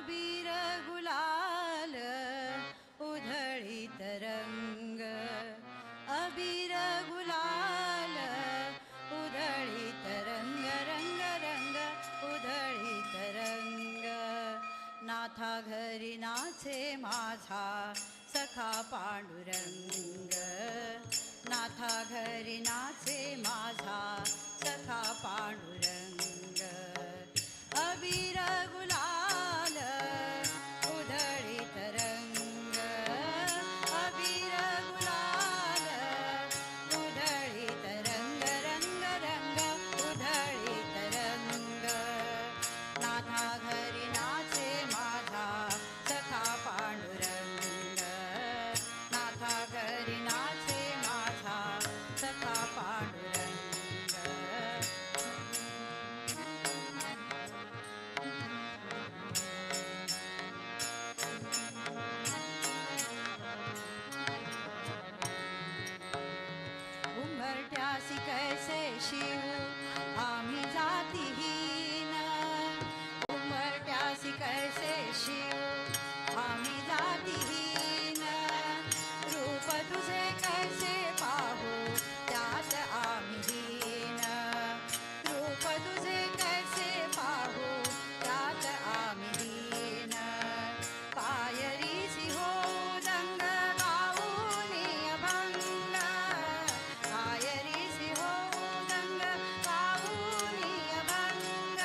अबीर गुलाल उधळीत रंग, अबीर गुलाल उधळीत रंग, रंग रंग उधळीत रंग. नाथा घरी नाचे माझा सखा पांडुरंग, नाथा घरी नाचे माझा सखा पांडुरंग. अबीर गुलाल उधळीत रंग, अबीर गुलाल उधळीत रंग, रंग रंग उधळीत रंग. नाथा घरी नाचे माझा सखा पांडुरंग, नाथा घरी नाचे माझा सखा पांडुरंग. उंबरठ्यासी कैसे शिव आम्ही जातीहीन, उंबरठ्यासी कैसे शिव आम्ही जातीहीन. रूप तुझे कैसे पाहू त्यात आम्ही हीन, रूप तुझे कैसे पाहू त्यात आम्ही हीन. कायरीसी हो दंग गाऊनी अभंग, कायरीसी हो दंग गाऊनी अभंग.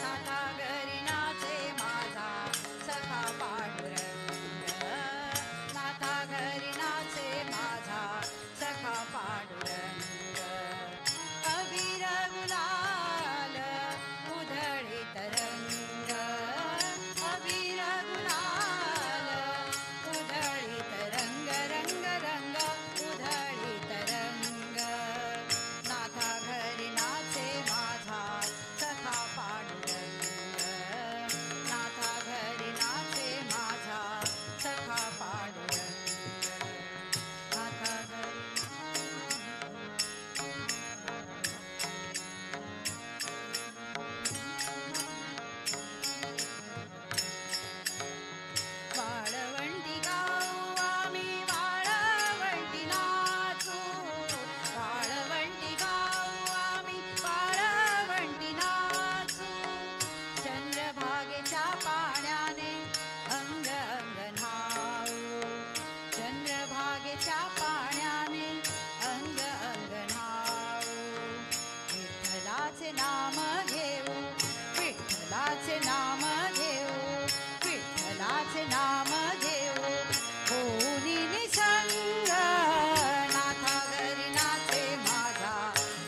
नाथा घरी नाचे माझा सखा पांडुरंग, नाथा घरी नाचे माझा सखा पांडुरंग. अबीर गुलाल उधळीत रंग, अबीर गुलाल उधळीत रंग, रंग रंग उधळीत रंग. नाथा घरी नाचे माझा सखा पांडुरंग, नाथा घरी नाचे माझा सखा पांडुरंग. नाथा घरी वाळवंटी गाऊ आम्ही वाळवंटी नाचू, वाळवंटी गाऊ आम्ही वाळवंटी नाचू. चंद्रभागेच्या पाण्याने अंग अंग न्हाऊ, चंद्रभागेच्या पाण्याने अंग अंग न्हाऊ. विठ्ठलाचे नाम घेऊ, विठ्ठलाचे नाम घेऊ, विठ्ठलाचे नाम घेऊ होऊनी निसंग. नाथा घरी नाचे माझा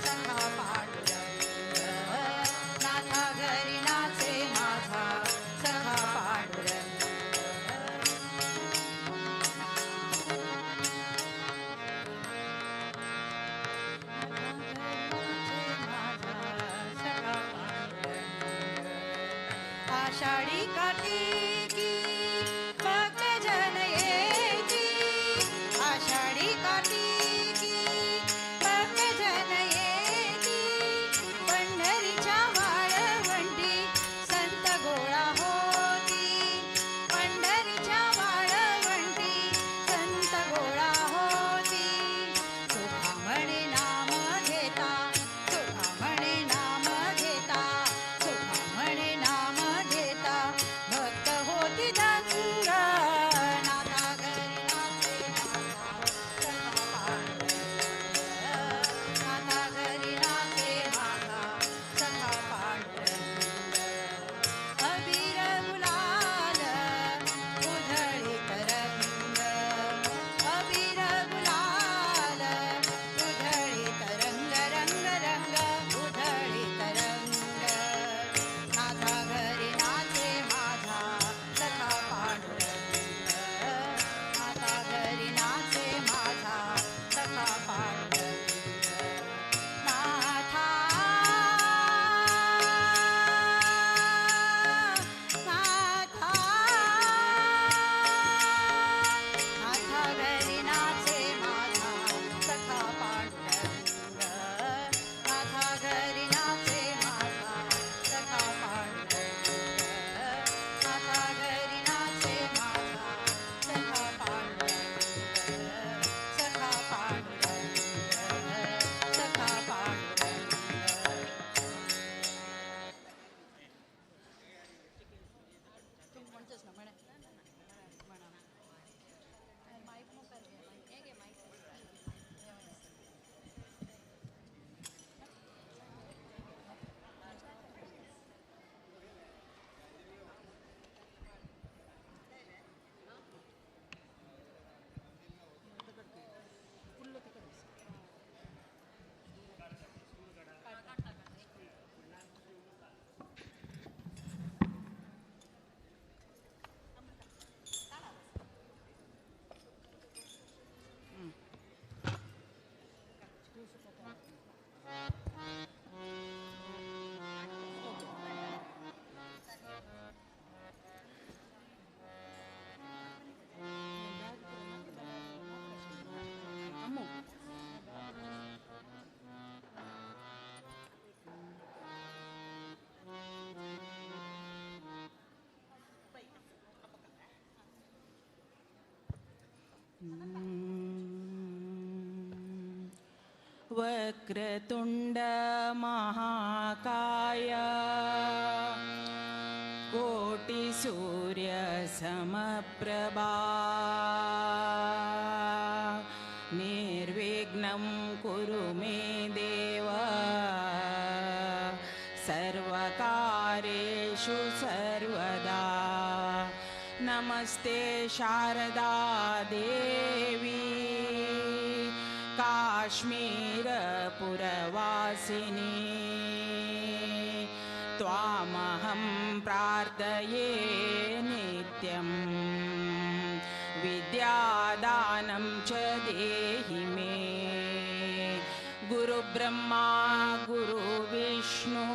सखा पांडुरंग, नाथा घरी नाचे माझा सखा पांडुरंग. आषाढी कार्तिकी भक्तजन येती, आषाढी कार्तिकी भक्तजन येती. पंढरीच्या वाळवंटी संत गोळा होती, पंढरीच्या वाळवंटी संत गोळा होती. सुखा म्हणे नाम घेता, सुखा म्हणे नाम घेता, सुखा म्हणे नाम घेता. भक्त वक्रतुण्ड महाकाय कोटिसूर्यसमप्रभा निर्विघ्नं कुरु मे देव सर्वकार्येषु सर्वदा नमस्ते शारदा देवी काश्मीरपुरवासिनी त्वामहं प्रार्थये नित्यं विद्यादानं च देहि मे गुरुब्रह्मा गुरुविष्णु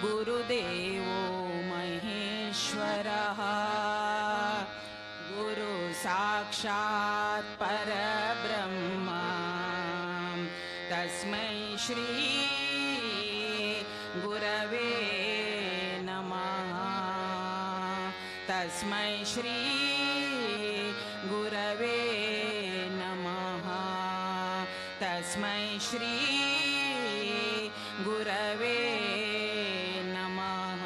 गुरुदेवो महेश्वरः गुरु साक्षात् परब्रह्म तस्मै श्री गुरवे नमः तस्मै श्री गुरवे नमः तस्मै श्री गुरवे नमः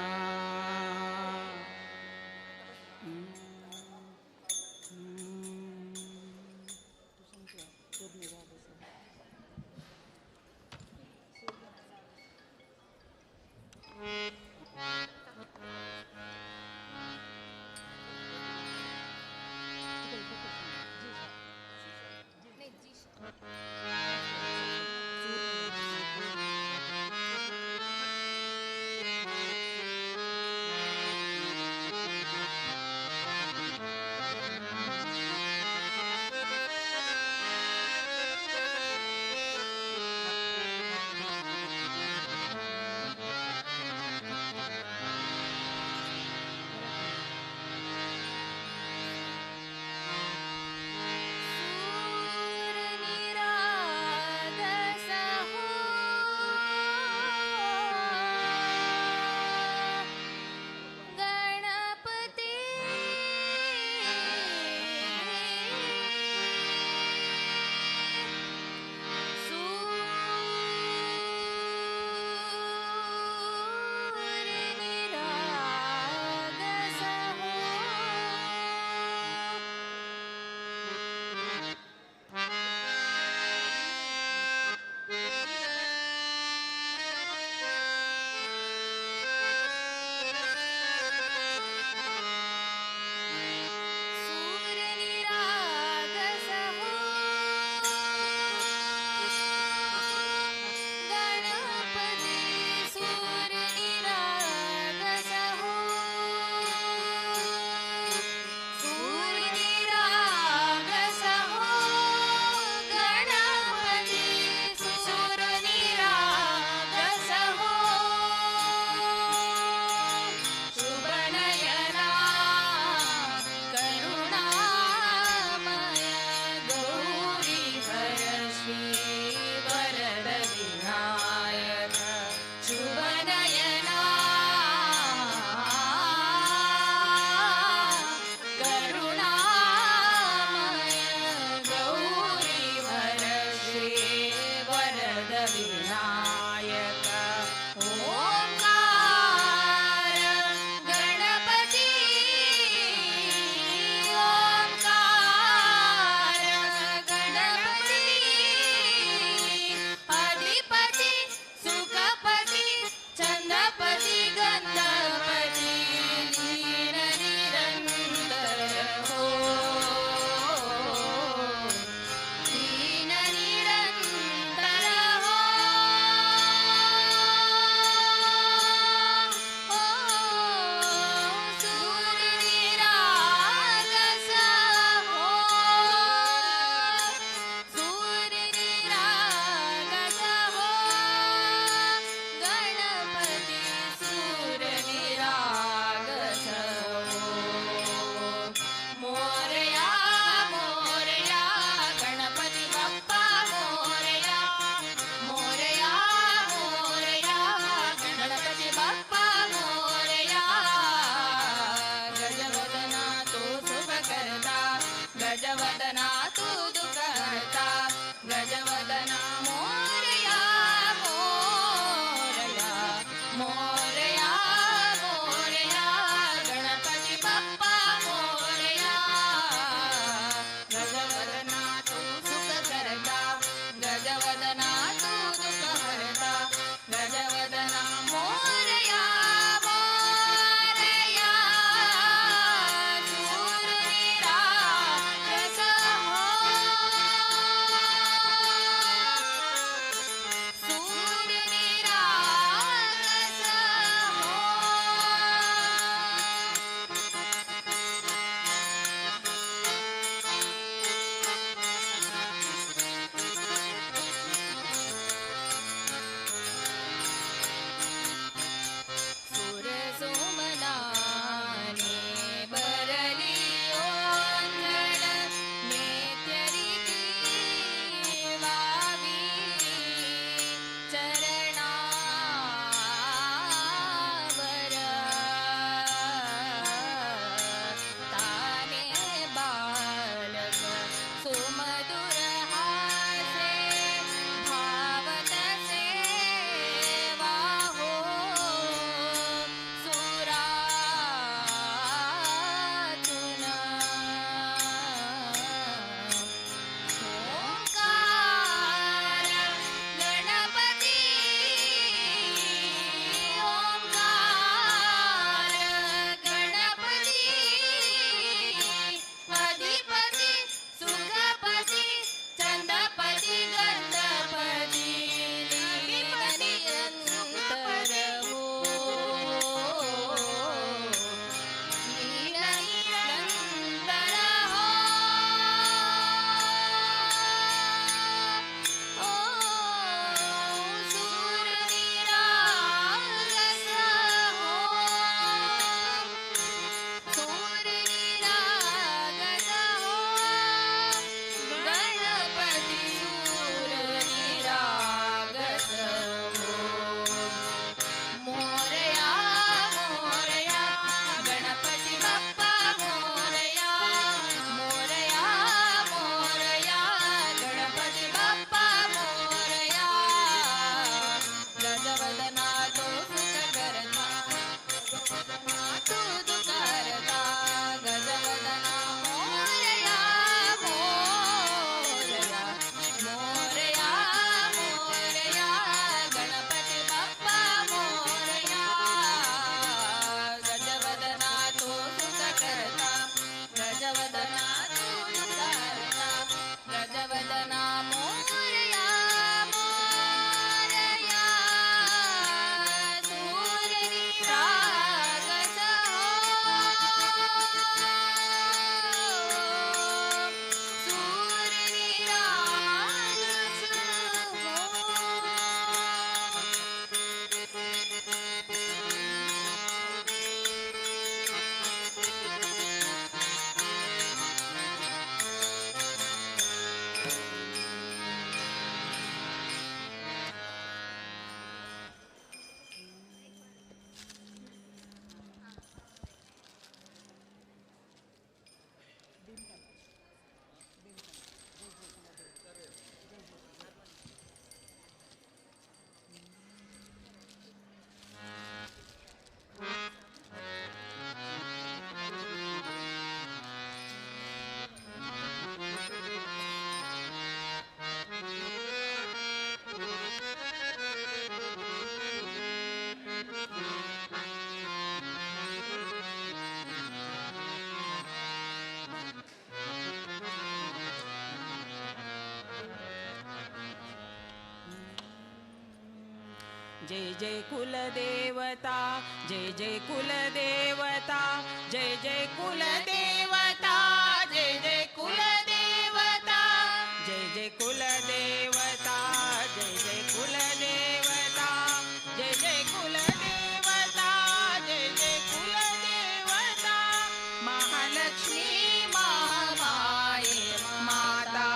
जय जय कुलदेवता जय जय कुलदेवता जय जय कुलदेवता जय जय कुलदेवता जय जय कुलदेवता जय जय कुलदेवता जय जय कुलदेवता जय जय कुलदेवता महालक्ष्मी महामाये माता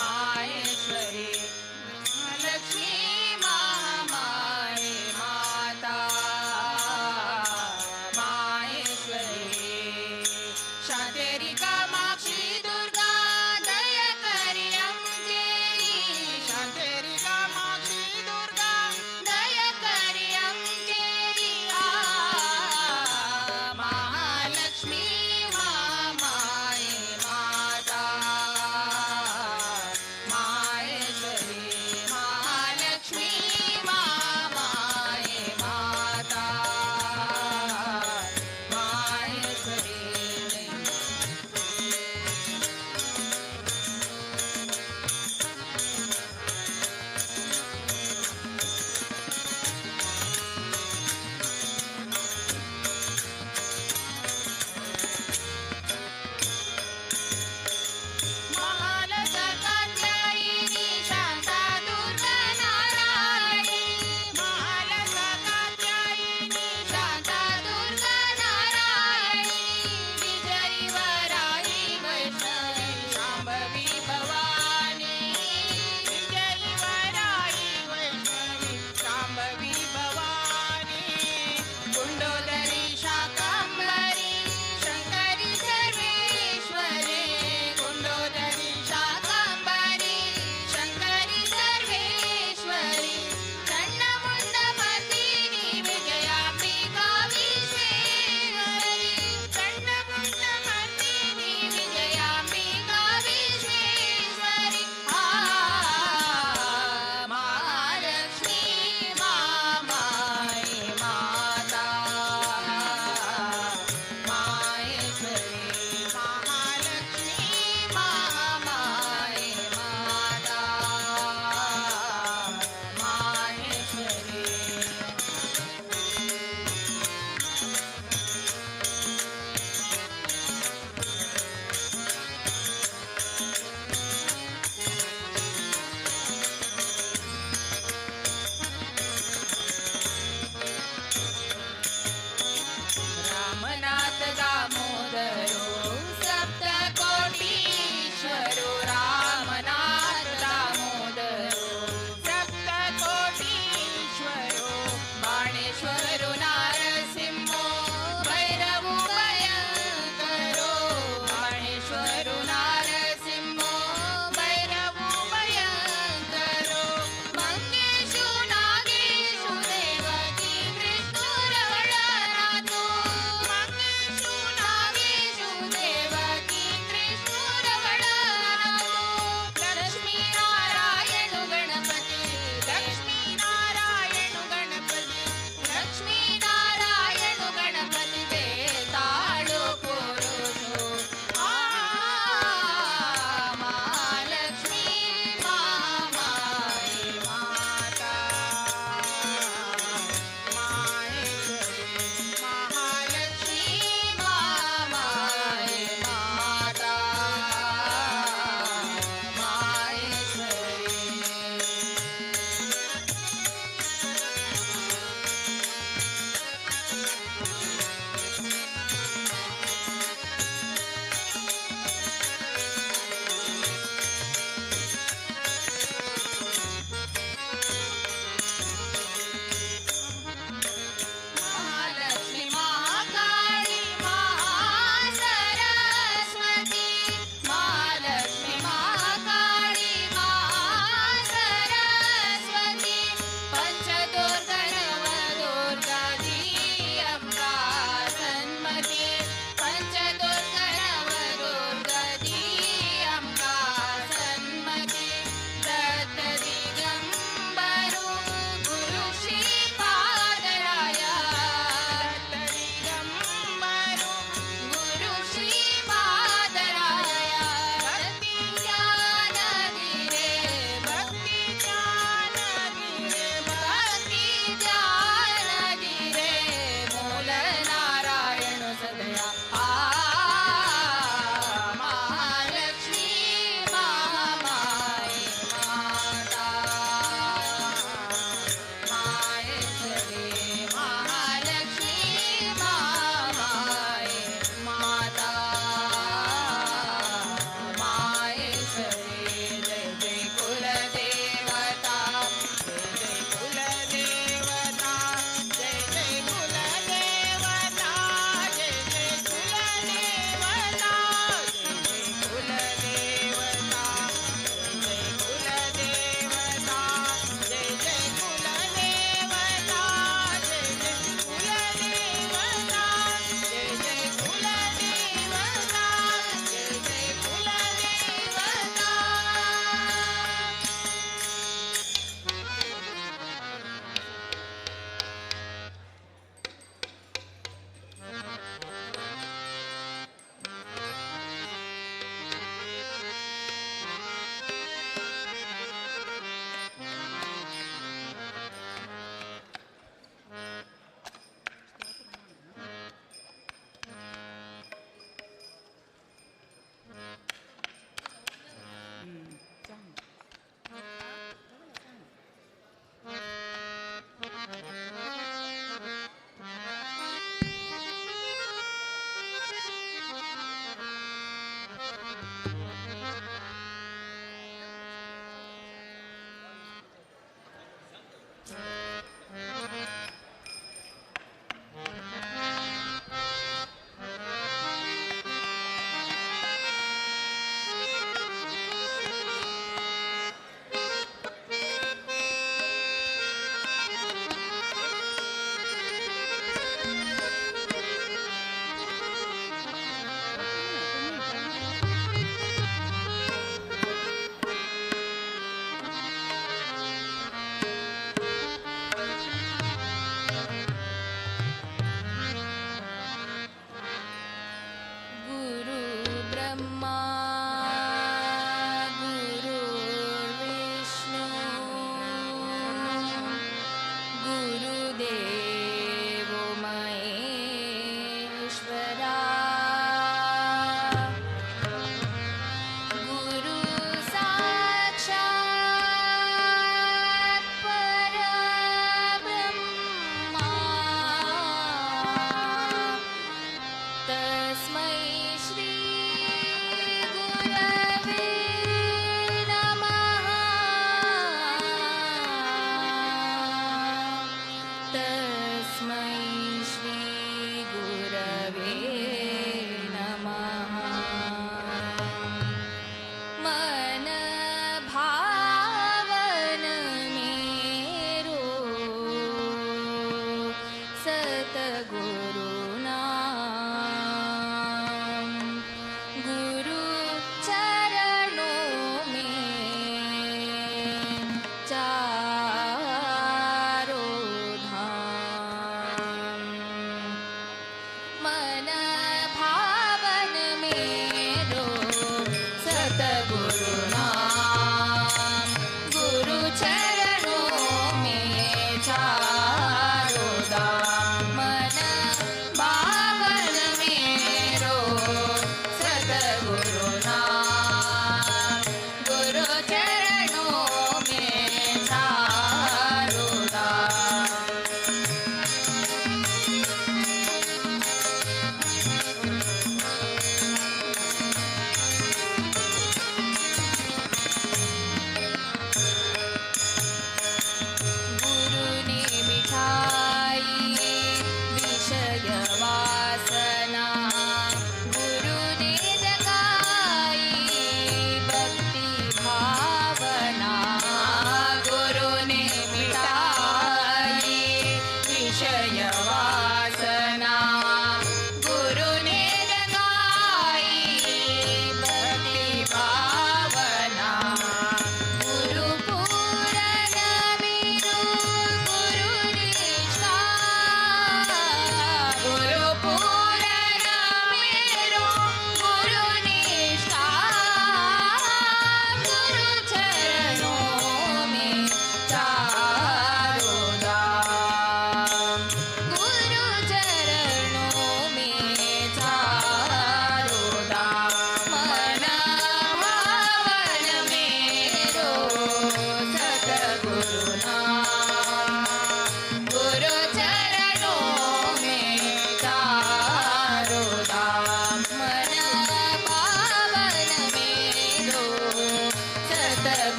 माहेश्वरी महालक्ष्मी महामाये माता माहेश्वरी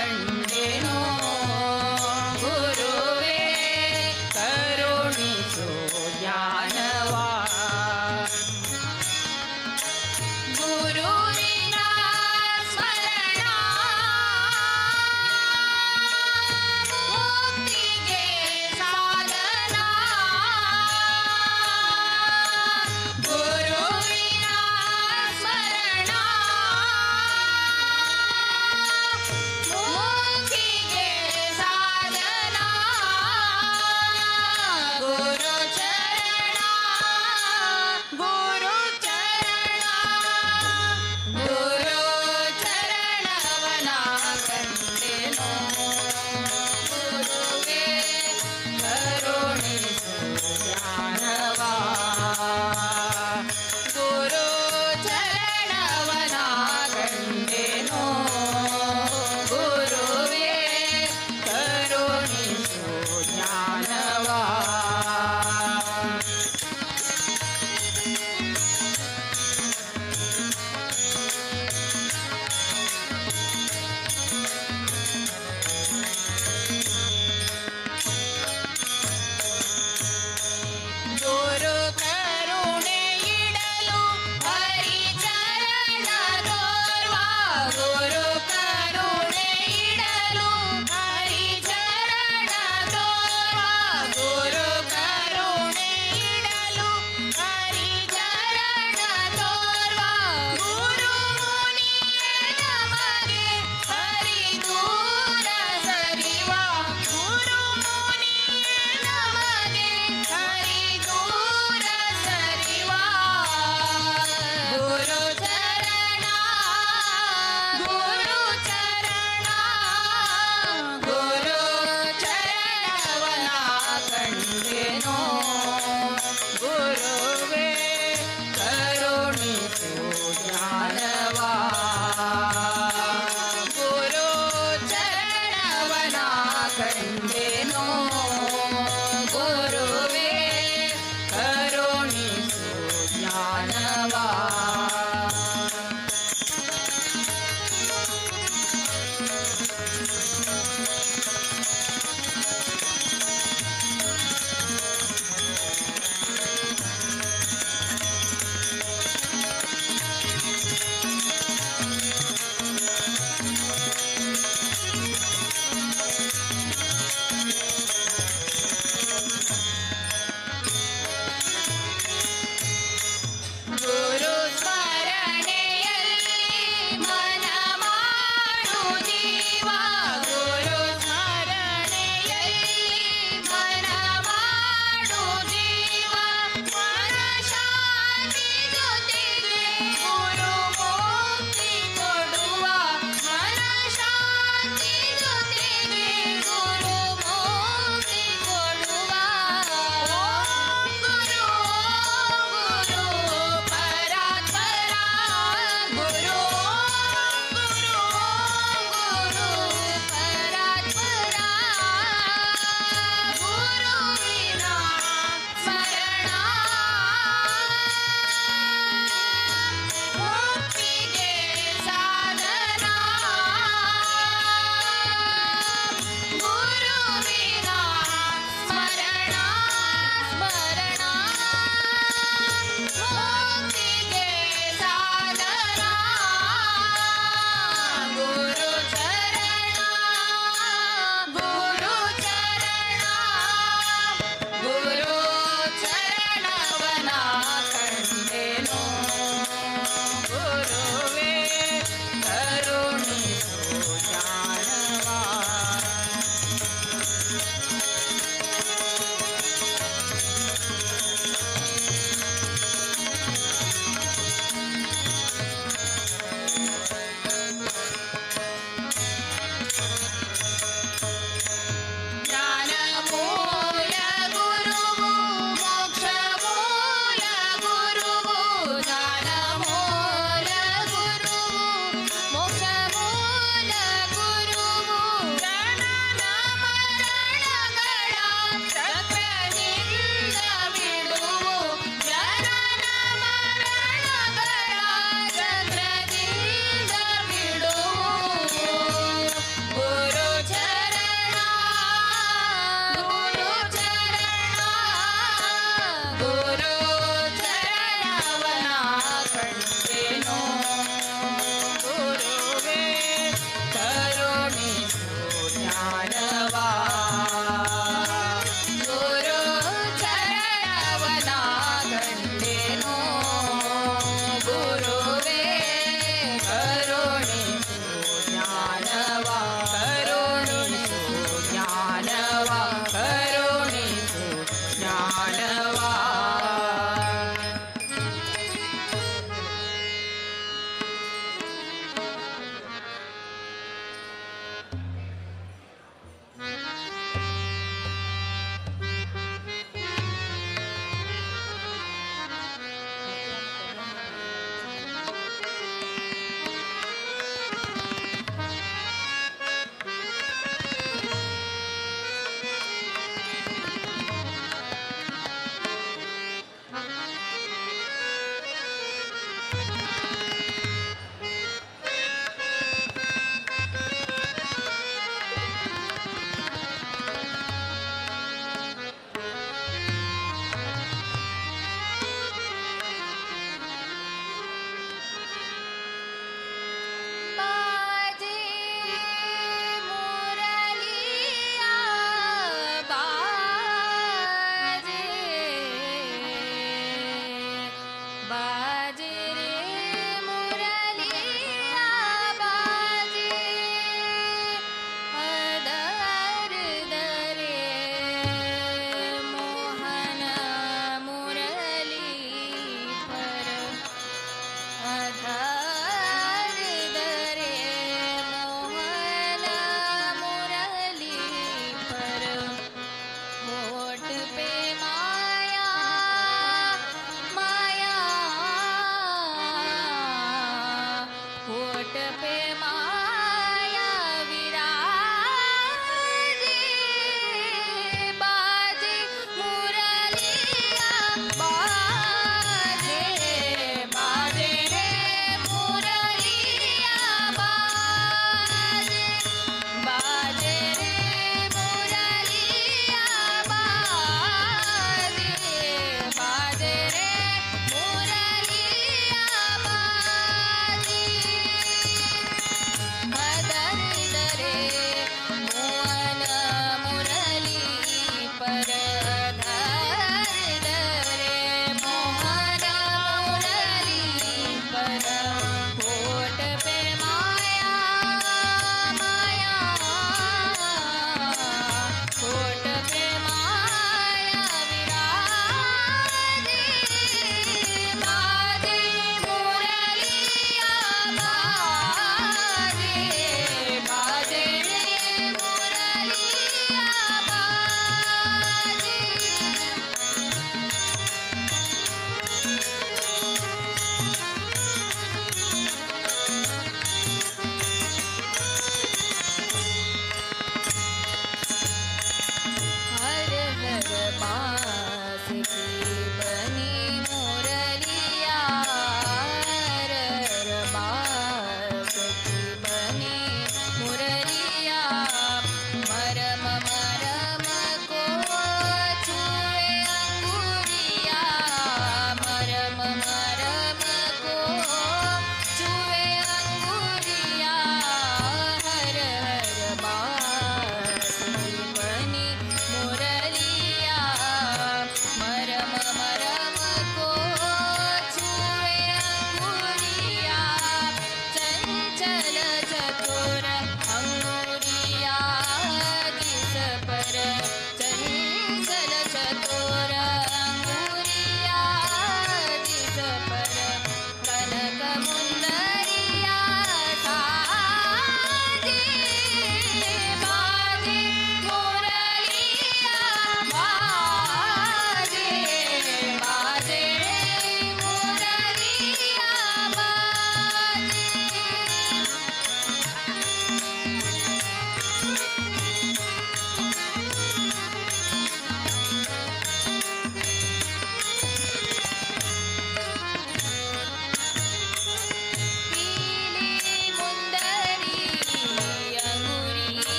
ಕಂಡೆನೋ ಗುರುವೇ ಕರುಣಿಸು ಜ್ಞಾನವಾ ಗುರುವಿನ ಸ್ಮರಣ ಮುಕ್ತಿಗೆ ಸಾಧನ ಗುರುವಿನ ಸ್ಮರಣ ಮುಕ್ತಿಗೆ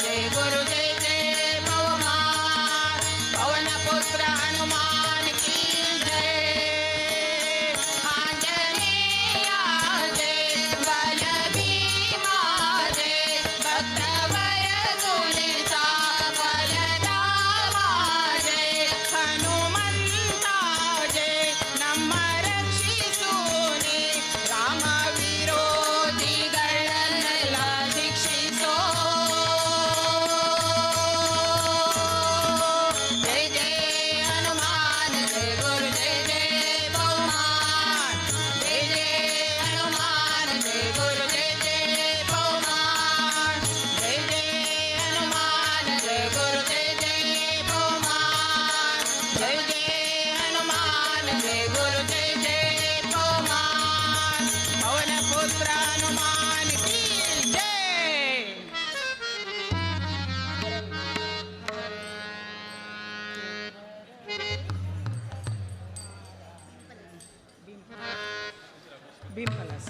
जय गुरु जय जय पवमान पवन पुत्र हनुमान की जय आंजनेया जय बल भीमा जय भक्तवर गुणिता बलरामा जय हनुमंता जय ನಮ್ಮ ರಕ್ಷಿಸೋನೆ ರಾಮ ವಿರೋಧಿಗಳನ್ನೆಲ್ಲ ಶಿಕ್ಷಿಸೋ ಜಯ ಜಯ ಹನುಮಾನ್ ಜಯ ಗುರು ಜಯ ಜಯ ಪವಮಾನ್ ಜಯ ಜಯ ಹನುಮಾನ್ ಜಯ ಗುರು ಜಯ ಜಯ ಪವಮಾನ್ ಜಯ ಜಯ ಹನುಮಾನ್ ಜಯ ಗುರು ಜಯ ಜಯ ಪವಮಾನ್ ಜಯ ಜಯ ಹನುಮಾನ್ ಜಯ ಗುರು ಜಯ ಜಯ ಪವಮಾನ್ ಪವನ ಪುತ್ರ ಹನುಮಾನ್ ಕಿ ಜಯ ಭೀಮ್ ಕಲಸ್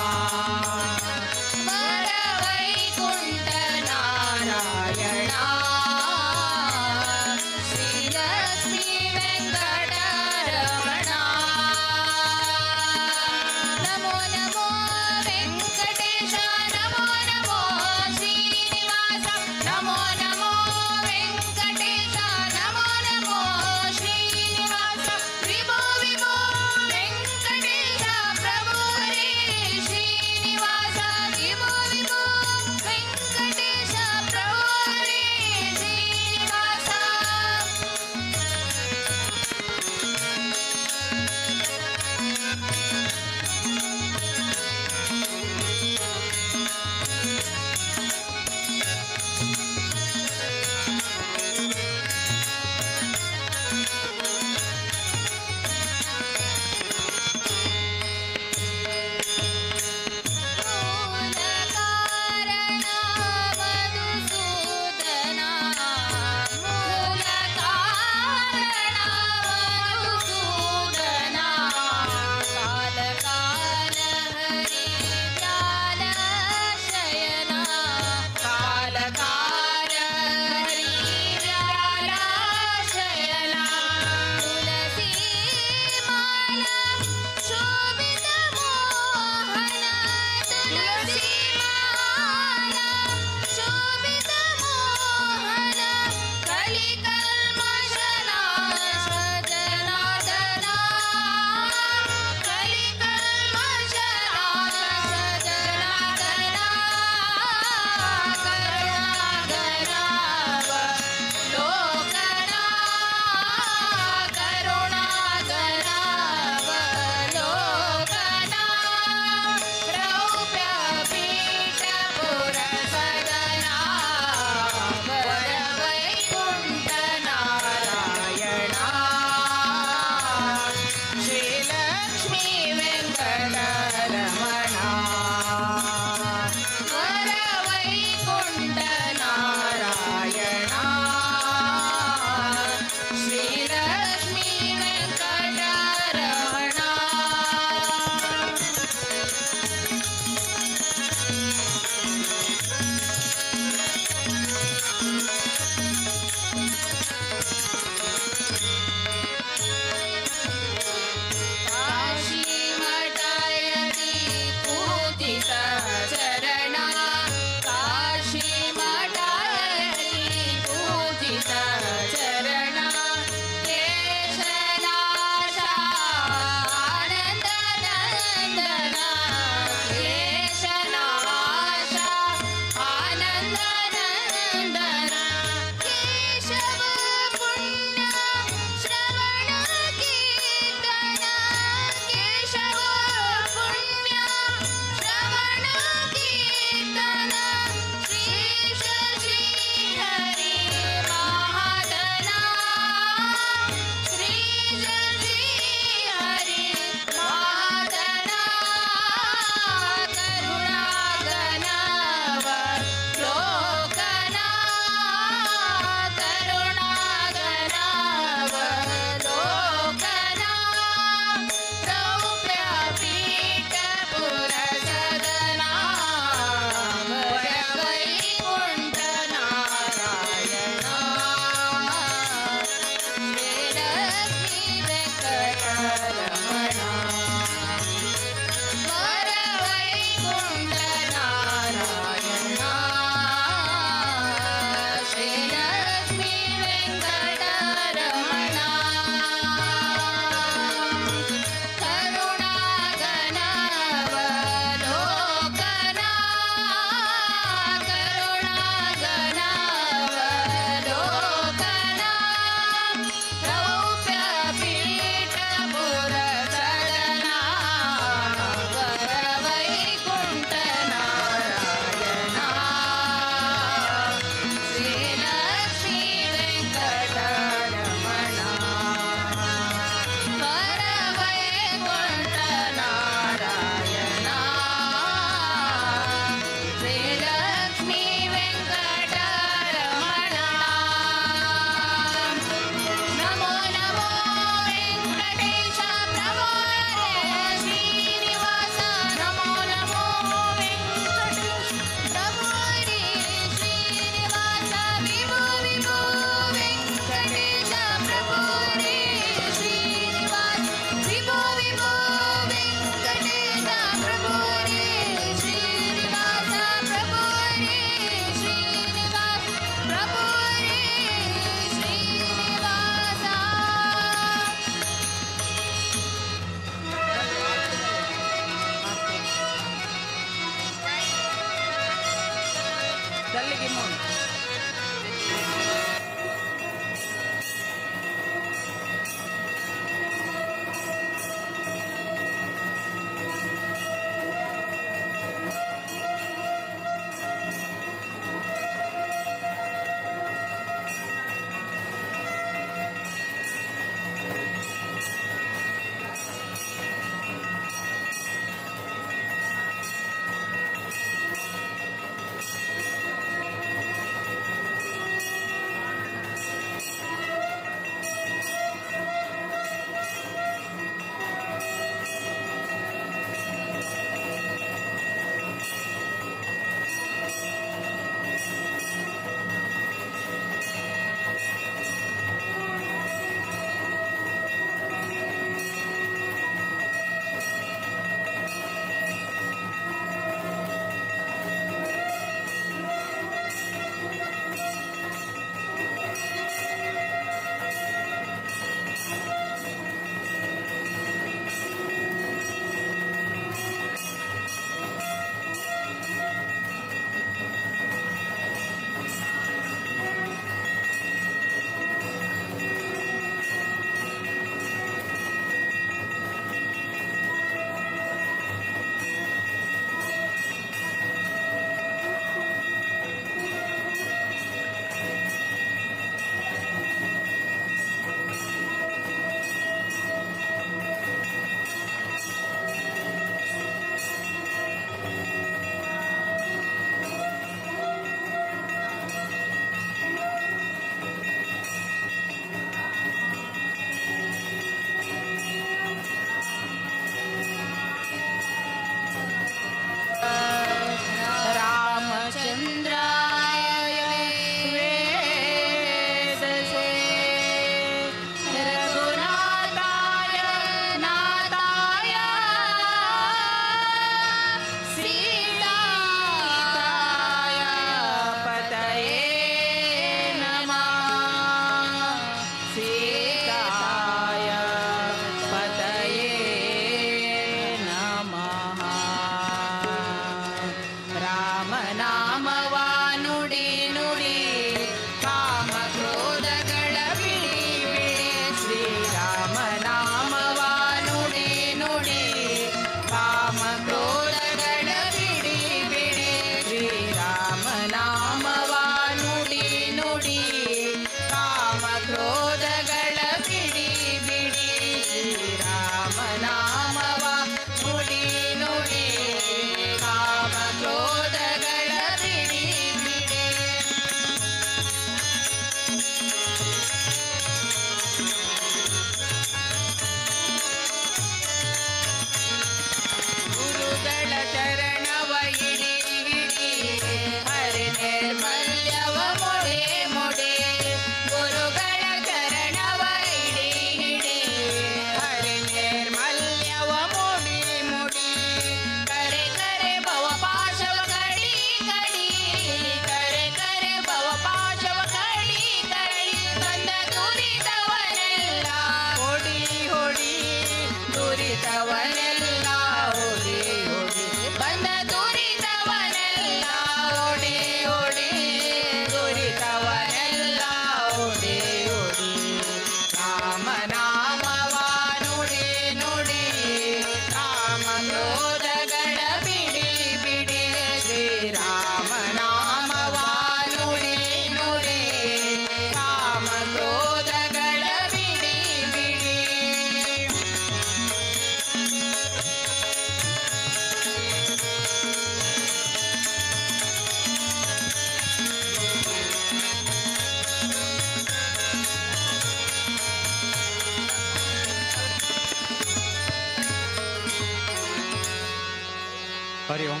हरिओम.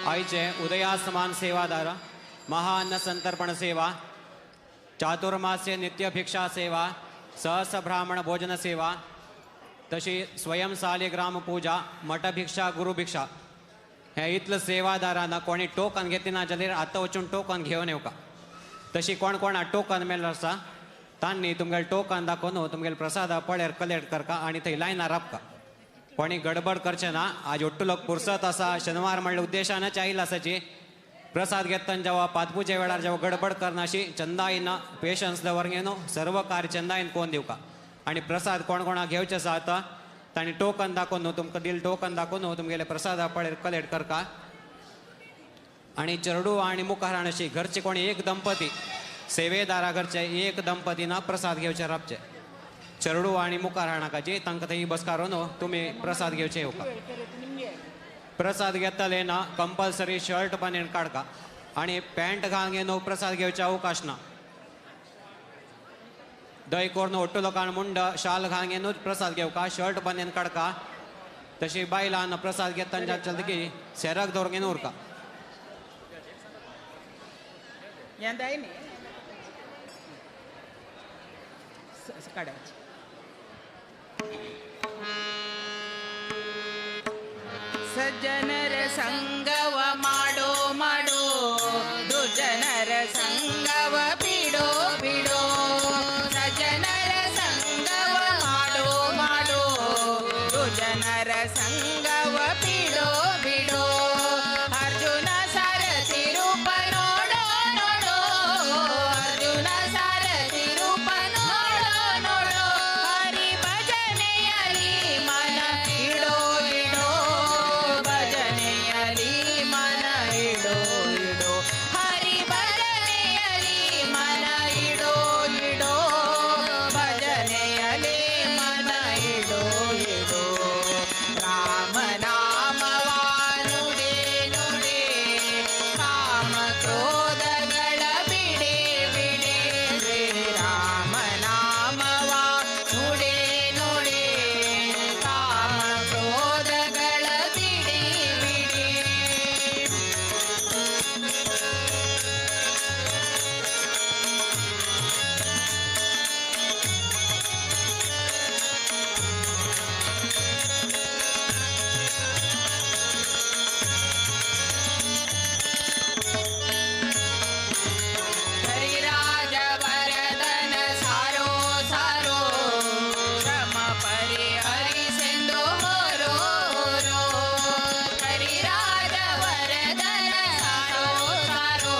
आईचे उदयासमान सेवादार, महाअन्न संतर्पण सेवा, चातुर्मास्य नित्य भिक्षा सेवा, सहस ब्राह्मण भोजन सेवा, तशी स्वयं सालिग्राम पूजा, मठभिक्षा, गुरुभिक्षा हे इतलं सेवादारांना कोणी टोकन घेतना जाल्यार आतां वचून टोकन घेवन येवका. तशी कोण कोण टोकन मेल्लो आसा तांणी तुमगेले टोकन दाखोवन तुमगेले प्रसादा पळेर कलेक्ट करका आनी थंय लायनार रावका. कोणी गडबड करचे ना. आज ಒಟ್ಟುಲೋक ಪುರ್ಸತ್ आसा. शनिवार म्हणल्यार उद्देशानच आयिल्ल आसाची. प्रसाद घेतना जेव्हा पातपूजे वेळार जेव्हा गडबड करनाशी चंदायन पेशन्स दवरगेन सर्व कार्य चंदायन कोण दिवका. आणि प्रसाद कोण कोणाक घेवचे आसा आतां तांणी टोकन दाखोवन तुमकां दिल टोकन दाखोवन तुमगेले प्रसादा पळेर कलेक्ट करका. आणि चेडू आणि मुखाराण अशी घरचे कोणी एक दंपती सेवेदारा घरचे एक दंपतीना प्रसाद घेवचे रावचे. चेडू आणि मुखाराणाकाची तांकां थंय बसकारून तुम्ही प्रसाद घेवचे येवका. प्रसाद घेतले ना कंपल्सरी शर्ट बांदून काडका आणि पॅन्ट घालून घेवन प्रसाद घेवचे अवकाश ना. दय करून ಒಟ್ಟು लोकांन मुंड शाल घालून घेवन प्रसाद घेवका. शर्ट बांदून काडका. तशी बायलांना प्रसाद घेतना की सेरक दवरून घेवन उरका. काढायची. ಸಜ್ಜನರ ಸಂಗವ ಮಾಡೋ ಮಾಡೋ ದುರ್ಜನರ ಸಂಗವ ಬಿಡೋ ಬಿಡೋ. ಸಜ್ಜನರ ಸಂಗವ ಮಾಡೋ ಮಾಡೋ ದುರ್ಜನರ ಸಂಗವ ಬಿಡೋ ಬಿಡೋ. ಅರ್ಜುನ ಸಾರಥಿ ರೂಪ ನೋಡೋ ನೋಡೋ. ಅರ್ಜುನ ಸಾರಥಿ ರೂಪ ನೋಡೋ ನೋಡೋ. ಹರಿ ಭಜನೆಯಲಿ ಮನ ಇಡೋ ಇಡೋ. ಭಜನೆಯಲಿ ಮನ ಇಡೋ ಇಡೋ. ಹರಿ ಭಜನೆಯಲಿ ಮನ ಇಡೋ ಇಡೋ. ಭಜನೆಯಲಿ ಮನ ಇಡೋ ಇಡೋ. ರಾಮ ನಾಮವ ನುಡಿ ನುಡಿ. ಕಾಮ ಕ್ರೋಧಗಳ ಬಿಡಿ ಬಿಡಿ. ಶ್ರೀರಾಮ ನಾಮವ ನುಡಿ ನುಡಿ. ಕಾಮ ಕ್ರೋಧಗಳ ಬಿಡಿ ಬಿಡಿ. ಹರಿರಾಜ ವರದನ ಸಾರೋ ಸಾರೋ. ಶ್ರಮ ಪರಿಹರಿಸೆಂದು ಹೋರೋ ಹೋರೋ. ಹರಿರಾಜ ವರದನ ಸಾರೋ ಸಾರೋ.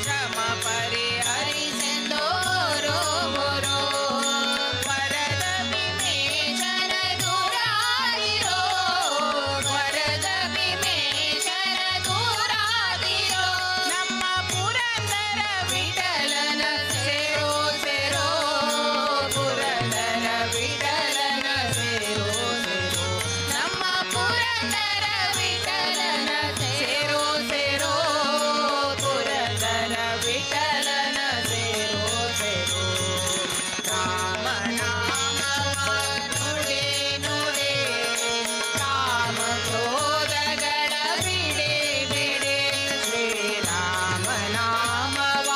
ಶ್ರಮ ಪರಿಹರಿಸೆಂದು ಹೋರೋ ಹೋರೋ. ವರದ ವಿಮೇಶನ ದೂರಾದಿರೋ. ವರದ ವಿಮೇಶನ ದೂರಾದಿರೋ. ನಮ್ಮ ಪುರಂದರ ವಿಠಲನ ಸೇರೋ ಸೇರೋ. ಪುರಂದರ ವಿಠಲನ ಸೇರೋ ಸೇರೋ. ನಮ್ಮ ಪುರಂದರ ವಿಠಲನ ಸೇರೋ ಸೇರೋ. ಪುರಂದರ ವಿಠಲನ ಸೇರೋ ಸೇರೋ. ರಾಮ ನಾಮವ ನುಡಿ ನುಡಿ. ಕಾಮ ಕ್ರೋಧಗಳ ಬಿಡಿ ಬಿಡಿ. ಶ್ರೀರಾಮ ನಾಮವ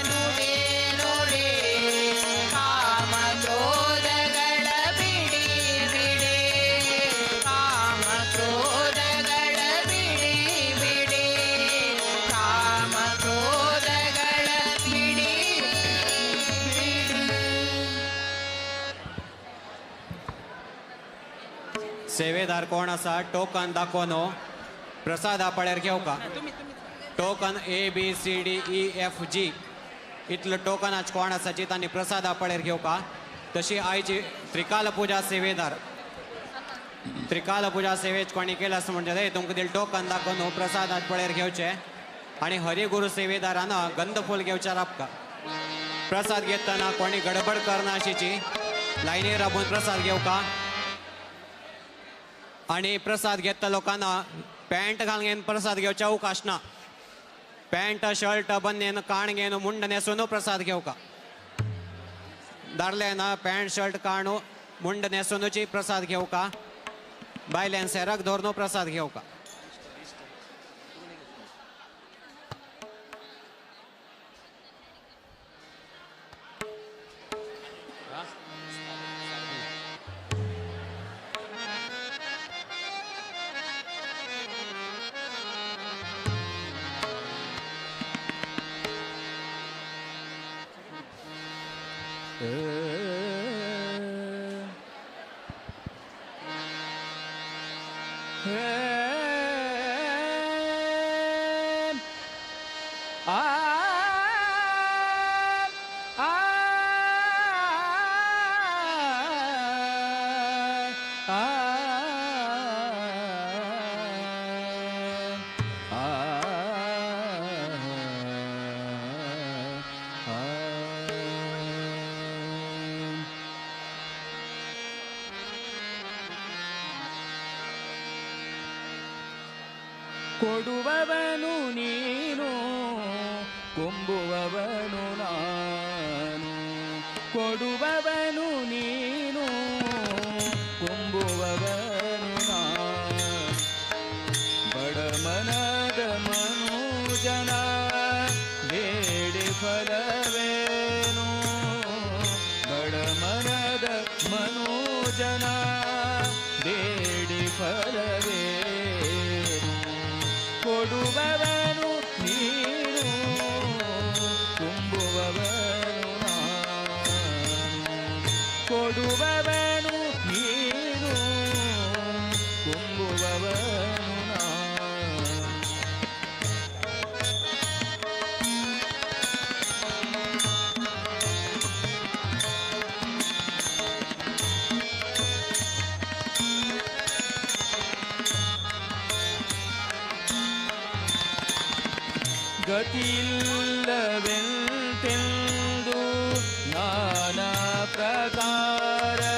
ನುಡಿ ನುಡಿ. ಕಾಮ ಕ್ರೋಧಗಳ ಬಿಡಿ ಬಿಡಿ. ಕಾಮ ಕ್ರೋಧಗಳ ಬಿಡಿ ಬಿಡಿ. ಕಾಮ ಕ್ರೋಧಗಳ ಬಿಡಿ ಬಿಡಿ. सेवेदार कोण आसा टोकन दाखोवन प्रसादा पळेर घेवका. टोकन ABCDEFG इतलो टोकनाच कोण आसाची तांणी प्रसादा पळेर घेवका. तशी आयची त्रिकाल पुजा सेवेदार त्रिकाल पुजा सेवेच कोणी केला असं म्हणजे तुमकां दिल टोकन दाखोवन प्रसादात पळेर घेवचे. आणि हरिगुरू सेवेदारान गंधफूल घेवचे रावका. प्रसाद घेतना कोणी गडबड करना अशीची लायनीर राबून प्रसाद घेवका. आणि प्रसाद घेता लोकांना पॅन्ट घालून घेवन प्रसाद घेवचे अवकाश ना. पॅन्ट शर्ट बन्नेन काण घेवन मुंड न्हेसून प्रसाद घेवका. दादले ना पॅन्ट शर्ट काण मुंड न्हेसूनची प्रसाद घेवका. बायल्यान सेराक धोरणो प्रसाद घेवका ಕೊಡುವವನು ನೀನು ಕೊಂಬುವವನು ನಾನು ಕೊಡುವವನು ನೀನು ಕೊಂಬುವವನು ನಾನು ಬಡಮನದ ಮನುಜನ ಬೇಡಿ ಫಲವೇನು ಬಡಮನದ ಮನುಜನ ಬೇಡಿ ಫಲವೇ ಕೊಡುವವನು ನೀನು ತುಂಬುವವನು ನಾನು ಕೊಡುವವನು ನೀನು ತುಂಬುವವನು ನಾನು ಗತಿಯಿಲ್ಲವೆಂತೆಂದು ನಾನಾ ಪ್ರಕಾರದಲ್ಲಿ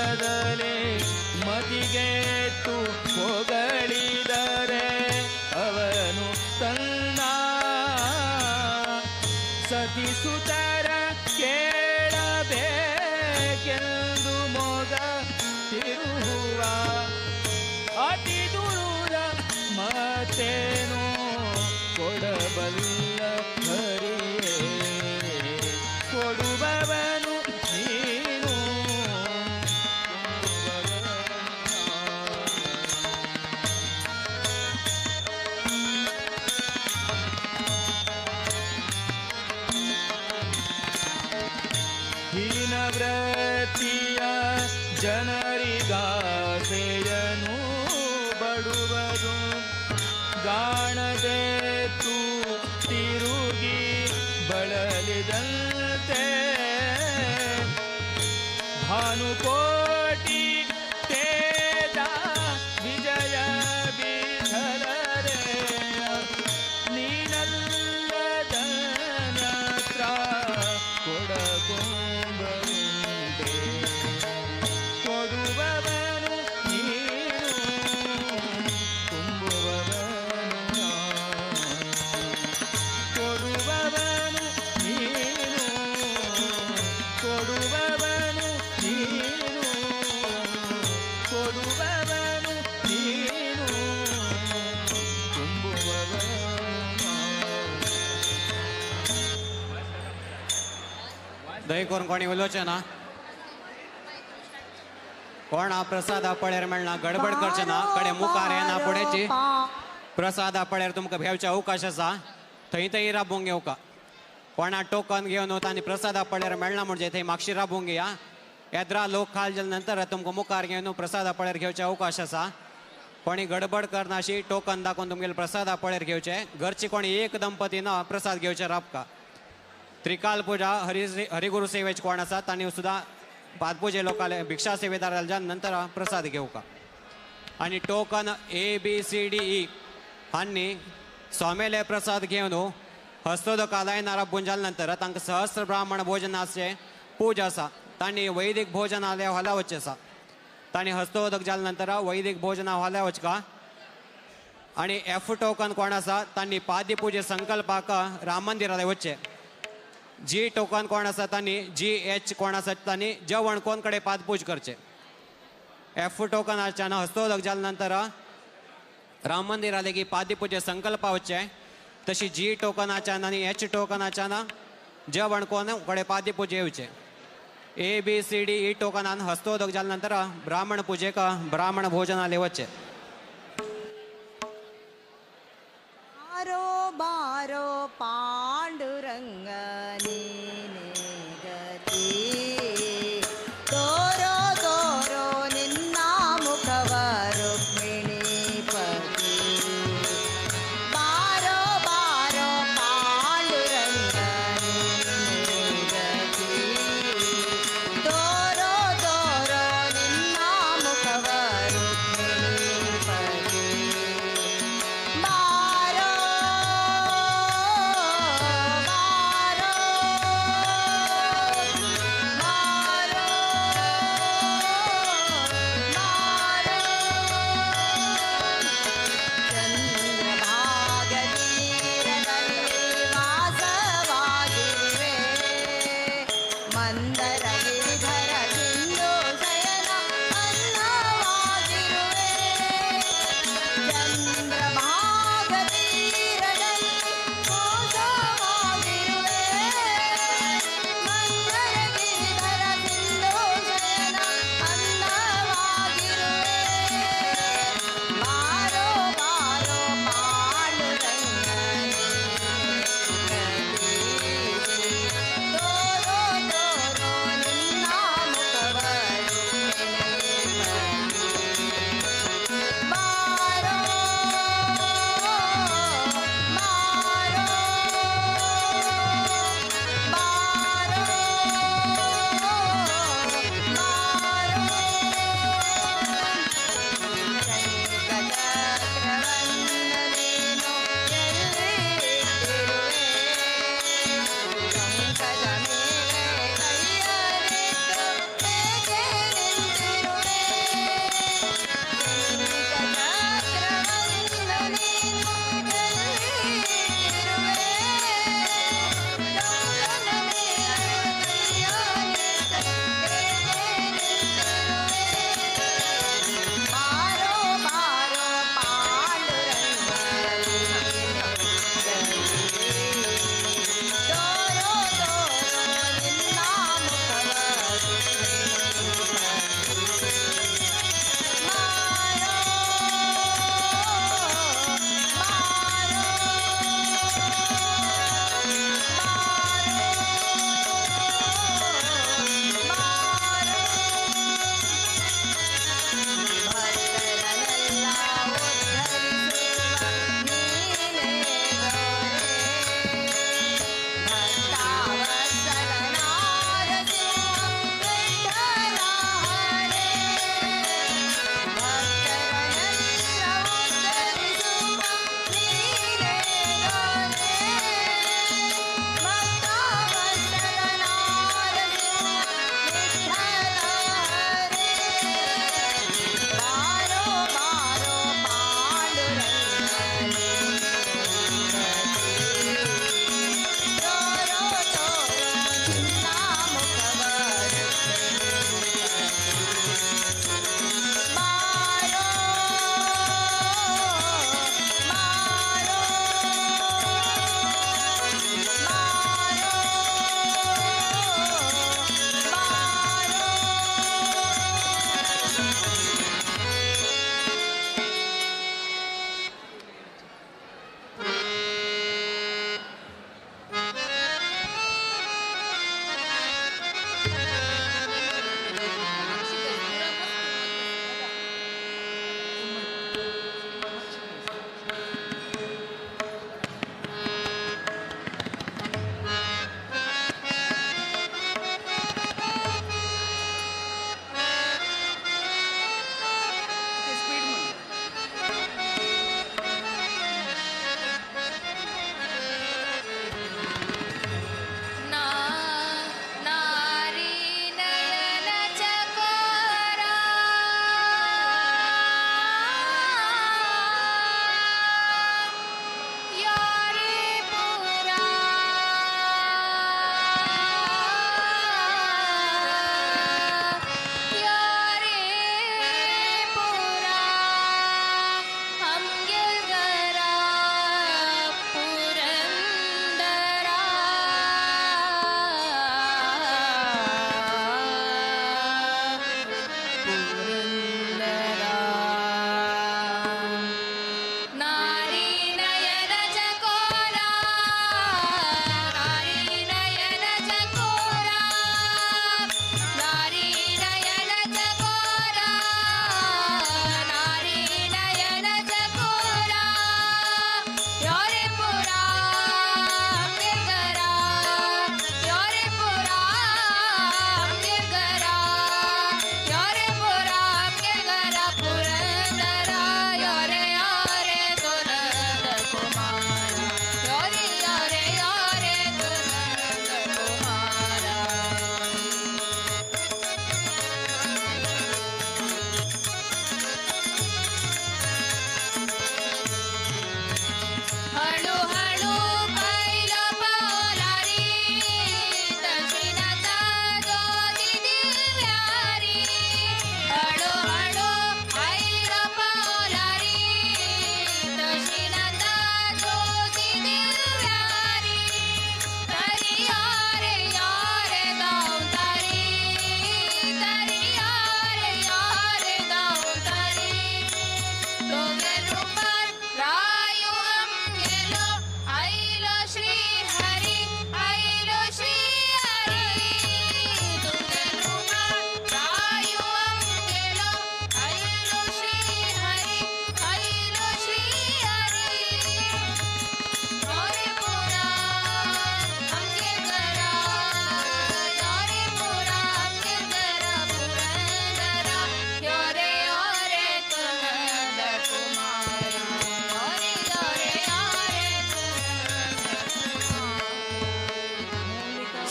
ಮತಿಗೆತ್ತು ಹೊಗಳಿದರೆ ಅವನು ತನ್ನ ಸತಿಸುತರ ಕೇಳಬೇಕೆಂದು ಮೊಗ ತಿರುಹುವ ಅತಿ ದೂರ ಮತ್ತೇನೋ ಕೊಡಬಲ್ಲ ಹರಿಯೇ ಕೊಡುವವನು ನೀನು ಹೀನವ್ರತಿಯ ಜನರಿಗಾಸೆಯನು ಬಡುವರು ಗಾಣದೆ ತಿರುಗಿ ಬಳಲಿದಂತೆ ಭಾನುಕೋಟಿ ತೇಜ ವಿಜಯ ಬಿಧಲರೆ ನೀನಲ್ಲದನ್ಯತ್ರ ಕೊಡಕೊಂಬರುಂಟೆ ಕೊಡುವವನು ನೀನು ತುಂಬುವವನು ಕೊಡುವವನು ನೀನು ಕೊಡುವವನು ನೀನು ಕೊಡುವವನು ನೀನು ತುಂಬುವವನು दही करून कोणी उलोवचें ना कोण प्रसाद पळ्यार मेळना गडबड करचें ना कडे मुखार येना फुडेंची प्रसाद पळ्यार तुमकां भेवचे अवकाश आसा थंय थंय राबूंक घेवका कोणा टोकन घेवन वता आनी प्रसाद पळ्यार मेळना म्हणजे थंय मागशी राबूंक घेया येद्रा लोक खाल जाल्या नंतर तुमकां मुखार घेवन प्रसाद पळ्यार घेवचे अवकाश आसा कोणी गडबड करना अशी टोकन दाखोवन तुमगेले प्रसाद पळ्यार घेवचे घरची कोणी एक दंपती ना प्रसाद घेवचे राबका त्रिकाल पूजा हरिगुरू सेवेचे कोण आसा तांणी सुद्धा पादपूजे लोकांले भिक्षा सेवेदार जाल्या नंतर प्रसाद घेवका आनी टोकन ABCDE हांनी सोमेले प्रसाद घेवन हस्तोदक आलायनारा पुंजाल नंतर तांकां सहस्र ब्राह्मण भोजनाचे पूज आसा तांणी वैदिक भोजनालय हॉला वचचें आसा तांणी हस्तोदक जाल्या नंतर वैदिक भोजना हॉला वचका आनी F टोकन कोण आसा तांणी पाद्य पुजे संकल्पाक राम मंदिरालय वचचें G टोकन कोण आसा तांणी GH कोण आसा तांणी जेवण कोण कडेन पादपूज करचें F टोकनाच्यानं हस्तोदक झाल्यानंतर राम मंदिराला की पाद्यपूजे संकल्प వచ్చే तशी G टोकनाच्यानं आणि H टोकनाच्यानं ज वणकोन कडे पाद्यपूजे येवचे ABCD टोकनान हस्तोदक झाल्यानंतर ब्राह्मण पूजेक ब्राह्मण भोजनालय वच्चे बारो बारो पांडुरंग नीने गती तोरो तोरो निन्ना मुखव रुक्मिणीपति बारो बारो पांडुरंग नीने गती तोरो तोरो निन्ना मुखव रुक्मिणीपति बारो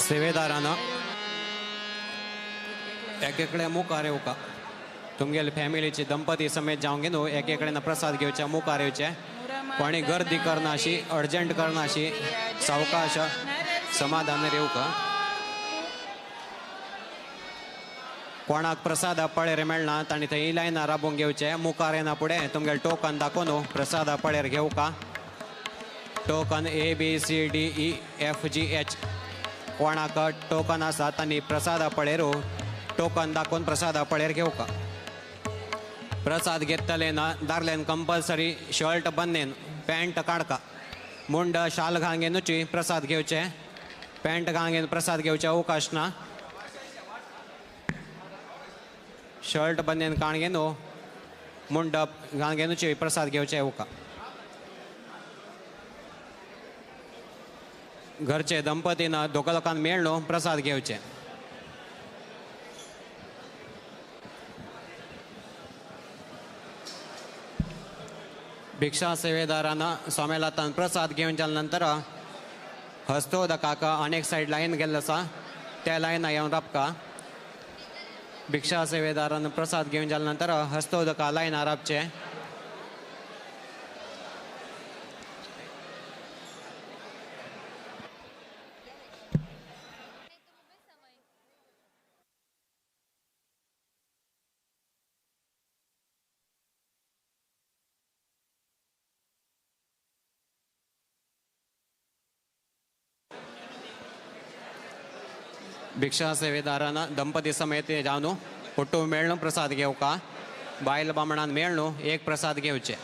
सेवेदारानं एकेकडे मुखार येवका तुमगेले फॅमिलीची दंपती समेत जावंक न्हू एकेकडेन प्रसाद घेवचे मुखार येवचे कोणी गर्दी करनाशी अर्जंट करनाशी सावकाश समाधान येवका कोणाक प्रसाद पळेर मेळना तांणी थंय लायना राबोवंक घेवचे मुखार येना फुडें तुमगेले टोकन दाखोवन प्रसाद पळेर घेवका टोकन ABCDEFGH कोणाक टोकन आसा तांणी प्रसाद पळेर टोकन दाखोवन प्रसाद पळेर घेवका प्रसाद घेतले ना दारलेन कंपल्सरी शर्ट बन्नेन पॅन्ट काडका मुंड शाल घालगेनूच प्रसाद घेवचे पॅन्ट घालगेन प्रसाद घेवचे अवकाश ना शर्ट बन्नेन काणगेनू मुंड घालगेनूच प्रसाद घेवचे अवका घरचे दंपतीन दोगा लोकांक मेळ्ळो प्रसाद घेवचे भिक्षा सेवेदारानं सोमेलातान प्रसाद घेवन जाल्या नंतर हस्तोदकाक अनेक सायड लायन गेल्लो आसा त्या लायना येवन राबका भिक्षा सेवेदारान प्रसाद घेवन जाल्या नंतर हस्तोदका लायना राबचे भिक्षा सेवेदारानं दंपती समेत जावन हुट्टू मेळ्ळू प्रसाद घेवका बायल बामणान मेळ्ळू एक प्रसाद घेवचे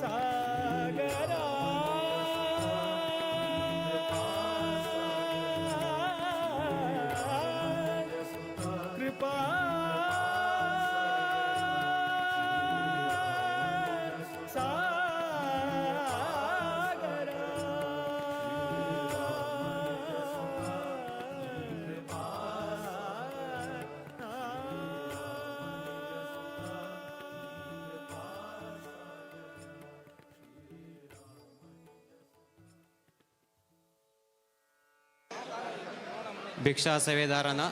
सागरा कृपा भिक्षा सेवेदारानं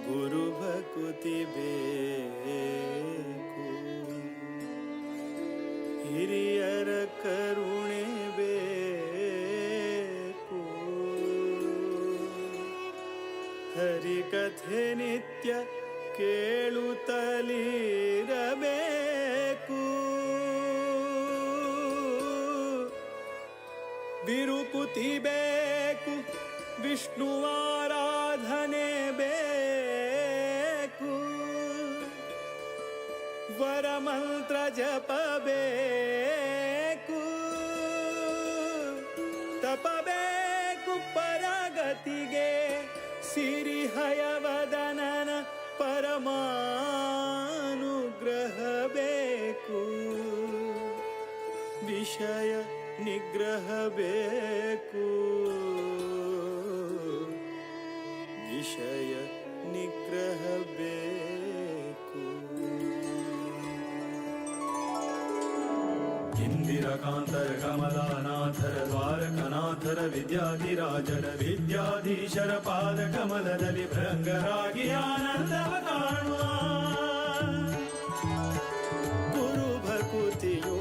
गुरु भकुति ಬೇಕು ಹಿರಿಯರ ಕರುಣೆ ಬೇಕು ಹರಿಕಥೆ ನಿತ್ಯ ಕೇಳುತ್ತಲಿರಬೇಕು ಬಿರುಕುತಿ ಬೇಕು ವಿಷ್ಣುವಾರಾಧನೆ ಬೇಕು ವರಮಂತ್ರ ಜಪಬೇಕು ತಪಬೇಕು ಪರಗತಿಗೆ ಸಿರಿಹಯವದನನ ಪರಮಾನುಗ್ರಹ ಬೇಕು ವಿಷಯ ನಿಗ್ರಹ ಬೇಕು ವಿಷಯ ನಿಗ್ರಹ ಬೇಕು ಇಂದಿರಕಾಂತರ ಕಮಲಾನಾಥರ ದ್ವಾರಕನಾಥರ ವಿದ್ಯಾಧಿರಾಜರ ವಿದ್ಯಾಧೀಶರ ಪಾದ ಕಮಲದಲ್ಲಿ ಭೃಂಗರಾಗಿ ಆನಂದವ ಕಾಣುವ ಗುರು ಭಕುತಿಯೋ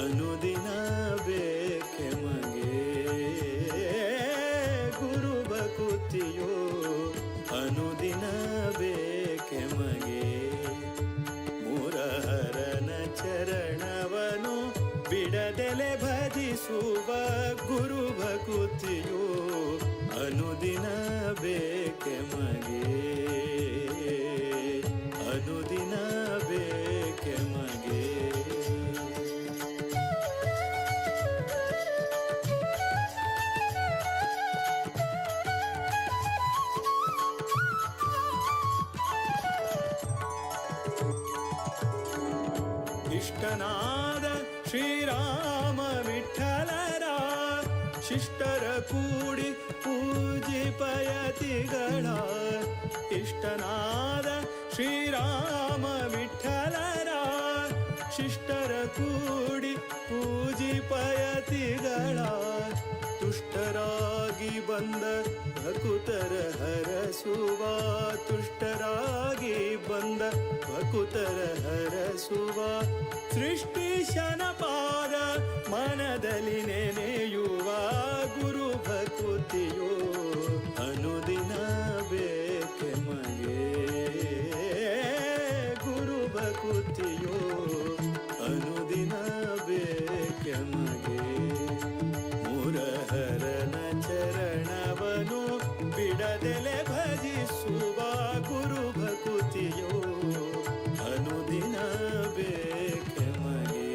ಅನುದಿನ ಬೇಕೆ ಮಗೆ ಗುರು ಭಕುತಿಯೋ ಅನುದಿನ ಬೇಕೆ ಮಗೆ ಮುರಹರನ ಚರಣವನು ಬಿಡದೆಲೆ ಭಜಿಸುವ ಗುರು ಭಕುತಿಯೋ ಅನುದಿನ ಬೇಕೆ ಮಗೆ ಇಷ್ಟನಾದ ಶ್ರೀರಾಮ ವಿಠಲರ ಶಿಷ್ಟರ ಕೂಡಿ ಪೂಜಿಪಯತಿಗಳ ಇಷ್ಟನಾದ ಶ್ರೀರಾಮ ವಿಠಲರ ಶಿಷ್ಟರ ಕೂಡಿ ಪೂಜಿಪಯತಿಗಳ ತುಷ್ಟರಾಗಿ ಬಂದ ಭಕುತರ ಹರಸುವ ತುಷ್ಟರಾಗಿ ಬಂದ ಭಕುತರ ಹರಸುವ ಸೃಷ್ಟಿಶನ ಪಾದ ಮನದಲ್ಲಿ ನೆನೆಯುವ ಗುರು ಭಕುತಿಯೋ ಅನುದಿನ ಬೇಕೆ ಮಗೆ ಗುರು ಭಕುತಿಯೋ ಅನುದಿನ ಬೇಕೆ ಮಗೆ ಮುರಹರನ ಚರಣವನು ಬಿಡದೆಲೆ ಭಜಿಸುವ ಗುರು ಭಕುತಿಯೋ ಅನುದಿನ ಬೇಕೆ ಮಗೆ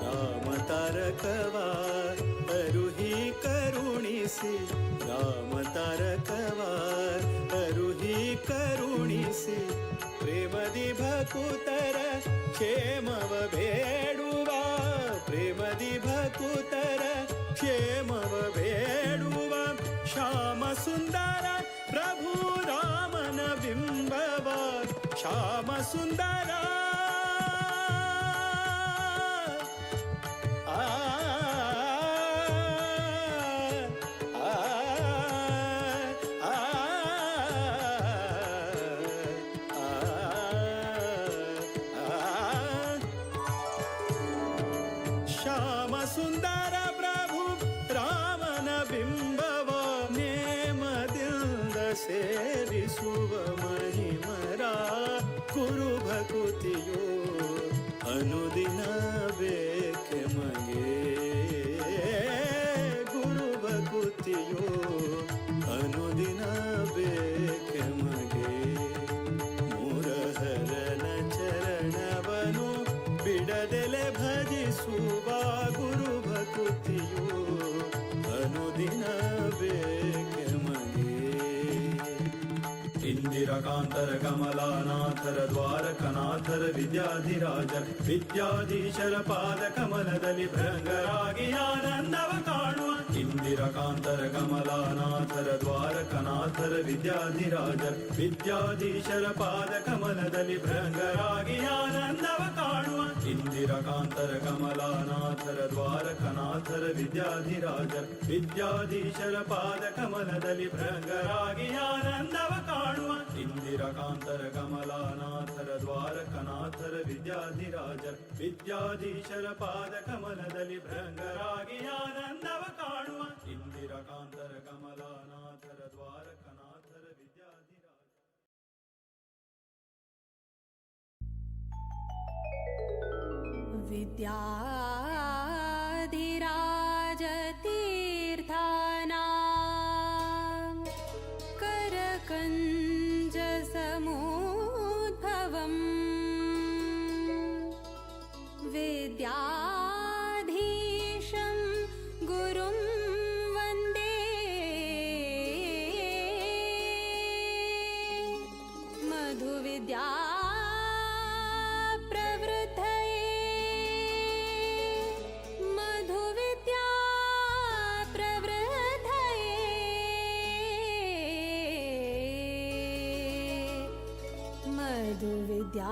ರಾಮ ತಾರಕವ ಅರುಹಿ ಕರುಣಿಸಿ ರಾಮ ತಾರಕವ ಅರುಹಿ ಕರುಣಿಸಿ ಪ್ರೇಮದಿ ಭಕುತರ ಕ್ಷೇಮವ ಬೇಡುವ ಪ್ರೇಮದಿ ಭಕುತರ ಕ್ಷೇಮವ ಬೇಡುವ ಶ್ಯಾಮ ಸುಂದರ ಪ್ರಭು ರಾಮನ ಬಿಂಬವ ಶ್ಯಾಮ ಸುಂದರ ಶ್ಯಾಮ ಸುಂದರ ಪ್ರಭು ರಾಮನ ಬಿಂಬವ ನೇಮದಿಂದ ಸೇರಿಸುವ ಮಹಿಮರ ಗುರು ಭಕುತಿಯೋ ಅನುದಿನ ಬೇಕೆ ಮಗೆ ಗುರು ಭಕುತಿಯೋ ಅನುದಿನ ಬೇಕೆ ಮಗೆ ಮುರಹರನ ಚರಣವನು ಬಿಡದೆಲೆ ಭಜಿಸುವ ಗುರು ಭಕುತಿಯೋ ಅನುದಿನ ಬೇಕೆ ಮಗೆ ಇಂದಿರಕಾಂತರ ಕಮಲಾನಾಥರ ದ್ವಾರಕನಾಥರ ವಿದ್ಯಾಧಿರಾಜರ ವಿದ್ಯಾಧೀಶರ ಪಾದ ಕಮಲದಲ್ಲಿ ಭೃಂಗರಾಗಿ ಆನಂದವ ಕಾಣುವ ಇಂದಿರಕಾಂತರ ಕಮಲಾನಾಥರ ದ್ವಾರಕನಾಥರ ವಿದ್ಯಾಧಿರಾಜರ ವಿದ್ಯಾಧೀಶರ ಪಾದ ಕಮಲದಲ್ಲಿ ಭೃಂಗರಾಗಿ ಆನಂದವ ಕಾಣುವ ಇಂದಿರಕಾಂತರ ಕಮಲಾನಾಥರ ದ್ವಾರಕನಾಥರ ವಿದ್ಯಾಧಿರಾಜರ ವಿದ್ಯಾಧೀಶರ ಪಾದ ಕಮಲದಲ್ಲಿ ಭೃಂಗರಾಗಿ ಆನಂದವ ಕಾಣುವ ಇಂದಿರಕಾಂತರ ಕಮಲಾನಾಥರ ದ್ವಾರಕನಾಥರ ವಿದ್ಯಾಧಿರಾಜರ ವಿದ್ಯಾಧೀಶರ ಪಾದ ಕಮಲದಲ್ಲಿ ಭೃಂಗರಾಗಿ ಆನಂದವ ಕಾಣುವ ಇಂದಿರಕಾಂತರ ಕಮಲಾನಾಥರ ದ್ವಾರಕನಾಥರ ವಿದ್ಯಾಧಿರಾಜರ विद्याधिराजतीर्थानां करकञ्जसमुद्भवम् विद्याधीशं गुरुं वन्दे मधुविद्या विद्या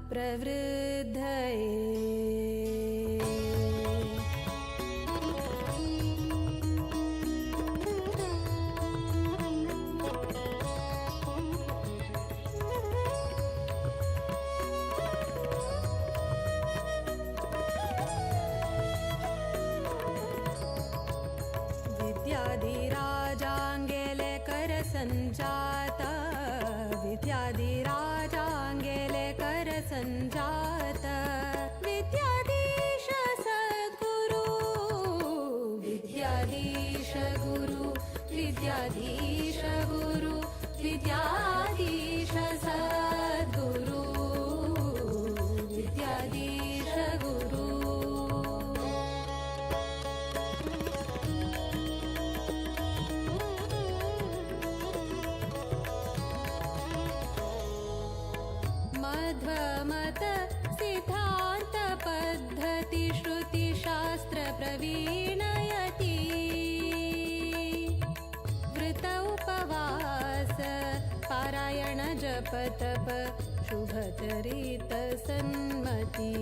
प्रवृद्धये विद्याधिराजाङ्गेले करसञ्जात विद्याधिराजाङ्गेले करसञ्जात विद्याधीश सद्गुरु विद्याधीश गुरु विद्याधीश गुरु विद्याधीश सद्गुरु विद्याधीश गुरु मध्वमत सिद्धान्त पद्धति श्रुति शास्त्र प्रवीणयति वृत उपवास पारायण जप तप शुभचरित सन्मति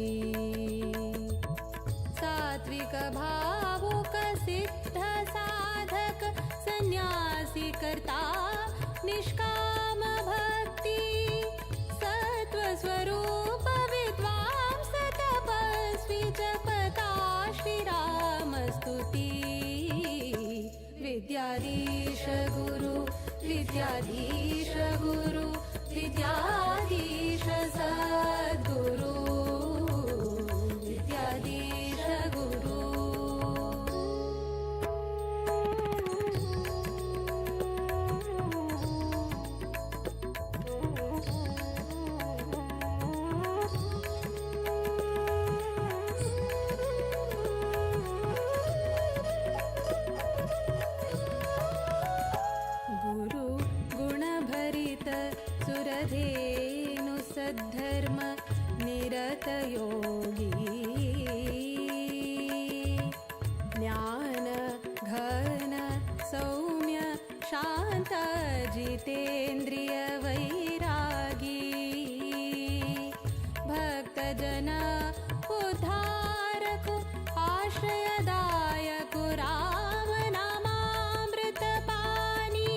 सात्विक भावुक सिद्ध साधक सन्यासी कर्ता निष्काम भक्ति स्वरूप विद्वांस तपस्वी जपता श्रीराम स्तुति विद्याधीश गुरु विद्याधीश गुरु विद्याधीश सद्गुरु विद्याधीश गुरु सुरधेनु सद्धर्म निरत योगी ज्ञान घन सौम्य शांत जितेन्द्रिय वैरागी भक्त जन उद्धारक आश्रयदायक राम नामामृत पानी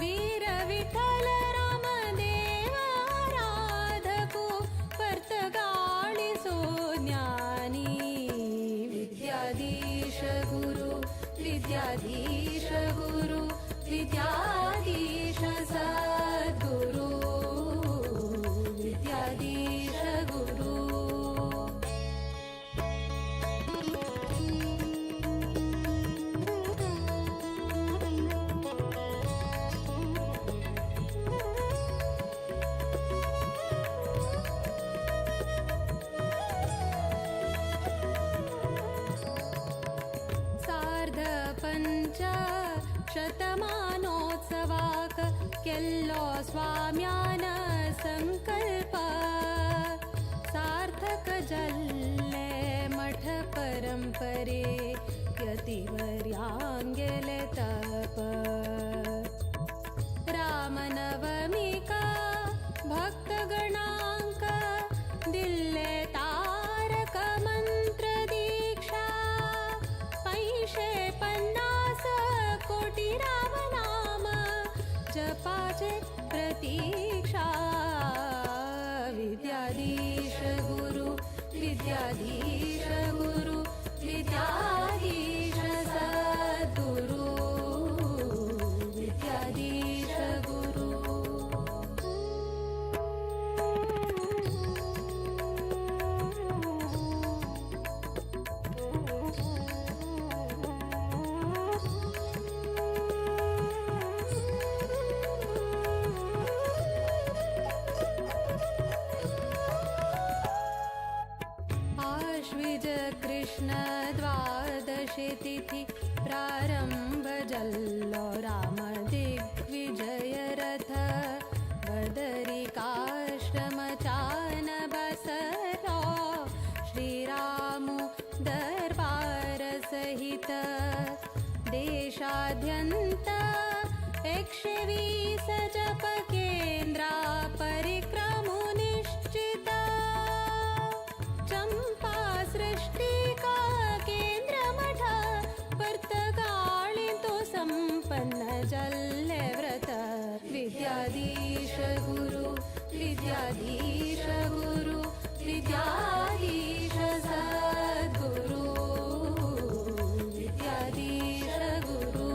वीर विठल विद्याधीश गुरु विद्याधीश सद्गुरु विद्याधीश गुरु पञ्च शतमानोत्सवाक केल्लो स्वाम्यान संकल्प सार्थक जल्ले मठ परंपरे यतिवर्यांगेले तप रामनवमिका भक्तगणांक दिल्ले तारक मंत्र दीक्षा 50 कोटी रामनाम जपाचे प्रतीक्षा विद्याधीश गुरु विद्याधीश गुरु विद्याधीश सद्गुरु विद्याधीश गुरु कृष्ण द्वादशी तिथि प्रारंभ जल्लो राम दिग्विजय रथ बदरिकाश्रम चान बसरो श्रीरामु दरबार सहित देशाद्यंत 120 जप केंद्रा परिक्रमु निश्चित चंपा सृष्टि का केंद्र मठ वर्तगाळि तो संपन्न जल्ले व्रत विद्याधीश गुरु विद्याधीश गुरु विद्याधीश सद्गुरु विद्याधीश गुरु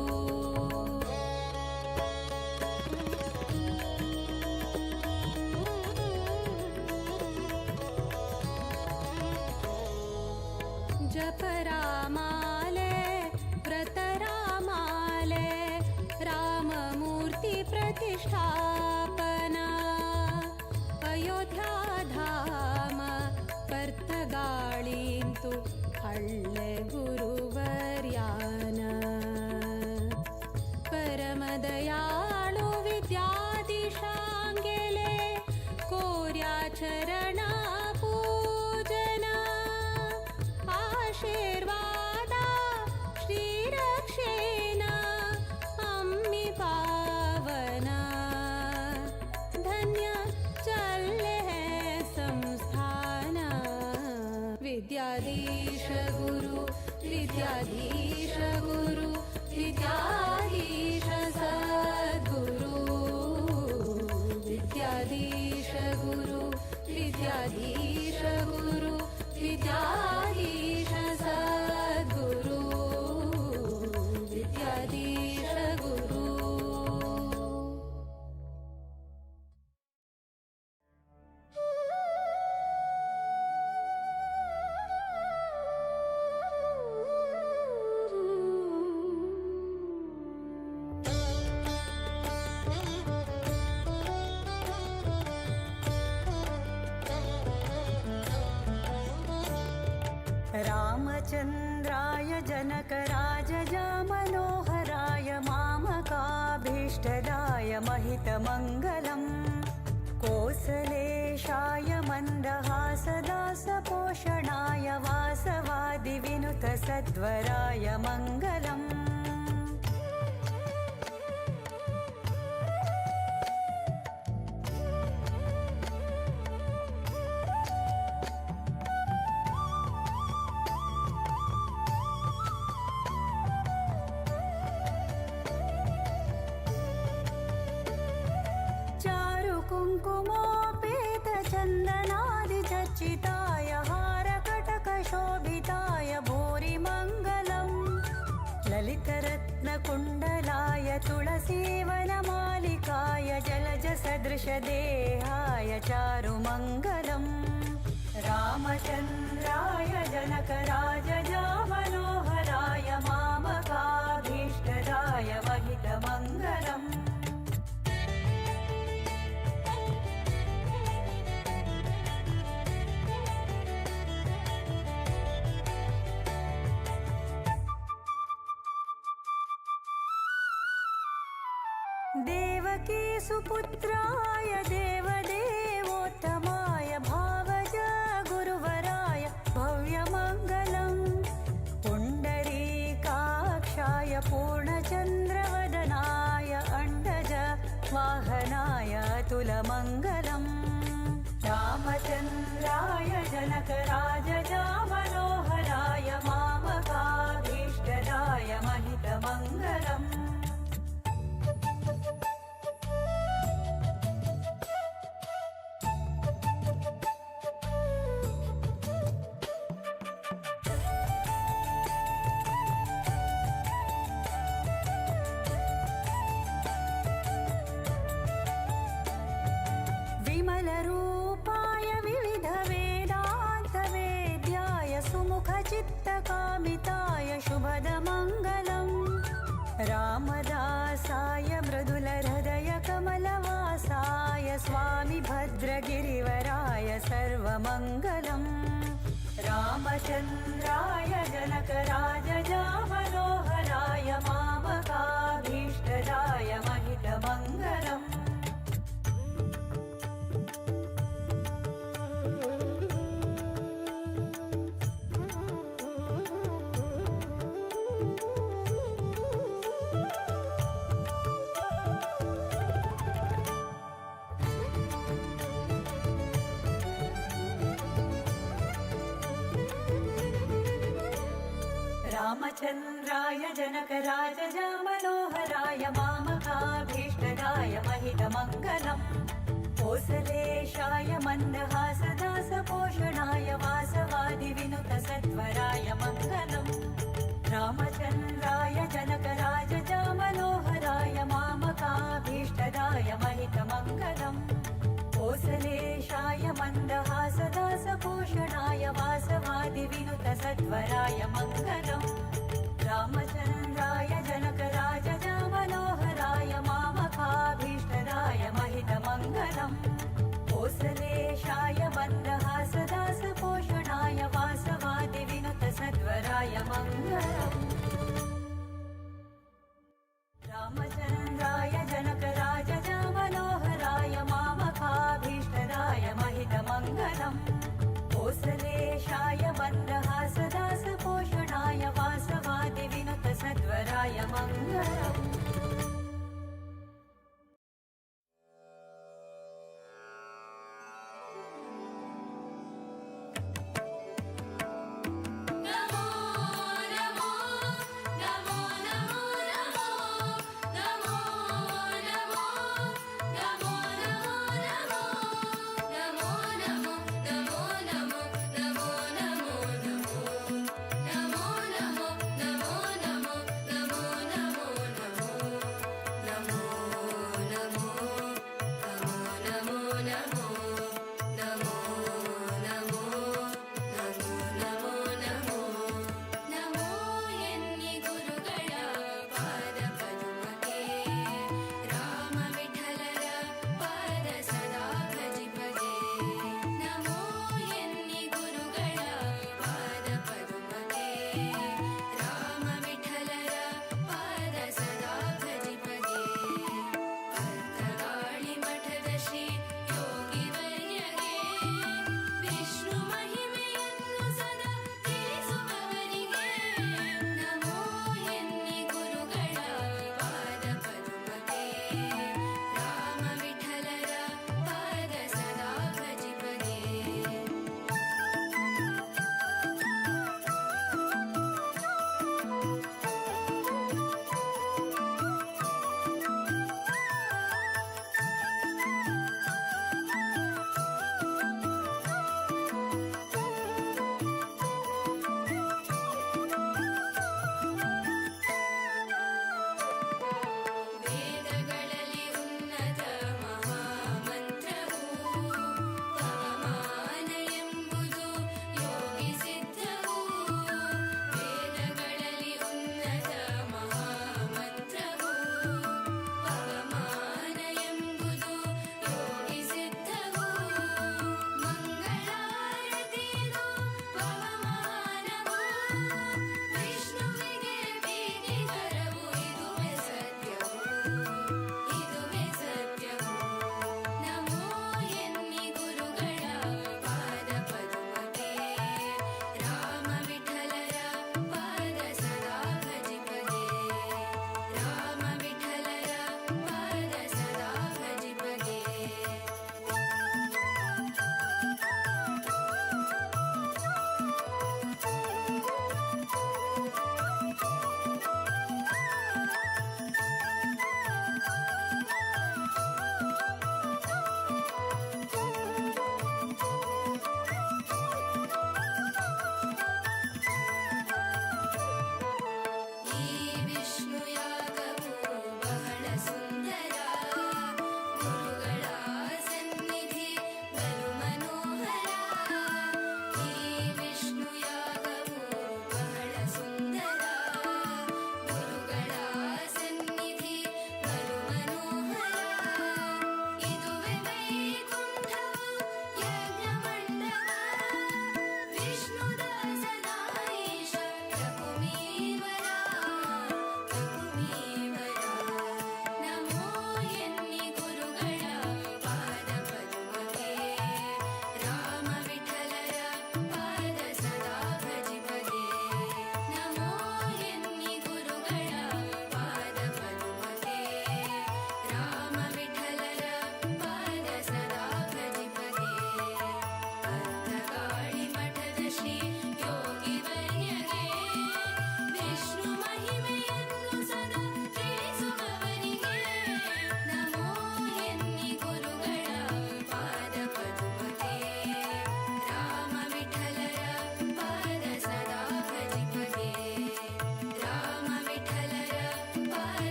जप रामाले व्रत रामाले राम मूर्ति प्रतिष्ठापना अयोध्याधाम पर्थगाळीन्तु हळ्ळे गुरुवर्यान परमदयाळु विद्याधीशाङ्गेले कोर्याचरण पूजन आशीर्वादा श्रीरक्षेण अम्मि पावना धन्य चल्ले संस्थान विद्याधीश गुरु विद्याधीश गुरु विद्याधीश सद्गुरु विद्याधीश गुरु विद्याधीश गुरु विद्याधीश सद्गुरु विद्याधीश गुरु रामचन्द्राय जनकराजजा मनोहराय मामकाभीष्टदाय महितमङ्गलम् कोसलेशाय मन्दहासदासपोषणाय वासवादिविनुतसद्वराय मङ्गलम् कुङ्कुमोपेतचन्दनादिचर्चिताय हारकटकशोभिताय भूरिमङ्गलम् ललितरत्नकुण्डलाय तुलसीवनमालिकाय जलजसदृशदेहाय चारुमङ्गलम् रामचन्द्राय जनकराजजा मनोहराय मामकाभीष्टदाय महितमङ्गलम् देवकी सुपुत्राय देवदेवोत्तमाय भावज गुरुवराय भव्यमङ्गलम् पुण्डरीकाक्षाय पूर्णचन्द्रवदनाय अण्डज वाहनाय अतुलमङ्गलम् रामचन्द्राय जनकराजजा मनोहराय मामकाभीष्टदाय महितमङ्गलम् विमलरूपाय विविधवेदान्तवेद्याय सुमुखचित्तकामिताय शुभदमङ्गलम् रामदासाय मृदुलहृदयकमलवासाय स्वामि भद्रगिरिवराय सर्वमङ्गलम् रामचन्द्राय जनकराजजा मनोहराय मामकाभीष्टदाय महितमङ्गलम् रामचन्द्राय जनकराजजा मनोहराय मामकाभीष्टदाय महितमङ्गलम् कोसलेशाय मन्दहासदासपोषणाय वासवादिविनुतसत्वराय मङ्गलम् रामचन्द्राय जनकराजजा मनोहराय मामकाभीष्टदाय महितमङ्गलम् कोसलेशाय मन्दहासदासपोषणाय वासवादिविनुतसत्वराय मङ्गलम् रामचन्द्राय जनकराजजा मनोहराय मामकाभीष्टदाय रामचन्द्राय जनकराज मनोहराय मामकाभीष्टदाय महितमङ्गलम् कोसलेशाय मन्दहासदासपोषणाय वासवादिविनुतसद्वराय मङ्गलम् नमो नमो नमो नमो नमो नमो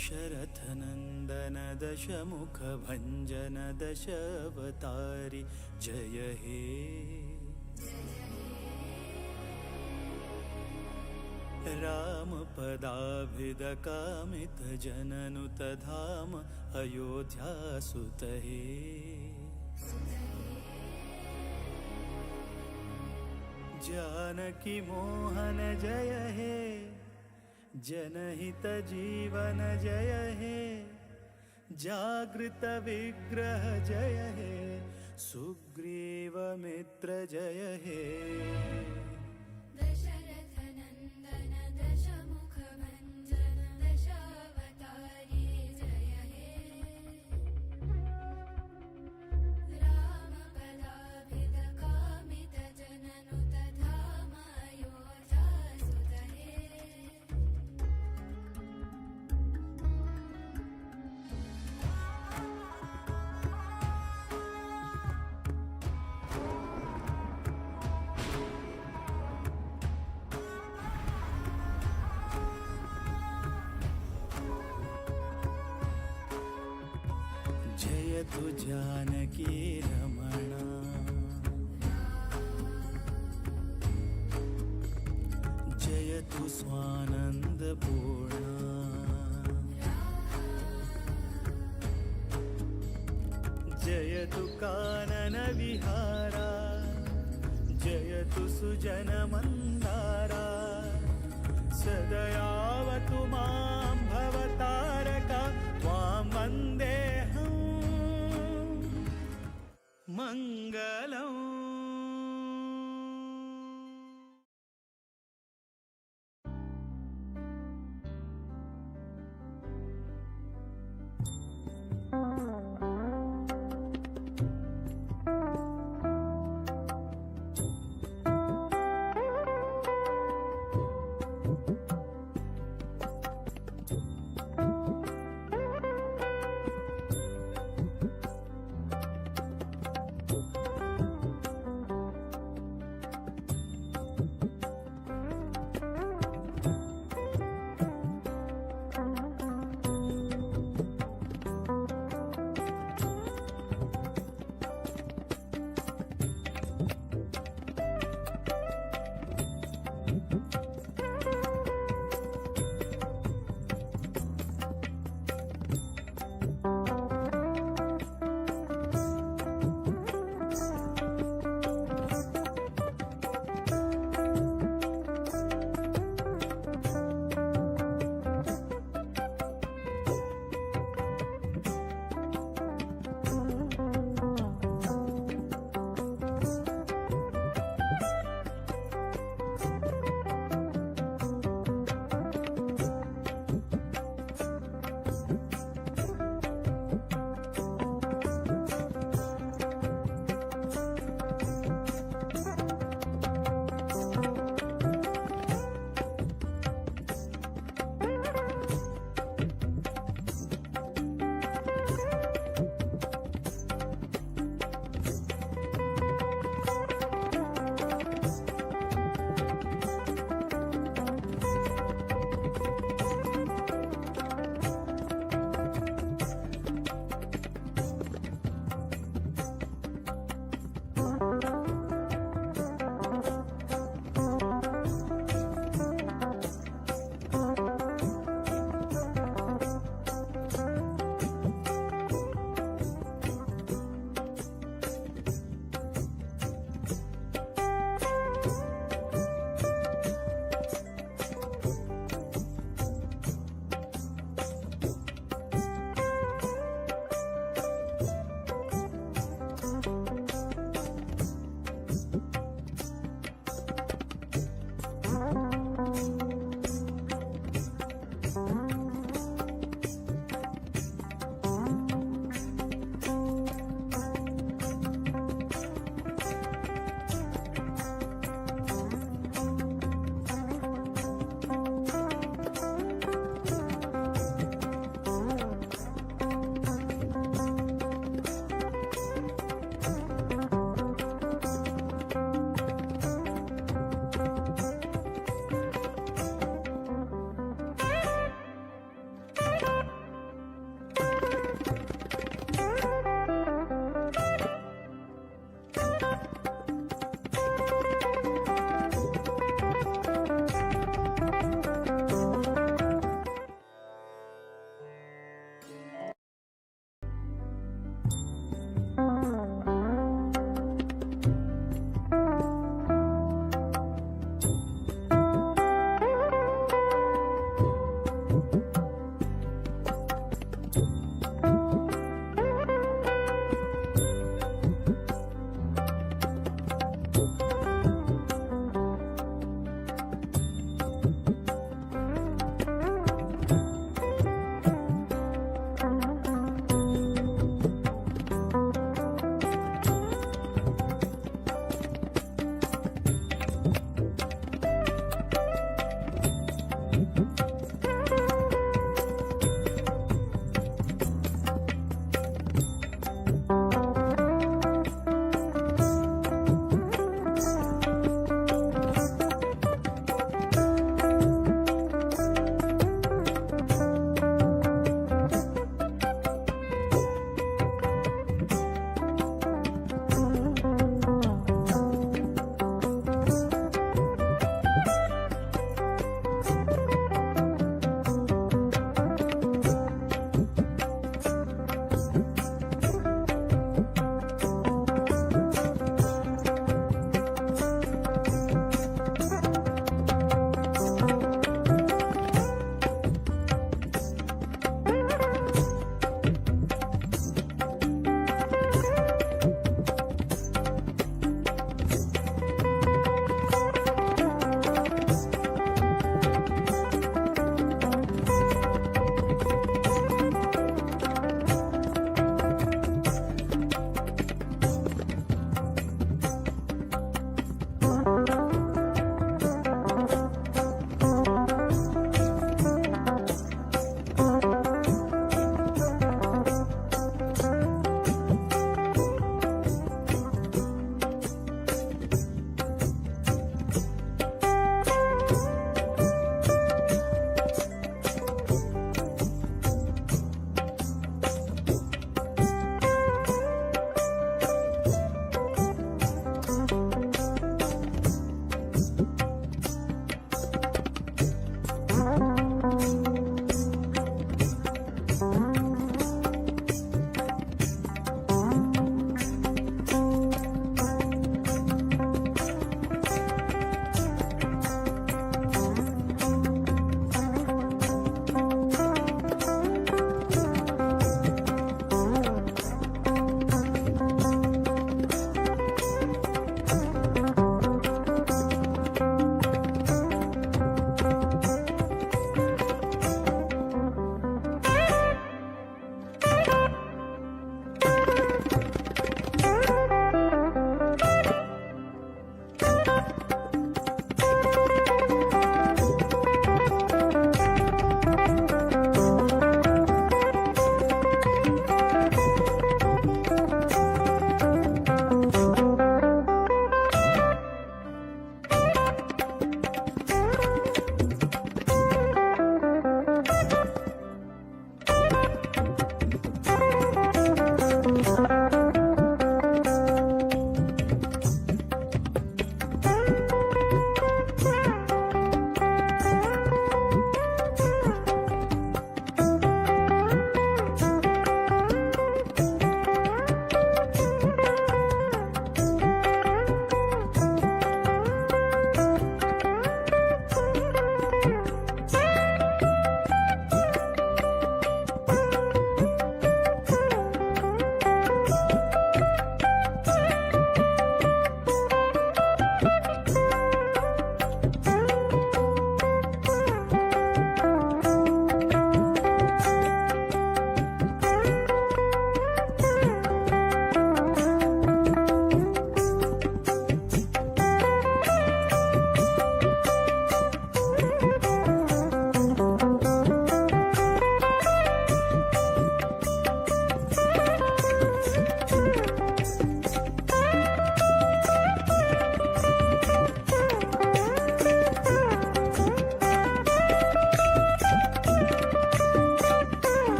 दशरथनन्दन दशमुखभञ्जन दशावतारि जय हे रामपदाभिदकामितजननुतधाम अयोध्यासुत हे जानकी मोहन जय हे जनहित जीवन जय हे जागृत विग्रह जय हे सुग्रीव मित्र जय हे दशरथनन्दन दशमुखभञ्जन दशावतारि जय हे रामपदाभिदकामितजननुतधाम अयोध्यासुत हे जयतु जानकी रमणा जयतु स्वानन्दपूर्णा जयतु काननविहारा जयतु सुजनमन्दारा सदयावतु मां भवतारका त्वां वन्देऽहं मङ्गलम्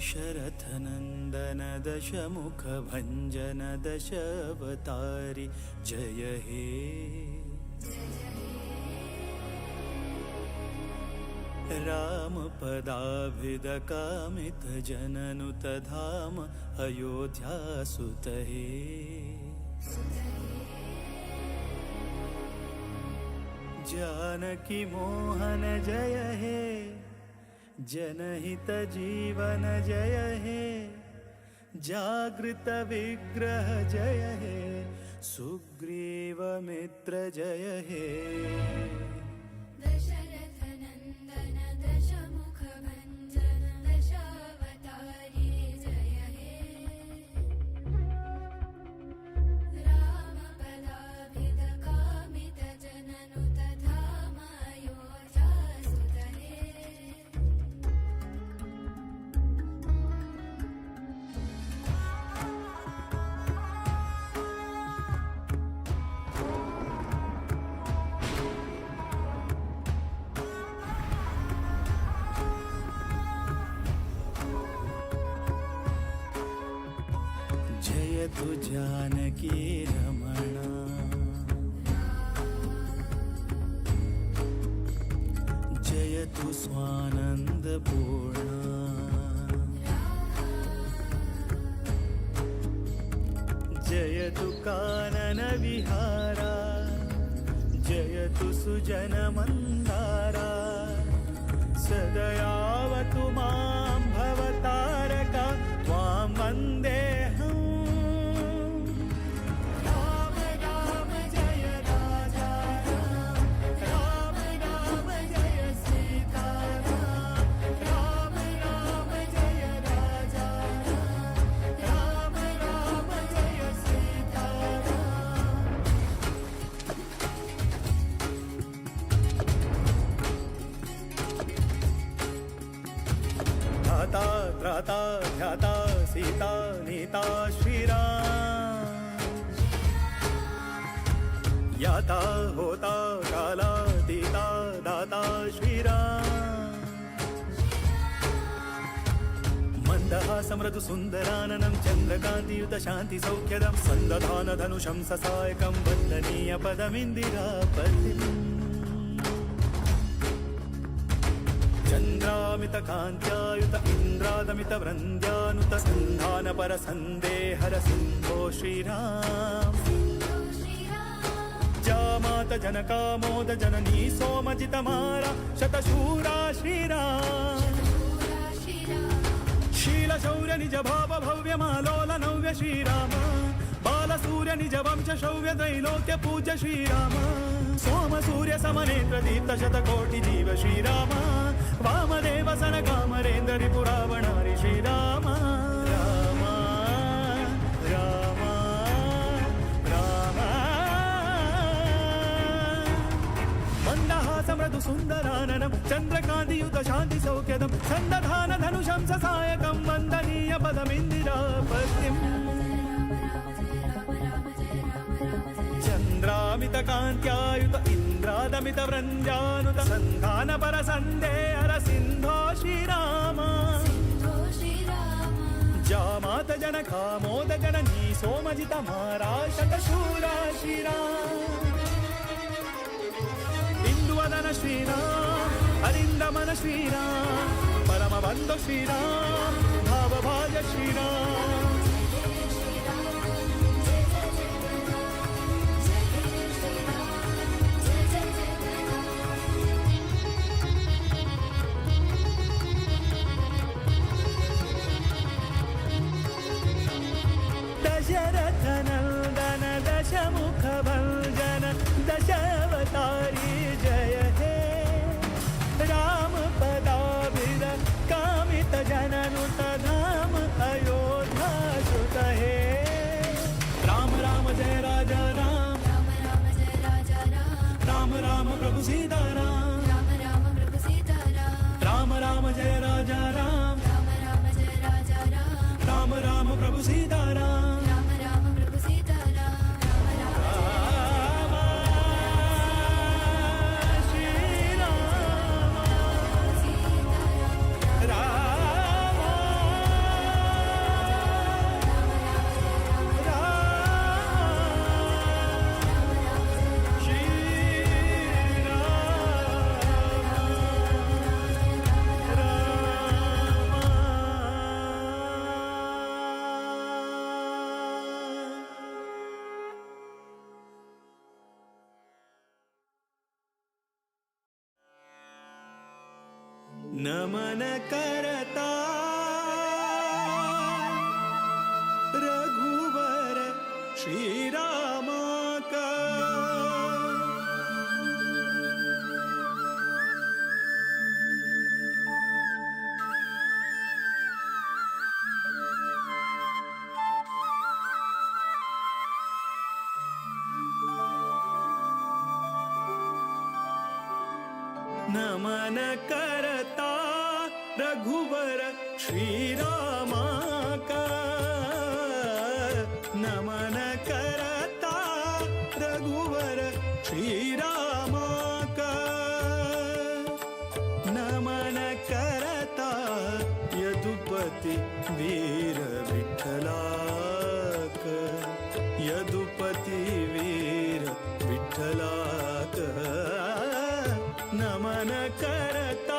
दशरथनन्दन दशमुखभञ्जन दशावतारि जय हे रामपदाभिदकामितजननुत धाम अयोध्यासुत हे जानकी मोहन जय हे जनहित जीवन जय हे जागृत विग्रह जय हे सुग्रीव मित्र जय हे दशरथनन्दन दशमुखभञ्जन दशावतारि जय हे रामपदाभिदकामितजननुत धाम अयोध्यासुत हे जयतु जानकी रमणा जयतु स्वानन्दपूर्णा जयतु काननविहारा जयतु सुजनमन्दारा सदयावतु मां भवतारका त्वां वन्देऽहम् राम राम जय राजा राम राम जय सीताराम राम राम जय राजा राम राम जय सीताराम धाता त्राता ध्याता सीता नीता श्रीराम याता होता कालातीता दाता श्रीराम मन्दहासमृदु सुन्दराननं चन्द्रकान्तियुत शान्ति सौख्यदं सन्दधान धनुषं ससायकं वन्दनीय पदमिन्दिरापतिम् चन्द्रामितकान्त्यायुत इन्द्रादमितवृन्द्यानुत सन्धानपर सन्देहर सिन्धो श्रीराम जामात जनकामोद जननी सोमजितमारा शतशूरा श्रीराम शीलशौर्य निज भाव भव्य मालोल नव्य श्रीराम बालसूर्य निज वंश शौर्य त्रैलोक्य पूज्य श्रीराम सोम सूर्य समनेत्र दीप्त शतकोटि जीव श्रीराम वामदेव सनकामरेन्द्र रिपुरावणारि श्रीराम राम राम राम मन्दहासमृदु सुन्दराननं चन्द्रकान्तियुत शान्ति सौख्यदं सन्दधान धनुषं ससायकं वन्दनीय पदमिन्दिरापतिम् चन्द्रामितकान्त्यायुत इन्द्रादमितवृन्द्यानुत सन्धानपर सन्देहर सिन्धो श्रीराम जामात जनकामोद जननी सोमजितमारा शतशूरा श्रीराम इंदुवदन श्रीराम अरिन्दमन श्रीराम परमबन्धु श्रीराम भावभाज श्रीराम दशरथनन्दन दशमुखभञ्जन दशावतारि जय हे रामपदाभिद कामितजननुत धाम अयोध्यासुत हे राम राम जय राजा राम राम राम प्रभु सीताराम राम राम जय राजा राम राम राम प्रभु सीताराम नमन करता रघुवर श्रीरामा का नमन करता रघुवर श्रीरामा का नमन करता रघुवर श्रीरामा का नमन करता यदुपति वीर विठ्ठला का यदुपति वीर विठ्ठला का नमन करता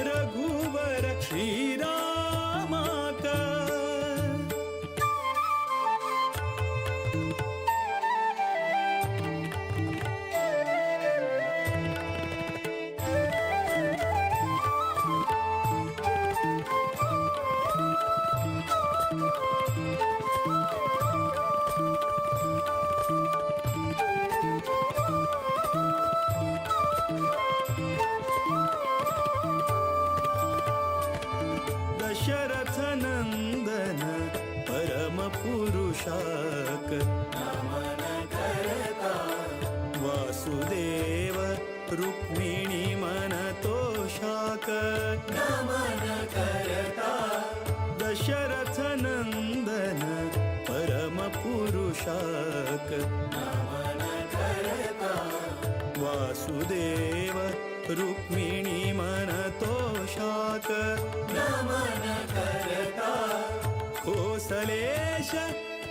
रघुवर श्रीरामा का दशरथ नंदन परम पुरुषाक नमन करता वासुदेव रुक्मिणी मन तोषाक नमन करता दशरथ नंदन परम पुरुषाक नमन करता वासुदेव रुक्मिणी मन तोषाक नमन करता कोसलेश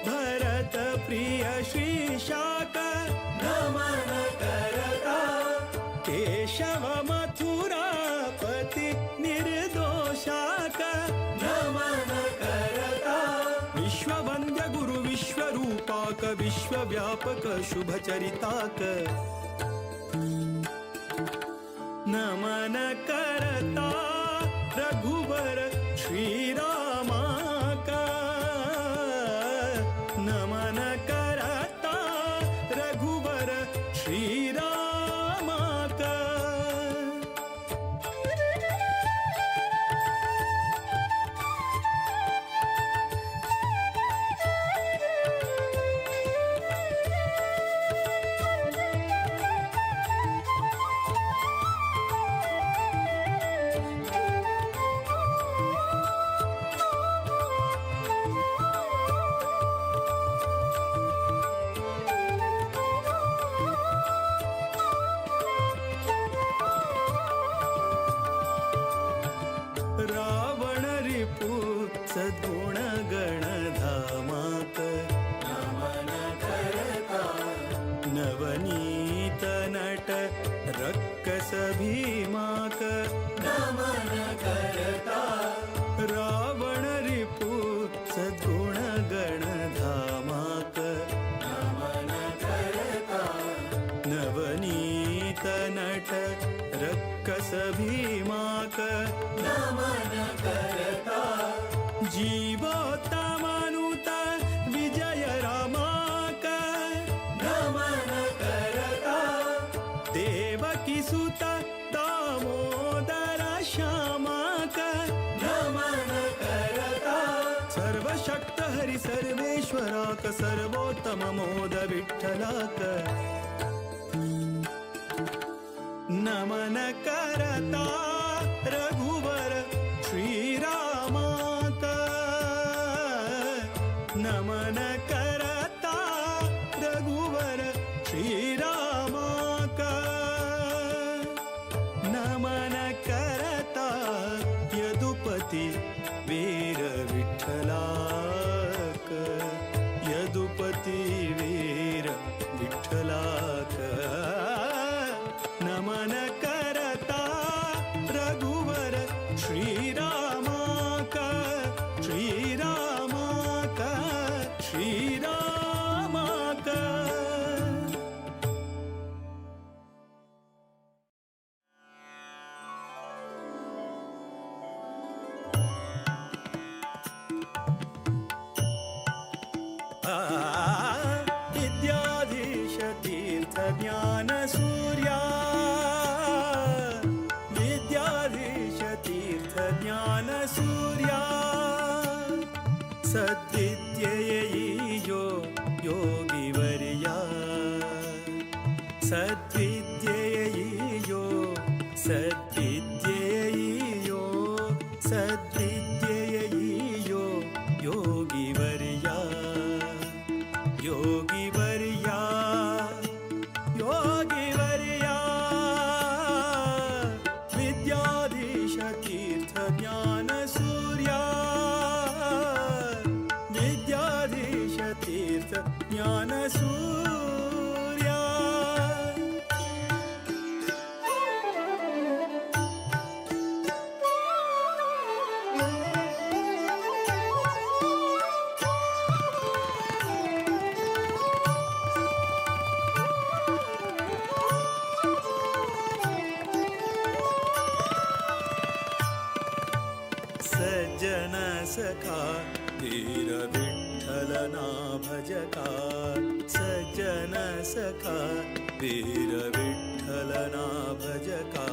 भरत प्रिय श्रीशाक नमन करता केशव मथुरापति निर्दोषाक नमन करता विश्ववन्द्य गुरु विश्वरूपाक विश्वव्यापक शुभचरिताक नमन करता रघुवर श्रीरामा का नमन करता रघुवर श्रीरामा का रावण रिपु सद्गुण गणधामाक नमन करता नवनीत नट रक्कस भीमाक नमन करता रावण रिपु सद्गुण गणधामाक नमन करता नवनीत नट रक्कस भीमाक नमन करता जीवोत्तमानुता विजय रामाक नमन करता देवकी सुत दामोदर श्यामाक नमन करता सर्वशक्त हरि सर्वेश्वराक सर्वोत्तम मोद विठ्ठलाक नमन करता रघुवर श्रीरामा का नमन करता रघुवर श्रीरामा का नमन करता यदुपति वीर विठ्ठला का यदुपति वीर विठ्ठला का नमन करता रघुवर श्री ಸದ್ವಿದ್ಯೆಯೋ ಸದ್ವಿದ್ಯೆಯೋ ಯೋಗಿವರ್ಯ ಯೋಗಿವರ್ಯ ಯೋಗಿವರ್ಯ ವಿದ್ಯಾಧೀಶ ತೀರ್ಥ ಜ್ಞಾನ ಸೂರ್ಯ ವಿದ್ಯಾಧೀಶ ತೀರ್ಥ ಜ್ಞಾನ ಸೂರ್ಯ सज्जन सखा धीर विठ्ठलना भजका सज्जन सखा वीर विठ्ठलना भजका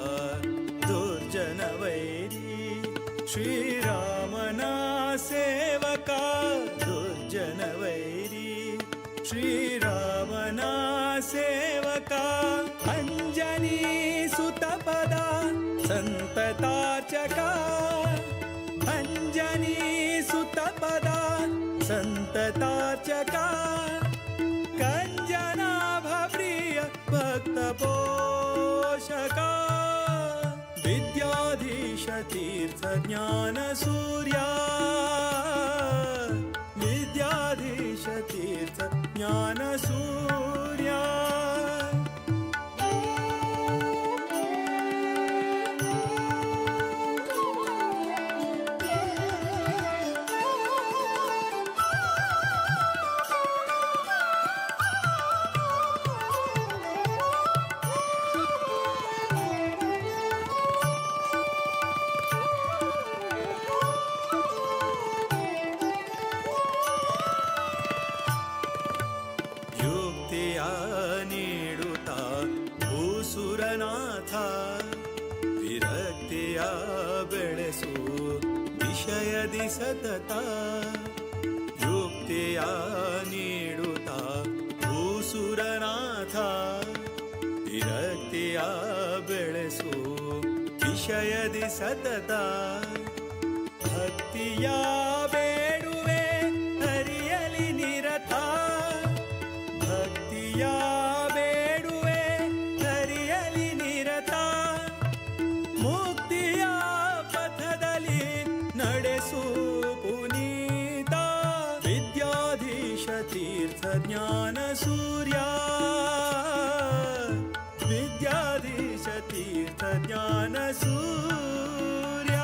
दुर्जन वैरी श्रीरामना सेवका दुर्जन वैरी श्रीरामना सेवका अंजनी सुतपदा संततार्चका अंजनी सुतपदा संततार्चका कंजनाभप्रिय भक्तपोषका विद्याधीश तीर्थ ज्ञान सूर्या विद्याधीश तीर्थ ज्ञान सूर्या ನೀಡುತ್ತ ಭೂಸುರನಾಥ ವಿರಕ್ತಿಯ ಬೆಳೆಸು ವಿಷಯದಿ ಸತತ ಯುಕ್ತಿಯ ನೀಡುತ್ತ ಭೂಸುರನಾಥ ವಿರಕ್ತಿಯ ಬೆಳೆಸು ವಿಷಯದಿ ಸತತ ಭಕ್ತಿಯ ಬೇಡುವೆ ಹರಿಯಲಿ ನಿರತ ಭಕ್ತಿಯ ಬೇಡುವೆ ಹರಿಯಲಿ ನಿರತ ಮುಕ್ತಿಯ ಪಥದಲ್ಲಿ ನಡೆಸು ಪುನೀತ ವಿದ್ಯಾಧೀಶ ತೀರ್ಥ ಜ್ಞಾನ ಸೂರ್ಯ ವಿದ್ಯಾಧೀಶ ತೀರ್ಥ ಜ್ಞಾನ ಸೂರ್ಯ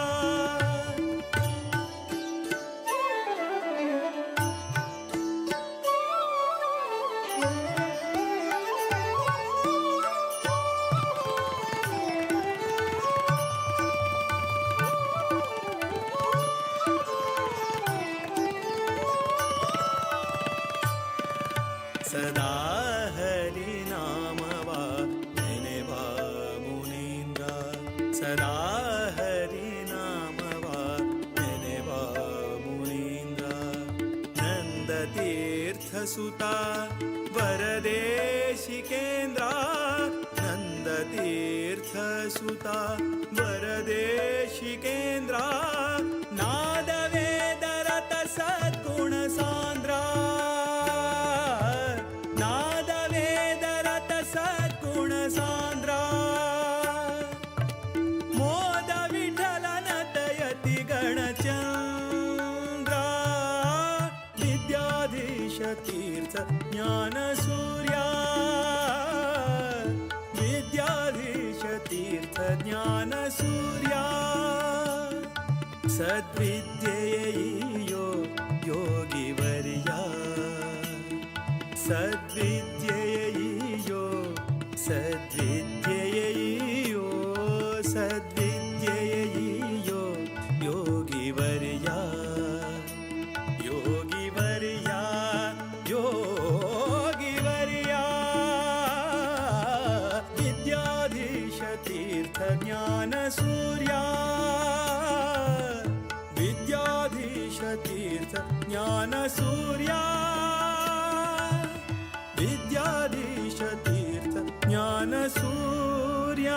ಸದಾ ಹರಿ ನಾಮವ ನೆನೆವ ಮುನೀಂದ್ರ ಸದಾ ಹರಿ ನಾಮವ ನೆನೆವ ಮುನೀಂದ್ರ ನಂದ ತೀರ್ಥ ಸುತ ವರದೇಶಿಕೇಂದ್ರ ನಂದ ತೀರ್ಥ ಸುತ ವರದೇಶಿಕೇಂದ್ರ ನಾದ ವೇದರತ ಸದ್ಗುಣ ಸಾಂದ್ರ ಮೋದ ವಿಠಲನ ದಯತಿ ಗಣಚಂದ್ರ ವಿದ್ಯಾಧೀಶ ತೀರ್ಥ ಜ್ಞಾನ ಸೂರ್ಯ ವಿದ್ಯಾಧೀಶ ತೀರ್ಥ ಜ್ಞಾನ ಸೂರ್ಯ ಸದ್ವಿದ್ಯೆಯೋ ಯೋಗಿವರ್ಯ ಸದ್ವಿದ್ಯೆಯೋ ಸದ್ವಿದ್ಯೆಯೋ ಸದ್ವಿದ್ಯೆಯೋ ಯೋಗಿವರ್ಯ ಯೋಗಿವರ್ಯ ಯೋಗಿವರ್ಯ ವಿದ್ಯಾಧೀಶ ತೀರ್ಥ ಜ್ಞಾನ ಸೂರ್ಯ ವಿದ್ಯಾಧೀಶ ತೀರ್ಥ ಜ್ಞಾನ ಸೂರ್ಯ ವಿದ್ಯಾಧೀಶ ತೀರ್ಥ ಜ್ಞಾನ ಸೂರ್ಯ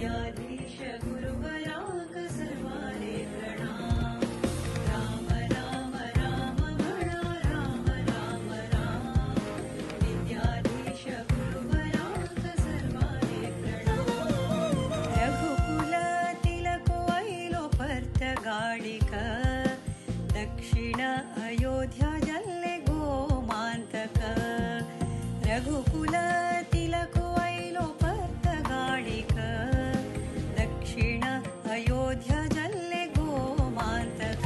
विद्याधीश गुरुवराक सर्वाले प्रणाम. राम राम राम म्हणा राम राम राम. विद्याधीश गुरुवराक सर्वाले प्रणाम. रघुकुल तिलक वैलो पर्त गाडिक. दक्षिण अयोध्या जल्ले गोमांतक. रघुकुल तिलक वैलो पर्त गाडिक. दक्षिण अयोध्या जल्ले गोमांतक.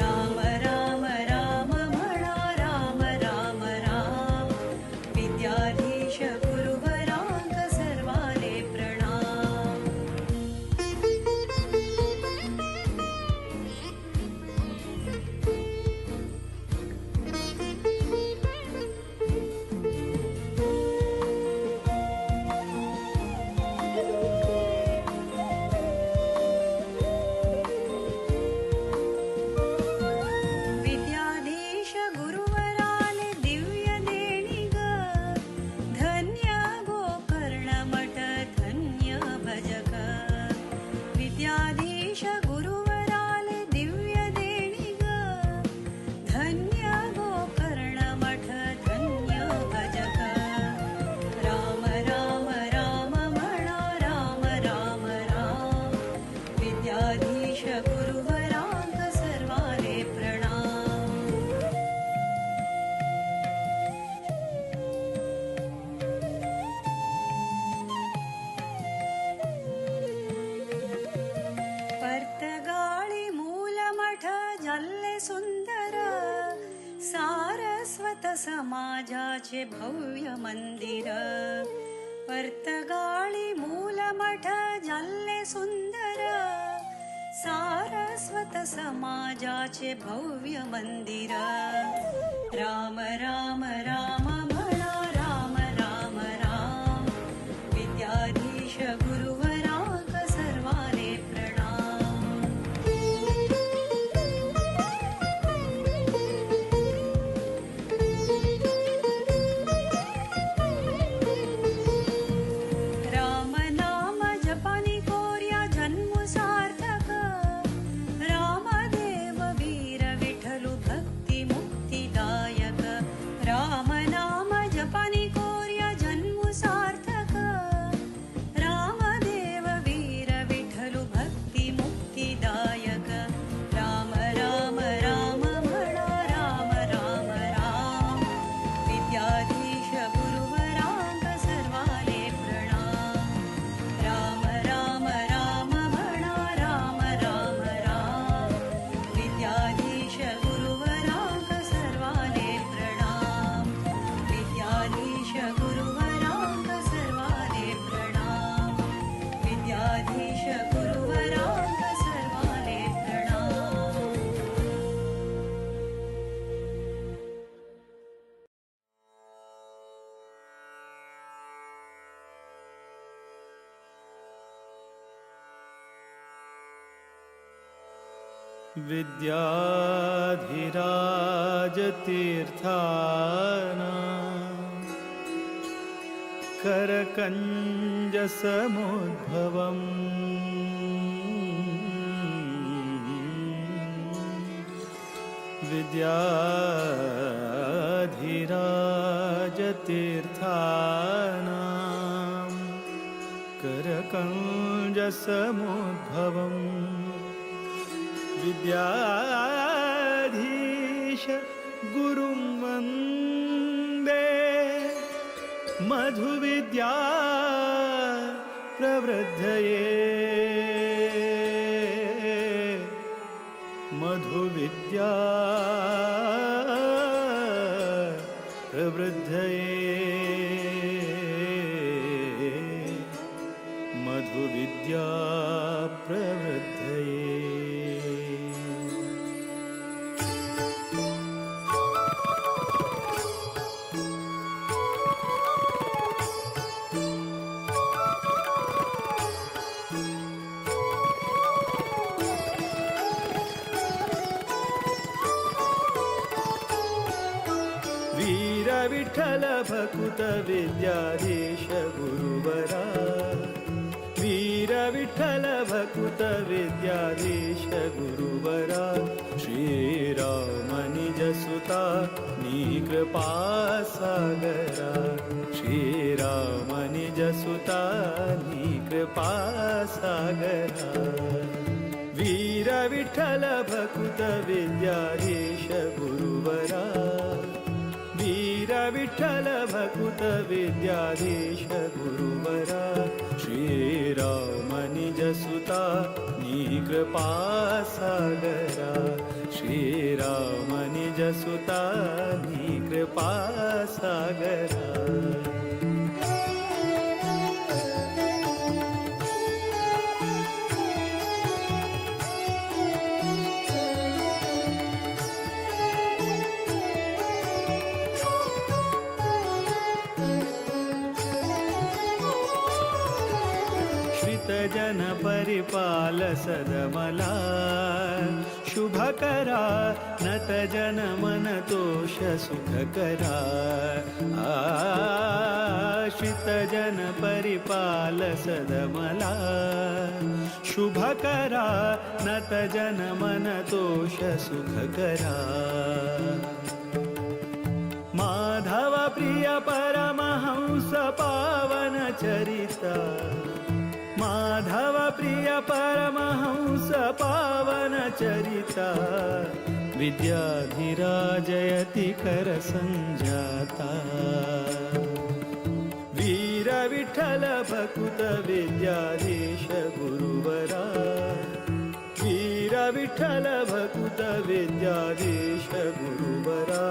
राम राम राम म्हणा राम राम राम. विद्याधीश गुरुवराक सर्वाले प्रणाम. विद्याधीश गुरुवराले दिव्य देणिग. धन्य गोकर्ण मठ धन्य भजक. विद्याधीश गुरुवराले दिव्य देणिग. धन्य गोकर्ण मठ धन्य भजक. राम राम राम म्हणा राम राम राम. विद्याधीश गुरुवराक सर्वाले प्रणाम. पर्तगाळी मूलमठ जल्ले सुंदर. सारस्वत समाजाचे भव्य मंदिर. पर्तगाळी मूलमठ जल्ले सुंदर. सारस्वत समाजाचे भव्य मंदिर. राम राम राम म्हणा राम राम राम. विद्याधीश गुरुवराक सर्वाले प्रणाम. राम नाम जपानी कोर्या जन्म सार्थक. रामदेव वीर विठ्ठलु भक्ती मुक्तिदायक. राम नाम जपानी कोर्या जन्म सार्थक. रामदेव वीर विठ्ठलु भक्ती मुक्तिदायक. राम राम राम म्हणा राम राम राम. विद्याधीश गुरुवराक सर्वाले प्रणाम. राम राम राम म्हणा राम राम राम. विद्याधीश गुरुवराक सर्वाले प्रणाम. विद्याधीश गुरुवराक सर्वाले प्रणाम. विद्याधीश गुरुवराक सर्वाले प्रणाम. विद्याधिराजतीर्थाना करकञ्जसमुद्भवम्. विद्याधिराजतीर्थाना करकञ्जसमुद्भवम्. विद्याधीश गुरुं वन्दे मधुविद्या प्रवृद्धये. मधुविद्या प्रवृद्धये. मधुविद्या प्रवृद्धये. वीर विठ्ठल भकुत विद्याधीश गुरुवरा. विठ्ठल भकुत विद्याधीश गुरुवरा श्रीराम निजसुता नी कृपा सागरा श्रीराम निजसुता नी कृपा सागरा वीर विठ्ठल भकुत विद्याधीश गुरुवरा वीर विठ्ठल भकुत विद्याधीश गुरुवरा श्रीराम निजसुता नी कृपा सागरा श्रीराम निजसुता नी कृपा सागरा जन परिपाल सदमला शुभकरा नत जन मन तोष सुखकरा आश्रित जन परिपाल सदमला शुभकरा नत जन मन तोष सुखकरा माधव प्रिय परमहंस पावन चरिता माधव प्रिय परमहंस पावन चरिता विद्याधिराजयति कर संजाता वीर विठ्ठल भकुत विद्याधीश गुरुवरा वीर विठ्ठल भकुत विद्याधीश गुरुवरा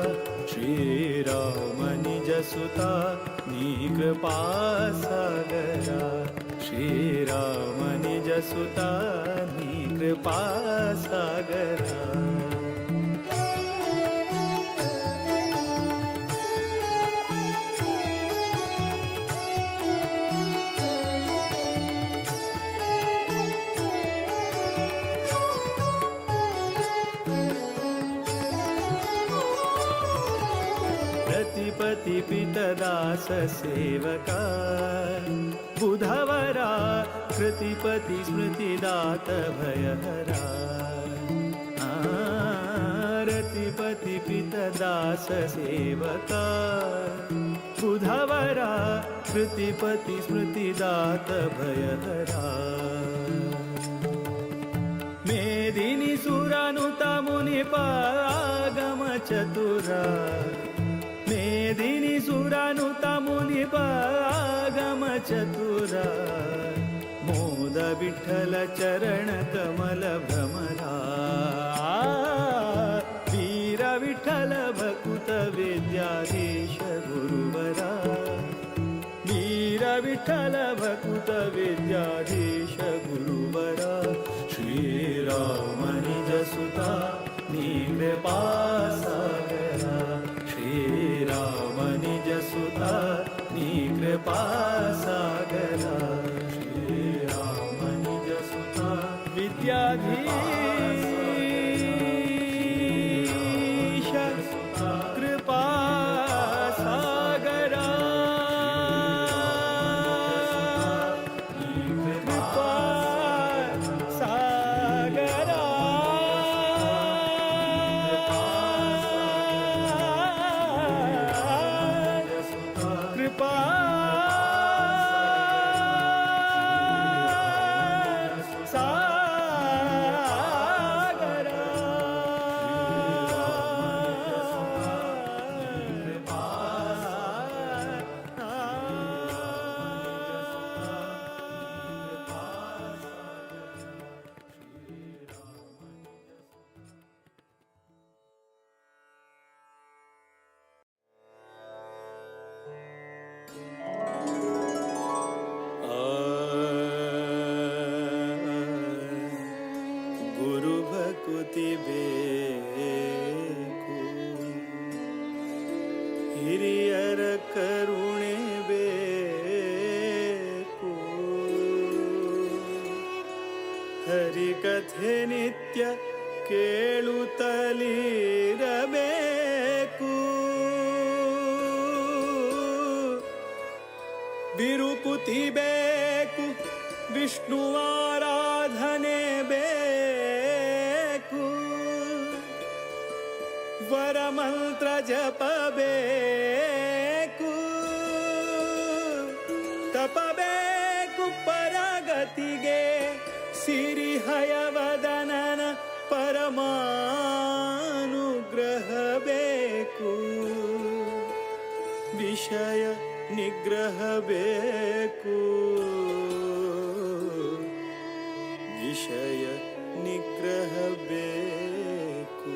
श्रीराम निजसुता नी कृपा सागरा श्रीराम निजसुता नी कृपा सागरा प्रतिपति पितदास सेवका बुधवरा कृतिपति स्मृतिदात भयहरा रतिपति पितदास सेवका बुधवरा कृतिपति स्मृतिदात भयहरा मेदिनी सुरानुता मुनिपागम चतुरा मेदिनी सुरानुता मुनिपागम चतुरा मोद विठ्ठल चरण कमल भ्रमरा वीर विठ्ठल भकुत विद्याधीश गुरुवरा वीर विठ्ठल भकुत विद्याधीश गुरुवरा श्रीराम निजसुता नी कृपा सागरा श्रीराम निजसुता नी कृपा सागरा श्रीराम निजसुता विद्याधीश कृपा सागरा कृपा सागरा कृपा सागरा गुरु भकुति बेकु ಹಿರಿಯರ ಕರುಣೆ ಬೇಕು ಹರಿಕಥೆ ನಿತ್ಯ ಕೇಳುತ್ತಲಿರಬೇಕು ಬಿರುಕುತಿ ಬೇಕು ವಿಷ್ಣುವಾರಾಧನೆ ಬೇಕು, ವರಮಂತ್ರ ಜಪಬೇಕು, ತಪಬೇಕು ಪರಗತಿಗೆ, ಸಿರಿಹಯವದನನ ಪರಮಾನುಗ್ರಹ ಬೇಕು, ವಿಷಯ ನಿಗ್ರಹ ಬೇಕು, ವಿಷಯ ನಿಗ್ರಹ ಬೇಕು.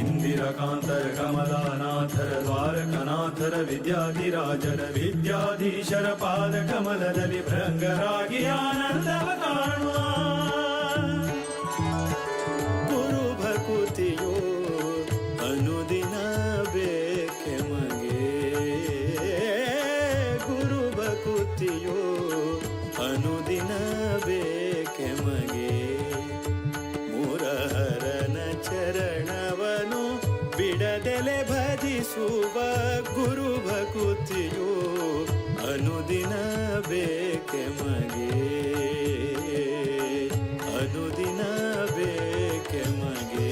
ಇಂದಿರಕಾಂತರ ಕಮಲಾನಾಥರ ದ್ವಾರಕನಾಥರ ವಿದ್ಯಾಧಿರಾಜರ ವಿದ್ಯಾಧೀಶರ ಪಾದ ಕಮಲದಲ್ಲಿ ಭೃಂಗರಾಗಿ ಆನಂದವ ಕಾಣುವ ಗುರು ಭಕುತಿಯೋ ಅನುದಿನ ಬೇಕೆ ಮಗೆ, ಗುರು ಭಕುತಿಯೋ ಅನುದಿನ ಬೇಕೆ ಮಗೆ, ಮುರಹರನ ಚರಣವನು ಬಿಡದೆಲೆ ಭಜಿಸುವ ಗುರು ಭಕುತಿಯೋ ಅನುದಿನ ಬೇಕೆ ಮಗೆ, ಅನುದಿನ ಬೇಕೆ ಮಗೆ.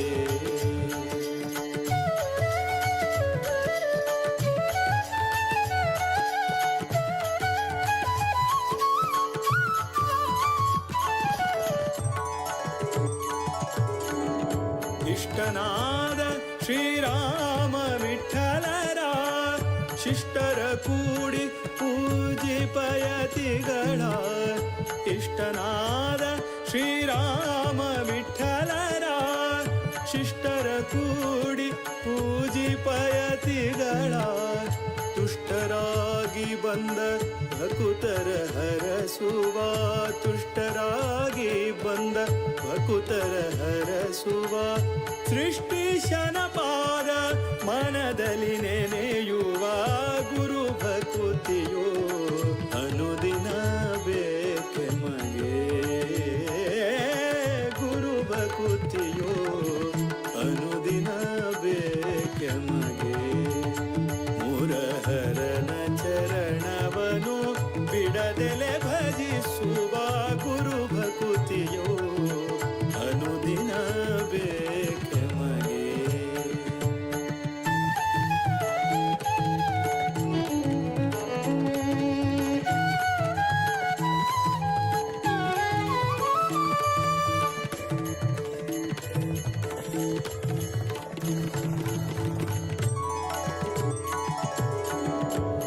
ಇಷ್ಟನಾದ ಶ್ರೀರಾಮ ವಿಠಲರ ಶಿಷ್ಟರ ಕೂಡಿ ಪೂಜಿಪಯತಿಗಳ, ಇಷ್ಟನಾದ ಶ್ರೀರಾಮ ವಿಠಲರ ಶಿಷ್ಟರ ಕೂಡಿ ಪೂಜಿಪಯತಿಗಳ, ತುಷ್ಟರಾಗಿ ಬಂದ ಭಕುತರ ಹರಸುವ, ತುಷ್ಟರಾಗಿ ಬಂದ ಭಕುತರ ಹರಸುವ, ಸೃಷ್ಟಿಶನ ಪಾದ ಮನದಲ್ಲಿ ನೆನೆಯುವ ಗುರು ಭಕುತಿಯೋ ಅನುದಿನ ಬೇಕೆ ಮಗೆ, ಗುರು ಭಕುತಿಯೋ ಅನುದಿನ ಬೇಕೆ ಮಗೆ, ಮುರಹರನ ಚರಣವನು ಬಿಡದೆಲೆ ಭಜಿಸುವ ಗುರು ಭಕುತಿಯೋ ಅನುದಿನ ಬೇಕೆ ಮಗೆ.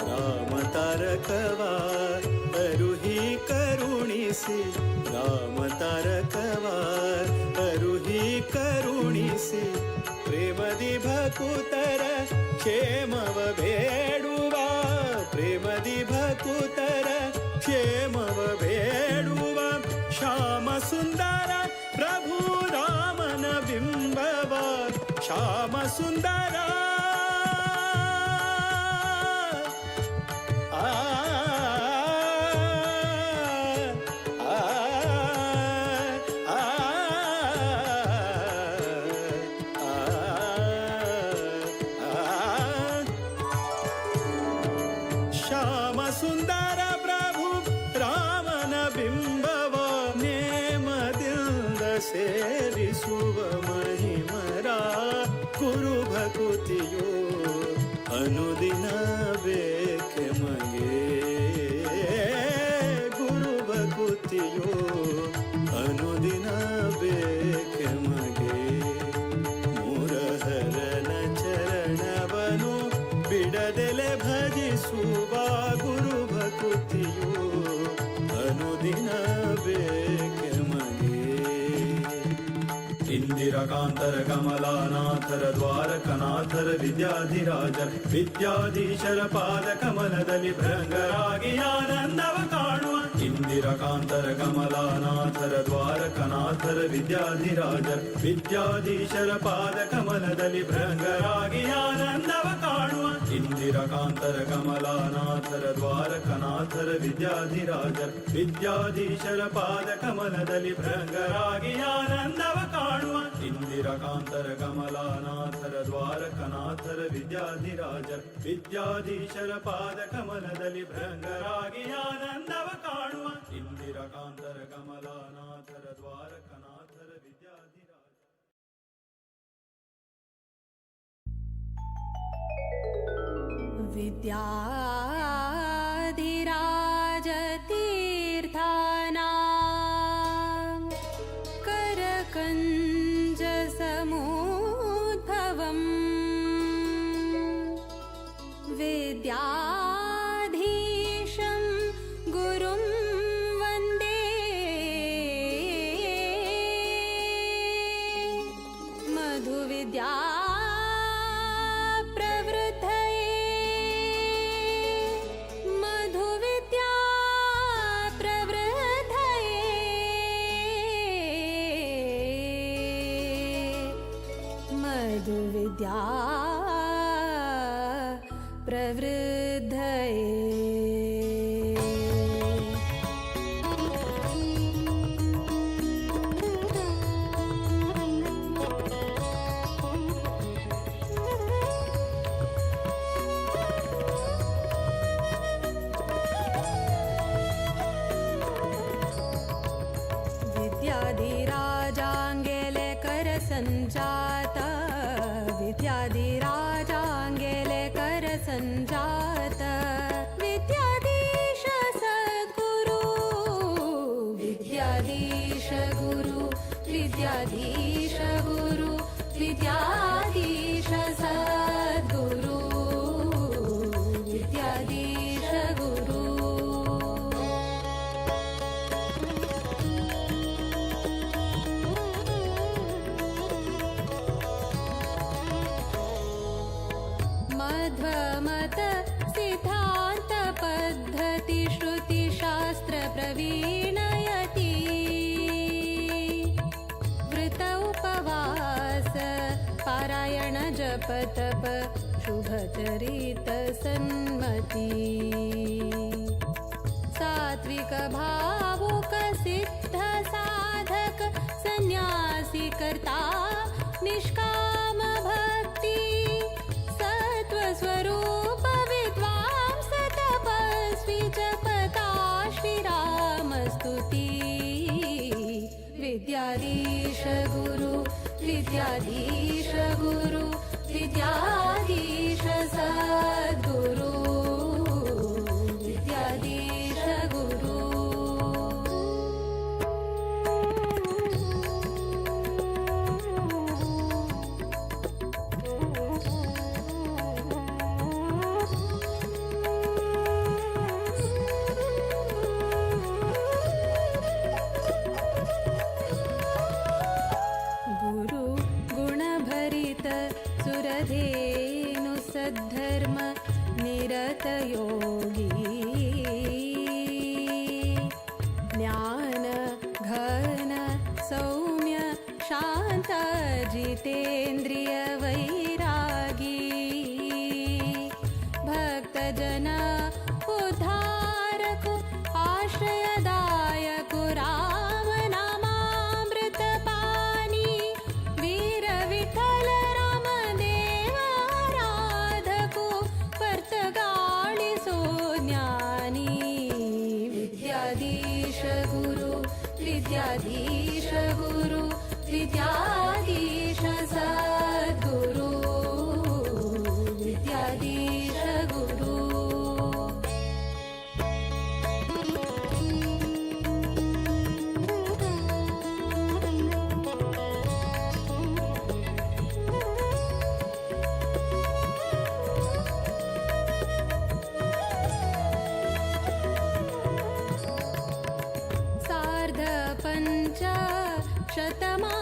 ರಾಮ ತಾರಕವ ಅರುಹಿ ಕರುಣಿಸಿ, ರಾಮ ತಾರಕವ ಅರುಹಿ ಕರುಣಿಸಿ, ಪ್ರೇಮದಿ ಭಕುತರ ಕ್ಷೇಮವ ಬೇಡುವ, ಪ್ರೇಮದಿ ಭಕುತರ ಕ್ಷೇಮವ ಬೇಡುವ, ಶ್ಯಾಮ ಸುಂದರ ಪ್ರಭು ರಾಮನ ಬಿಂಬವ, ಶ್ಯಾಮ ಸುಂದರ ಶ್ಯಾಮ ಸುಂದರ ಪ್ರಭು ರಾಮನ ಬಿಂಬವ, ನೇಮದಿಂದ ಸೇರಿಸುವ ಮಹಿಮರ ಗುರು ಭಕುತಿಯೋ ಅನುದಿನ ಬೇಕೆ ಮಗೆ, ಗುರು ಭಕುತಿಯೋ ಅನುದಿನ ಬೇಕೆ ಮಗೆ, ಮುರಹರನ ಚರಣವನು ಬಿಡದೆಲೆ ಭಜಿಸುವ ಗುರು ಭಕುತಿಯೋ ಅನುದಿನ ಬೇಕೆ ಮಗೆ. ಇಂದಿರಕಾಂತರ ಕಮಲಾನಾಥರ ದ್ವಾರಕನಾಥರ ವಿದ್ಯಾಧಿರಾಜರ ವಿದ್ಯಾಧೀಶರ ಪಾದ ಕಮಲದಲ್ಲಿ ಭೃಂಗರಾಗಿ ಆನಂದವ ಕಾಣುವ, ಇಂದಿರಕಾಂತರ ಕಮಲಾನಾಥರ ದ್ವಾರಕನಾಥರ ವಿದ್ಯಾಧಿರಾಜರ ವಿದ್ಯಾಧೀಶರ ಪಾದ ಕಮಲದಲ್ಲಿ ಭೃಂಗರಾಗಿ ಆನಂದವ ಕಾಣುವ, ಇಂದಿರಕಾಂತರ ಕಮಲಾನಾಥರ ದ್ವಾರಕನಾಥರ ವಿದ್ಯಾಧಿರಾಜರ ವಿದ್ಯಾಧೀಶರ ಪಾದ ಕಮಲದಲ್ಲಿ ಭೃಂಗರಾಗಿ ಆನಂದವ ಕಾಣುವ ಇಂದಿರಕಾಂತರ ಕಮಲಾನಾಥರ ದ್ವಾರಕನಾಥರ ವಿದ್ಯಾಧಿರಾಜರ ವಿದ್ಯಾಧೀಶರ ಪಾದ ಕಮಲದಲ್ಲಿ ಭೃಂಗರಾಗಿ ಆನಂದವ ಕಾಣುವ ಇಂದಿರಕಾಂತರ ಕಮಲಾನಾಥರ ದ್ವಾರಕನಾಥರ ವಿದ್ಯಾಧಿರಾಜರ विद्याधिराजतीर्थानां करकञ्जसमुद्भवम् विद्याधीशं गुरुं वन्दे मधुविद्या विद्या प्रवृद्धये विद्याधिराजाङ्गेले करसञ्जाता विद्याधिराजाङ्गेले करसञ्जात विद्याधीश सद्गुरु विद्याधीश गुरु विद्याधीश गुरु विद्याधीश सद्गुरु विद्याधीश गुरु मध्वमत सिद्धान्त पद्धति श्रुति शास्त्र प्रवीणयति वृत उपवास पारायण जप तप शुभचरित सन्मति सात्विक भावुक सिद्ध साधक सन्यासी कर्ता निष्काम भक्ति स्वरूप विद्वांस तपस्वी जपता श्रीरामस्तुति विद्याधीश गुरु विद्याधीश गुरु विद्याधीश सद्गुरु विद्याधीश गुरु सुरधेनु सद्धर्म निरत योगी ज्ञान घन सौम्य शांत जितेन्द्रिय वैरागी भक्त जन उद्धारक आश्रयदायक राम नामामृत पानी वीर विठल विद्याधीश गुरु विद्याधीश गुरु विद्याधीश सद्गुरु विद्याधीश गुरु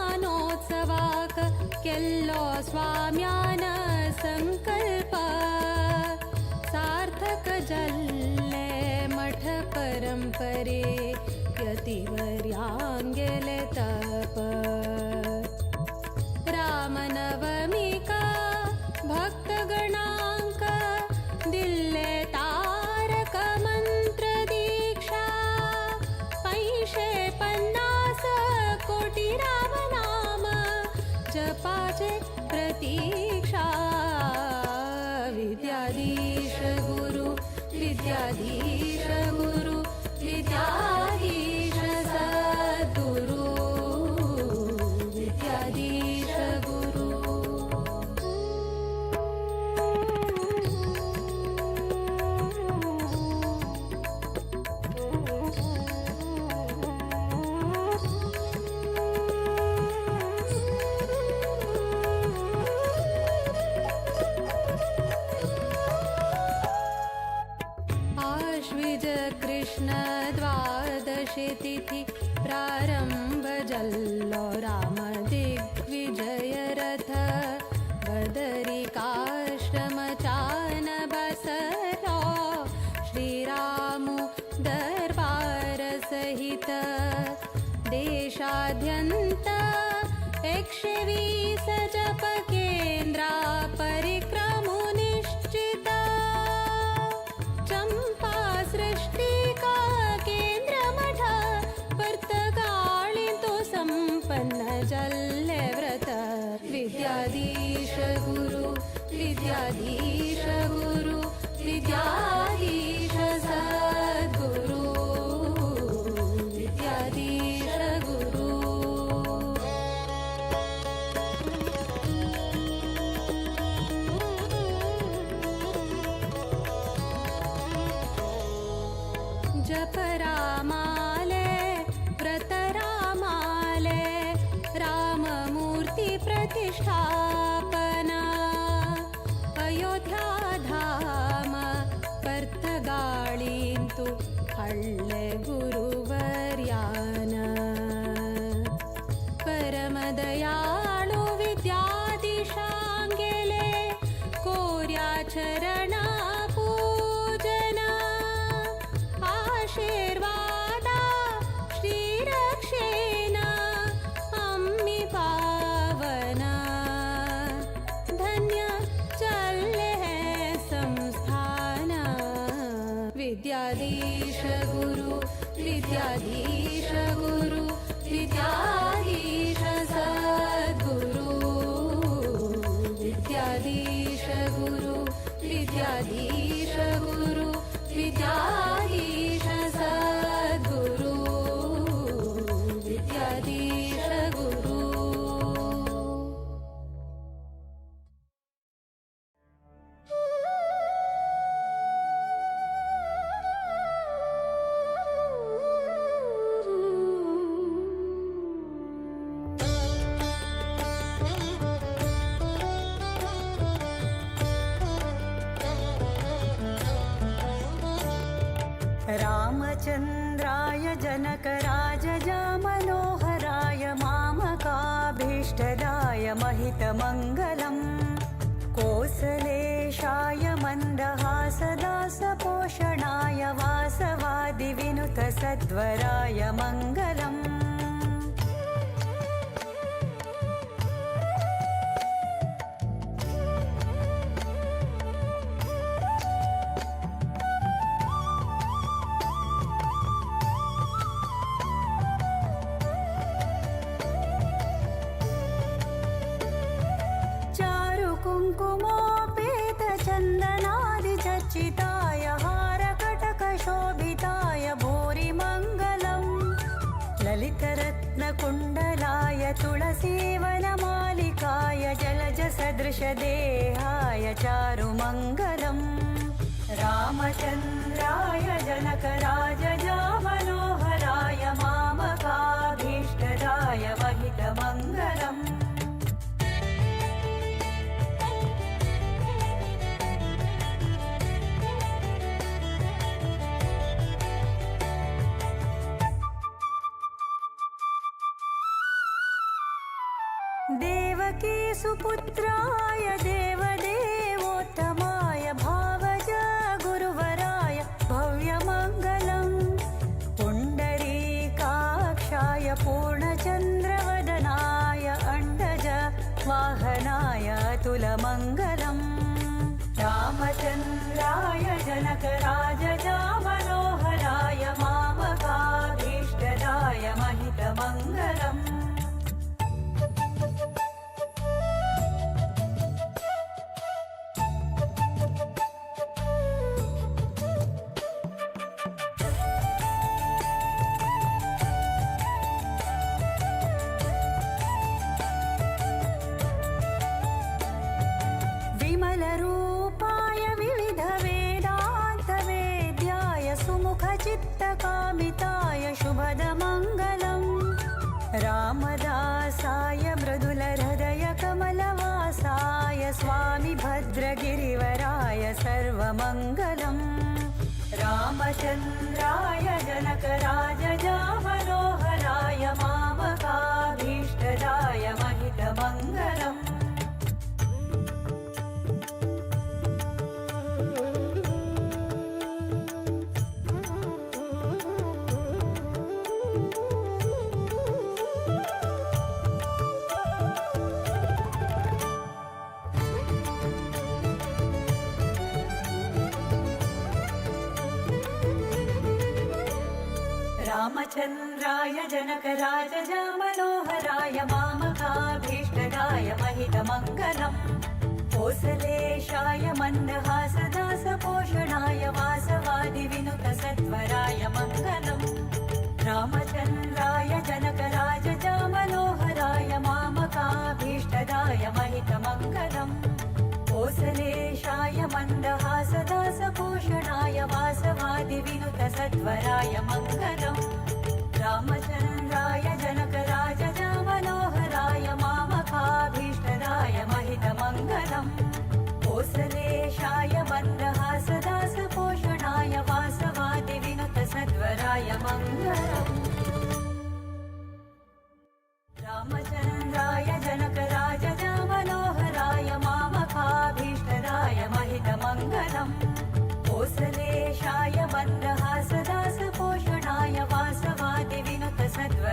शतमानोत्सवाक केल्लो स्वाम्यान संकल्प सार्थक जल्ले मठ परंपरे यतिवर्यांगेले तप रामनवमिका भक्तगणांक प्रतीक्षा विद्याधीश गुरु विद्याधीश गुरु विद्याधीश सद्गुरु विद्याधीश गुरु आश्विज कृष्ण द्वादशी तिथि प्रारंभ जल्लो राम दिग्विजय रथ बदरिकाश्रम चान बसरो श्रीरामु दरबार सहित देशाद्यंत 120 जप केंद्रा परिक्रमु निश्चिता चंपा सृष्टि का केंद्र मठ वर्तगाळि तो संपन्न जल्ले व्रत विद्याधीश गुरु विद्याधीश गुरु विद्याधीश सद्गुरु विद्याधीश गुरु जप रामाले व्रत रामाले राममूर्ति प्रतिष्ठापना अयोध्या धाम वर्तगाळिन्तु हळ्ळे गुरुवर्यान परमदयाळु विद्याधीशांगेले कोर्या चरणा पूजना आशीर्वादा श्रीरक्षेण अम्मि पावना धन्य चल्ले संस्थान विद्याधीश गुरु विद्याधीश गुरु विद्याधीश सद्गुरु विद्याधीश गुरु विद्याधीश गुरु विद्याधीश सद्गुरु विद्याधीश गुरु रामचन्द्राय जनकराजजा मनोहराय मामकाभीष्टदाय महितमङ्गलम् कोसलेशाय मन्दहासदासपोषणाय वासवादिविनुतसद्वराय मङ्गलम् कुङ्कुमोपेतचन्दनादिचर्चिताय हारकटकशोभिताय भूरिमङ्गलम् ललितरत्नकुण्डलाय तुलसीवनमालिकाय जलजसदृशदेहाय चारुमङ्गलम् रामचन्द्राय जनकराजजा मनोहराय मामकाभीष्टदाय महितमङ्गलम् देवकी सुपुत्राय देवदेवोत्तमाय भावज गुरुवराय भव्यमङ्गलम् पुण्डरीकाक्षाय पूर्णचन्द्रवदनाय अण्डज वाहनाय अतुलमङ्गलम् रामचन्द्राय जनकराजजा मनोहराय मामकाभीष्टदाय महितमङ्गलम् कामिताय शुभदमङ्गलम् रामदासाय मृदुलहृदय कमलवासाय स्वामी भद्रगिरिवराय सर्वमङ्गलम् रामचन्द्राय जनकराजजा मनोहराय मामकाभीष्टदाय महितमङ्गलम् रामचन्द्राय जनकराजजा मनोहराय मामकाभीष्टदाय महितमङ्गलम् कोसलेशाय मन्दहासदासपोषणाय वासवादिविनुतसत्वराय मङ्गलम् रामचन्द्राय जनकराजजा मनोहराय मामकाभीष्टदाय महितमङ्गलम् कोसलेशाय मन्दहासदासभूषणाय वासवादिविनुतसत्वराय मङ्गलम् रामचन्द्राय जनकराजजा मनोहराय मामकाभीष्टदाय महितमङ्गलम् कोसलेशाय मन्दहासदासपोषणाय वासवादिविनुतसत्वराय मङ्गलम् रामचन्द्राय जनकराजजा मनोहराय मामकाभीष्टदाय महितमङ्गलम् कोसलेशाय मन्दहासदासपोषणाय वासवादिविनुतसत्वराय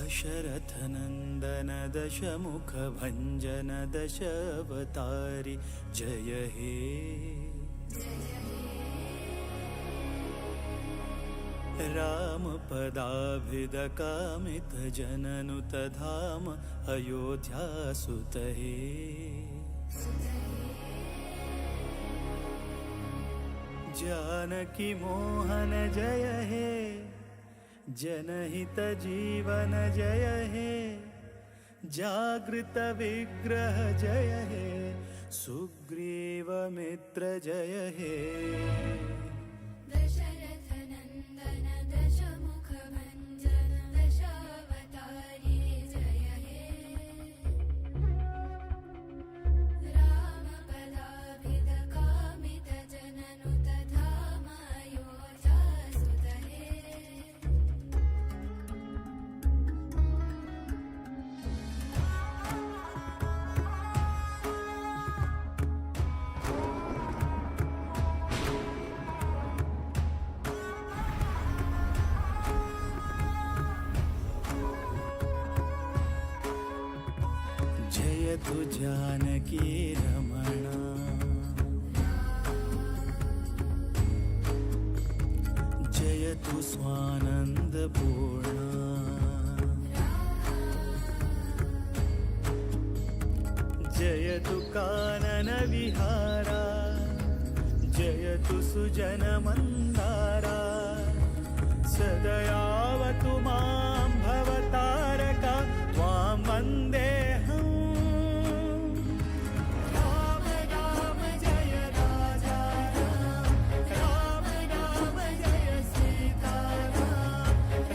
दशरथनन्दन दशमुखभञ्जन दशावतारि जय हे रामपदाभिदकामितजननुतधाम अयोध्यासुत हे जानकी मोहन जय हे जनहित जीवन जय हे जागृत विग्रह जय हे सुग्रीव मित्र जय हे दशरथनन्दन दशमुखभञ्जन दशावतारि जय हे रामपदाभिदकामितजननुतधाम अयोध्यासुत हे जयतु जानकी रमणा जयतु स्वानन्दपूर्णा जयतु काननविहारा जयतु सुजनमन्दारा सदयावतु मां भवतारका त्वां वन्देऽहम् राम राम जय राजा राम राम जय सीताराम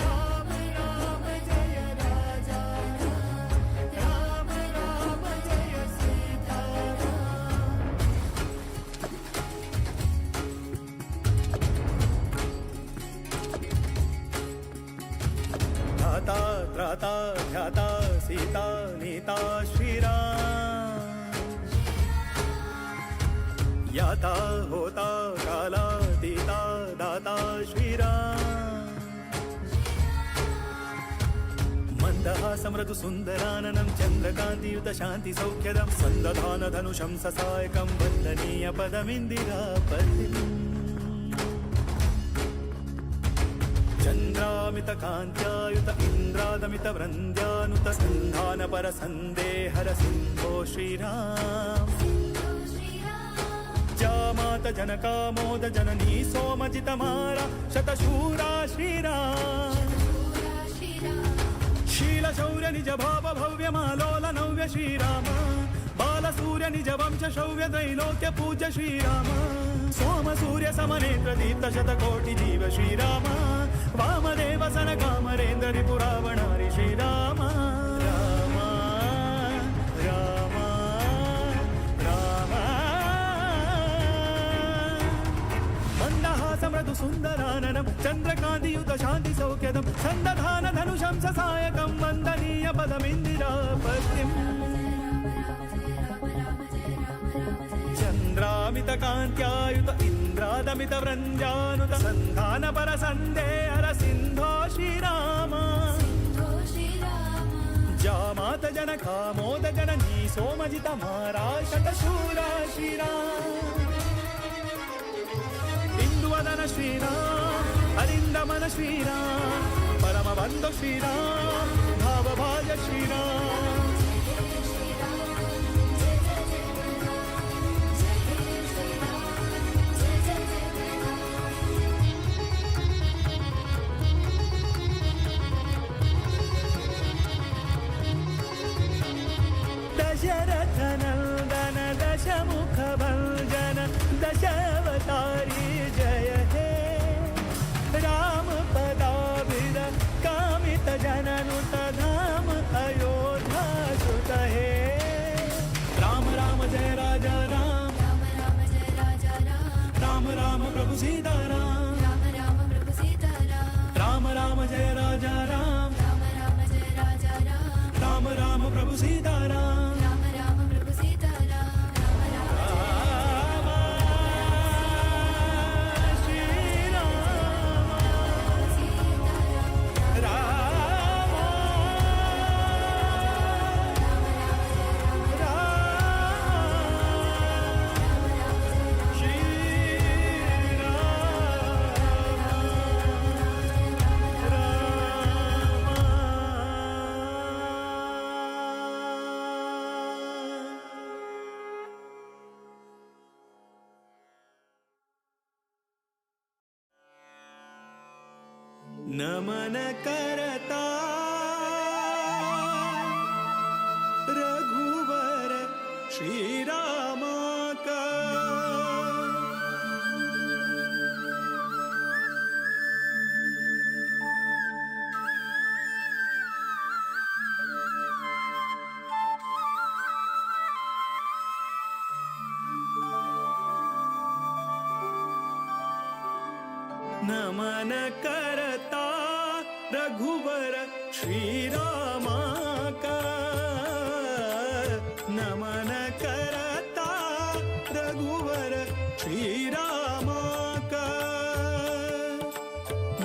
राम राम जय राजा राम राम जय सीताराम धाता त्राता ध्याता सीता नीता श्रीराम याता होता काला दीता दाता श्रीराम मन्दहासं मृदु सुन्दराननं चन्द्रकान्तियुत शान्ति सौख्यदं सन्दधान धनुषं ससायकं वन्दनीय पदमिन्दिरापतिम् चन्द्रामितकान्त्यायुत इन्द्रादमितवृन्द्यानुत सन्धानपरसन्देहर सिन्धो श्रीराम जामात जनकामोद जननी सोमजितमारा शतशूरा श्रीराम शीलशौर्य निज भाव भव्यमालोल नव्य श्रीराम बालसूर्य निज वंश शौर्य त्रैलोक्य पूज्य श्रीराम सोम सूर्य समनेत्र दीप्त शतकोटि जीव श्रीराम वामदेव सनकामरेन्द्र रिपुरावणारि श्रीराम राम राम राम मन्दहास मृदु सुन्दराननं चन्द्रकान्तियुत शान्ति सौख्यदं सन्दधान धनुषं ससायकं वन्दनीय पदमिन्दिरापतिम् चन्द्रामितकान्त्यायुत इन्द्रादमितवृन्द्यानुत सन्धानपरसन्देहर सिन्धो श्रीराम जामात जनकामोद जननी सोमजितमारा शतशूरा श्रीराम इंदुवदन श्रीराम अरिन्दमन श्रीराम परमबन्धु श्रीराम भावभाज श्रीराम दशरथनन्दन दशमुखभञ्जन दशावतारि जय हे रामपदाभिद कामितजननुतधाम अयोध्यासुत हे राम राम जय राजा राम राम राम प्रभु सीताराम राम राम जय राजा राम राम राम प्रभु सीताराम नमन करता रघुवर श्रीरामाका नमन करता रघुवर श्रीरामाका नमन करता रघुवर श्रीरामाका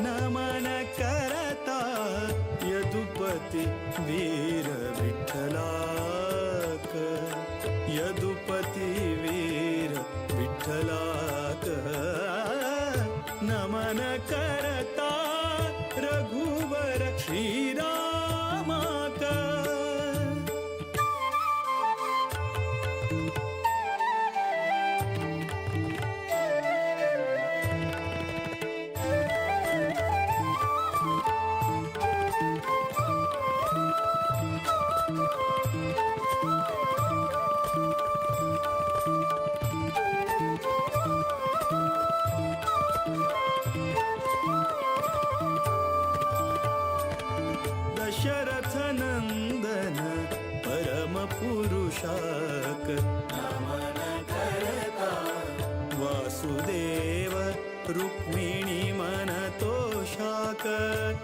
नमन करता यदुपति वीर विठ्ठलाक यदुपति वीर विठ्ठलाक नमन करता रघुवर श्रीरामाका दशरथ नंदन परम पुरुषाक नमन करता वासुदेव रुक्मिणी मन तोषाक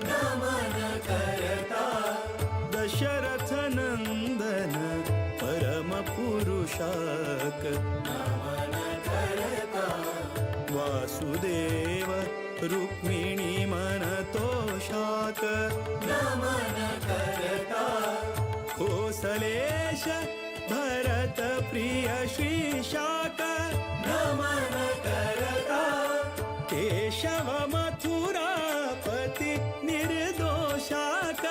नमन करता दशरथ नंदन परम पुरुषाक नमन करता वासुदेव रुक्मिणी मन तोषाक नमन करता कोसलेश भरत प्रिय श्रीशाक नमन करता केशव मथुरापति निर्दोषाक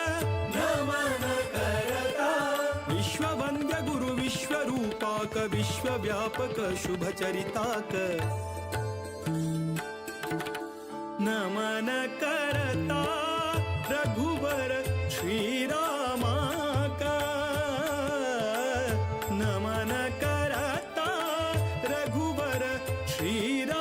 नमन करता विश्ववन्द्य गुरु विश्वरूपाक विश्वव्यापक शुभचरिताक नमन करता रघुवर श्रीरामाका नमन करता रघुवर श्रीरामाका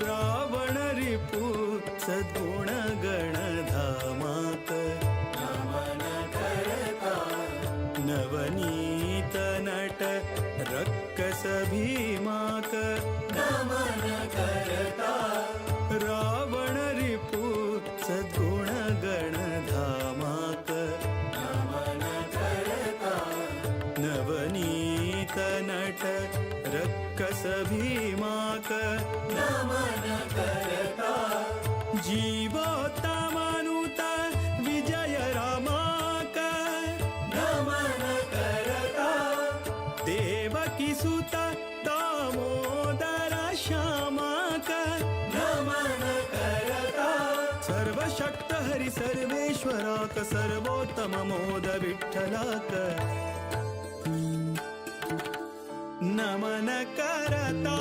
रावण रिपु सद्गुण गणधामाक नमन करता नवनीत नट रक्कस भीमाक नमन करता रावण रिपु सद्गुण गणधामाक नमन करता नवनीत नट रक्कस भीमाक नमन करता जीवोत्तमानुत विजय रामाक नमन करता देवकी सुत दामोदर श्यामाक नमन करता सर्वशक्त हरि सर्वेश्वराक सर्वोत्तम मोद विठ्ठलाक नमन करता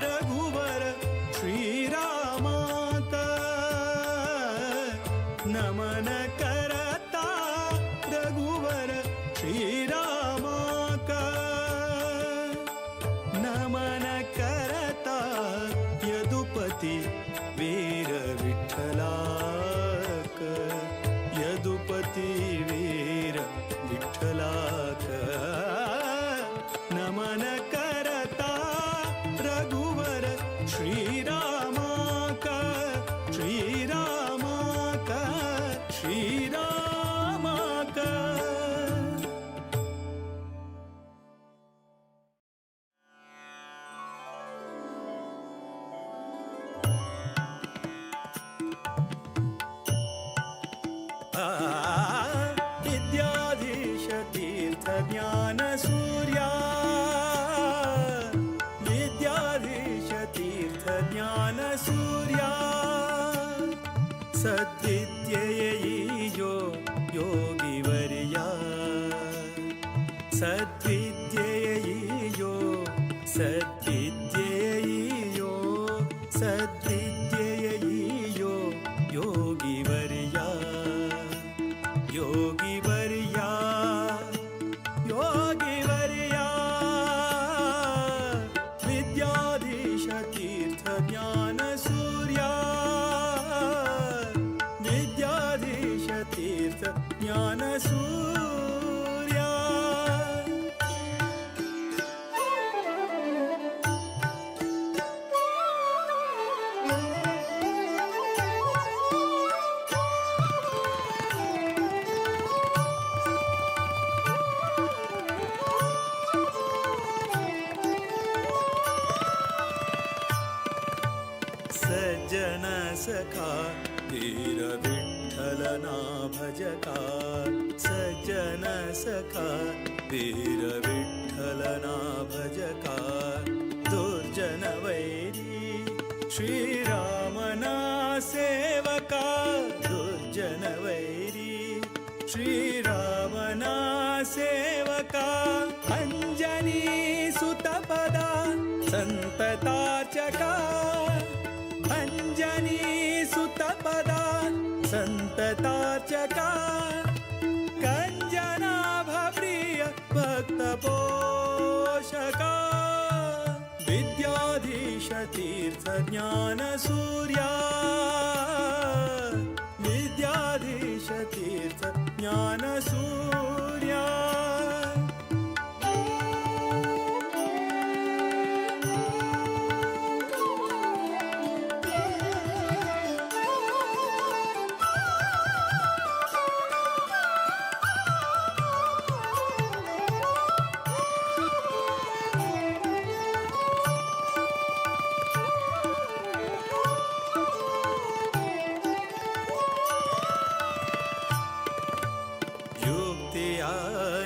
रघुवर श्रीरामाका नमन करता रघुवर श्रीरामाका नमन करता यदुपति वीर विठ्ठलाक यदुपति वीर विठ्ठलाक नमन करता रघुवर सद्विद्ययैयो योगिवर्या सद्विद्ययैयो सद्विद्ययैयो सद्विद्ययैयो योगिवर्या योगिवर्या योगिवर्या विद्याधीश तीर्थ ज्ञान सूर्या विद्याधीश तीर्थ ज्ञान सूर्या सज्जन सखा धीर विठ्ठलना भजका सज्जन सखा धीर विठ्ठलना भजका दुर्जन वैरी श्रीरामना सेवका दुर्जन वैरी श्रीरामना सेवका अंजनी सुतपदा संतताचका अंजनी सुतपदा संतताचका कंजनाभप्रिय भक्तपोषका विद्याधीश तीर्थ ज्ञान सूर्या विद्याधीश तीर्थ ज्ञान सूर्या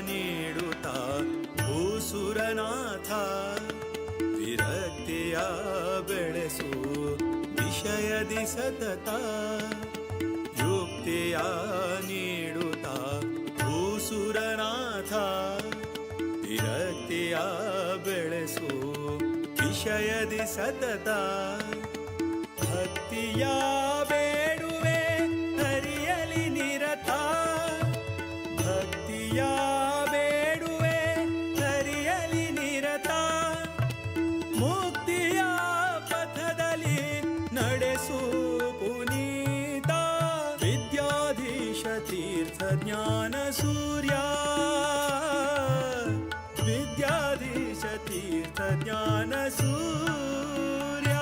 ನೀಡುತ್ತಾ ಭೂಸುರನಾಥ ವಿರಕ್ತಿಯ ಬೆಳೆಸು ವಿಷಯದಿ ಸತತ ಯುಕ್ತಿಯ ನೀಡುತ್ತಾ ಭೂಸುರನಾಥ ವಿರಕ್ತಿಯ ಬೆಳೆಸು ವಿಷಯದಿ ಸತತ ಭಕ್ತಿಯ ಬೇಡುವೆ ಹರಿಯಲಿ ನಿರತ ಭಕ್ತಿಯ ಬೇಡುವೆ ಹರಿಯಲಿ ನಿರತ ಮುಕ್ತಿಯ ಪಥದಲ್ಲಿ ನಡೆಸು ಪುನೀತ ವಿದ್ಯಾಧೀಶ ತೀರ್ಥ ಜ್ಞಾನ ಸೂರ್ಯ ವಿದ್ಯಾಧೀಶ ತೀರ್ಥ ಜ್ಞಾನ ಸೂರ್ಯ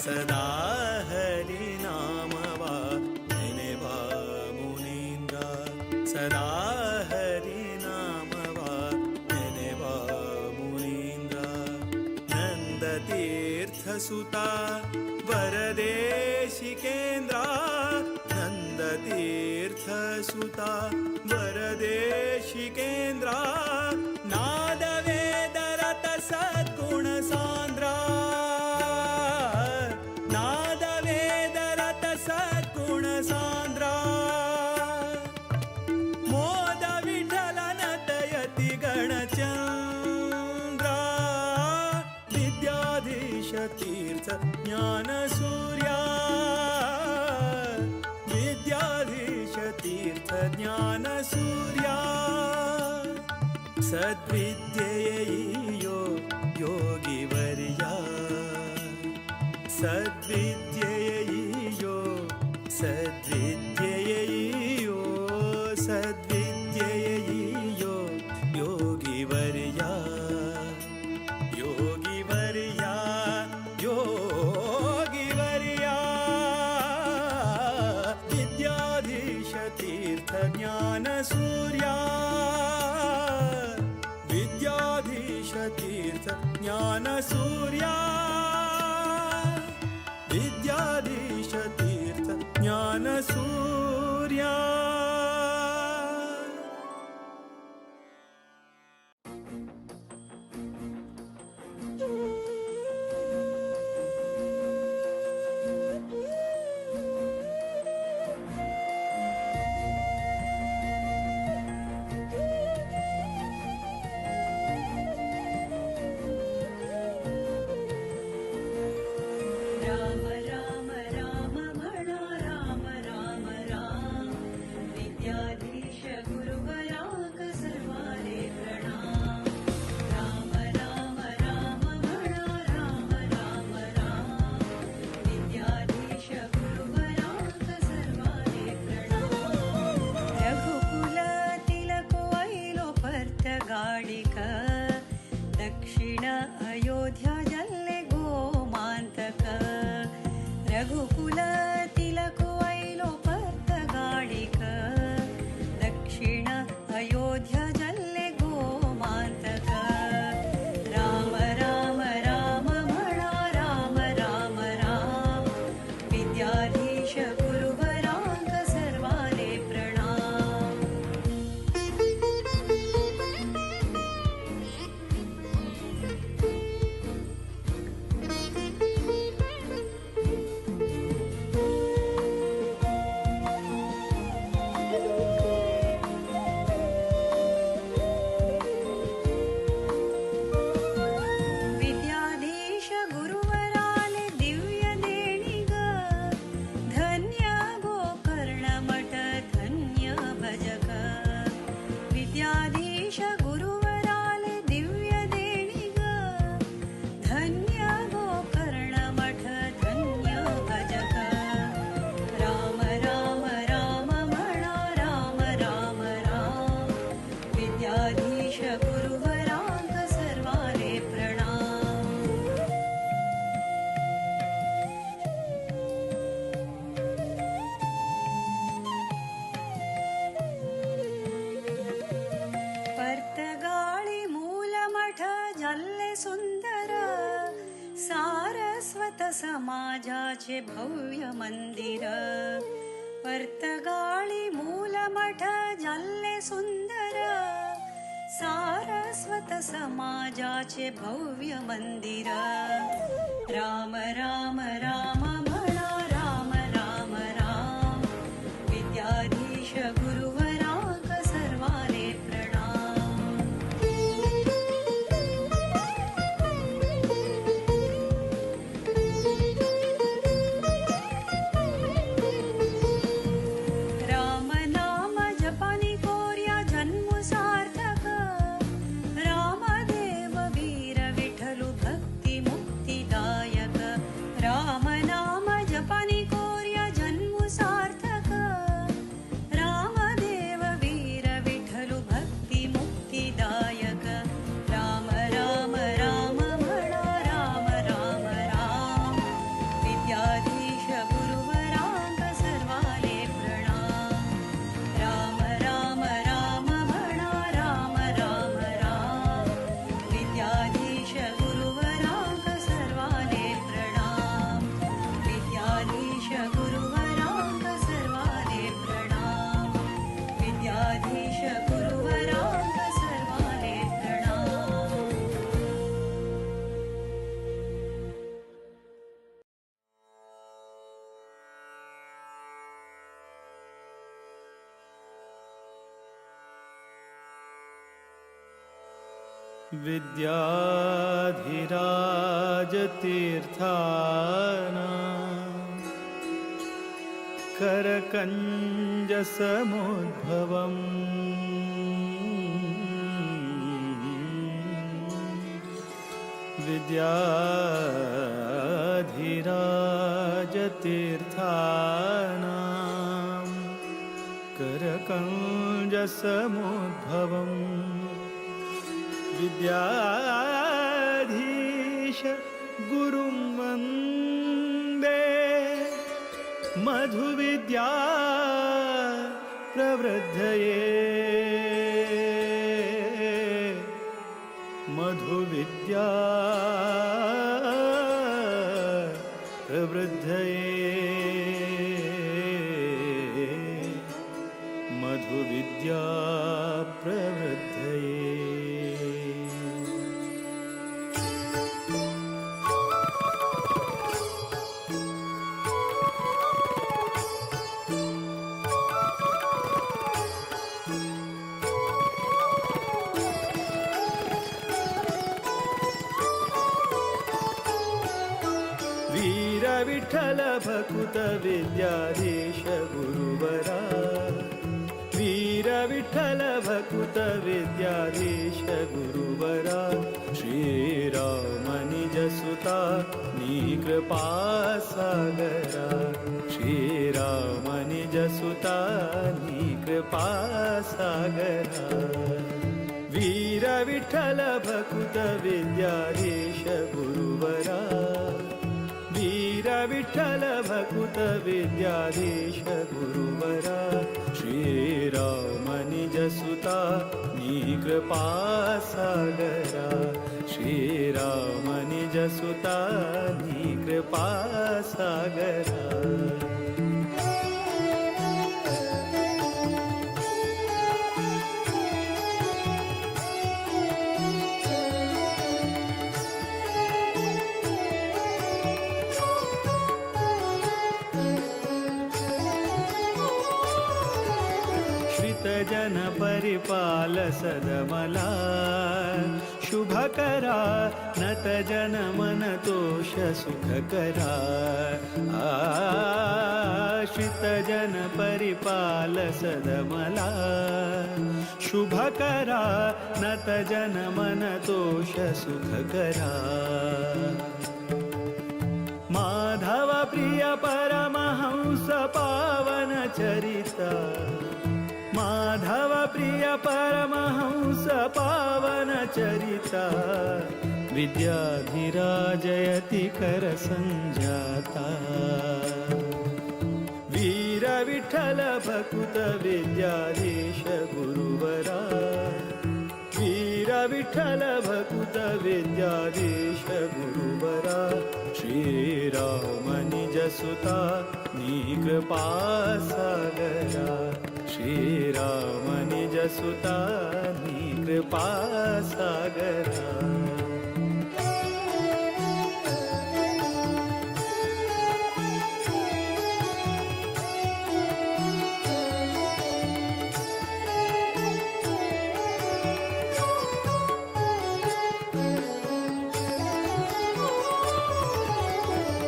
ಸದಾ ಹರಿ ನಾಮವ ನೆನೆವಾ ಮುನೀಂದ್ರ ಸದಾ ಹರಿ ನಾಮವ ನೆನೆವಾ ಮುನೀಂದ್ರ ನಂದ ತೀರ್ಥ ಸುತ ವರದೇಶಿಕೇಂದ್ರ ನಂದ ತೀರ್ಥ ಸುತ ವರದೇಶಿಕೇಂದ್ರ ನಾದ ವೇದರತ ಸದ್ಗುಣ ಸಾಂದ್ರ ನಾದ ವೇದರತ ಸದ್ಗುಣ ಸಾಂದ್ರ ಮೋದ ವಿಠಲನ ದಯತಿ ಗಣಚಂದ್ರ ವಿದ್ಯಾಧೀಶ ತೀರ್ಥ ಜ್ಞಾನ ಸೂರ್ಯ ವಿದ್ಯಾಧೀಶ ತೀರ್ಥ ಜ್ಞಾನ ಸೂರ್ಯ ಸದ್ವಿದ್ಯೆಯೋ ಯೋಗಿವರ್ಯ ಸದ್ವಿದ್ಯೆಯೋ ಸದ್ವಿದ್ಯೆಯೋ ಸದ್ವಿದ್ಯೆಯೋ ಯೋಗಿವರ್ಯ ಯೋಗಿವರ್ಯ ಯೋಗಿವರ್ಯ ವಿದ್ಯಾಧೀಶ ತೀರ್ಥ ಜ್ಞಾನ ಸೂರ್ಯ ವಿದ್ಯಾಧೀಶ ತೀರ್ಥ ज्ञानसूर्या विद्याधीश तीर्थ ज्ञानसूर्या राम राम राम म्हणा राम राम राम विद्याधीश गुरुवराक सर्वाले प्रणाम राम राम राम म्हणा राम राम राम विद्याधीश गुरुवराक सर्वाले प्रणाम रघुकुल तिलक वैलो पर्त गाडिक दक्षिण अयोध्या जल्ले गोमांतक रघुकुल तिलक वैलो पर्त गाडिक दक्षिण अयोध्या जल्ले गोमांतक राम राम राम म्हणा राम राम राम विद्याधीश गुरुवराक सर्वाले प्रणाम विद्याधीश गुरुवराले दिव्य देणी ग धन्य गोकर्ण मठ धन्य भजक विद्याधीश गुरुवराले दिव्य देणी ग धन्य गोकर्ण मठ धन्य भजक राम राम राम म्हणा राम राम राम विद्याधीश गुरुवराक सर्वाले प्रणाम पर्तगाळी मूलमठ जल्ले सुंदर सारस्वत समाजाचे भव्य मंदिर पर्तगाळी मूलमठ जल्ले सुंदर सारस्वत समाजाचे भव्य मंदिर राम राम राम म्हणा राम राम राम विद्याधीश गुरुवराक सर्वाले प्रणाम राम नाम जपानी कोर्या जन्म सार्थक रामदेव वीर विठ्ठल भक्ती मुक्तिदायक राम नाम जपानी कोर्या जन्म सार्थक रामदेव वीर विठ्ठल भक्ती मुक्तिदायक राम राम राम म्हणा राम राम राम विद्याधीश गुरुवराक सर्वाले प्रणाम राम राम राम म्हणा राम राम राम विद्याधीश गुरुवराक सर्वाले प्रणाम विद्याधीश गुरुवराक सर्वाले प्रणाम विद्याधीश गुरुवराक सर्वाले प्रणाम विद्याधिराज तीर्थाना करकंज समुद्भवम् विद्याधिराज तीर्थाना करकंज समुद्भवम् विद्याधीश गुरुं वन्दे मधुविद्या प्रवृद्धये मधुविद्या प्रवृद्धये मधुविद्या प्रवृद्धये वीर विठ्ठल भकुत विद्याधीश गुरुवरा वीर विठ्ठल भकुत विद्याधीश गुरुवरा श्रीराम निज सुता नी कृपा सागरा श्रीराम निज सुता नी कृपा सागरा वीर विठ्ठल भकुत विद्याधीश गुरुवरा वीर विठ्ठल भकुत विद्याधीश गुरुवरा श्रीराम निज सुता नी कृपा सागरा श्रीराम निज सुता नी कृपा सागरा जन परिपाल सदमला शुभ करा नत जन मन तोष सुख करा आश्रित जन परिपाल सदमला शुभ करा नत जन मन तोष सुख करा माधव प्रिय परमहंस पावन चरिता माधव प्रिय परमहंस पावन चरिता विद्याधिराजयति कर संजाता वीर विठ्ठल भकुत विद्याधीश गुरुवरा वीर विठ्ठल भकुत विद्याधीश गुरुवरा श्रीराम निज सुता नी कृपा सागरा श्रीराम निज सुता नी कृपा सागरा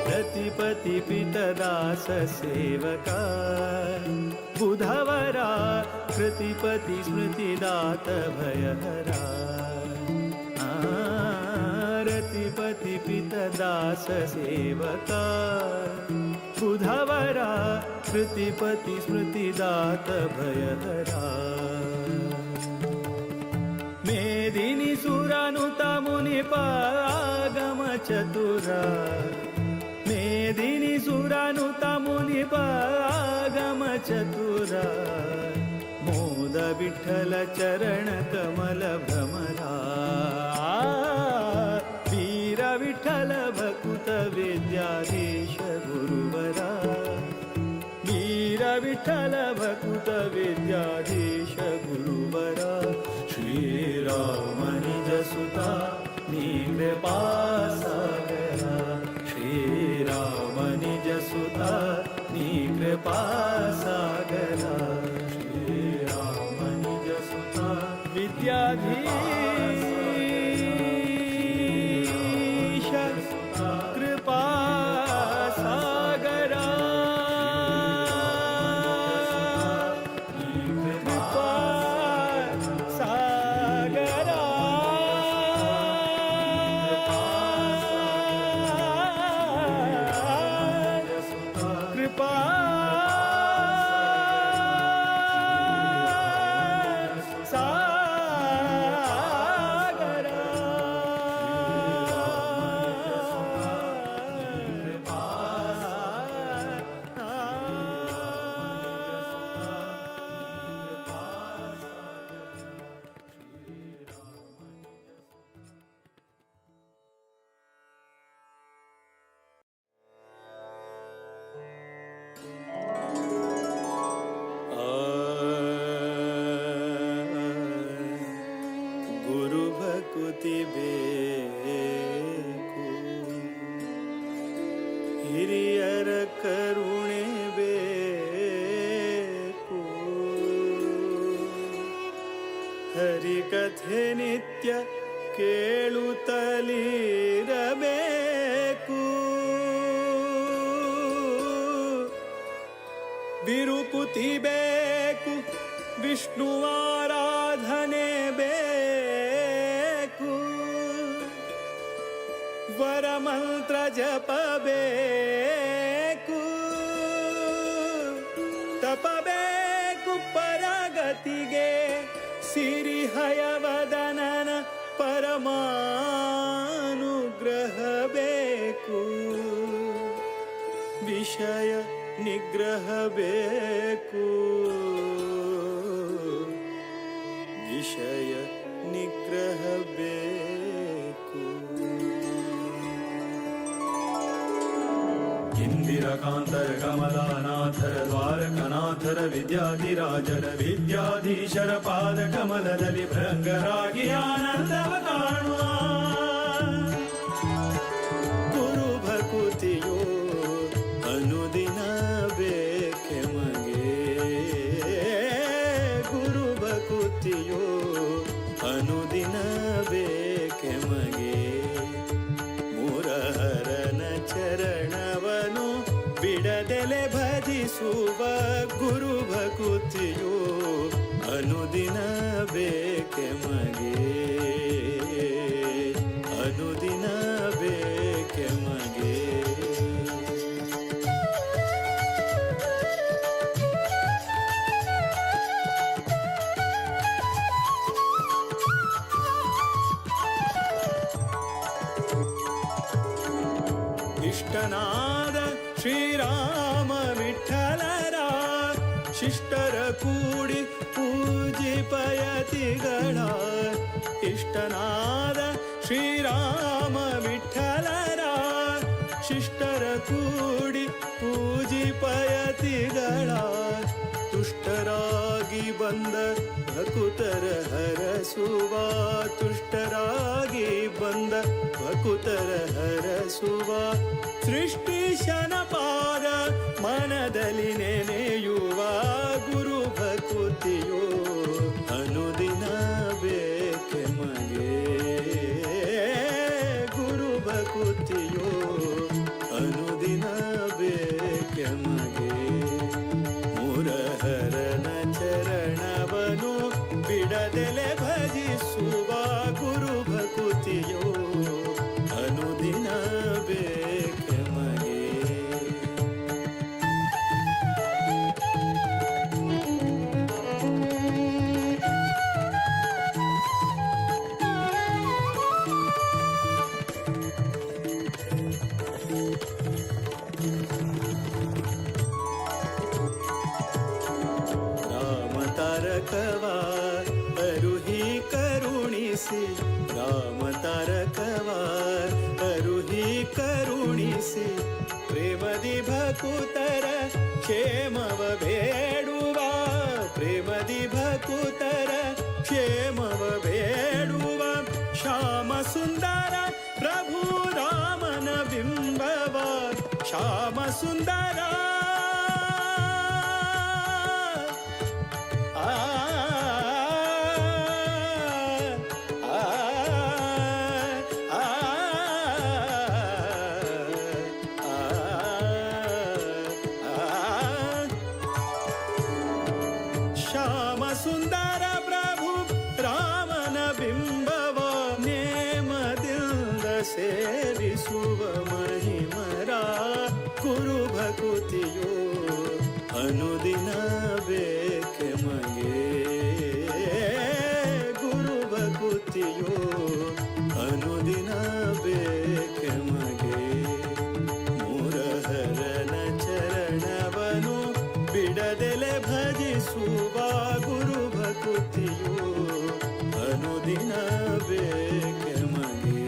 रतिपति पितदास सेवका बुधवरा कृतिपति स्मृतिदात भयहरा रतिपति पितदास सेवका बुधवरा कृतिपति स्मृतिदात भयहरा मेदिनी सुरानुता मुनिपागम चतुरा मेदिनी सुरानुता मुनिपागम चतुरा मोद विठ्ठल चरण कमल भ्रमरा वीर विठ्ठल भकुत विद्याधीश गुरुवरा वीर विठ्ठल भकुत विद्याधीश गुरुवरा श्रीराम निज सुता नी कृपा सागरा श्रीराम निज सुता नी कृपा सागरा श्रीराम निज सुता विद्याधीश कृपा सागरा कृपा सागरा कृपा सागरा ವಿರುಕುತಿ ಬೇಕು, ಹಿರಿಯರ ಕರುಣೆ ಬೇಕು, ಹರಿಕಥೆ ನಿತ್ಯ ಕೇಳುತ್ತಲಿರಬೇಕು, ವಿರುಕುತಿ ಬೇಕು, ವಿಷ್ಣುವಾರಾಧನೆ ಬೇಕು, ವರಮಂತ್ರ ಜಪಬೇಕು, ತಪಬೇಕು ಪರಗತಿಗೆ, ಸಿರಿಹಯವದನನ ಪರಮಾನುಗ್ರಹ ಬೇಕು, ವಿಷಯ ನಿಗ್ರಹ ಬೇಕು, ವಿಷಯ ನಿಗ್ರಹ ಬೇಕು. ಇಂದಿರಕಾಂತರ ಕಮಲಾನಾಥರ ದ್ವಾರಕನಾಥರ ವಿದ್ಯಾಧಿರಾಜರ ವಿದ್ಯಾಧೀಶರ ಪಾದ ಕಮಲದಲ್ಲಿ ಭೃಂಗರಾಗಿ ಆನಂದವ ಕಾಣುವ ಗುರು ಭಕುತಿಯೋ ಅನುದಿನ ಬೇಕೆ ಮಗೆ, ಗುರು ಭಕುತಿಯೋ ಅನುದಿನ ಬೇಕೆ ಮಗೆ, ಮುರಹರನ ಚರಣವನು ಬಿಡದೆಲೆ ಭಜಿಸುವ ಗುರು ಭಕುತಿಯೋ ಅನುದಿನ ಬೇಕೆ ಮಗೆ, ಅನುದಿನ ಬೇಕೆ ಮಗೆ. ಇಷ್ಟನಾದ ಶ್ರೀರಾಮ ವಿಠಲರ ಶಿಷ್ಟರ ಕೂಡಿ ಪೂಜಿಪಯತಿಗಳ, ಇಷ್ಟನಾದ ಶ್ರೀರಾಮ ವಿಠಲರ ಶಿಷ್ಟರ ಕೂಡಿ ಪೂಜಿಪಯತಿಗಳ, ತುಷ್ಟರಾಗಿ ಬಂದ ಭಕುತರ ಹರಸುವ, ತುಷ್ಟರಾಗಿ ಬಂದ ಭಕುತರ ಹರಸುವ, ಸೃಷ್ಟಿಶನ ಪಾದ ಮನದಲ್ಲಿ ನೆನೆಯುವ ಗುರು ಭಕುತಿಯೋ ಅನುದಿನ ಬೇಕೆ ಮಗೆ, ಗುರು ಭಕುತಿಯೋ ಅನುದಿನ ಬೇಕೆ ಮಗೆ, ಮುರಹರನ ಚರಣವನು ಬಿಡದೆಲೆ ಭಜಿಸುವ ಗುರು ಭಕುತಿಯೋ ಅನುದಿನ ಬೇಕೆ ಮಗೆ. ರಾಮ ತಾರಕವ ಅರುಹಿ ಕರುಣಿಸಿ, ರಾಮ ತಾರಕವ ಅರುಹಿ ಕರುಣಿಸಿ, ಪ್ರೇಮದಿ ಭಕುತರ ಕ್ಷೇಮವ ಬೇಡುವ, ಪ್ರೇಮದಿ ಭಕುತರ ಕ್ಷೇಮವ ಬೇಡುವ, ಶ್ಯಾಮ ಸುಂದರ ಪ್ರಭು ರಾಮನ ಬಿಂಬವ, ಶ್ಯಾಮ ಸುಂದರ ಶ್ಯಾಮ ಸುಂದರ ಪ್ರಭು ರಾಮನ ಬಿಂಬವ, ನೇಮದಿಂದ ಸೇವಿಸುವ ಮಹಿಮರ ಗುರು ಭಕುತಿಯೋ ಅನುದಿನ ಬೇಕೆ ಮಗೆ, ಗುರು ಭಕುತಿಯೋ ಅನುದಿನ ಬೇಕೆ ಮಗೆ, ಮುರಹರನ ಚರಣವನು ಬಿಡದೆಲೆ ಭಜಿಸುವ ಗುರು ಭಕುತಿಯೋ ಅನುದಿನ ಬೇಕೆ ಮಗೆ.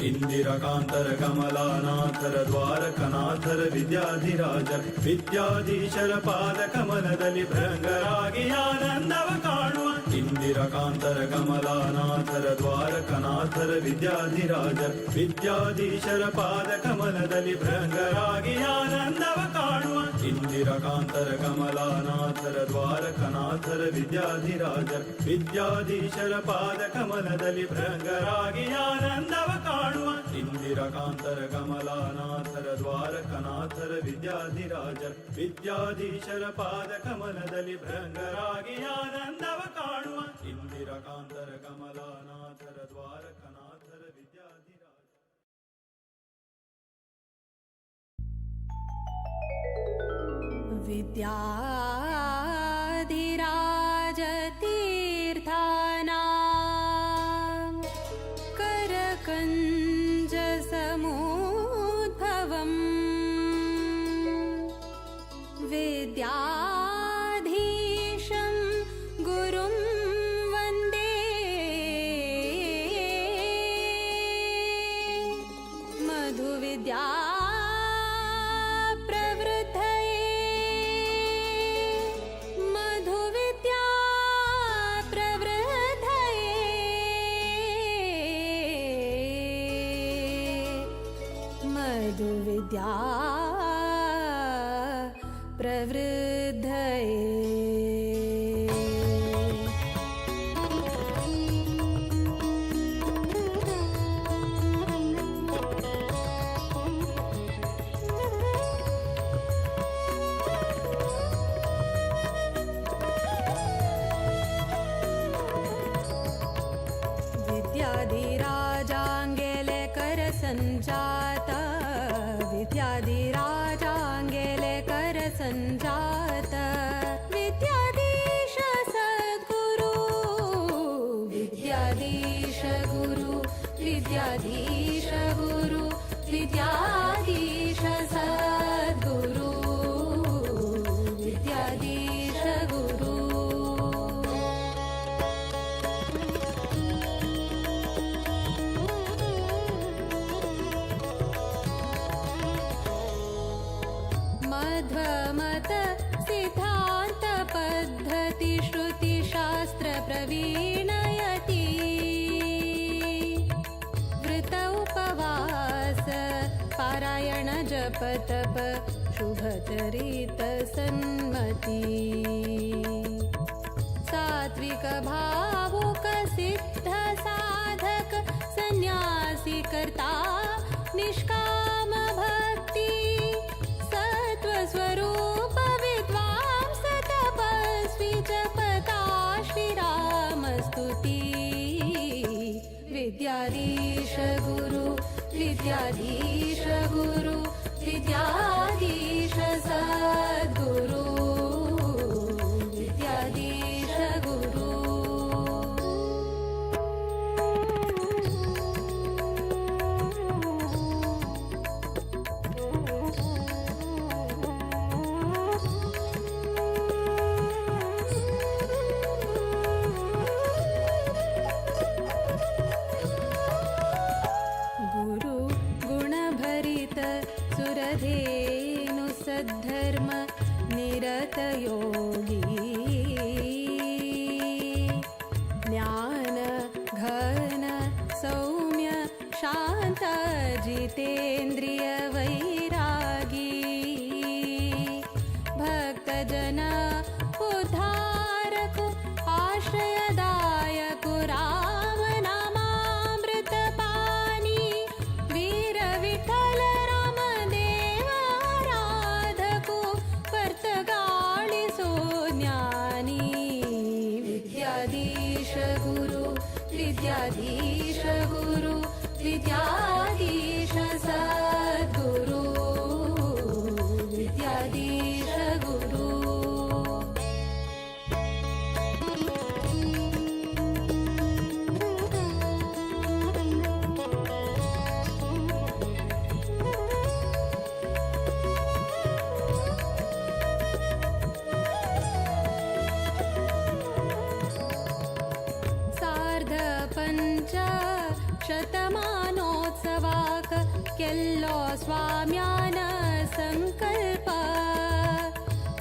ಇಂದಿರಕಾಂತರ ಕಮಲಾನಾಥರ ದ್ವಾರಕನಾಥರ ವಿದ್ಯಾಧಿರಾಜರ ವಿದ್ಯಾಧೀಶರ ಪಾದ ಕಮಲದಲ್ಲಿ ಭೃಂಗರಾಗಿ ಆನಂದವ ಕಾಣುವ, ಇಂದಿರಕಾಂತರ ಇಂದಿರಕಾಂತರ ಕಮಲಾನಾಥರ ದ್ವಾರಕನಾಥರ ವಿದ್ಯಾಧಿರಾಜರ್ ವಿದ್ಯಾಧೀಶರ ಪಾದ ಕಮಲದಲ್ಲಿ ಭೃಂಗರಾಗಿ ಆನಂದವ ಕಾಣುವ ಇಂದಿರಕಾಂತರ ಕಮಲಾನಾಥರ ದ್ವಾರಕನಾಥರ ವಿದ್ಯಾಧಿರಾಜರ್ ವಿದ್ಯಾಧೀಶರ ಪಾದ ಕಮಲದಲ್ಲಿ ಭೃಂಗರಾಗಿ ಆನಂದವ ಕಾಣುವ ಇಂದಿರಕಾಂತರ ಕಮಲಾನಾಥರ ದ್ವಾರಕನಾಥರ ವಿದ್ಯಾಧಿರಾಜರ್ ವಿದ್ಯಾಧೀಶರ ಪಾದ ಕಮಲದಲ್ಲಿ ಭೃಂಗರಾಗಿ ಆನಂದವ ಕಾಣುವ ಇಂದಿರಕಾಂತರ ಕಮಲಾನಾಥರ ದ್ವಾರಕನಾಥರ ವಿದ್ಯಾಧಿರಾಜ विद्याधिराजतीर्थानां करकञ्जसमुद्भवम् विद्याधीशं गुरुं वन्दे मधुविद्या विद्या प्रवृद्धये विद्याधिराजाङ्गेले करसञ्जाता विद्याधिराजाङ्गेले करसञ्जात विद्याधीश सद्गुरु विद्याधीश गुरु विद्याधीश गुरु विद्याधीश सद्गुरु विद्याधीश गुरु मध्वमत सिद्धान्त पद्धति श्रुति शास्त्र प्रवीणयति वृत उपवास पारायण जप तप शुभचरित सन्मति सात्विक भावुक सिद्ध साधक सन्यासी कर्ता निष्काम भक्ति स्वरूप विद्वांस तपस्वी जपता श्रीरामस्तुति विद्याधीश गुरु विद्याधीश गुरु विद्याधीश सद्गुरु विद्याधीश गुरु सुरधेनु सद्धर्म निरत योगी ज्ञान घन सौम्य शांत जितेन्द्रिय वैरागी भक्त जन उद्धारक आश्रयदायक राम नामामृत पानी वीर विठल विद्याधीश गुरु विद्याधीश सद्गुरु विद्याधीश गुरु शतमानोत्सवाक केल्लो स्वाम्यान संकल्प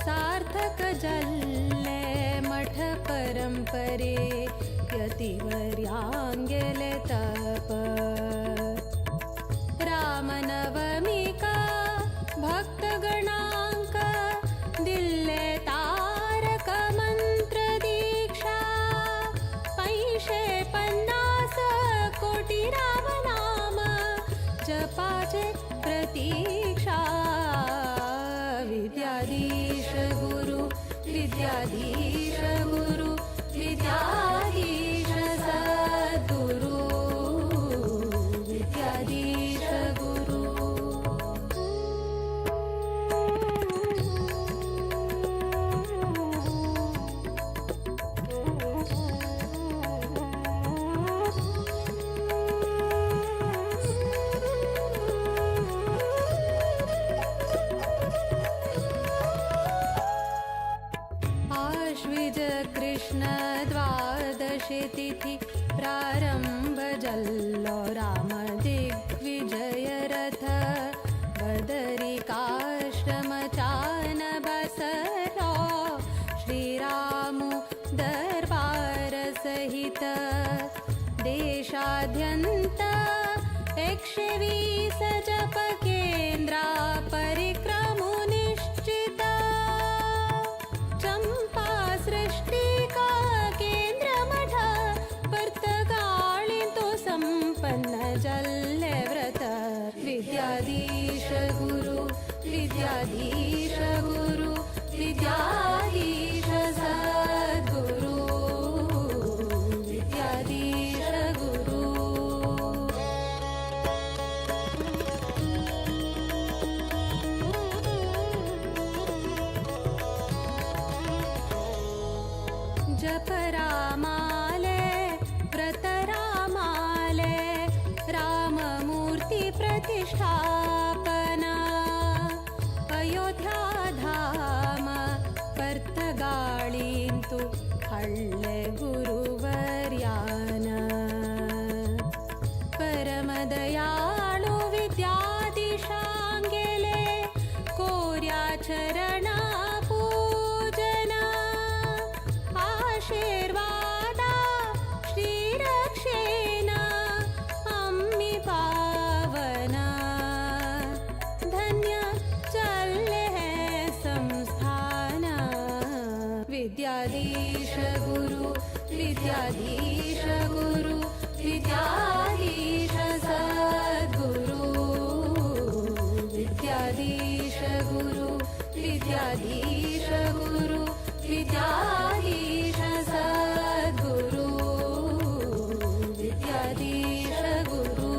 सार्थक जल्ले मठ परम परम्परे यतिवर्यांगेले तप रामनवमिका भक्तगणांक दिल्ले तारक मंत्र दीक्षा 550 कोटी रामनाम जपाचे प्रतीक्षा विद्याधीश गुरु विद्याधीश गुरु विद्याधीश सद्गुरु विद्याधीश गुरु आश्विज कृष्ण द्वादशी तिथि प्रारंभ जल्लो राम दिग्विजय रथ बदरिकाश्रम चान बसरो श्रीरामु दरबार सहित देशाद्यंत 120 जप केंद्रा परिक्रमु निश्चित चंपा सृष्टिका केंद्र मठ पर्तगाळी तो संपन्न जल्ले व्रत विद्याधीश गुरु विद्याधीश गुरु विद्याधीश सद्गुरु विद्याधीश गुरु जप रामाले व्रत रामाले राममूर्ति प्रतिष्ठापना अयोध्या धाम पर्तगाळींतु हಳ್ಳೆ गुरुवर्यान परमदयाळु विद्याधीशांगेले कोर्या चरण पूजन आशीर्वादा श्रीरक्षेण अम्मि पावन धन्य चल्ले संस्थान विद्याधीश गुरु विद्याधीश गुरु विद्याधीश सद्गुरु विद्याधीश गुरु विद्याधीश गुरु विद्याधीश सद्गुरु विद्याधीश गुरु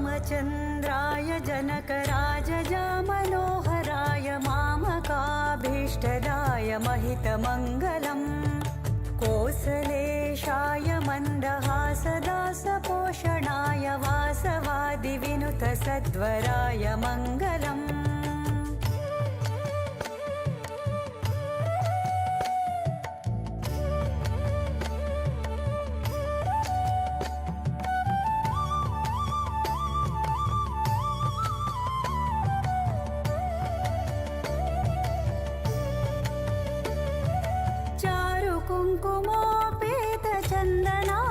रामचन्द्राय जनकराजजा मनोहराय मामकाभीष्टदाय महितमङ्गलम् कोसलेशाय मन्दहासदासपोषणाय वासवादिविनुतसद्वराय मङ्गलम्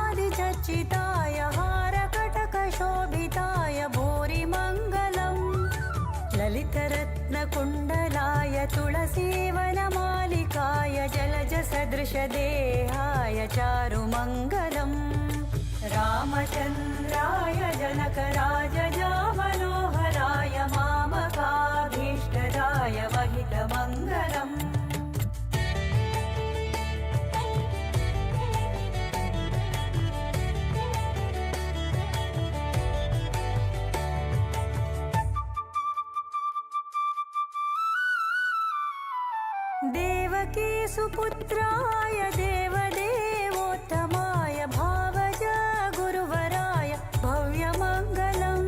कुङ्कुमोपेतचन्दनादिचर्चिताय हारकटकशोभिताय भूरिमङ्गलम् ललितरत्नकुण्डलाय तुलसीवनमालिकाय जलजसदृशदेहाय चारुमङ्गलम् रामचन्द्राय जनकराजजा मनोहराय मामकाभीष्टदाय महितमङ्गलम् देवकी सुपुत्राय देवदेवोत्तमाय भावज गुरुवराय भव्यमङ्गलम्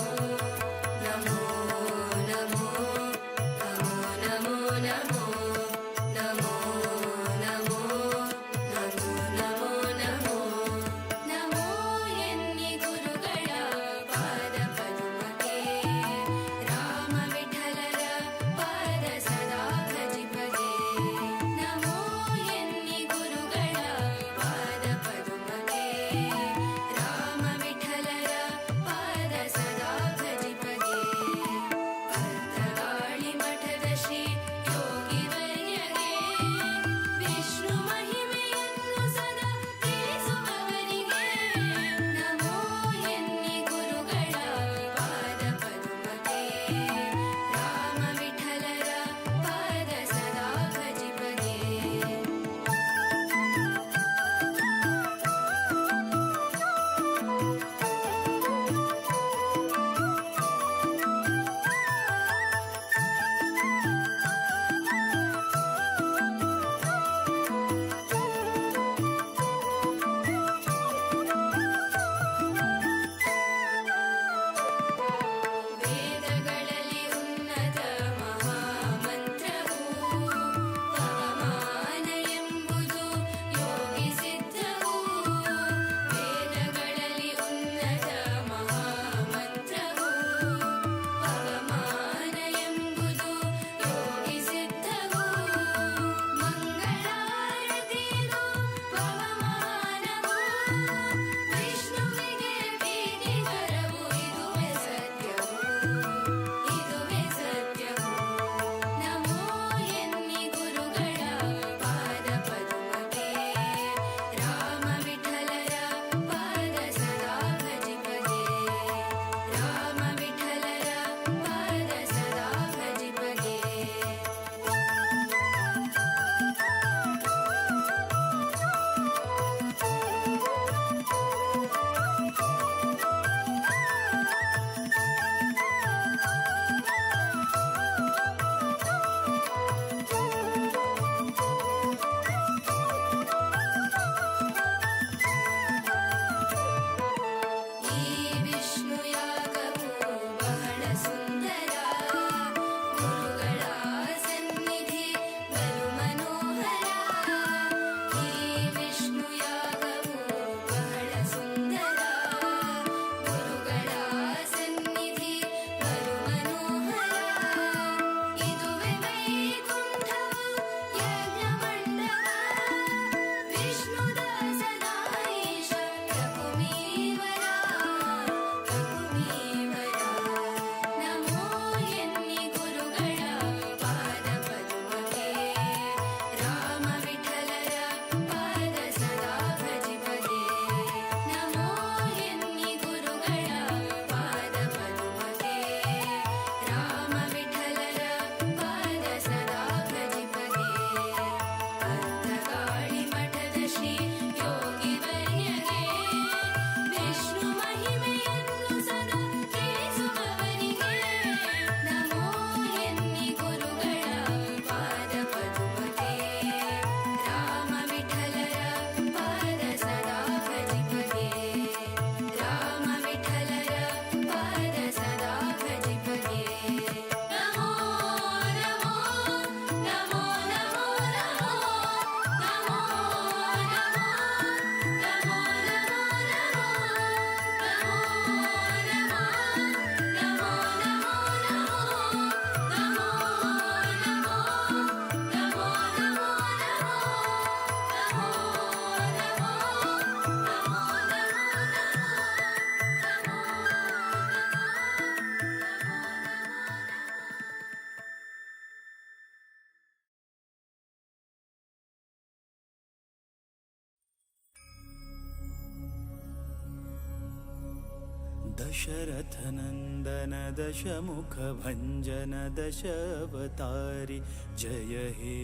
दशरथनन्दन दशमुखभञ्जन दशावतारि जय हे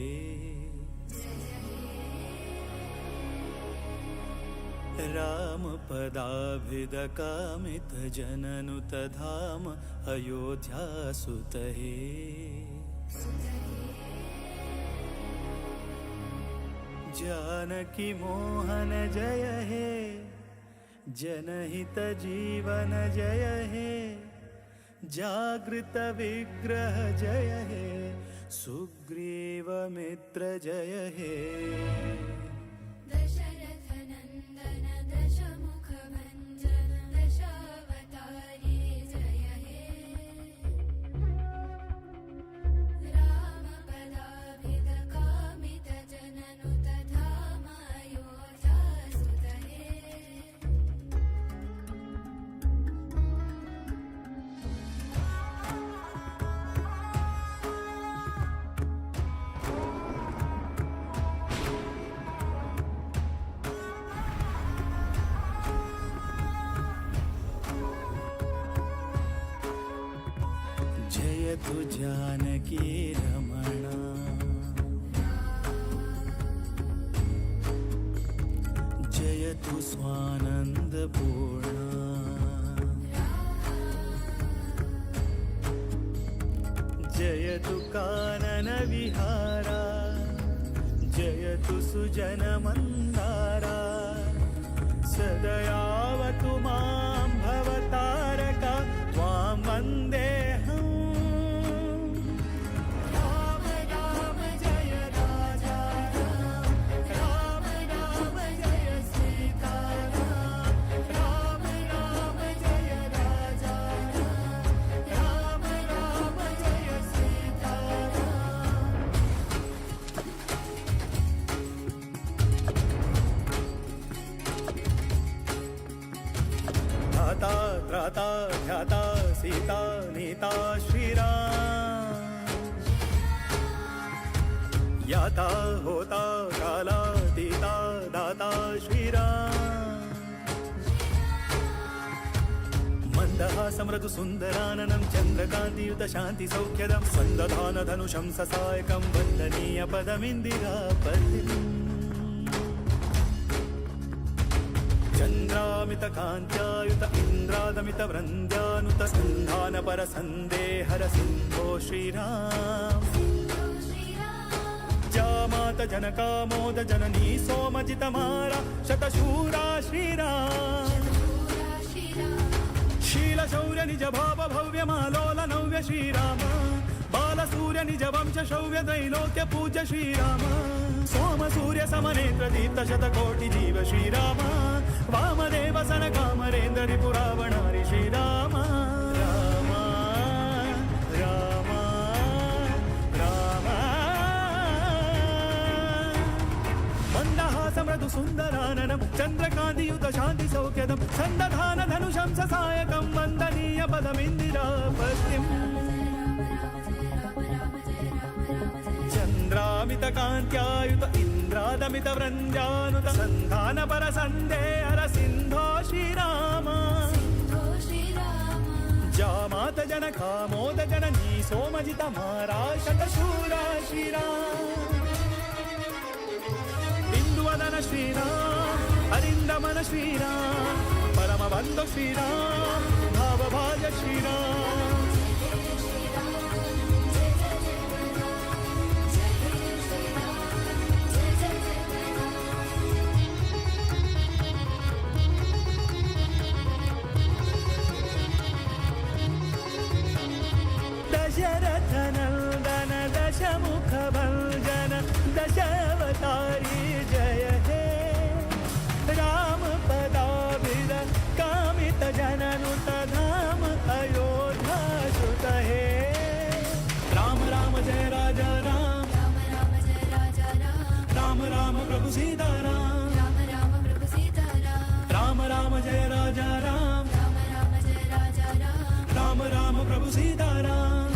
रामपदाभिदकामितजननुतधाम अयोध्यासुत हे जानकी मोहन जय हे जनहित जीवन जय हे जागृत विग्रह जय हे सुग्रीव मित्र जय हे दशरथनन्दन दशमुखभञ्जन दशावतारि जय हे रामपदाभिदकामितजननुतधाम अयोध्यासुत हे जयतु जानकी रमणा जयतु स्वानन्दपूर्णा जयतु काननविहारा जयतु सुजनमन्दारा सदयावतु मां भवतारका त्वां वन्देऽहम् राम राम जय राजा राम राम जय सीताराम राम राम जय राजा राम राम जय सीताराम धाता त्राता ध्याता सीता नीता श्रीराम याता होता काला दीता दाता श्रीराम मन्दहासं मृदु सुन्दराननं चन्द्रकान्तियुत शान्ति सौख्यदं सन्दधान धनुषं ससायकं वन्दनीय पदमिन्दिरापतिम् चन्द्रामितकान्त्यायुत इन्द्रादमितवृन्द्यानुत सन्धानपर सन्देहर सिन्धो श्रीराम जामात जनकामोद जननी सोमजितमारा शतशूरा श्रीराम शीलशौर्य निज भाव भव्य मालोल नव्य श्रीराम बालसूर्य निज वंश शौर्य त्रैलोक्य पूज्य श्रीराम सोम सूर्य समनेत्र दीप्त शतकोटि जीव श्रीराम वामदेव सनकामरेन्द्र रिपुरावणारि श्रीराम राम राम राम मन्दहास मृदु सुन्दराननं चन्द्रकान्तियुत शान्ति सौख्यदं सन्दधान धनुषं ससायकं वन्दनीय पदमिन्दिरापतिम् चन्द्रामितकान्त्यायुत इन्द्रादमितवृन्द्यानुत सन्धानपर सन्देहर सिन्धो श्रीराम जामात जनकामोद जननी सोमजितमारा शतशूरा श्रीराम इंदुवदन श्रीराम अरिन्दमन श्रीराम परमबन्धु श्रीराम भावभाज श्रीराम दशरथनन्दन दशमुखभञ्जन दशावतारि जय हे रामपदाभिद कामितजननुतधाम अयोध्यासुत हे राम राम जय राजा राम राम राम प्रभु सीताराम राम राम जय राजा राम राम राम प्रभु सीताराम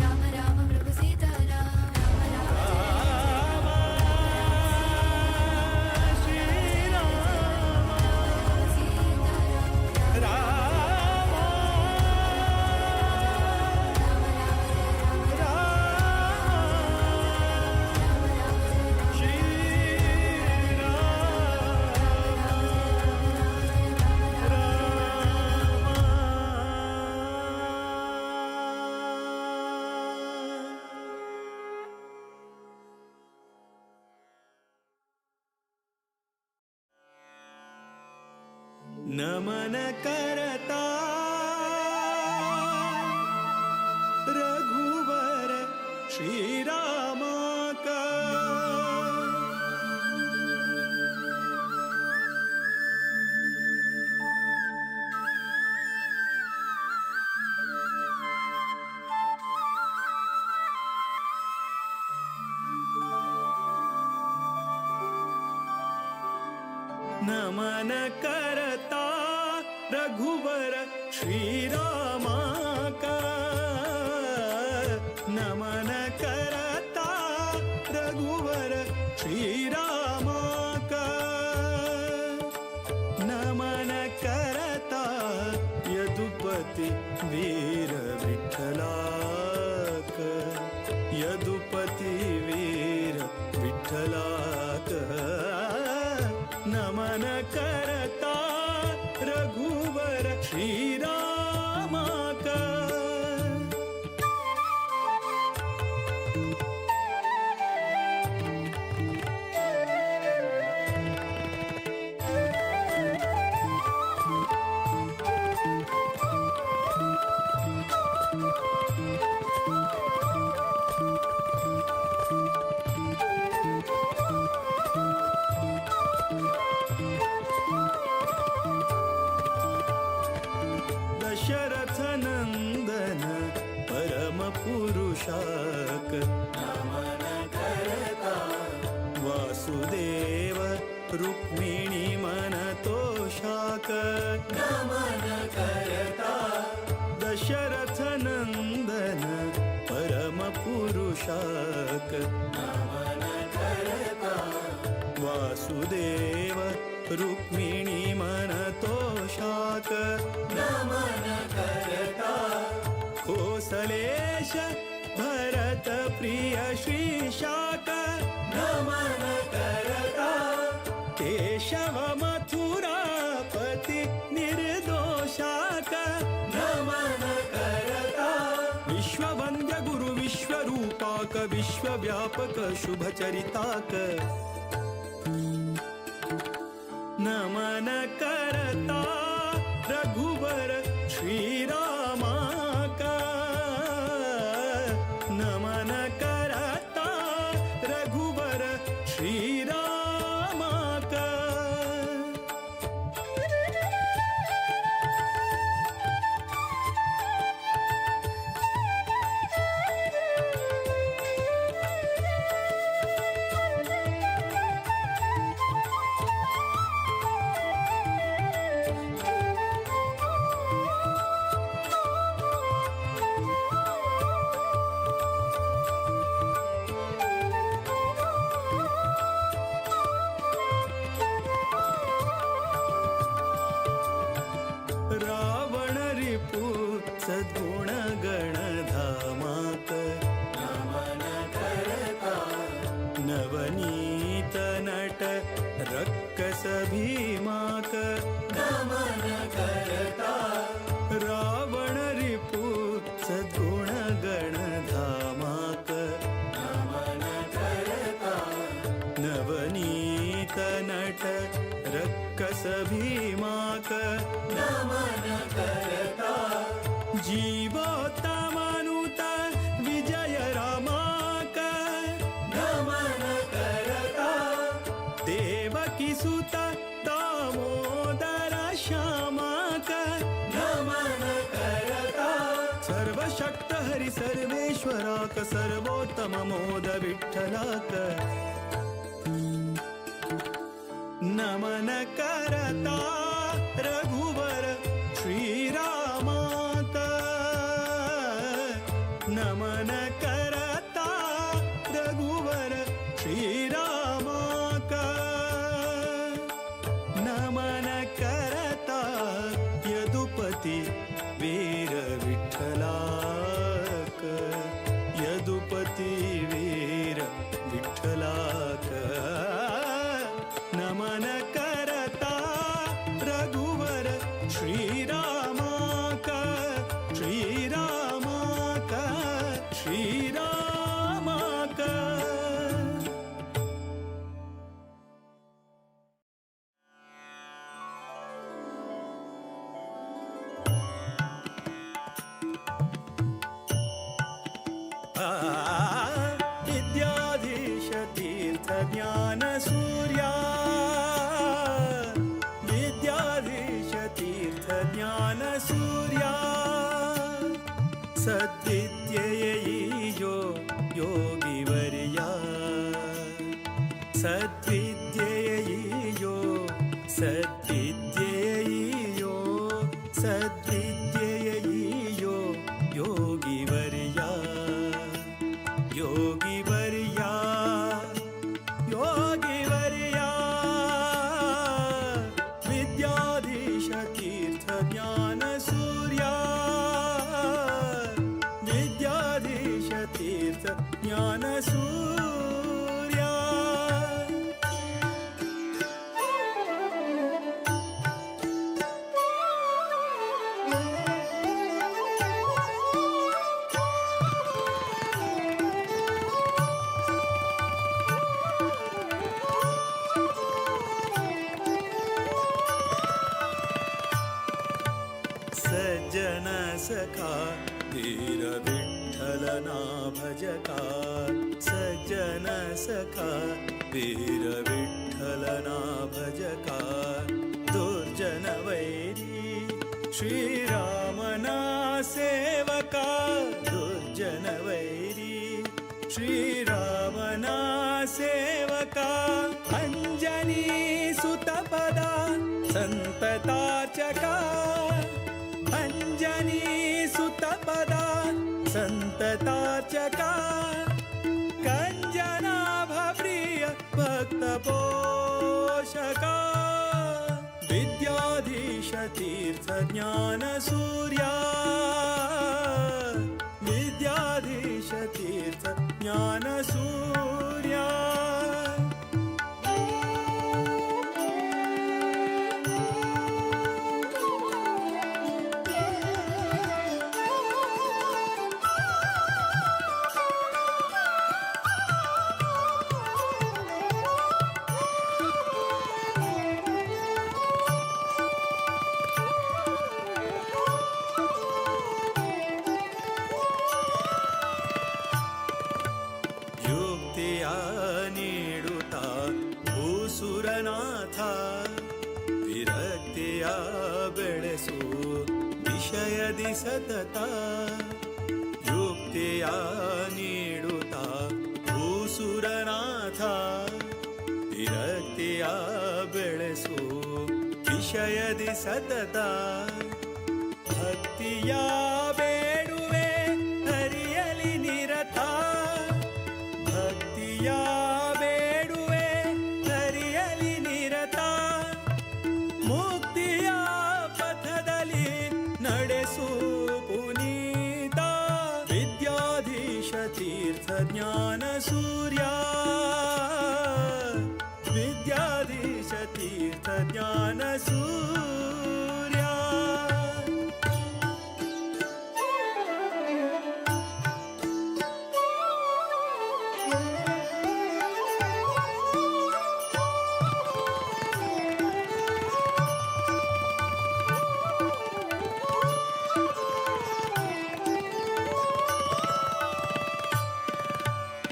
नमन करता रघुवर श्रीरामा का नमन करता रघुवर श्रीरामा का नमन करता रघुवर श्रीरामा का नमन करता यदुपति वीर विठ्ठला का यदुपति वीर विठ्ठला का नमन करता रघुवर श्रीरामा का दशरथ नंदन परम पुरुषाक नमन करता वासुदेव रुक्मिणी मन तोषाक नमन करता दशरथ नंदन परम पुरुषाक नमन करता वासुदेव रुक्मिणी मन तोषाक नमन करता कोसलेश भरत प्रिय श्रीशाक नमन करता केशव मथुरापति निर्दोषाक नमन करता विश्ववन्द्य गुरु विश्वरूपाक विश्वव्यापक शुभचरिताक नमन करता रघुवर श्रीरामा का नमन करता रघुवर श्रीरामा का रावण रिपु सद्गुण गणधामाक नमन करता नवनीत नट रक्कस भीमाक नमन करता रावण रिपु सद्गुण गणधामाक नमन करता नवनीत नट रक्कस भीमाक नमन करता जीवोत्तमानुता विजय रामाक नमन करता देवकी सुत दामोदर श्यामाक नमन करता सर्वशक्त हरि सर्वेश्वराक सर्वोत्तम मोद विठ्ठलाक नमन करता रघुवर श्रीरामा का नमन करता रघुवर श्रीरामा का नमन करता यदुपति वीर विठ्ठला का यदुपति वीर विठ्ठला का नमन करता रघुवर श्रीरामा का श्रीरामा का श्री ज्ञानसूर्या सद्विद्ययैयो योगिवर्या सद्विद्ययैयो सद्विद्ययैयो सद्विद्ययैयो योगिवर्या योगिवर्या योगिवर्या विद्याधीश तीर्थ ज्ञानसूर्या विद्याधीश तीर्थ ज्ञानसूर्या सज्जन सखा धीर विठ्ठलना भजका सज्जन सखा वीर विठ्ठलना भजका दुर्जन वैरी श्रीरामना सेवका दुर्जन वैरी श्रीरामना सेवका अंजनी सुतपदा संततार्चका अंजनी सुतपदा संततार्चका कंजनाभप्रिय भक्तपोषका विद्याधीश तीर्थ ज्ञानसूर्या विद्याधीश तीर्थ ज्ञानसूर्या ನೀಡುತ್ತ ಭೂಸುರನಾಥ ವಿರಕ್ತಿಯ ಬೆಳೆಸು ವಿಷಯದಿ ಸತತ ಯುಕ್ತಿಯ ನೀಡುತ್ತ ಭೂಸುರನಾಥ ವಿರಕ್ತಿಯ ಬೆಳೆಸು ವಿಷಯದಿ ಸತತ ಭಕ್ತಿಯ ಬೇಡುವೆ ಹರಿಯಲಿ ನಿರತ ಭಕ್ತಿಯ ಬೇಡುವೆ ಹರಿಯಲಿ ನಿರತ ಮುಕ್ತಿಯ ಪಥದಲ್ಲಿ ನಡೆಸು ಪುನೀತ ವಿದ್ಯಾಧೀಶ ತೀರ್ಥ ಜ್ಞಾನ ಸೂರ್ಯ ವಿದ್ಯಾಧೀಶ ತೀರ್ಥ ಜ್ಞಾನ ಸೂರ್ಯ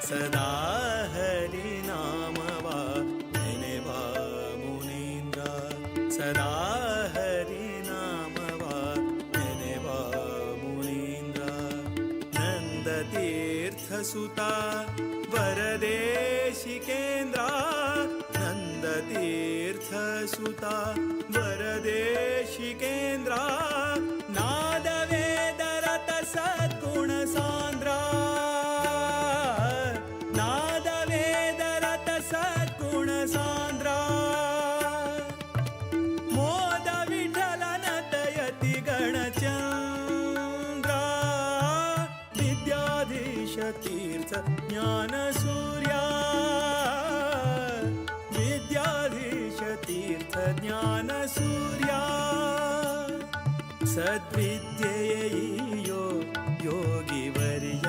ಸದಾ ಹರಿ ನಾಮವ ನೆನೆವ ಮುನೀಂದ್ರ ಸದಾ ಹರಿ ನಾಮವ ನೆನೆವ ಮುನೀಂದ್ರ ನಂದ ತೀರ್ಥ ಸುತ ವರದೇಶಿಕೇಂದ್ರ ನಂದ ತೀರ್ಥ ಸುತ ವರದೇಶಿಕೇಂದ್ರ ನಾದವೇದರತ ಸದ್ಗುಣ ಸಾಂದ್ರ ಸದ್ಗುಣ ಸಾಂದ್ರ ಮೋದ ವಿಠಲನ ದಯತಿ ಗಣಚಂದ್ರ ವಿದ್ಯಾಧೀಶ ತೀರ್ಥ ಜ್ಞಾನ ಸೂರ್ಯ ವಿದ್ಯಾಧೀಶ ತೀರ್ಥ ಜ್ಞಾನ ಸೂರ್ಯ ಸದ್ವಿದ್ಯೆಯೋ ಯೋಗಿವರ್ಯ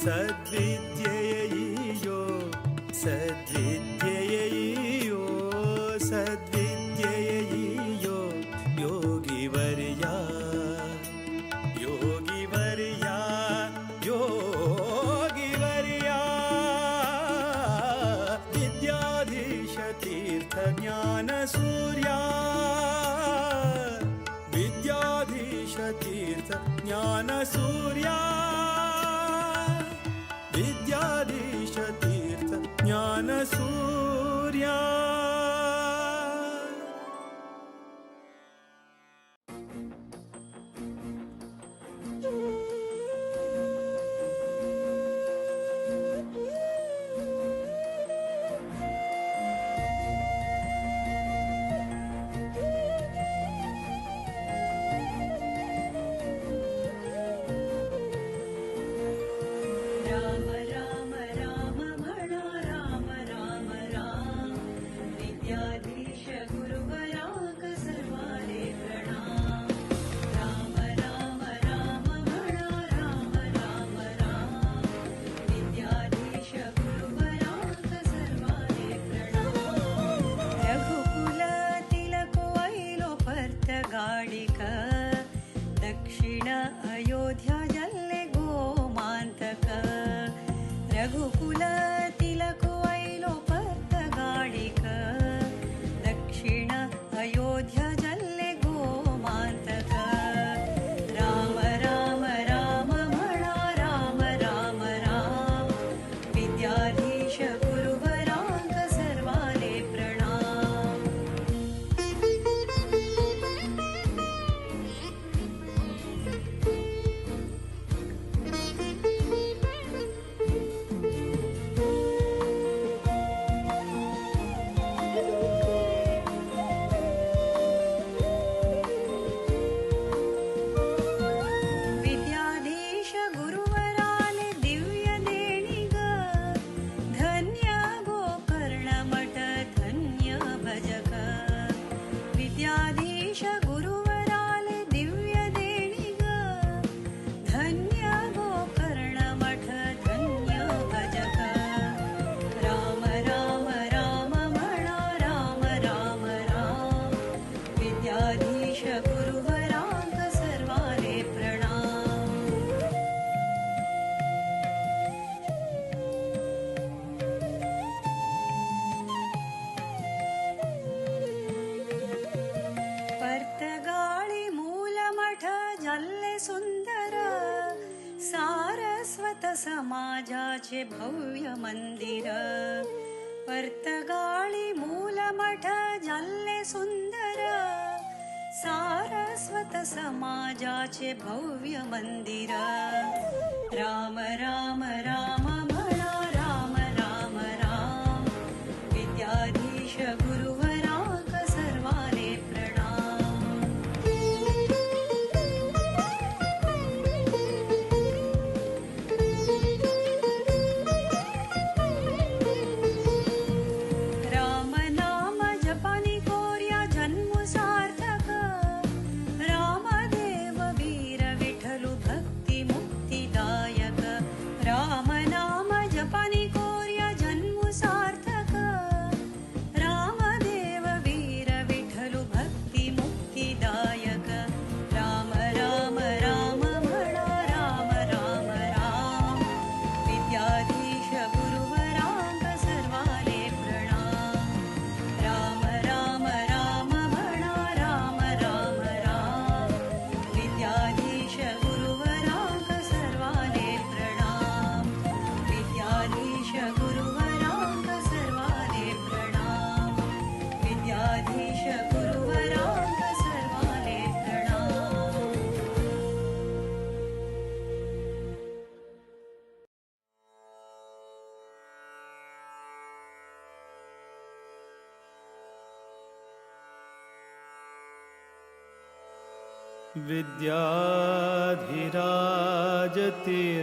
ಸದ್ವಿದ್ಯೆಯೋ ಸದ್ವಿದ್ಯೆಯೋ ಸದ್ವಿದ್ಯೆಯೋ ಯೋಗಿವರ್ಯ ಯೋಗಿವರ್ಯ ಯೋಗಿವರ್ಯ ವಿದ್ಯಾಧೀಶ ತೀರ್ಥ ಜ್ಞಾನ ಸೂರ್ಯ ज्ञानसूर्या विद्याधीशतीर्थ ज्ञानसूर्या राम राम राम म्हणा राम राम राम विद्याधीश गुरुवराक सर्वाले प्रणाम राम राम राम म्हणा राम राम राम विद्याधीश गुरुवराक सर्वाले प्रणाम रघुकुल तिलक वैलो पर्त गाडिक दक्षिण अयोध्या जल्ले गोमांतक रघुकुल तिलक वैलो पर्त गाडिक दक्षिण अयोध्या जल्ले गोमांतक राम राम राम म्हणा राम राम राम विद्याधीश गुरुवराक सर्वाले प्रणाम विद्याधीश गुरुवराले दिव्य देणिग धन्य गोकर्ण मठ धन्य भजक विद्याधीश गुरुवराले दिव्य देणिग धन्य गोकर्ण मठ धन्य भजक राम राम राम म्हणा राम राम राम विद्याधीश गुरुवराक सर्वाले प्रणाम पर्तगाळी मूलमठ जल्ले सुंदर सारस्वत समाजाचे भव्य मंदिर पर्तगाळी मूलमठ जल्ले सुंदर सारस्वत समाजाचे भव्य मंदिर राम राम राम म्हणा राम राम राम विद्याधीश गुरुवराक सर्वाले प्रणाम राम नाम जपानी कोर्या जन्म सार्थक रामदेव वीर विठ्ठलु भक्ती मुक्तिदायक राम नाम जपानी कोर्या जन्म सार्थक रामदेव वीर विठ्ठलु भक्ती मुक्तिदायक राम राम राम म्हणा राम राम राम विद्याधीश गुरुवराक सर्वाले प्रणाम राम राम राम म्हणा राम राम राम विद्याधीश गुरुवराक सर्वाले प्रणाम विद्याधीश गुरुवराक सर्वाले प्रणाम विद्याधीश गुरुवराक सर्वाले प्रणाम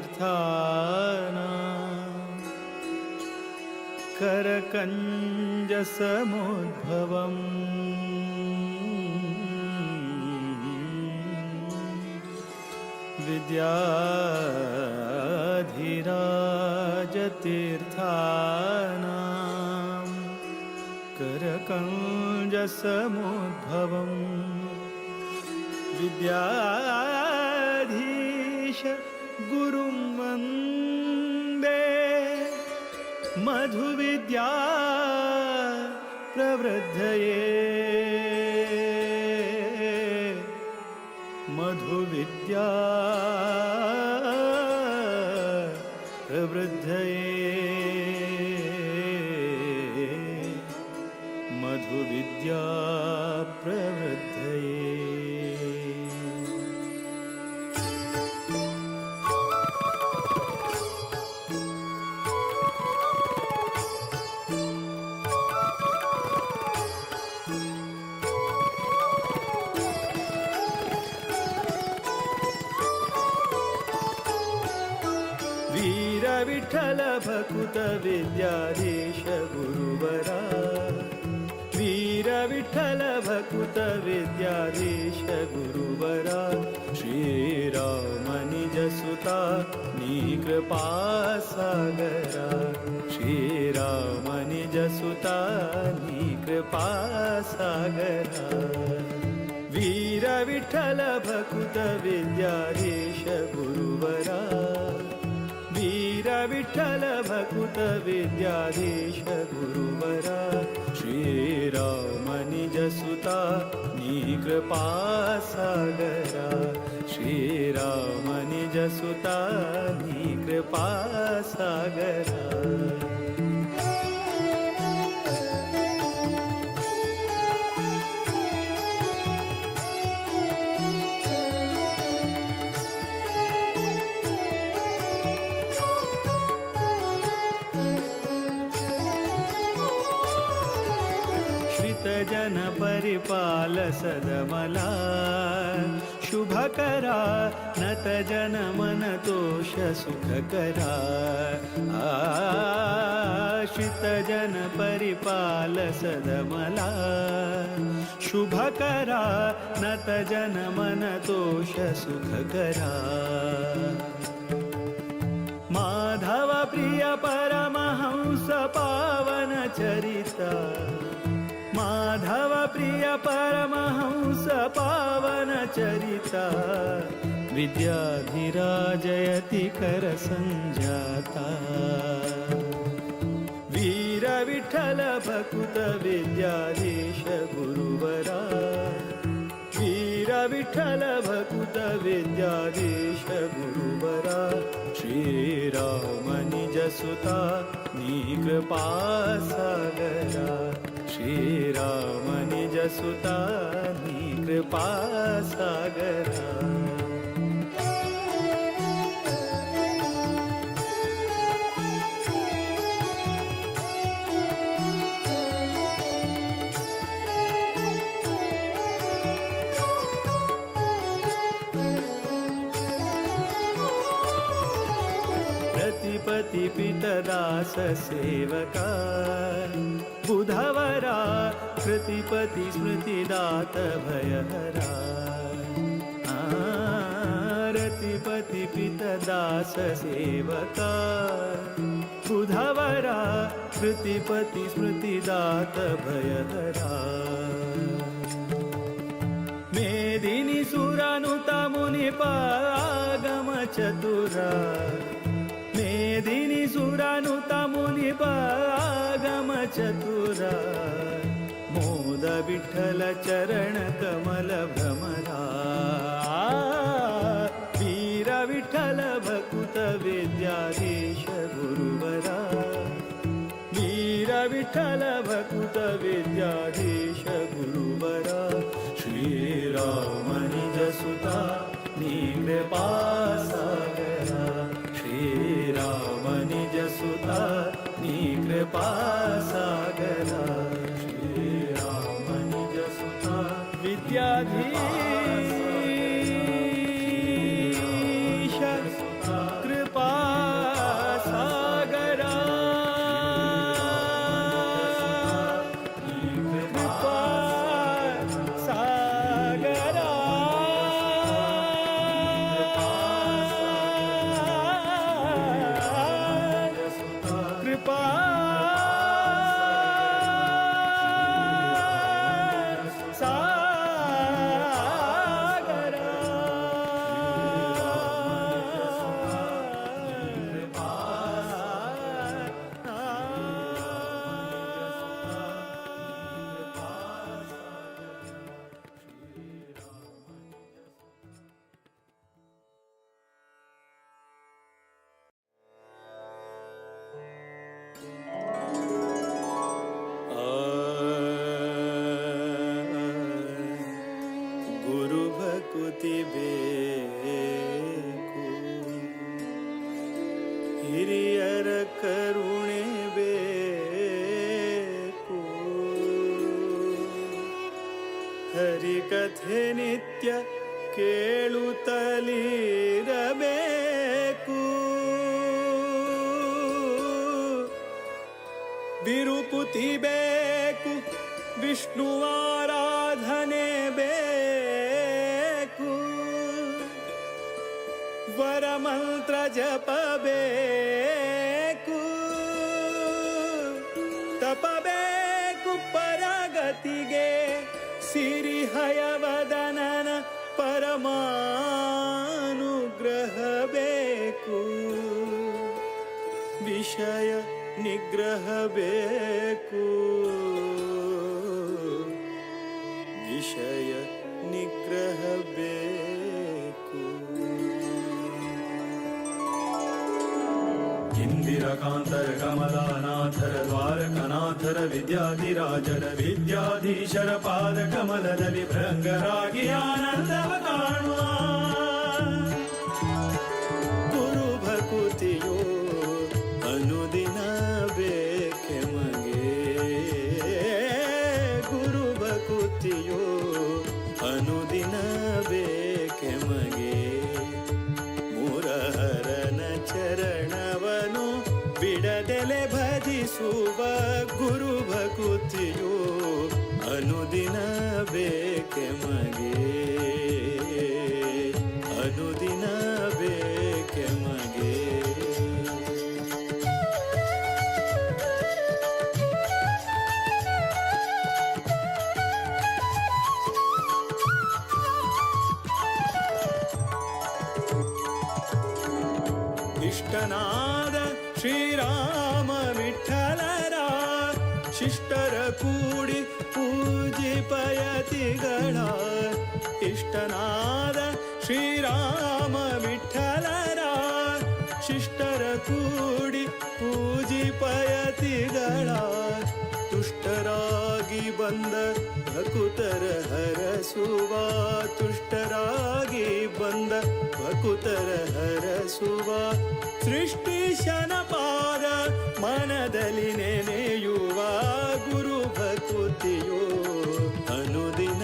विद्याधिराजतीर्थाना करकञ्जसमुद्भवम् विद्याधिराजतीर्थाना करकञ्जसमुद्भवम् विद्याधीश गुरुं वन्दे मधुविद्या प्रवृद्धये मधुविद्या प्रवृद्धये मधुविद्या प्रवृद्धये विठ्ठल भकुत विद्याधीश गुरुवरा वीर विठ्ठल भकुत विद्याधीश गुरुवरा श्रीराम निज सुता नी कृपा सागरा श्रीराम निज सुता नी कृपा सागरा वीर विठ्ठल भकुत विद्याधीश गुरुवरा वीर विठ्ठल भकुत विद्याधीश गुरुवरा श्रीराम निज सुता नी कृपा सागरा श्रीराम निज सुता नी कृपा सागरा जन परिपाल सदमला शुभकरा नत जन मन तोष सुखकरा आश्रित जन परिपाल सदमला शुभकरा नत जन मन तोष सुखकरा माधव प्रिय परमहंस पावन चरिता माधव प्रिय परमहंस पावन चरिता विद्याधिराजयति कर संजाता वीर विठ्ठल भकुत विद्याधीश गुरुवरा वीर विठ्ठल भकुत विद्याधीश गुरुवरा श्रीराम निज सुता नी कृपा सागरा श्रीराम निज सुता नी कृपा सागरा प्रतिपति पितदास सेवका बुधवरा कृतिपति स्मृतिदात भयहरा रतिपति पितदास सेवका बुधवरा कृतिपति स्मृतिदात भयहरा मेदिनी सुरानुता मुनिपागम चतुरा मेदिनी सुरानुता मुनिपागम चतुरा मोद विठ्ठल चरण कमल भ्रमरा वीर विठ्ठल भकुत विद्याधीश गुरुवरा वीर विठ्ठल भकुत विद्याधीश गुरुवरा श्रीराम निज सुता नी कृपा सागरा श्रीराम निज सुता नी कृपा सागरा श्रीराम निज सुता विद्याधीश कृपा सागरा कृपा सागरा कृपा ಭಕುತಿ ಬೇಕು, ಹಿರಿಯರ ಕರುಣೆ ಬೇಕು, ಹರಿಕಥೆ ನಿತ್ಯ ಕೇಳುತ್ತಲಿರಬೇಕು, ವಿರುಪುತಿ ಬೇಕು, ವಿಷ್ಣುವಾರಾಧನೆ ಬೇಕು, ವರಮಂತ್ರ ಜಪಬೇಕು, ತಪಬೇಕು ಪರಗತಿಗೆ, ಸಿರಿಹಯವದನನ ಪರಮಾನುಗ್ರಹ ಬೇಕು, ವಿಷಯ ನಿಗ್ರಹ ಬೇಕು, ವಿಷಯ ನಿಗ್ರಹ ಬೇಕು. ಇಂದಿರಕಾಂತರ ಕಮಲಾನಾಥರ ದ್ವಾರಕನಾಥರ ವಿದ್ಯಾಧಿರಾಜರ ವಿದ್ಯಾಧೀಶರ ಪಾದ ಕಮಲದಲ್ಲಿ ಭೃಂಗರಾಗಿ ಆನಂದವ ಕಾಣುವ ಗುರು ಭಕುತಿಯೋ ಅನುದಿನ ಬೇಕೆ ಮಗೆ, ಗುರು ಭಕುತಿಯೋ ಅನುದಿನ ಬೇಕೆ ಮಗೆ, ಮುರಹರನ ಚರಣವನು ಬಿಡದೆಲೆ ಭಜಿಸುವ ಗುರು ಭಕುತಿಯೋ ಅನುದಿನ ಬೇಕೆ ಮಗೆ, ಅನುದಿನ ಬೇಕೆ ಮಗೆ. ಇಷ್ಟನಾದ ಶ್ರೀರಾಮ ವಿಠಲರ ಶಿಷ್ಟರ ಕೂಡಿ ಪೂಜಿಪಯತಿಗಳ, ಇಷ್ಟನಾದ ಶ್ರೀರಾಮ ವಿಠಲರ ಶಿಷ್ಟರ ಕೂಡಿ ಪೂಜಿಪಯತಿಗಳ, ತುಷ್ಟರಾಗಿ ಬಂದ ಭಕುತರ ಹರಸುವ, ತುಷ್ಟರಾಗಿ ಬಂದ ಭಕುತರ ಹರಸುವ, ಸೃಷ್ಟಿಶನ ಪಾದ ಮನದಲ್ಲಿ ನೆನೆಯುವ ಗುರು ಭಕುತಿಯೋ ಅನುದಿನ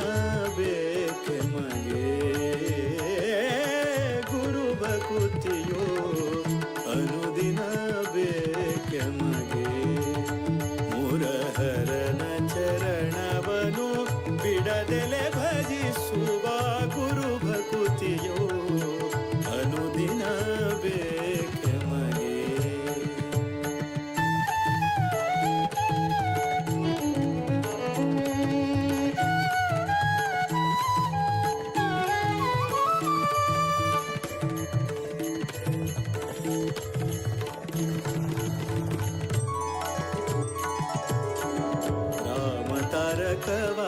ಬೇಕೆ ಮಗೆ, ಗುರು ಭಕುತಿಯೋ ಅನುದಿನ ಬೇಕೆ ಮಗೆ, ಮುರಹರನ ಚರಣವನು ಬಿಡದೆಲೆ ಭಜಿಸುವ ಗುರು ಭಕುತಿಯೋ ಅನುದಿನ ಬೇಕೆ ಮಗೆ. ರಾಮ ತಾರಕವ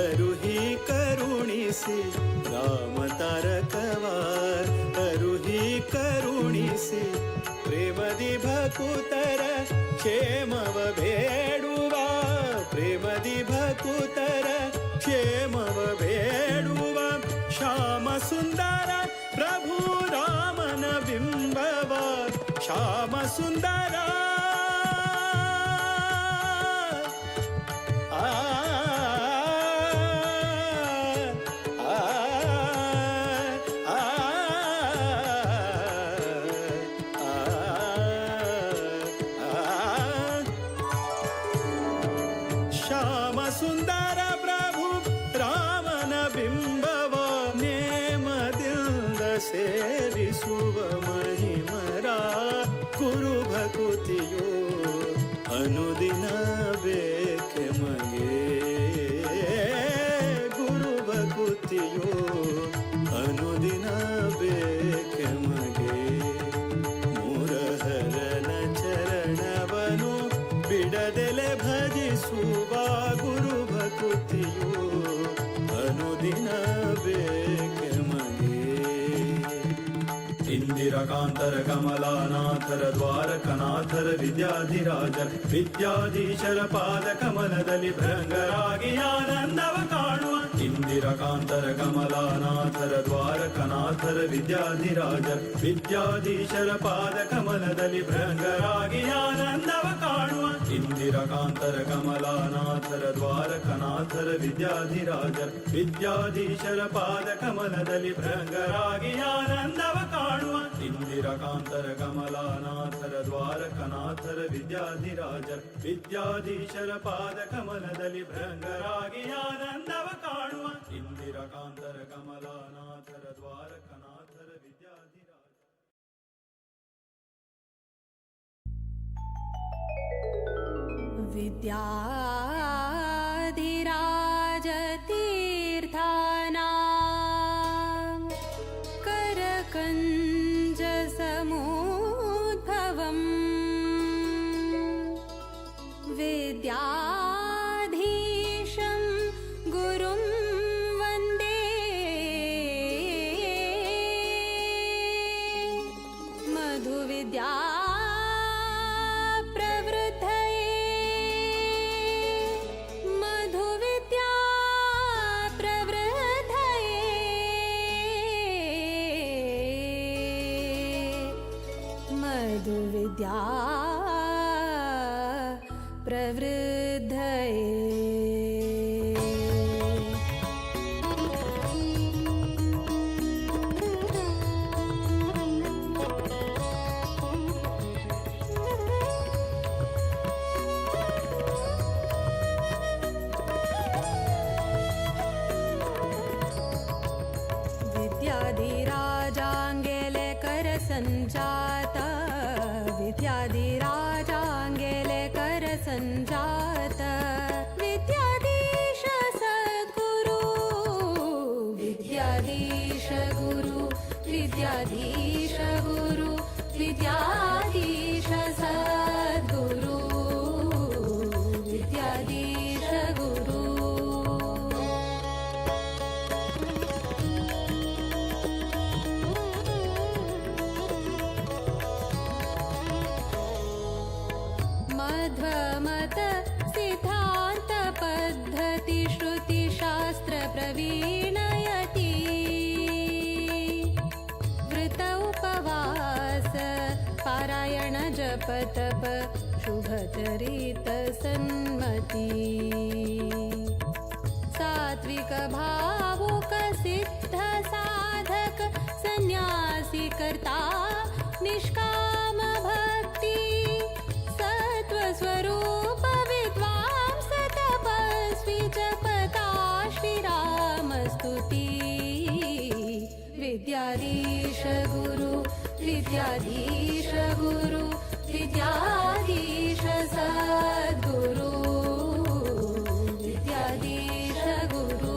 ಅರುಹಿ ಕರುಣಿಸಿ, ರಾಮ ತಾರಕವ ಅರುಹಿ ಕರುಣಿಸಿ, ಪ್ರೇಮದಿ ಭಕುತರ ಕ್ಷೇಮವ ಬೇಡುವ, ಪ್ರೇಮದಿ ಭಕುತರ ಕ್ಷೇಮವ ಬೇಡುವ, ಶ್ಯಾಮ ಸುಂದರ ಪ್ರಭು ರಾಮನ ಬಿಂಬವ, ಶ್ಯಾಮ ಸುಂದರ ಶ್ಯಾಮ ಸುಂದರ ಪ್ರಭು ರಾಮನ ಬಿಂಬವ, ನೇಮದಿಂದ ಸೇರಿಸುವ ಮಹಿಮರ ಗುರು ಭಕುತಿಯೋ ಅನುದಿನ ಬೇಕೆ ಮಗೆ, ಗುರು ಭಕುತಿಯೋ ಅನುದಿನ ಬೇಕೆ ಮಗೆ, ಮುರಹರನ ಚರಣವನು ಬಿಡದೆಲೆ ಭಜಿಸುವ ಗುರು ಭಕುತಿಯೋ ಅನುದಿನ ಬೇಕೆ ಮಗೆ. ಇಂದಿರಕಾಂತರ ಕಮಲಾನಾಥರ ದ್ವಾರಕನಾಥರ ವಿದ್ಯಾಧಿರಾಜರ ವಿದ್ಯಾಧೀಶರ ಪಾದ ಕಮಲದಲ್ಲಿ ಭೃಂಗರಾಗಿ ಆನಂದವ ಕಾಣುವ ಇಂದಿರಕಾಂತರ ಕಮಲಾನಾಥರ ದ್ವಾರಕನಾಥರ ವಿದ್ಯಾಧಿರಾಜ ವಿದ್ಯಾಧೀಶರ ಪಾದ ಕಮಲದಲ್ಲಿ ಭೃಂಗರಾಗಿ ಆನಂದವ ಕಾಣುವ ಇಂದಿರಕಾಂತರ ಕಮಲಾನಾಥರ ದ್ವಾರಕನಾಥರ ವಿದ್ಯಾಧಿರಾಜ ವಿದ್ಯಾಧೀಶರ ಪಾದ ಕಮಲದಲ್ಲಿ ಭೃಂಗರಾಗಿ ಆನಂದವ ಕಾಣುವ ಇಂದಿರಕಾಂತರ ಕಮಲಾನಾಥರ ದ್ವಾರಕನಾಥರ ವಿದ್ಯಾಧಿರಾಜ ವಿದ್ಯಾಧೀಶರ ಪಾದ ಕಮಲದಲ್ಲಿ ಭೃಂಗರಾಗಿ ಆನಂದವ ಕಾಣುವ ಇಂದಿರಕಾಂತರ ಕಮಲಾನಾಥರ ದ್ವಾರಕನಾಥರ ವಿದ್ಯಾಧಿರಾಜ. विद्याधिराज तीर्थानां करकञ्ज समुद्भवम् विद्याधीशं गुरुं वन्दे मधुविद्या विद्या प्रवृद्धये विद्याधिराजाङ्गेले करसञ्जाता विद्याधिराजाङ्गेले करसञ्जात विद्याधीश सद्गुरु विद्याधीश गुरु विद्याधीश गुरु विद्याधीश सद्गुरु विद्याधीश गुरु मध्वमत सिद्धान्त पद्धति श्रुति शास्त्र प्रवीणयति वृत उपवास पारायण जप तप शुभचरित सन्मति सात्विक भावुक सिद्ध साधक सन्यासी कर्ता निष्काम भक्ति स्वरूप विद्वांस तपस्वी जपता श्रीरामस्तुति विद्याधीश गुरु विद्याधीश गुरु विद्याधीश सद्गुरु विद्याधीश गुरु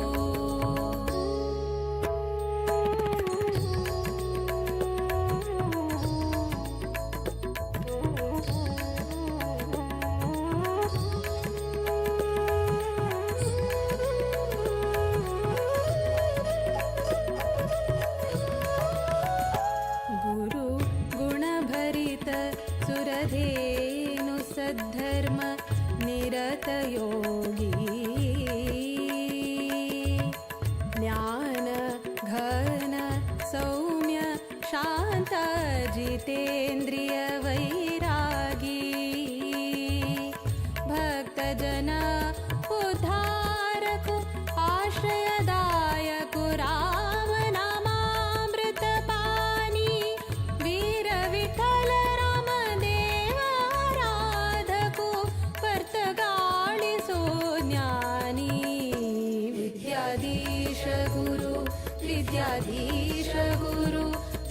सुरधेनु सद्धर्म निरत योगी ज्ञान घन सौम्य शांत जितेन्द्रिय वैरागी भक्त जन उद्धारक आश्रयदायक राम नामामृत पानी वीर विठल विद्याधीश गुरु विद्याधीश गुरु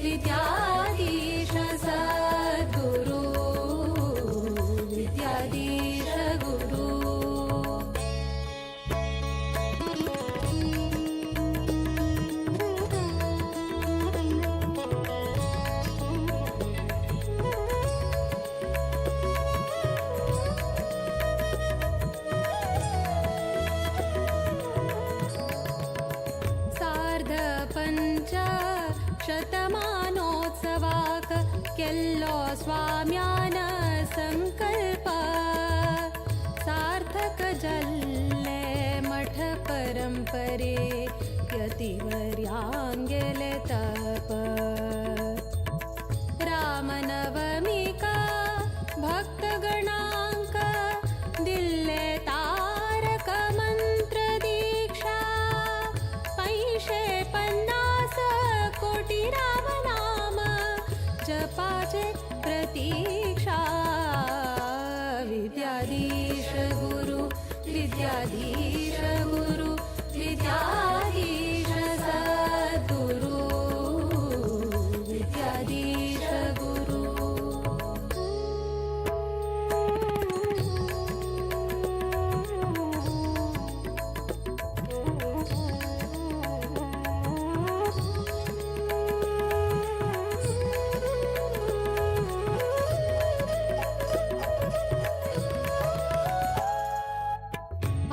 विद्याधीश सद्गुरु विद्याधीश गुरु शतमानोत्सवाक केल्लो स्वाम्यान संकल्प सार्थक जल्ले मठ परंपरा परे यतिवर्यांगेले तप रामनवमिका भक्तगणांक दिल्ले तारक मंत्र दीक्षा 550 कोटी रामनाम जपाचे प्रतीक्षा विद्याधीश गुरु विद्याधीश गुरु विद्याधीश सद्गुरु विद्याधीश गुरु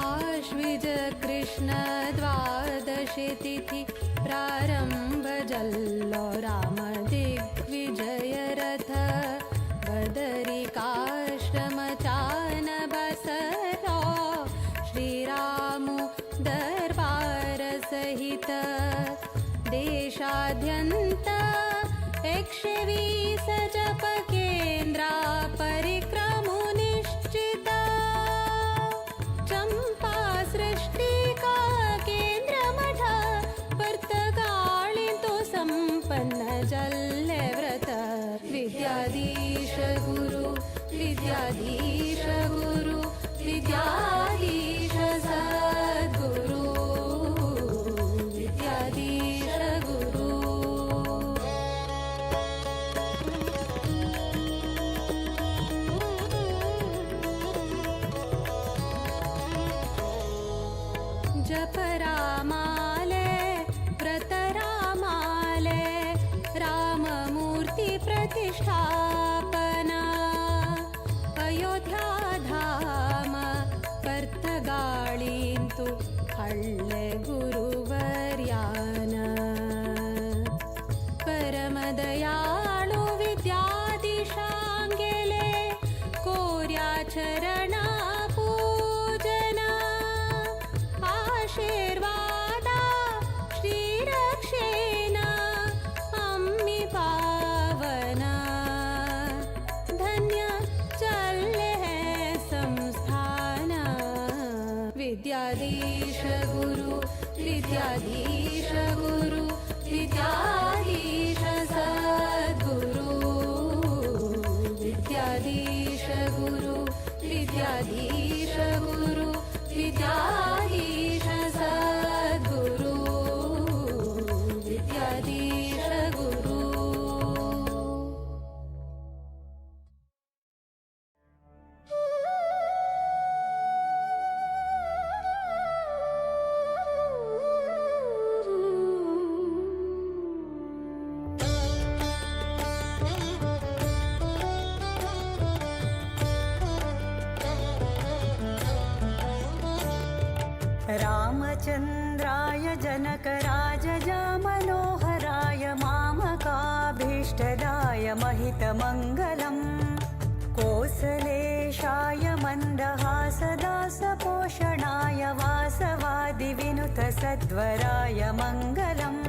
आश्विज कृष्ण द्वादशी तिथि प्रारंभ जल्लो राम दिग्विजय रथ बदरिकाश्रम चान बसरो श्रीरामु दरबार सहित देशाद्यंत 120 जप केंद्रा परिक्रमु निश्चिता चंपा सृष्टिका केंद्र मठ वर्तगाळी तो संपन्न जल्ले व्रत विद्याधीश गुरु विद्याधीश गुरु विद्याधीश सद्गुरु विद्याधीश गुरु जप रामाले व्रत रामाले राममूर्ति प्रतिष्ठापना अयोध्या धाम कर्तगाळींतु हಳ್ಳೆ गुरुवर्यान परमदयाळु विद्याधीशांगेले कोर्या चरण पूजन आशीर्वाद श्रीरक्षेण अम्मि पावन धन्य चल्ले संस्थान विद्याधीश गुरु विद्याधीश गुरु विद्याधीश सद्गुरु विद्याधीश गुरु विद्याधीश गुरु विद्याधीश सद्गुरु विद्याधीश गुरु रामचन्द्राय जनकराजजा मनोहराय मामकाभीष्टदाय महितमङ्गलम् कोसलेशाय मन्दहासदासपोषणाय वासवादिविनुतसद्वराय मङ्गलम्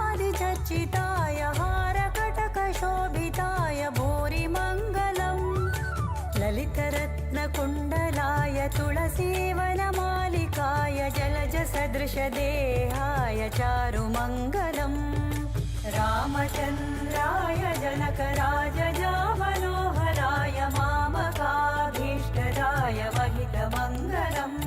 कुङ्कुमोपेतचन्दनादिचर्चिताय हारकटकशोभिताय भूरिमङ्गलम् ललितरत्नकुण्डलाय तुलसीवनमालिकाय जलजसदृशदेहाय चारुमङ्गलम् रामचन्द्राय जनकराजजा मनोहराय मामकाभीष्टदाय महितमङ्गलम्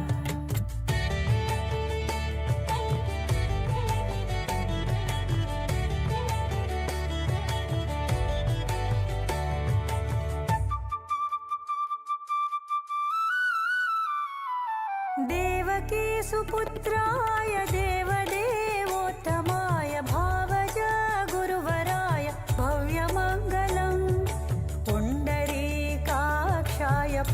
देवकी सुपुत्राय देवदेवोत्तमाय भावज गुरुवराय भव्यमङ्गलम्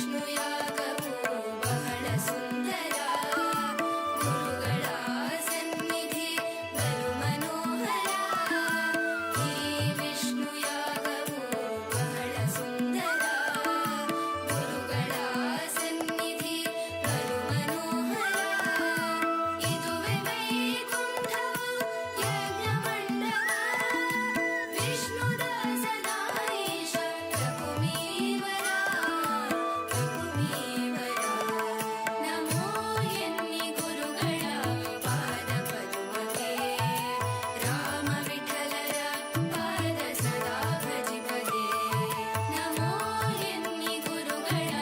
ವಿಷ್ಣುಯಾಗವು ಬಹಳ ಸುಂದರ ಗುರುಗಳ ಸನ್ನಿಧಿ ಬಲು ಮನೋಹರ ಈ ವಿಷ್ಣುಯಾಗವು ಬಹಳ ಸುಂದರ ಗುರುಗಳ ಸನ್ನಿಧಿ ಬಲು ಮನೋಹರ ಇದುವೇ ವೈಕುಂಠವು ಯಜ್ಞ ಮಂಡಪ ವಿಷ್ಣುದಾಸನಾಯೀಶ ರಘುಮೀವರ ನಮೋ ಎನ್ನಿ ಗುರುಗಳ ಪಾದ ಪದ್ಮಕ್ಕೆ ರಾಮ ವಿಠಲರ ಪಾದ ಸದಾ ಭಜಿಪದೆ ನಮೋ ಎನ್ನಿ ಗುರುಗಳ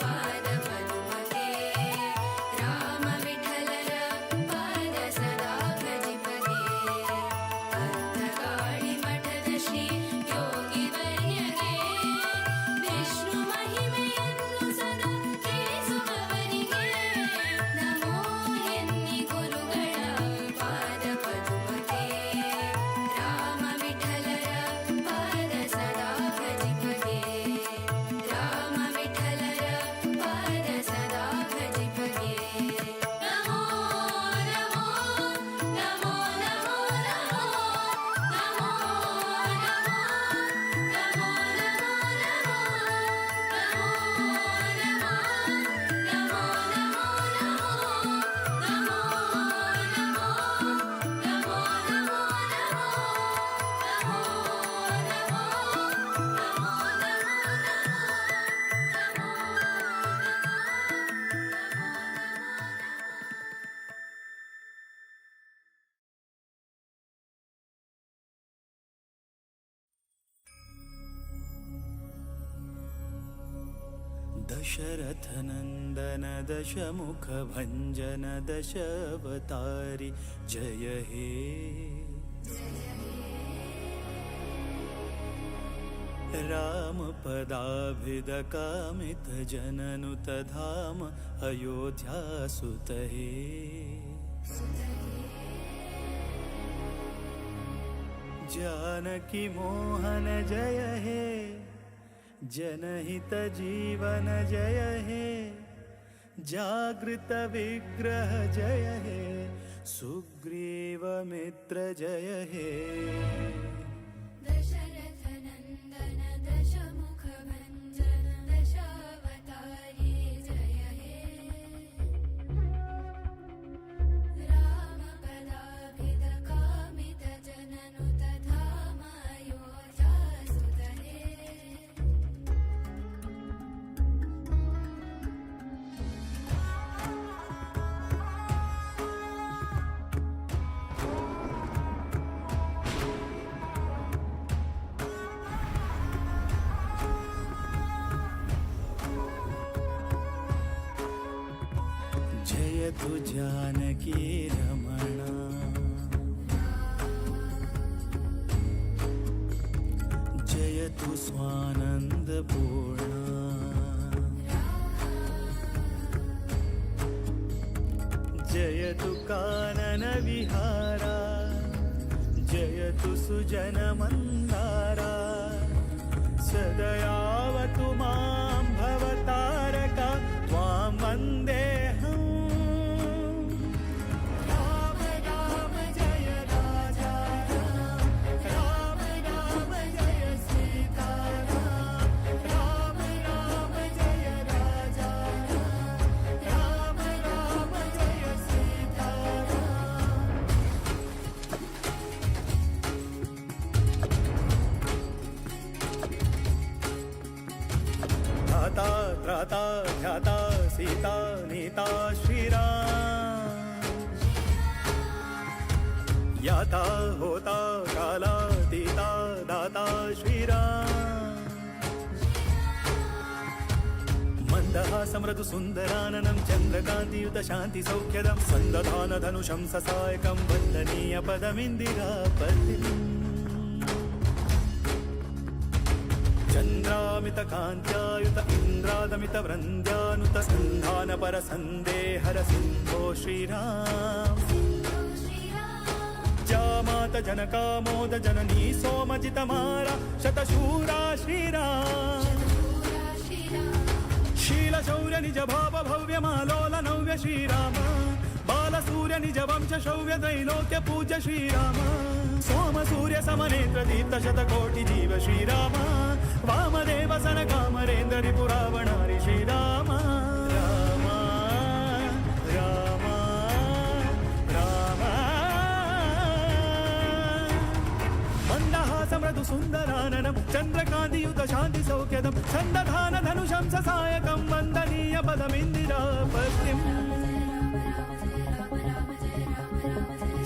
ಪಾದ ಪದ್ಮಕ್ಕೆ ರಾಮ ವಿಠಲರ ಪಾದ ಸದಾ ಭಜಿಪದೆ ಅಂತಗಾಳಿ ಮಠದ ಶ್ರೀ ಯೋಗಿ ವರ್ಯಗೆ ವಿಷ್ಣು ಮಹಿಮೆಯನ್ನು ಸದಾ ತಿಳಿಸುವವರಿಗೆ ನಮೋ ಎನ್ನಿ ಗುರುಗಳ ಪಾದ ಪದ್ಮಕ್ಕೆ ರಾಮ ವಿಠಲರ ಪಾದ ಸದಾ ಭಜಿಪದೆ ರಾಮ ವಿಠಲರ ಪಾದ ಸದಾ ಭಜಿಪದೆ ನಮೋ ನಮೋ ನಮೋ ನಮೋ ನಮೋ दशरथनन्दन दशमुखभञ्जन दशावतारि जय हे रामपदाभिदकामितजननुत धाम अयोध्यासुत हे जानकी मोहन जय हे जनहित जीवन जय हे जागृत विग्रह जय हे सुग्रीव मित्र जय हे दशरथनन्दन दशमुख भञ्जन दशावतारी जय हे रामपदाभिदकामित जननुत धाम अयोध्यासुत हे जयतु जानकी रमणा जयतु स्वानन्दपूर्णा जयतु काननविहारा जयतु सुजनमन्दारा सदयावतु मां भवतारका त्वां वन्देऽहम् राम राम जय राजा राम राम जय सीताराम राम राम जय राजा राम राम जय सीताराम धाता त्राता ध्याता सीता नीता श्रीराम याता होता कालातीता दाता श्रीराम मन्दहासमृदु सुन्दराननं चन्द्रकान्तियुत शान्ति सौख्यदं सन्दधान धनुषं ससायकं वन्दनीय पदमिन्दिरापतिम् चन्द्रामित कान्त्यायुत इन्द्रादमित वृन्द्यानुत सन्धान पर सन्देहर सिन्धो श्रीराम जामात जनकामोद जननी सोमजितमारा शतशूरा श्रीराम श्री शूरशौर्य निज भाव भव्य मालोल नव्य श्रीराम बालसूर्य निज वंश शौर्य त्रैलोक्य पूज्य श्रीराम सोम सूर्य समनेत्र दीप्त शतकोटि जीव श्रीराम वामदेव सन कामरेन्द्र रिपुरावणारि श्रीराम राम राम राम मंदहास मृदु सुन्दराननं चन्द्रकान्तियुत शान्ति सौख्यदं छन्दधान धनुषं ससायकं वन्दनीय पदमिन्दिरापत्तिम्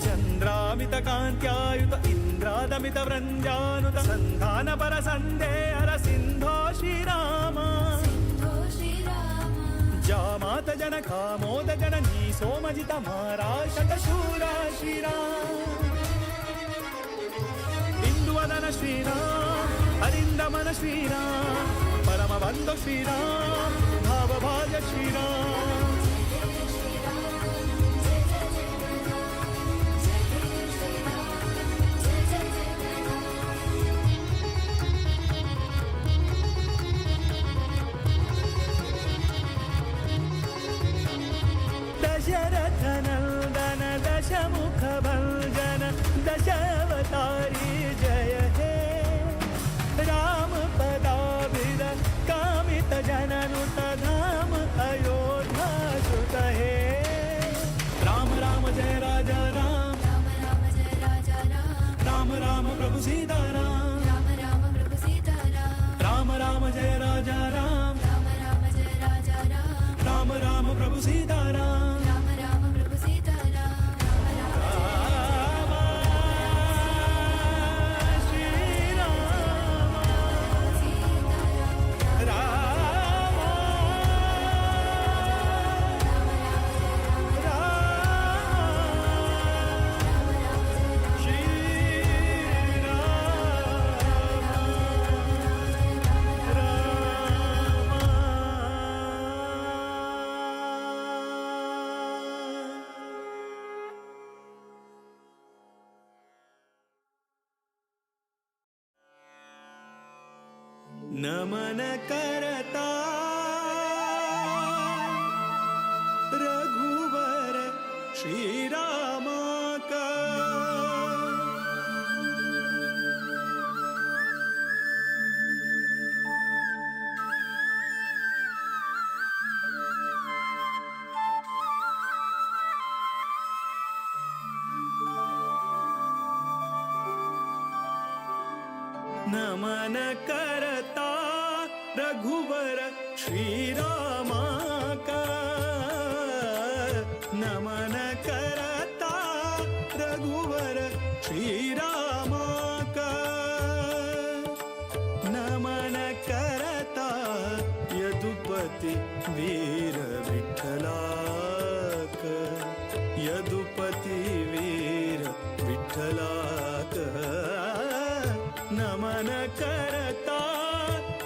चन्द्रामित कान्त्यायुत इन्द्रादमित व्रञ्जानुत सन्धान पर सन्देहर सिन्धो श्रीराम जामात जन कामोद जननी सोमजित महाराशत शूरा श्रीराम इंदुवदन श्रीराम अरिन्दमन श्रीराम परमबन्धु श्रीराम भावभाज श्रीराम दशरथनन्दन दशमुख भञ्जन दशावतारी जय हे राम पदाभिद कामित जननुत धाम अयोध्या सुत हे राम राम जय राजा राम राम राम प्रभु सीताराम राम राम जय राजा राम राम राम प्रभु सीताराम नमन करता रघुवर श्री राम का नमन करता रघुवर श्री राम का नमन करता रघुवर श्री राम का नमन करता यदुपति वीर विठ्ठला का यदुपति वीर विठ्ठला का नमन करता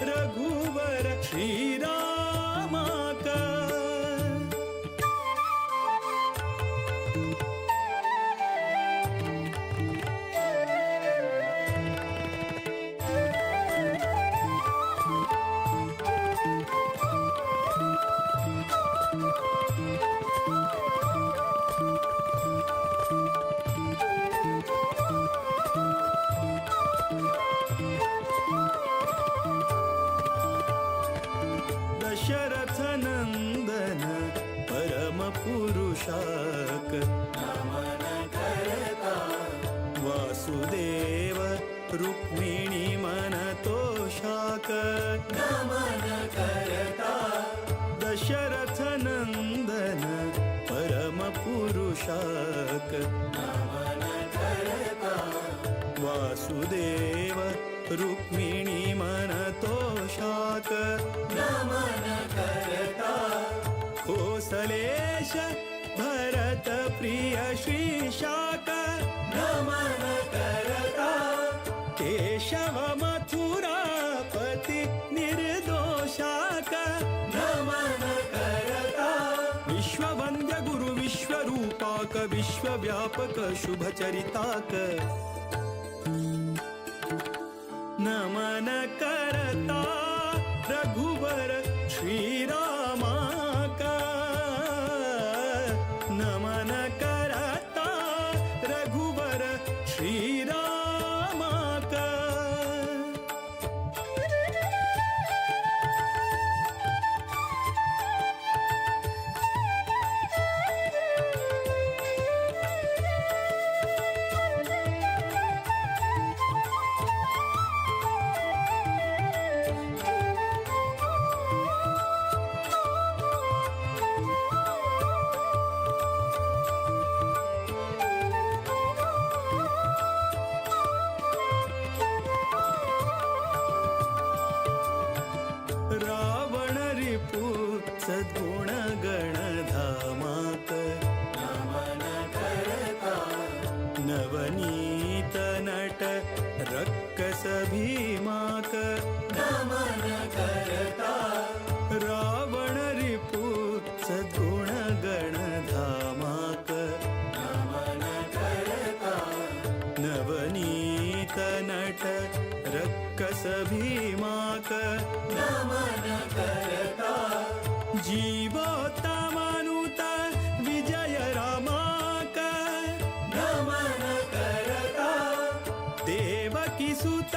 रघुवर श्री राम का दशरथ नंदन परम पुरुषाक नमन करता वासुदेव रुक्मिणी मन तोषाक नमन करता दशरथ नंदन परम पुरुषाक नमन करता वासुदेव रुक्मिणी मन तोषाक नमन करता कौसलेश भरत प्रिय श्रीशाक नमन करता केशव मथुरापति निर्दोषाक नमन करता विश्ववन्द्य गुरु विश्वरूपाक विश्वव्यापक शुभचरिताक नमन करता रघुवर श्री राम सद्गुणगणधामाक नमन करता नवनीत नट रक्कस भीमाक नमन करता रावण रिपु सद्गुणगणधामाक नमन करता नवनीत नट रक्कस भीमाक नमन करता जीवोत्तमानुता विजय रामाक नमन करता देवकी सुत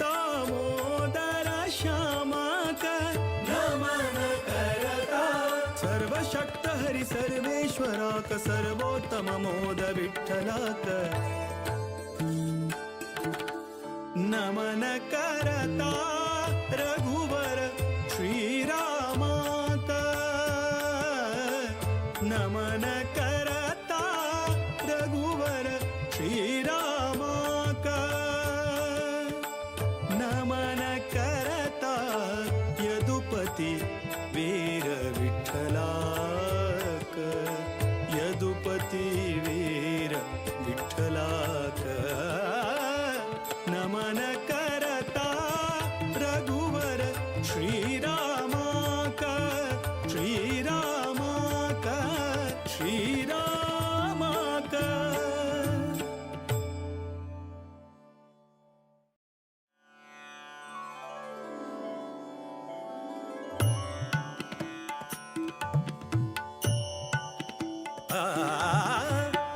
दामोदर श्यामाक नमन करता सर्वशक्त हरि सर्वेश्वराक सर्वोत्तम मोद विठ्ठलाक नमन करता रघुवर श्रीरामाक नमन करता रघुवर श्रीरामाक नमन करता यदुपति वीर विठ्ठलाक यदुपति वीर विठ्ठलाक नमन करता रघुवर श्रीरामाक श्रीरामाक श्रीरामाक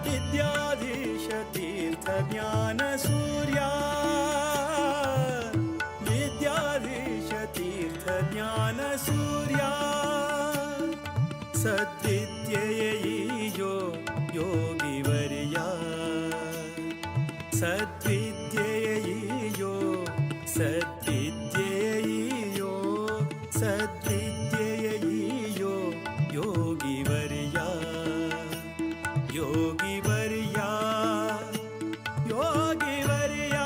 विद्याधीश तीर्थ ज्ञान सूर्या विद्याधीश तीर्थ ज्ञान सूर्या सद्विद्येयो योगिवर्या सद्विद्येयो सद्विद्येयो सद्विद्येयो योगिवर्या योगिवर्या योगिवर्या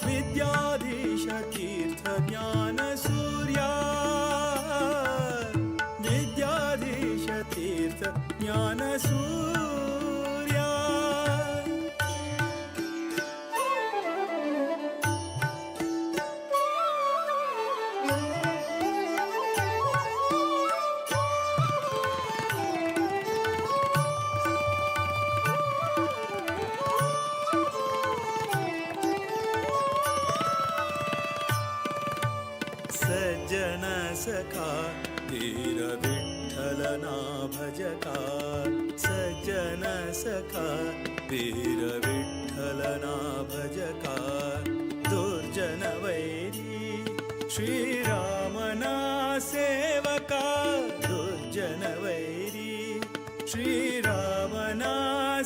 विद्याधीश तीर्थ ज्ञान सूर्या विद्याधीश तीर्थ ज्ञान सूर्या सज्जन सखा वीर विठ्ठलना भजका सज्जन सखा वीर विठ्ठलना भजका दुर्जन वैरी श्रीरामना सेवका दुर्जन वैरी श्रीरामना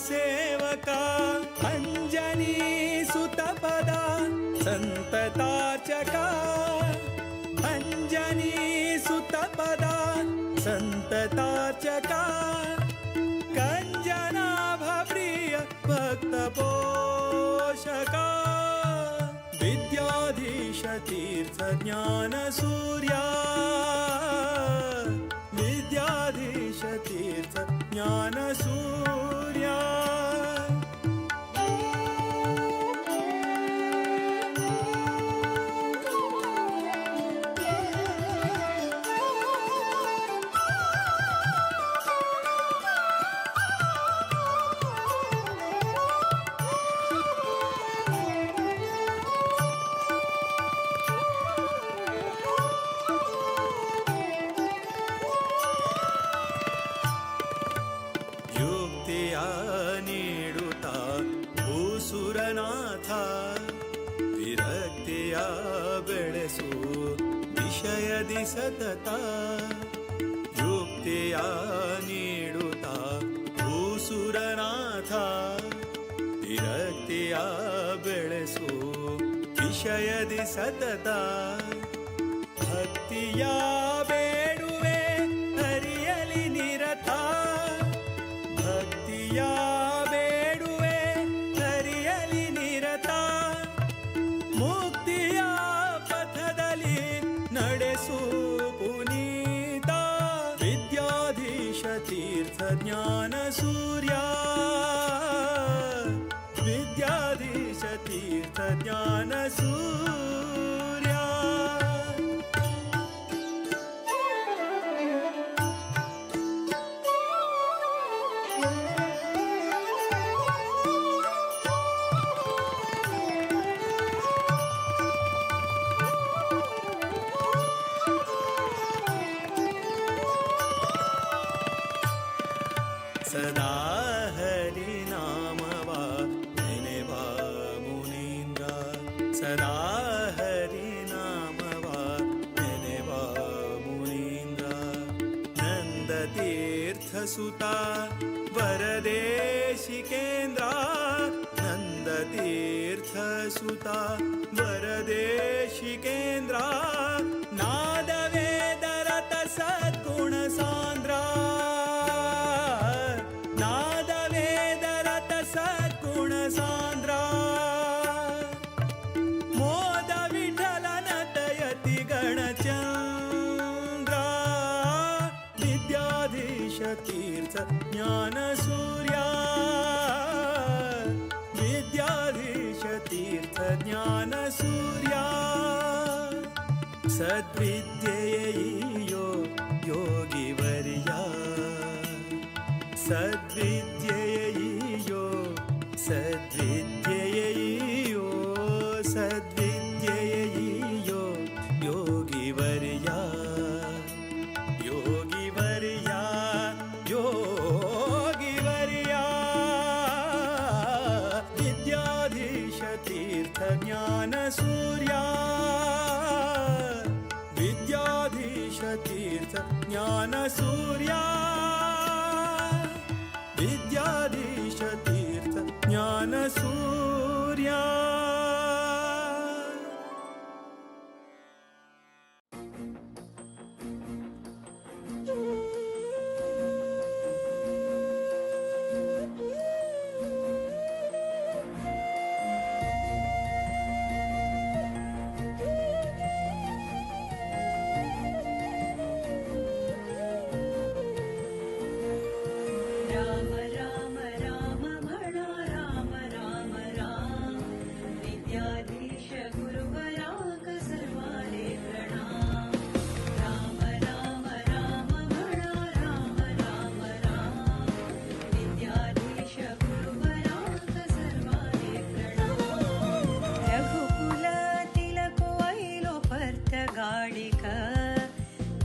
सेवका अंजनी सुतपदा संतताचका अंजनी सुतपदा संतताचका कंजनाभप्रिय भक्तपोषका विद्याधीश तीर्थ ज्ञान सूर्या विद्याधीश तीर्थ ज्ञान सूर्या ನೀಡುತ್ತಾ ಭೂಸುರನಾಥ ವಿರಕ್ತಿಯ ಬೆಳೆಸು ವಿಷಯದಿ ಸತತ ಯುಕ್ತಿಯ ನೀಡುತ್ತಾ ಭೂಸುರನಾಥ ವಿರಕ್ತಿಯ ಬೆಳೆಸು ವಿಷಯದಿ ಸತತ ಭಕ್ತಿಯ ಬೇಡುವೆ ಹರಿಯಲಿ ನಿರತ ಭಕ್ತಿಯ ಬೇಡುವೆ ಹರಿಯಲಿ ನಿರತ ಮುಕ್ತಿಯ ಪಥದಲ್ಲಿ ನಡೆಸು ಪುನೀತ ज्ञानसूर्या विद्याधीश तीर्थ ज्ञानसूर्या सदा हरिनामवा नेनेवा मुनीन्द्र सदा हरिनामवा नेनेवा मुनीन्द्र नन्दतीर्थसुता वरदेशिकेन्द्र नन्दतीर्थसुता वरदेशिकेन्द्र नादवेदरत सद्गुणसान्द्रा मोद विठलन दयति गणचन्द्रा विद्याधीश तीर्थ ज्ञानसूर्या विद्याधीश तीर्थ ज्ञानसूर्या सद्विद्येयो योगिवर्या सद्विद्येयो सद्विद्येयो सद्विद्येयो योगिवर्या योगिवर्या योगिवर्या विद्याधीश तीर्थ ज्ञानसूर्या विद्याधीश तीर्थ ज्ञानसूर्या विद्याधीश तीर्थ ज्ञानसूर्या राम राम राम म्हणा राम राम राम विद्याधीश गुरुवराक सर्वाले प्रणाम राम राम राम म्हणा राम राम राम विद्याधीश गुरुवराक सर्वाले प्रणाम रघुकुल तिलक वैलो पर्त गाडिक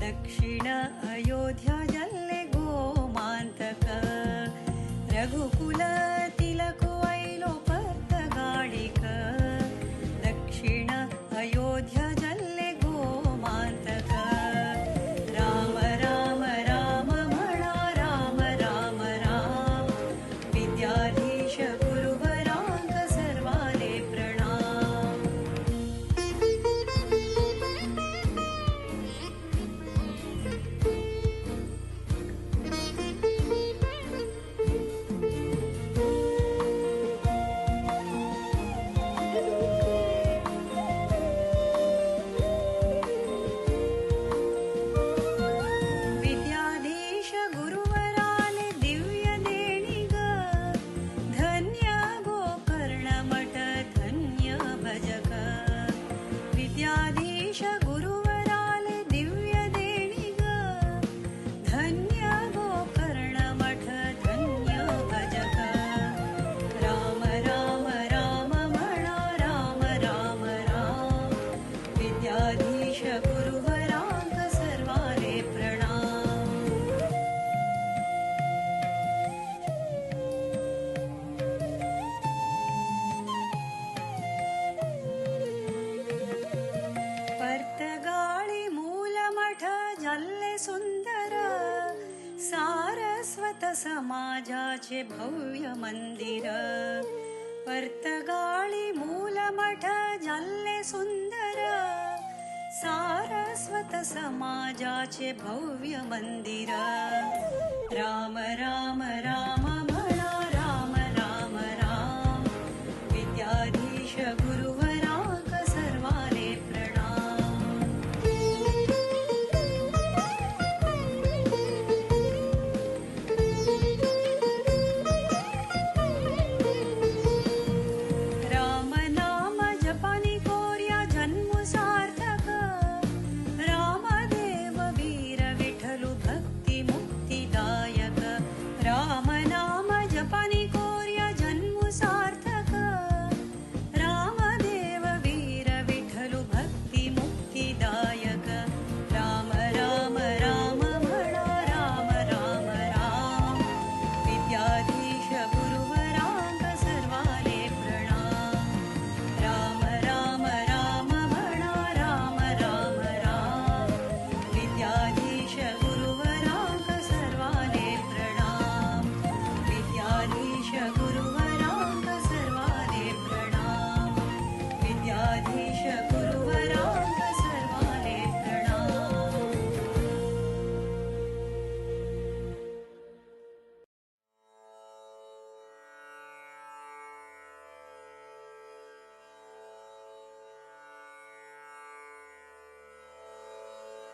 दक्षिण अयोध्या जल्ले गोमांतक रघुकुल तिलक वैलो पर्त गाडिक दक्षिण अयोध्या जल्ले गोमांतक राम राम राम म्हणा राम राम राम विद्याधीश गुरुवराक सर्वाले प्रणाम विद्याधीश गुरुवराले दिव्य देणिग धन्य गोकर्ण मठ धन्य भजक विद्याधीश गुरुवराले दिव्य देणिग धन्य गोकर्ण मठ धन्य भजक राम राम राम म्हणा राम राम राम विद्याधीश गुरुवराक सर्वाले प्रणाम पर्तगाळी मूलमठ जल्ले सुंदर सारस्वत समाजाचे भव्य मंदिर पर्तगाळी मूलमठ जल्ले सुंदर सारस्वत समाजाचे भव्य मंदिर राम राम राम म्हणा राम राम राम विद्याधीश गुरुवराक सर्वाले प्रणाम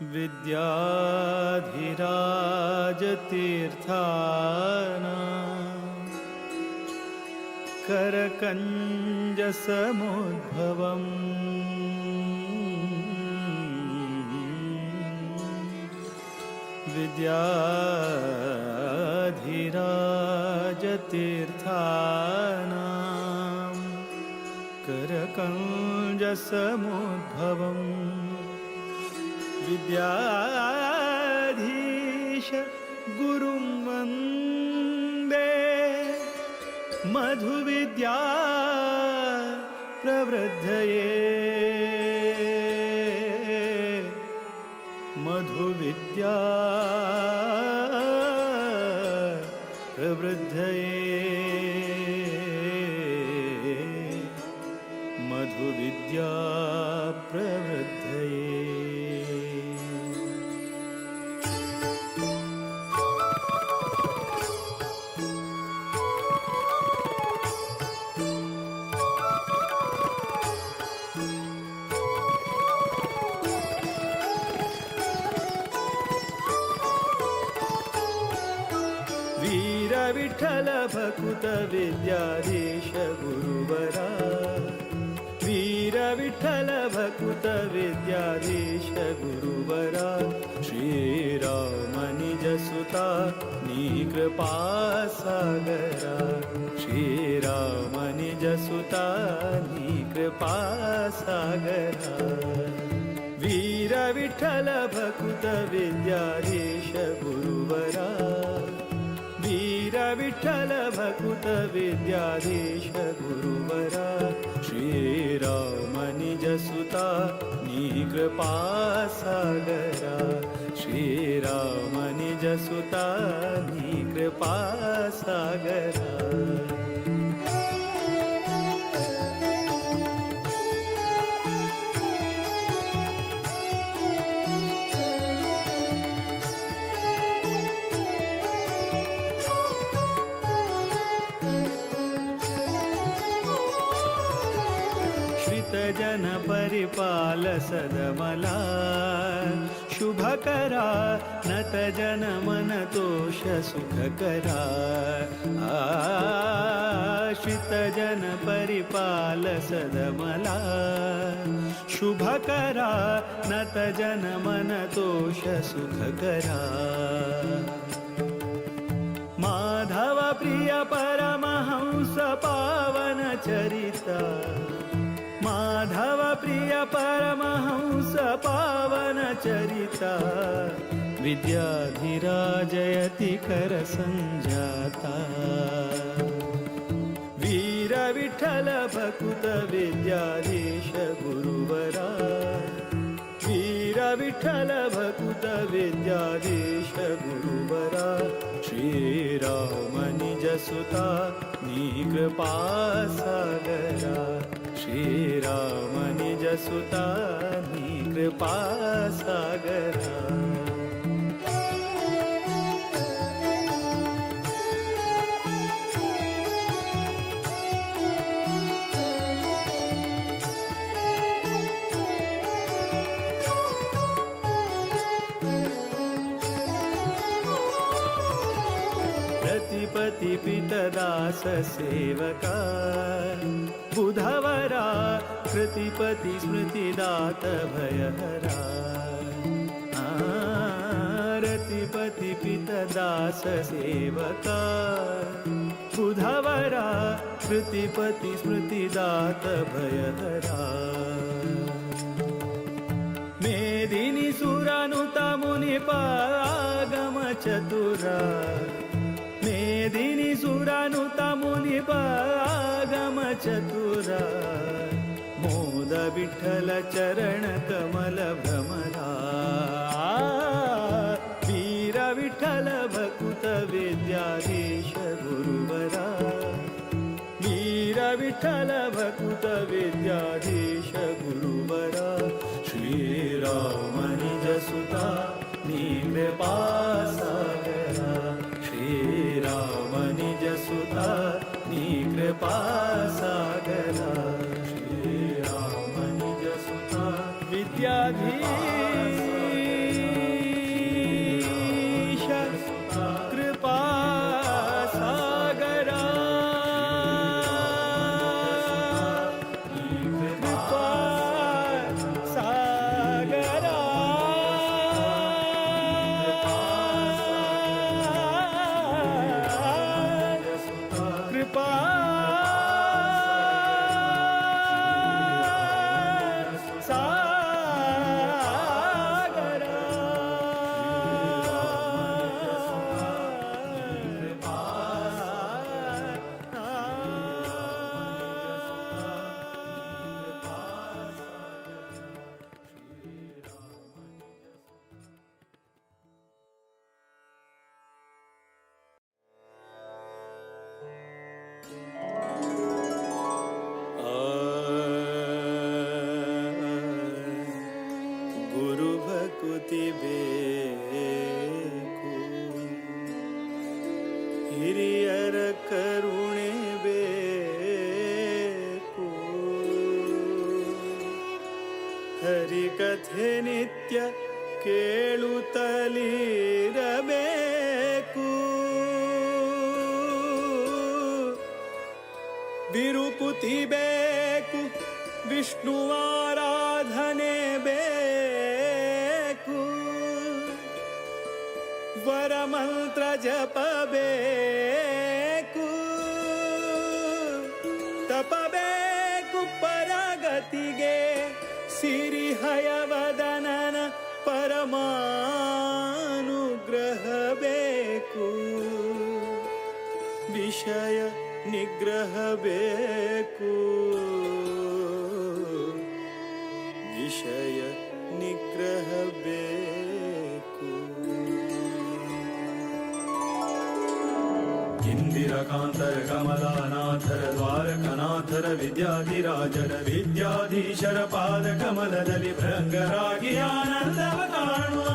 विद्याधिराजतीर्थानां करकञ्जसमुद्भवम् विद्याधिराजतीर्थानां करकञ्जसमुद्भवम् विद्याधीश गुरुं वन्दे मधुविद्या प्रवृद्धये मधुविद्या प्रवृद्धये मधुविद्या प्रवृद्धये। विठ्ठल भकुत विद्याधीश गुरुवरा वीर विठ्ठल भकुत विद्याधीश गुरुवरा श्रीराम निज सुता नी कृपा सागरा श्रीराम निज सुता नी कृपा सागरा वीर विठ्ठल भकुत विद्याधीश गुरुवरा वीर विठ्ठल भकुत विद्याधीश गुरुवरा श्रीराम निज सुता नी कृपा सागरा श्रीराम निज सुता नी कृपा सागरा। जन परिपाल सदमला शुभकरा नत जन मन तोष सुखकरा आश्रित जन परिपाल सदमला शुभकरा नत जन मन तोष सुखकरा माधव प्रिय परमहंस पावन चरिता माधव प्रिय परमहंस पावन चरिता विद्याधिराजयति कर संजाता वीर विठ्ठल भकुत विद्याधीश गुरुवरा वीर विठ्ठल भकुत विद्याधीश गुरुवरा श्रीराम निज सुता नी कृपा सागरा श्रीराम निज सुता नी कृपा सागरा। प्रतिपति पितदास सेवका बुधवरा कृतिपति स्मृतिदात भयहरा रतिपति पितदास सेवका बुधवरा कृतिपति स्मृतिदात भयहरा मेदिनी सुरानुता मुनिपागम चतुरा मेदिनी सुरानुता मुनिपागम चतुरा मोद विठ्ठल चरण कमल भ्रमरा वीर विठ्ठल भकुत विद्याधीश गुरुवरा वीर विठ्ठल भकुत विद्याधीश गुरुवरा श्रीराम निज सुता नी कृपा सागरा श्रीराम निज सुता नी कृपा सागरा श्रीराम निज सुता विद्याधीश ಕರುಣೆ ಬೇಕು. ಹರಿಕಥೆ ನಿತ್ಯ ಕೇಳುತ್ತಲಿರಬೇಕು. ವಿರುಕುತಿ ಬೇಕು, ವಿಷ್ಣುವಾರಾಧನೆ ಬೇಕು. ವರಮಂತ್ರ ಜಪಬೇಕು, ತಪಬೇಕು ಪರಗತಿಗೆ. ಸಿರಿಹಯವದನನ ಪರಮಾನುಗ್ರಹ ಬೇಕು. ವಿಷಯ ನಿಗ್ರಹ ಬೇಕು, ವಿಷಯ ನಿಗ್ರಹ ಬೇಕು. ಇಂದಿರಕಾಂತರ ಕಮಲಾನಾಥರ ದ್ವಾರಕನಾಥರ ವಿದ್ಯಾಧಿರಾಜರ ವಿದ್ಯಾಧೀಶರ ಪಾದ ಕಮಲದಲ್ಲಿ ಭೃಂಗರಾಗಿ ಆನಂದವ ಕಾಣುವ.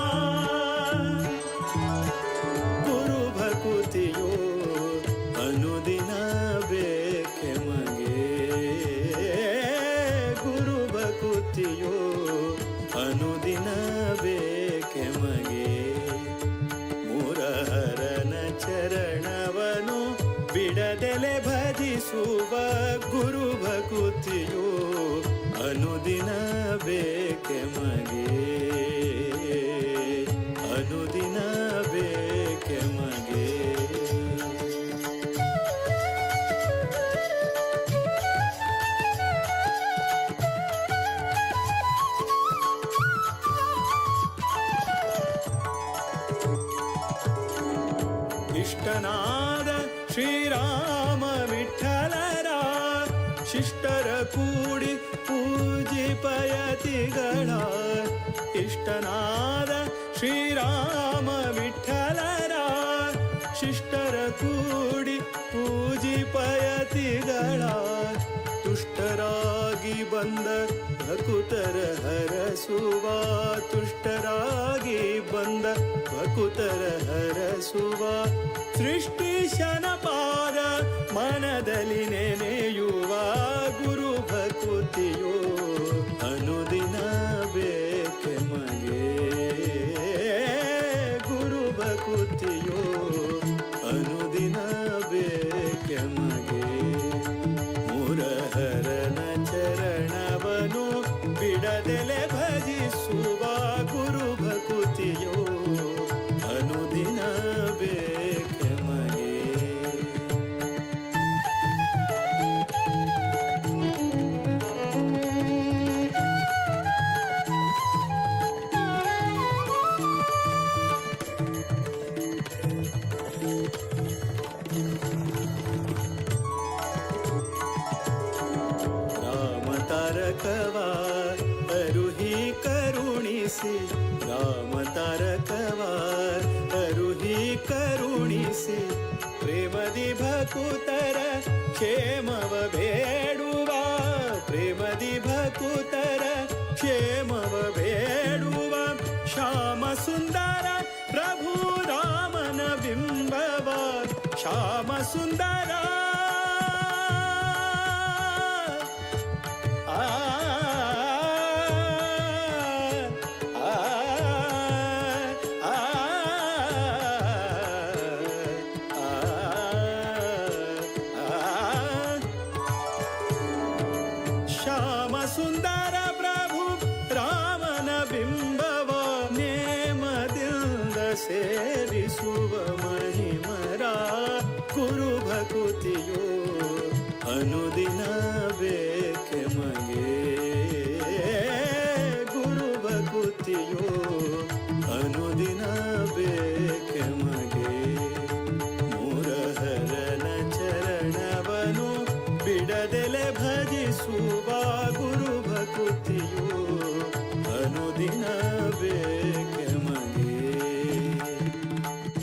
ಗುರು ಭಕುತಿಯೋ ಅನುದಿನ ಬೇಕೆಮಗೆ. ಗುರು ಭಕುತಿಯೋ ಅನುದಿನ ಬೇಕೆಮಗೆ. ಮುರಹರನ ಚರಣವನು ಬಿಡದೆಲೆ ಭಜಿಸುವ. ಗುರು ಭಕುತಿಯೋ ಅನುದಿನ ಬೇಕೆಮಗೆ. ಅನುದಿನ ಬೇಕೆಮಗೆ. ಇಷ್ಟನಾದ ಶ್ರೀರಾಮ ವಿಠಲರ ಶಿಷ್ಟರ ಕೂಡಿ ಪೂಜಿಪಯತಿಗಳ. ಇಷ್ಟನಾದ ಶ್ರೀರಾಮ ವಿಠಲರ ಶಿಷ್ಟರ ಕೂಡಿ ಪೂಜಿಪಯತಿಗಳ. ತುಷ್ಟರಾಗಿ ಬಂದ ಭಕುತರ ಹರಸುವ. ತುಷ್ಟರಾಗಿ ಬಂದ ಭಕುತರ ಹರಸುವ. ಸೃಷ್ಟಿಶನ ಪಾದ ಮನದಲ್ಲಿ ನೆನೆಯುವ. ಗುರು ಭಕುತಿಯೋ ಅನುದಿನ ಬೇಕೆಮಗೆ. ಗುರು ಭಕುತಿಯೋ ಅನುದಿನ ಬೇಕೆಮಗೆ. ಮುರಹರನ ಚರಣವನು ಬಿಡದೆಲೆ ಭಜಿಸುವ. ಗುರು ಭಕುತಿಯೋ ಅನುದಿನ ಬೇಕೆಮಗೆ. ರಾಮ ತಾರಕವ ಅರುಹಿ ಕರುಣಿಸಿ. ರಾಮ ತಾರಕವ ಅರುಹಿ ಕರುಣಿಸಿ. ಪ್ರೇಮದಿ ಭಕುತರ ಕ್ಷೇಮವ ಬೇಡುವ. ಪ್ರೇಮದಿ ಭಕುತರ ಕ್ಷೇಮವ ಬೇಡುವ. ಶ್ಯಾಮ ಸುಂದರ ಪ್ರಭು ರಾಮನ ಬಿಂಬವ. ಶ್ಯಾಮ ಸುಂದರ ಶ್ಯಾಮ ಸುಂದರ ಪ್ರಭು ರಾಮನ ಬಿಂಬವ. ನೇಮದಿಂದ ಸೇವಿಸುವ ಮಹಿಮರ. ಗುರು ಭಕುತಿಯೋ ಅನುದಿನ ಬೇಕೆಮಗೆ. ಗುರು ಭಕುತಿಯೋ ಅನುದಿನ ಬೇಕೆಮಗೆ. ಮುರಹರನ ಚರಣವನು ಬಿಡದೆಲೆ ಭಜಿಸುವ. ಗುರು ಭಕುತಿಯೋ ಅನುದಿನ ಬೇಕೆಮಗೆ.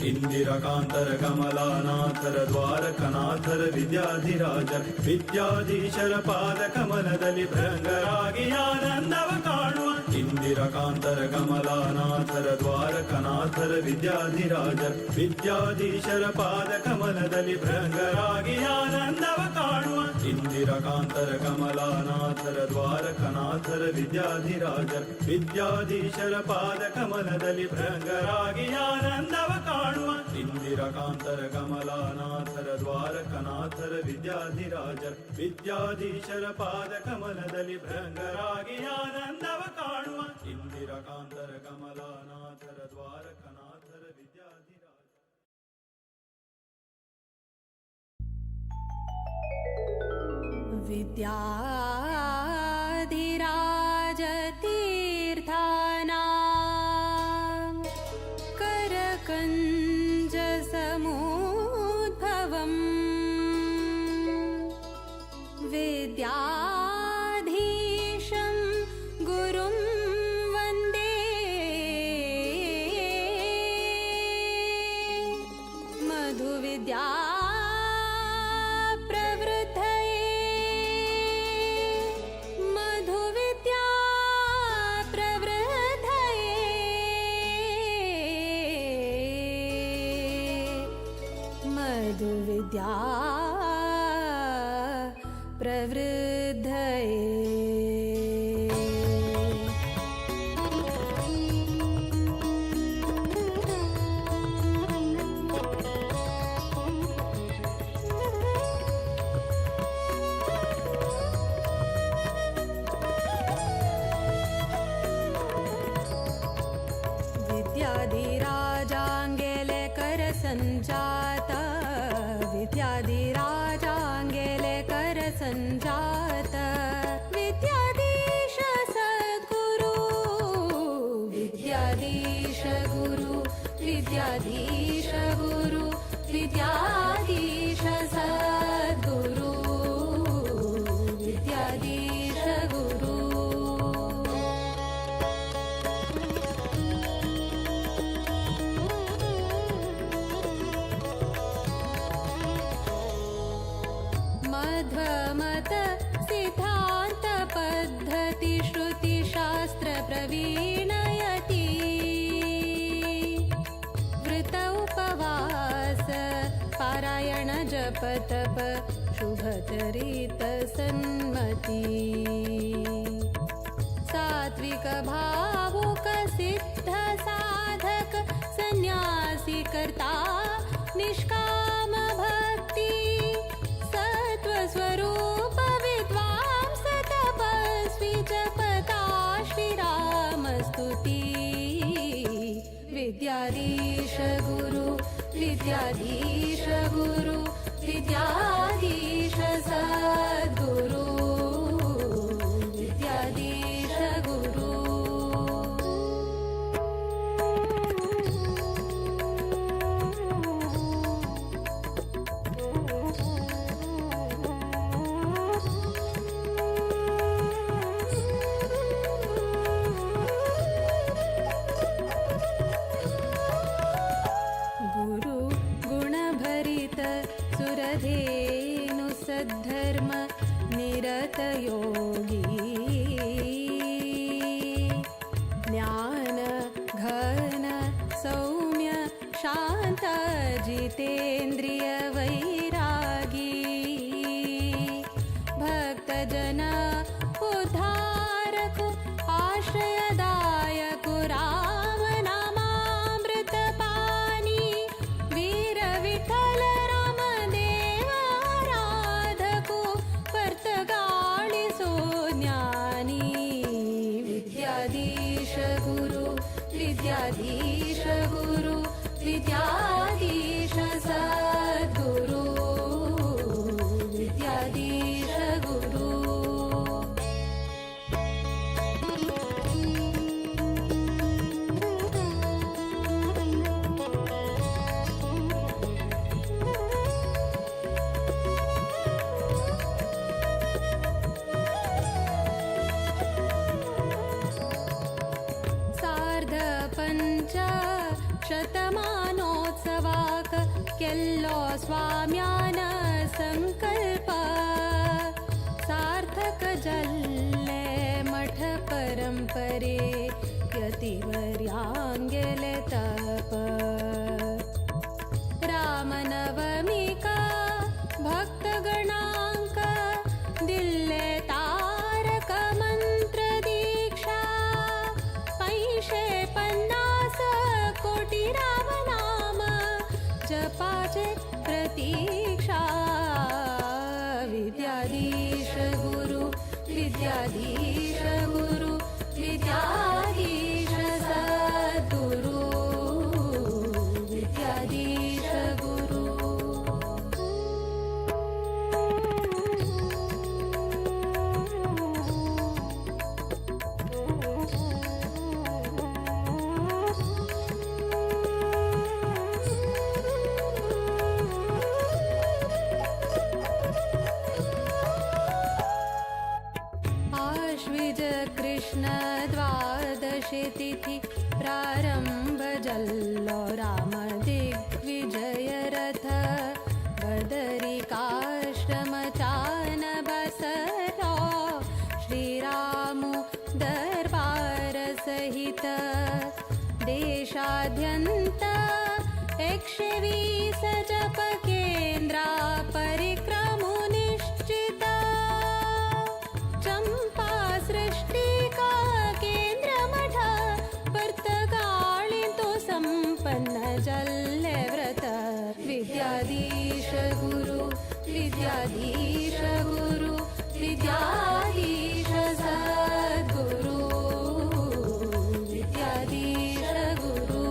ಇಂದಿರಕಾಂತರ ಕಮಲಾನಾಥರ ದ್ವಾರಕನಾಥರ ವಿದ್ಯಾಧಿರಾಜರ ವಿದ್ಯಾಧೀಶರ ಪಾದ ಕಮಲದಲ್ಲಿ ಭೃಂಗರಾಗಿ ಆನಂದವ ಕಾಣುವ. ಇಂದಿರಕಾಂತರ ಕಮಲಾನಾಥರ ದ್ವಾರಕನಾಥರ ವಿದ್ಯಾಧಿರಾಜರ್ ವಿದ್ಯಾಧೀಶರ ಪಾದ ಕಮಲದಲ್ಲಿ ಭೃಂಗರಾಗಿ ಆನಂದವ ಕಾಣುವ ಇಂದಿರಕಾಂತರ ಕಮಲಾನಾಥರ ದ್ವಾರಕನಾಥರ ವಿದ್ಯಾಧಿರಾಜರ್ ವಿದ್ಯಾಧೀಶರ ಪಾದ ಕಮಲದಲ್ಲಿ ಭೃಂಗರಾಗಿ ಆನಂದವ ಕಾಣುವ ಇಂದಿರಕಾಂತರ ಕಮಲಾನಾಥರ ದ್ವಾರಕನಾಥರ ವಿದ್ಯಾಧಿರಾಜರ್ ವಿದ್ಯಾಧೀಶರ ಪಾದ ಕಮಲದಲ್ಲಿ ಭೃಂಗರಾಗಿ ಆನಂದವ ಕಾಣುವ ಇಂದಿರಕಾಂತರ ಕಮಲಾನಾಥರ ದ್ವಾರಕನಾಥರ ವಿದ್ಯಾಧಿರಾಜ विद्याधिराजतीर्थानां करकञ्जसमुद्भवम् विद्याधीशं गुरुं वन्दे मधुविद्या विद्या प्रवृद्धये विद्याधिराजाङ्गेले करसञ्जाता विद्याधिराजाङ्गेले करसञ्जात विद्याधीश सद्गुरु विद्याधीश गुरु विद्याधीश गुरु विद्याधीश सद्गुरु विद्याधीश गुरु मध्वमत सिद्धान्त पद्धति श्रुति शास्त्र प्रवीणयति वृत उपवास पारायण जप तप शुभचरित सन्मति सात्विक भावुक सिद्ध साधक सन्यासी कर्ता निष्काम भक्ति स्वरूप विद्वांस तपस्वी जपता श्रीरामस्तुति विद्याधीश गुरु विद्याधीश गुरु विद्याधीश सद्गुरु विद्याधीश गुरु सुरधेनु सद्धर्म निरत योगी ज्ञान घन सौम्य शांत जितेन्द्रिय वैरागी भक्त जन उद्धारक आश्रयदायक राम नामामृत पानी वीर विठल विद्याधीश गुरु विद्याधीश सद्गुरु विद्याधीश गुरु शतमानोत्सवाक केल्लो स्वाम्यान संकल्प सार्थक जल्ले मठ परम परे यतिवर्यांगेले तप रामनवमिका भक्तगणांक दिल्ले तारक मंत्र दीक्षा 550 कोटी रामनाम जपाचे प्रतीक्षा विद्याधीश गुरु विद्याधीश गुरु विद्याधीश सद्गुरु विद्याधीश गुरु आश्विज कृष्ण द्वादशी तिथि प्रारंभ जल्लो राम दिग्विजय रथ बदरिकाश्रम चान बसरो श्रीरामु दरबार सहित देशाद्यंत 120 जप केंद्रा परिक्रमु निश्चित चंपा सृष्टिका केंद्र मठ वर्तगाळि तो संपन्न जल्ले व्रत विद्याधीश गुरु विद्याधीश गुरु विद्याधीश सद्गुरु विद्याधीश गुरु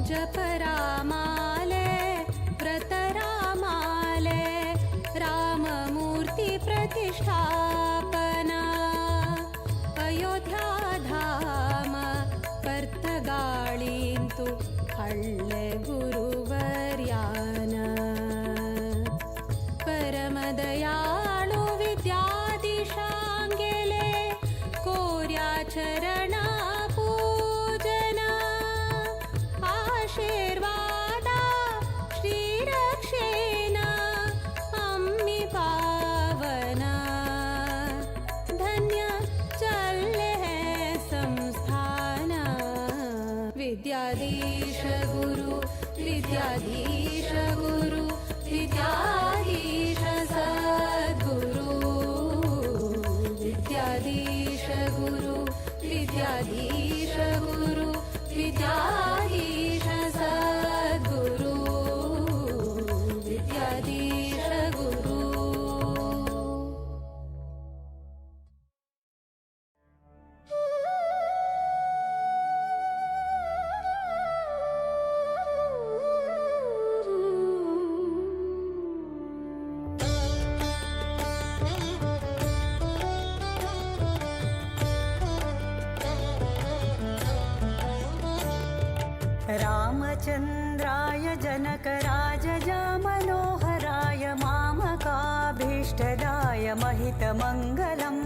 जप रामाले व्रत रामाले राममूर्ति प्रतिष्ठापन अयोध्या धाम पर्तगाळिंतु हಳ್ಳೆ गुरुवर्यान परमदयाळु विद्याधीशांगेले कोर्या चरण पूजन आशीर्वाद श्रीरक्षेण अम्मि पावन धन्य चले संस्थान विद्याधीश गुरु विद्याधीश गुरु विद्याधीश सद्गुरु विद्याधीश गुरु विद्याधीश गुरु विद्याधीश सद्गुरु विद्याधीश गुरु रामचन्द्राय जनकराजजा मनोहराय मामकाभीष्टदाय महितमङ्गलम्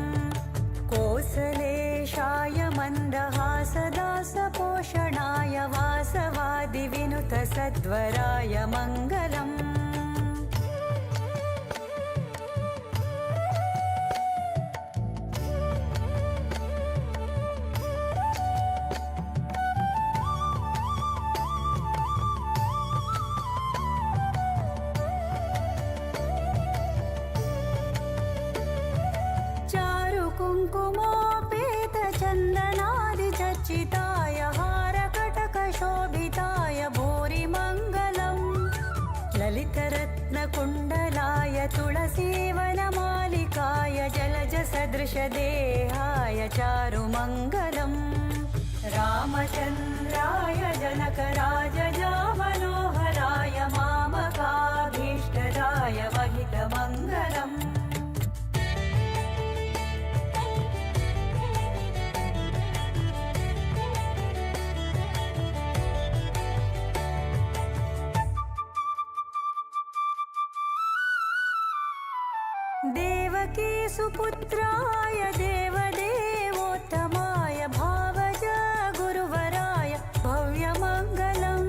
कोसलेशाय मन्दहासदासपोषणाय वासवादिविनुतसद्वराय मङ्गलम् कुङ्कुमोपेतचन्दनादिचर्चिताय हारकटकशोभिताय भूरिमङ्गलम् ललितरत्नकुण्डलाय तुलसीवनमालिकाय जलजसदृशदेहाय चारुमङ्गलम् रामचन्द्राय जनकराजजा मनोहराय मामकाभीष्टदाय महितमङ्गलम् देवकी सुपुत्राय देवदेवोत्तमाय भावज गुरुवराय भव्यमङ्गलम्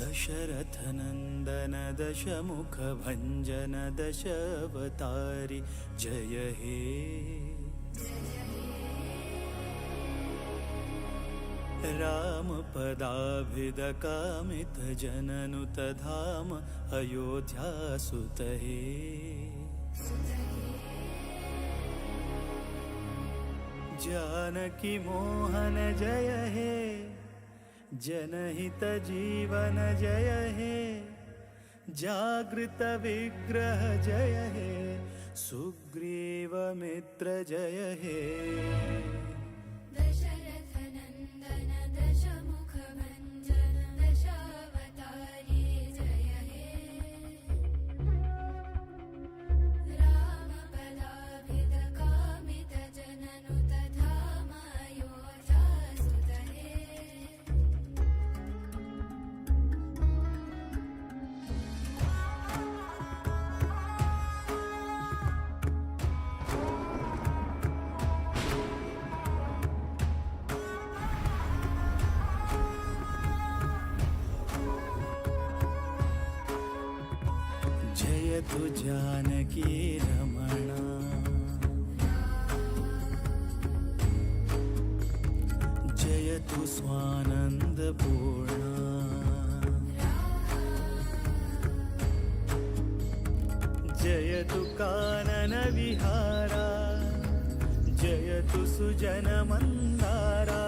दशरथनन्दन दशमुखभञ्जन दशावतारि जय हे रामपदाभिदकामितजननुतधाम अयोध्यासुत हे जानकी मोहन जय हे जनहित जीवन जय हे जागृत विग्रह जय हे सुग्रीव मित्र जय हे दशरथनन्दन दशमुखभञ्जन दशावतारि जय हे रामपदाभिदकामितजननुतधाम अयोध्यासुत हे जयतु जानकी रमणा जयतु स्वानन्दपूर्णा जयतु काननविहारा जयतु सुजनमन्दारा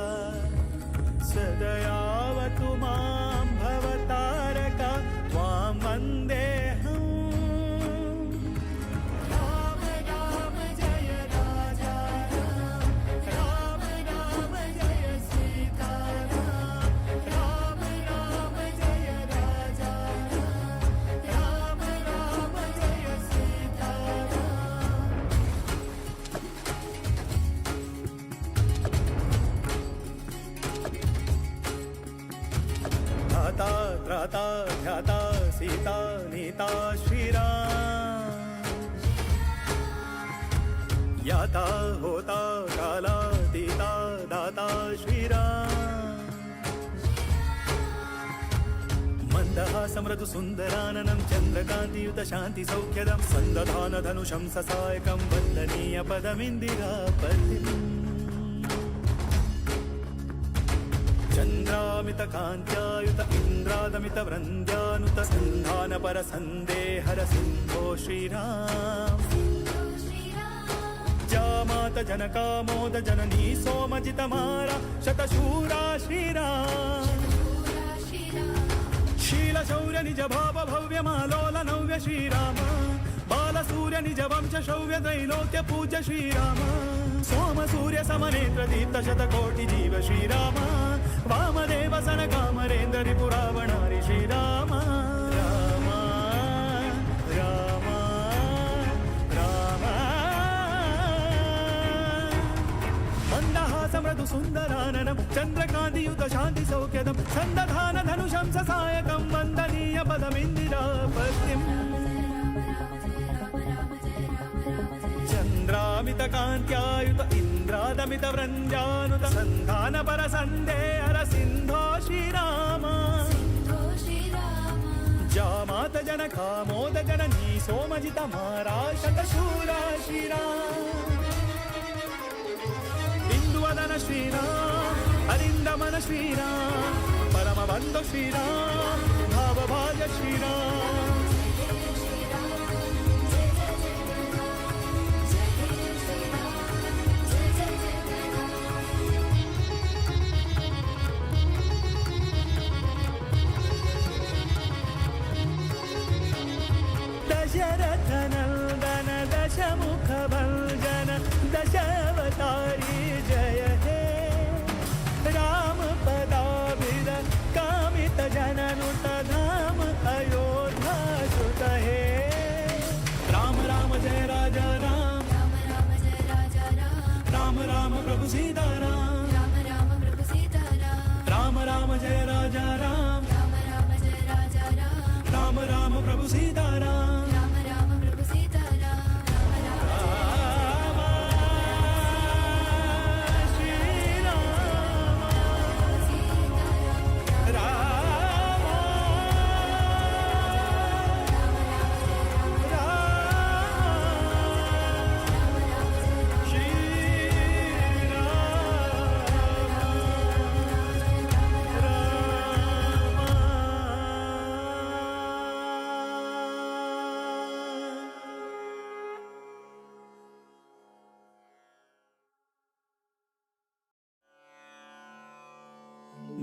सदयावतु मां भवतारका त्वां वन्देऽहम् राम राम जय राजा राम राम जय सीताराम राम राम जय राजा राम राम जय सीताराम धाता त्राता ध्याता सीता नीता श्रीराम याता होता काला दीता दाता श्रीराम मन्दहासं मृदु सुन्दराननं चन्द्रकान्तियुत शान्ति सौख्यदं सन्दधान धनुषं ससायकं वन्दनीय पदमिन्दिरापतिम् चन्द्रामितकान्त्यायुत इन्द्रादमितवृन्द्यानुत सन्धानपर सन्देहर सिन्धो श्रीराम जामात जनकामोद जननी सोमजितमारा शतशूरा श्रीराम शीलशौर्य निज भाव भव्य मालोल नव्य श्रीराम बालसूर्य निज वंश शौर्य त्रैलोक्य पूज्य श्रीराम सोम सूर्य समनेत्र दीप्त शतकोटि जीव श्रीराम वामदेव सनकामरेन्द्र रिपुरावणारि श्रीराम राम राम राम मन्दहास मृदु सुन्दराननं चन्द्रकान्तियुत शान्ति सौख्यदं सन्दधान धनुषं ससायकं वन्दनीय पदमिन्दिरापतिम् चन्द्रामितकान्त्यायुत इन्द्रादमितवृन्द्यानुत सन्धानपर सन्देहर सिन्धो श्रीराम जामात जनकामोद जननी सोमजितमारा शतशूरा श्रीराम इंदुवदन श्रीराम अरिन्दमन श्रीराम परमबन्धु श्रीराम भावभाग्य श्रीराम दशरथनन्दन दशमुखभञ्जन दशावतारि जय हे रामपदाभिद कामितजननुतधाम अयोध्यासुत हे राम राम जय राजा राम राम राम प्रभु सीताराम राम राम जय राजा राम राम राम प्रभु सीताराम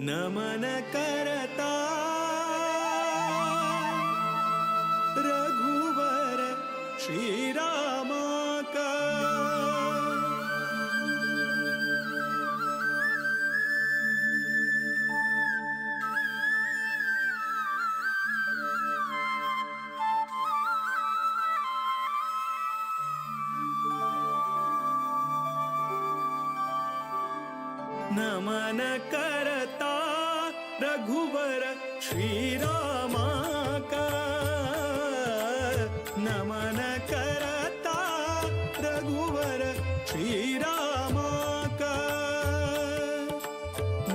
नमन करता रघुवर श्रीरामा का नमन करता रघुवर श्रीरामा का नमन करता रघुवर श्रीरामा का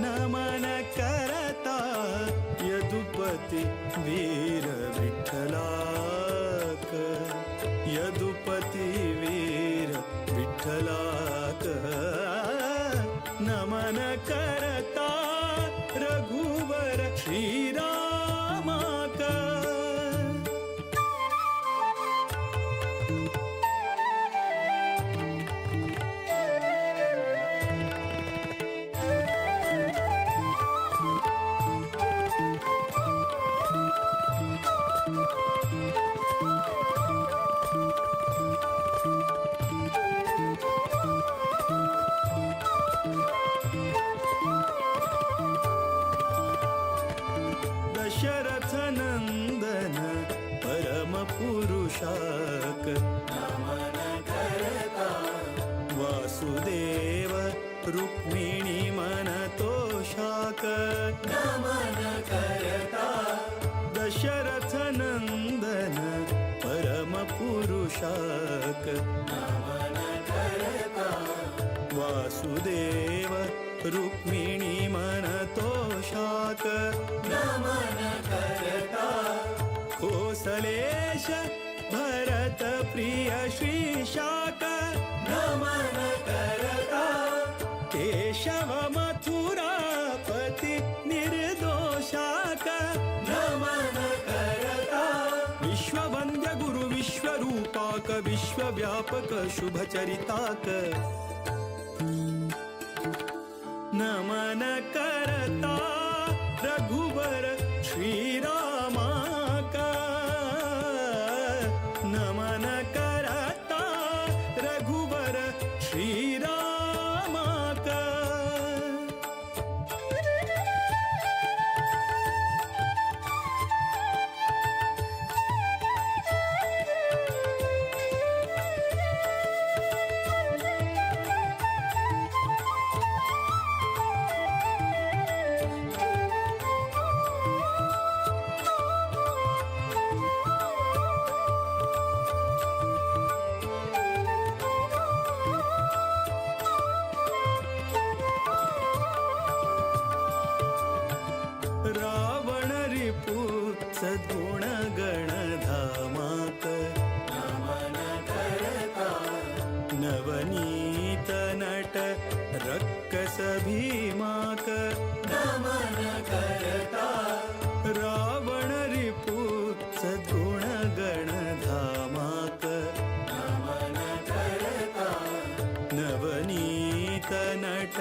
नमन करता यदुपति वीर विठ्ठला का यदुपति वीर विठ्ठला का नमन करता रघुवर श्रीरामा का दशरथ नंदन परम पुरुषाक नमन करता वासुदेव रुक्मिणी मन तोषाक नमन करता दशरथ नंदन परम पुरुषाक नमन करता वासुदेव रुक्मिणी मन तोषाक नमन करता कोसलेश भरत प्रिय श्रीशाक नमन करता केशव मथुरापति निर्दोषाक नमन करता विश्ववन्द्य गुरु विश्वरूपाक विश्वव्यापक शुभचरिताक नमन करता रघुवर श्रीरामा का नमन करता रघुवर श्रीरामा का रावण रिपु सद्गुण गणधामाक नमन करता नवनीत नट रक्कस भीमाक नमन करता रावण रिपु सद्गुण गणधामाक नमन करता नवनीत नट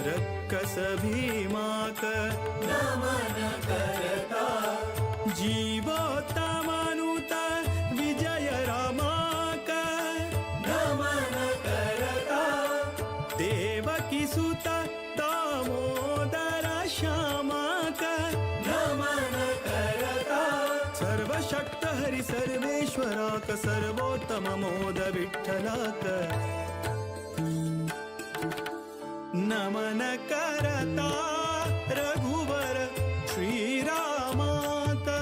रक्कस भीमाक नमन करता जीवोत्तमानुत विजय रामाक नमन करता देवकी सुत दामोदर श्यामाक नमन करता सर्वशक्त हरि सर्वेश्वराक सर्वोत्तम मोद विठ्ठलाक नमन करता रघुवर श्रीरामा का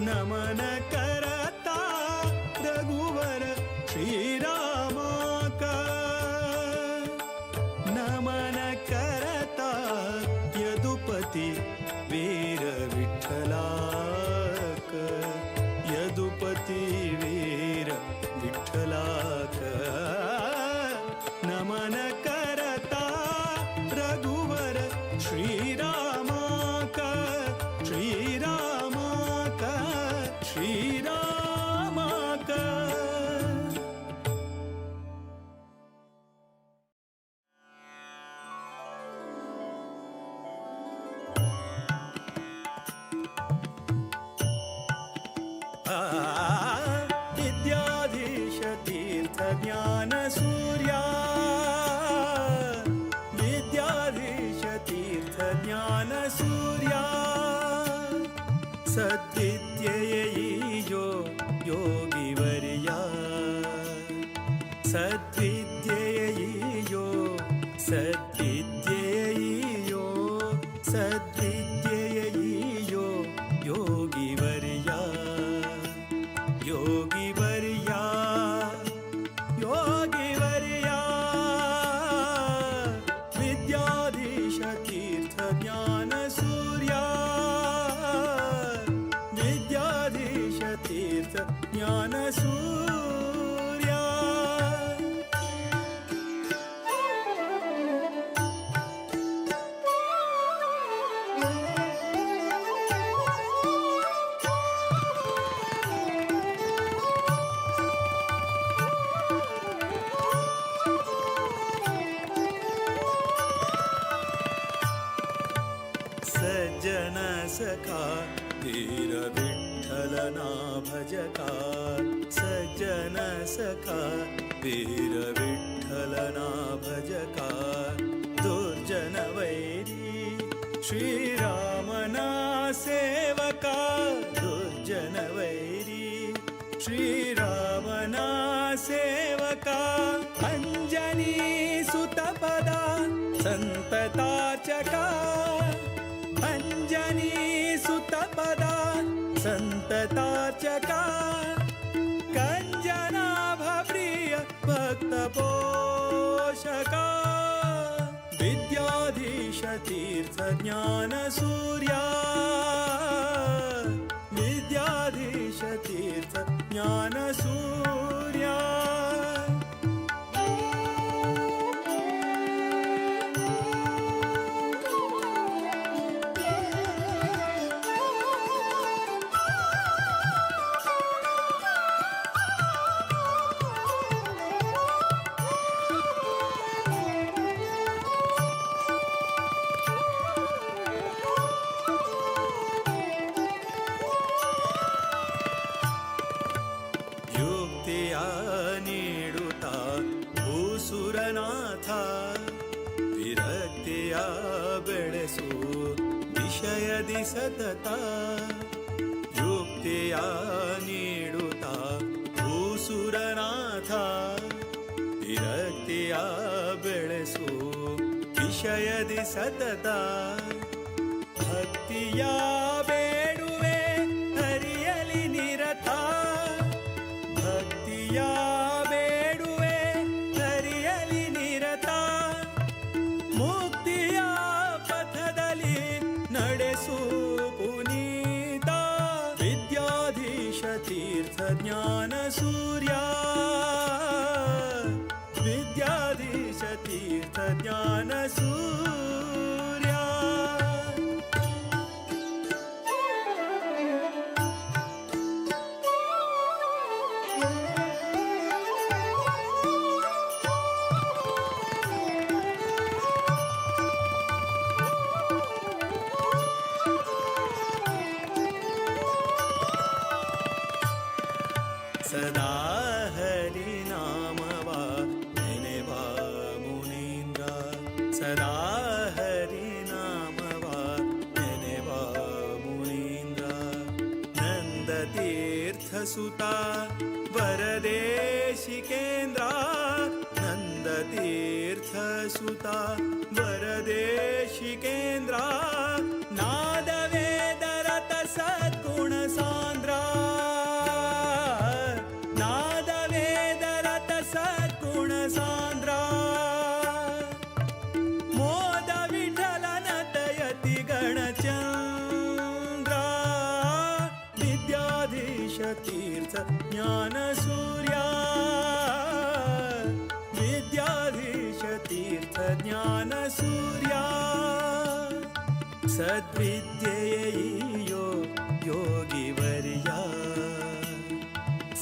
नमन करता रघुवर श्रीरामा का नमन करता यदुपति वीर विठ्ठला का यदुपति वीर विठ्ठला का नमन करता रघुवर श्रीरामा का श्रीरामा का श्रीरामा का विद्याधीश तीर्थ ज्ञान सूर्या विद्याधीश तीर्थ ज्ञान सूर्या सद्विद्येयो योगिवर्या सद्विद्येयो सद्विद्येयो सद्विद्येयो योगिवर्या योगिवर्या योगिवर्या विद्याधीश तीर्थ ज्ञान सूर्या विद्याधीश तीर्थ ज्ञान सूर्या सज्जन सखा धीर विठ्ठलना भजका सज्जन सखा वीर विठ्ठलना भजका दुर्जन वैरी श्रीरामना सेवका दुर्जन वैरी श्रीरामना सेवका अंजनी सुतपदा संतताचका अंजनी सुतपदा संतताचका कंजनाभ प्रिय भक्त पोषका विद्याधीश तीर्थ ज्ञान सूर्या विद्याधीश तीर्थ ज्ञान सूर्या ನೀಡುತ್ತಾ ಭೂಸುರನಾಥ ವಿರಕ್ತಿಯ ಬೆಳೆಸು ವಿಷಯದಿ ಸತತ ಯುಕ್ತಿಯ ನೀಡುತ್ತಾ ಭೂಸುರನಾಥ ವಿರಕ್ತಿಯ ಬೆಳೆಸು ವಿಷಯದಿ ಸತತ ಭಕ್ತಿಯ ಬೇಡುವೆ ಹರಿಯಲಿ ನಿರತ ಭಕ್ತಿಯ ಬೇಡುವೆ ಹರಿಯಲಿ ನಿರತ ಮುಕ್ತಿಯ ಪಥದಲ್ಲಿ ನಡೆಸು ಪುನೀತ ವಿದ್ಯಾಧೀಶ ತೀರ್ಥ ಜ್ಞಾನ ಸೂರ್ಯ ವಿದ್ಯಾಧೀಶ ತೀರ್ಥ ಜ್ಞಾನ ಸೂರ್ಯ ಸದಾ ಹರಿ ನಾಮವ ನೆನೆವ ಮುನೀಂದ್ರ ಸದಾ ಹರಿ ನಾಮವ ನೆನೆವ ಮುನೀಂದ್ರ ನಂದ ತೀರ್ಥ ಸುತ ವರದೇಶಿಕೇಂದ್ರ ನಂದ ತೀರ್ಥ ಸುತ ವರದೇಶಿಕೇಂದ್ರ ನಾದ ವೇದರತ ಸದ್ಗುಣ ಸಾಂದ್ರ ಸಾಂದ್ರ ಮೋದ ವಿಠಲನ ದಯತಿ ಗಣಚಂದ್ರ ವಿದ್ಯಾಧೀಶ ತೀರ್ಥ ಜ್ಞಾನ ಸೂರ್ಯ ವಿದ್ಯಾಧೀಶ ತೀರ್ಥ ಜ್ಞಾನ ಸೂರ್ಯ ಸದ್ವಿದ್ಯೆಯೋ ಯೋಗಿವರ್ಯ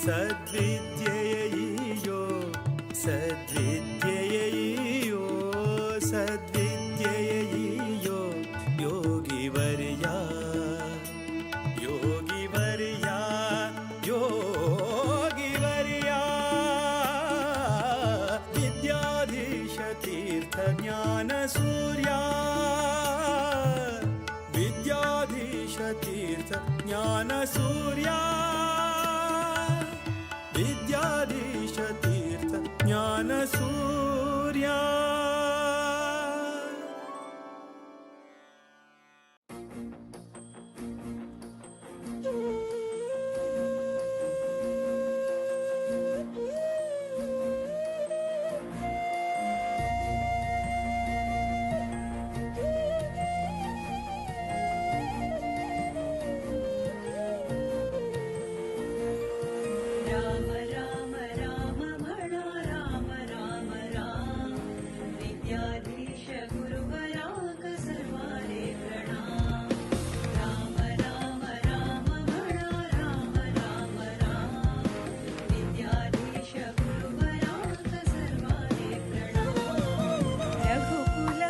ಸದ್ವಿದ್ಯೆಯೋ ಸದ್ವಿದ್ಯೆಯೋ ಸದ್ವಿದ್ಯೆಯೋ ಯೋಗಿವರ್ಯ ಯೋಗಿವರ್ಯ विद्याधीश तीर्थ ज्ञानसूर्या राम राम राम म्हणा राम राम राम विद्याधीश गुरुवराक सर्वाले प्रणाम राम राम राम म्हणा राम राम राम विद्याधीश गुरुवराक सर्वाले प्रणाम रघुकुल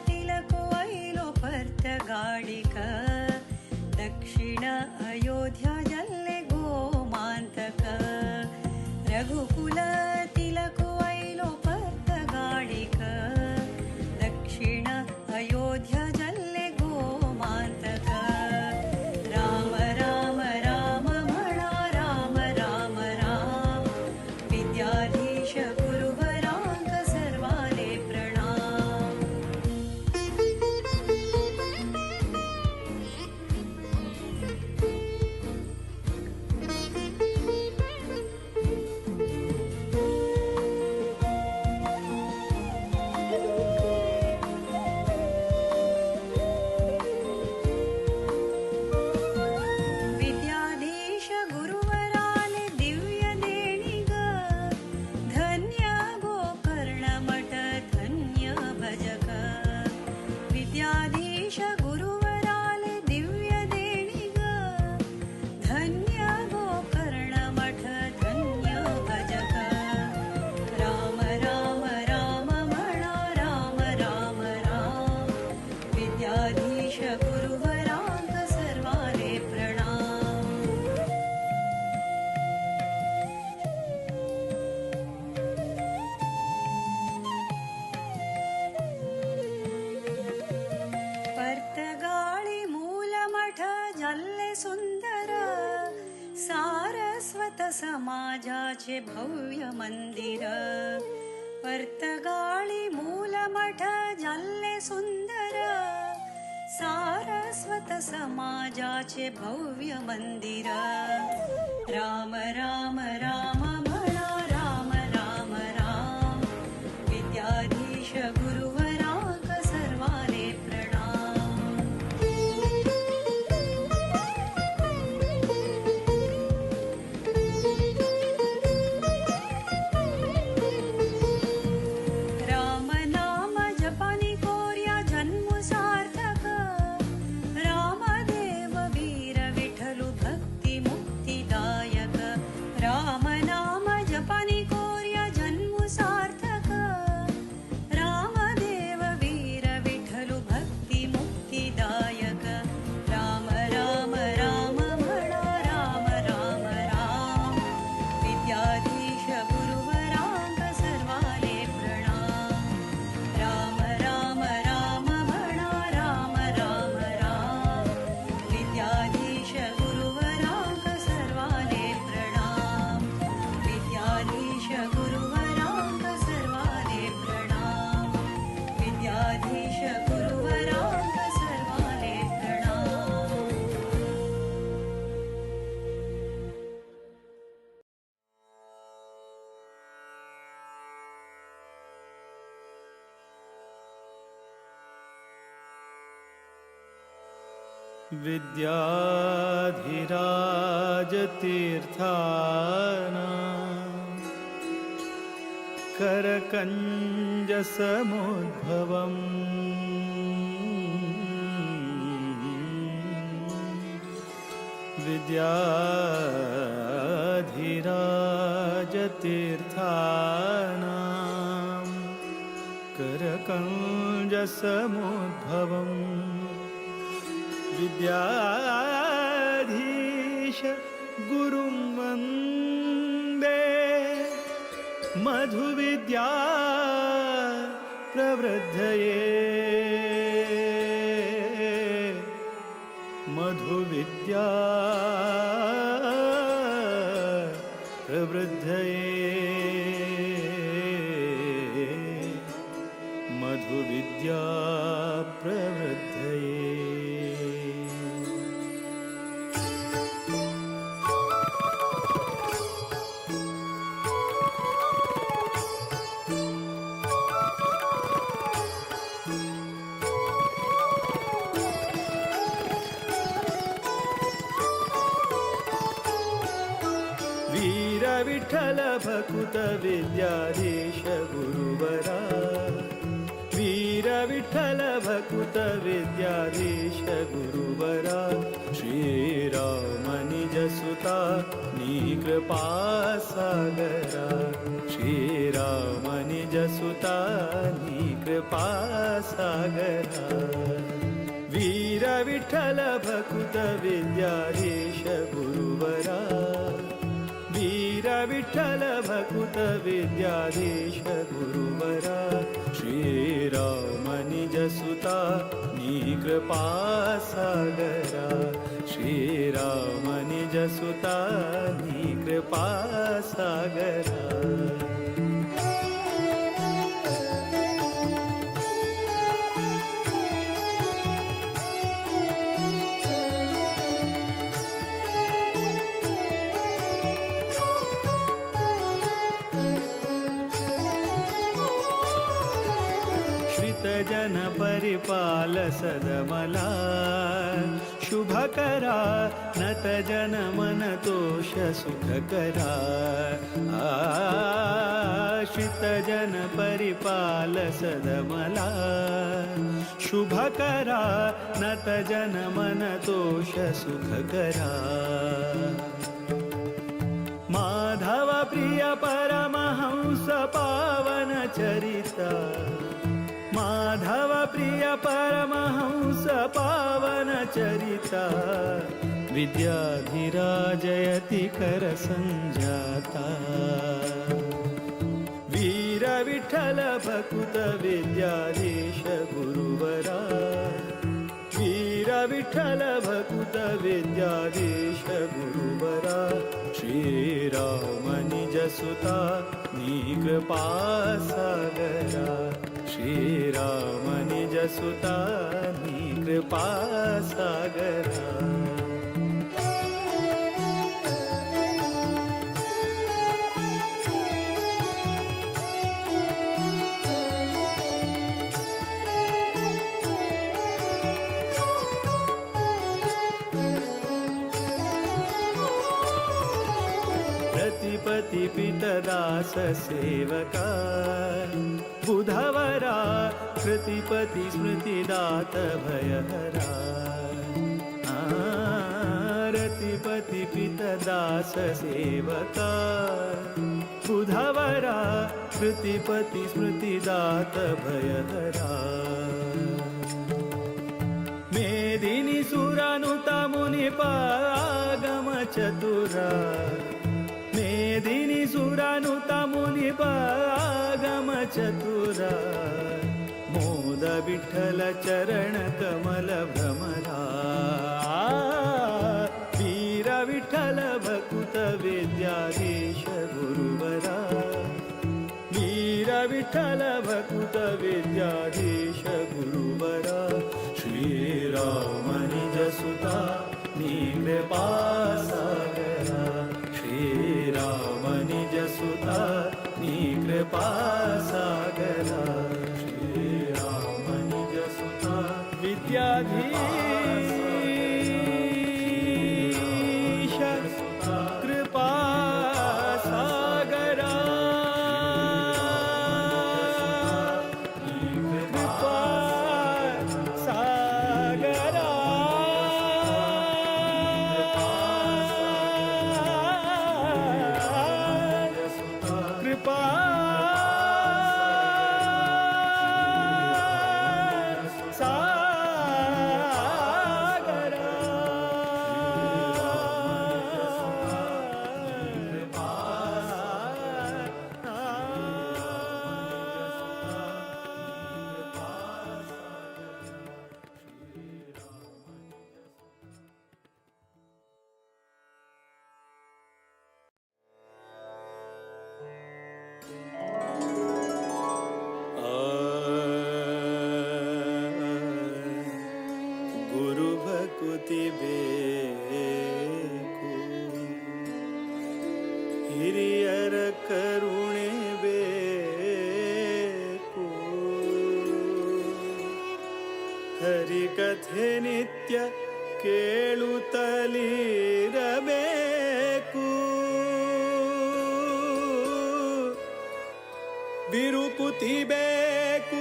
तिलक वैलो पर्त गाडिक दक्षिण अयोध्या जल्ले गोमांतक रघुकुल तिलक वैलो पर्त गाडिक दक्षिण अयोध्या जल्ले गोमांतक राम राम राम म्हणा राम राम राम विद्याधीश गुरुवराक सर्वाले प्रणाम विद्याधीश गुरुवराले दिव्य देणिग धन्य गोकर्ण मठ धन्य भजक विद्याधीश गुरुवराले दिव्य देणिग धन्य गोकर्ण मठ धन्य भजक राम राम राम म्हणा राम राम राम विद्याधीश गुरुवराक सर्वाले प्रणाम पर्तगाळी मूलमठ जल्ले सुंदर सारस्वत समाजाचे भव्य मंदिर पर्तगाळी मूलमठ जल्ले सुंदर सारस्वत समाजाचे भव्य मंदिर राम राम राम म्हणा राम राम राम विद्याधीश गुरुवराक सर्वाले प्रणाम राम नाम जपानी कोर्या जन्म सार्थक रामदेव वीर विठ्ठलु भक्ती मुक्तिदायक राम नाम जपानी कोर्या जन्म सार्थक रामदेव वीर विठ्ठलु भक्ती मुक्तिदायक राम राम राम म्हणा राम राम राम विद्याधीश गुरुवराक सर्वाले प्रणाम राम राम राम म्हणा राम राम राम विद्याधीश गुरुवराक सर्वाले प्रणाम विद्याधीश गुरुवराक सर्वाले प्रणाम विद्याधीश गुरुवराक सर्वाले प्रणाम विद्याधिराज तीर्थाना करकंज समुद्भवम् विद्याधिराज तीर्थाना करकंज समुद्भवम् विद्याधीश गुरुं वन्दे मधुविद्या प्रवृद्धये मधुविद्या प्रवृद्धये मधुविद्या प्रवृद्धये वीर विठ्ठल भकुत विद्याधीश गुरुवरा वीर विठ्ठल भकुत विद्याधीश गुरुवरा श्रीराम निज सुता नी कृपा सागरा श्रीराम निज सुता नी कृपा सागरा वीर विठ्ठल भकुत विद्याधीश गुरुवरा वीर विठ्ठल भकुत विद्याधीश गुरुवरा श्रीराम निज सुता नी कृपा सागरा श्रीराम निज सुता नी कृपा सागरा जन परिपाल सदमला शुभकरा नत जन मन तोष सुखकरा आश्रित जन परिपाल सदमला शुभकरा नत जन मन तोष सुखकरा माधव प्रिय परमहंस पावन चरिता माधव प्रिय परमहंस पावन चरिता विद्याधिराजयति कर संजाता वीर विठ्ठल भकुत विद्याधीश गुरुवरा वीर विठ्ठल भकुत विद्याधीश गुरुवरा श्रीराम निज सुता नी कृपा सागरा श्रीराम निज सुता नी कृपा सागरा प्रतिपति पितदास सेवका बुधवरा कृतिपति स्मृतिदात भयहरा रतिपति पितदास सेवका बुधवरा कृतिपति स्मृतिदात भयहरा मेदिनी सुरानुता मुनिपागम चतुरा मेदिनी सुरानुता मुनिपागम चतुरा मोद विठ्ठल चरण कमल भ्रमरा वीर विठ्ठल भकुत विद्याधीश गुरुवरा वीर विठ्ठल भकुत विद्याधीश गुरुवरा श्रीराम निज सुता नी कृपा सागरा श्रीराम निज सुता नी कृपा सागरा श्रीराम निज सुता विद्याधीश कृपा सागरा कृपा सागरा कृपा ಹಿರಿಯರ ಕರುಣೆ ಬೇಕು. ಹರಿಕಥೆ ನಿತ್ಯ ಕೇಳುತ್ತಲಿರಬೇಕು. ಬಿರುಕುತಿ ಬೇಕು,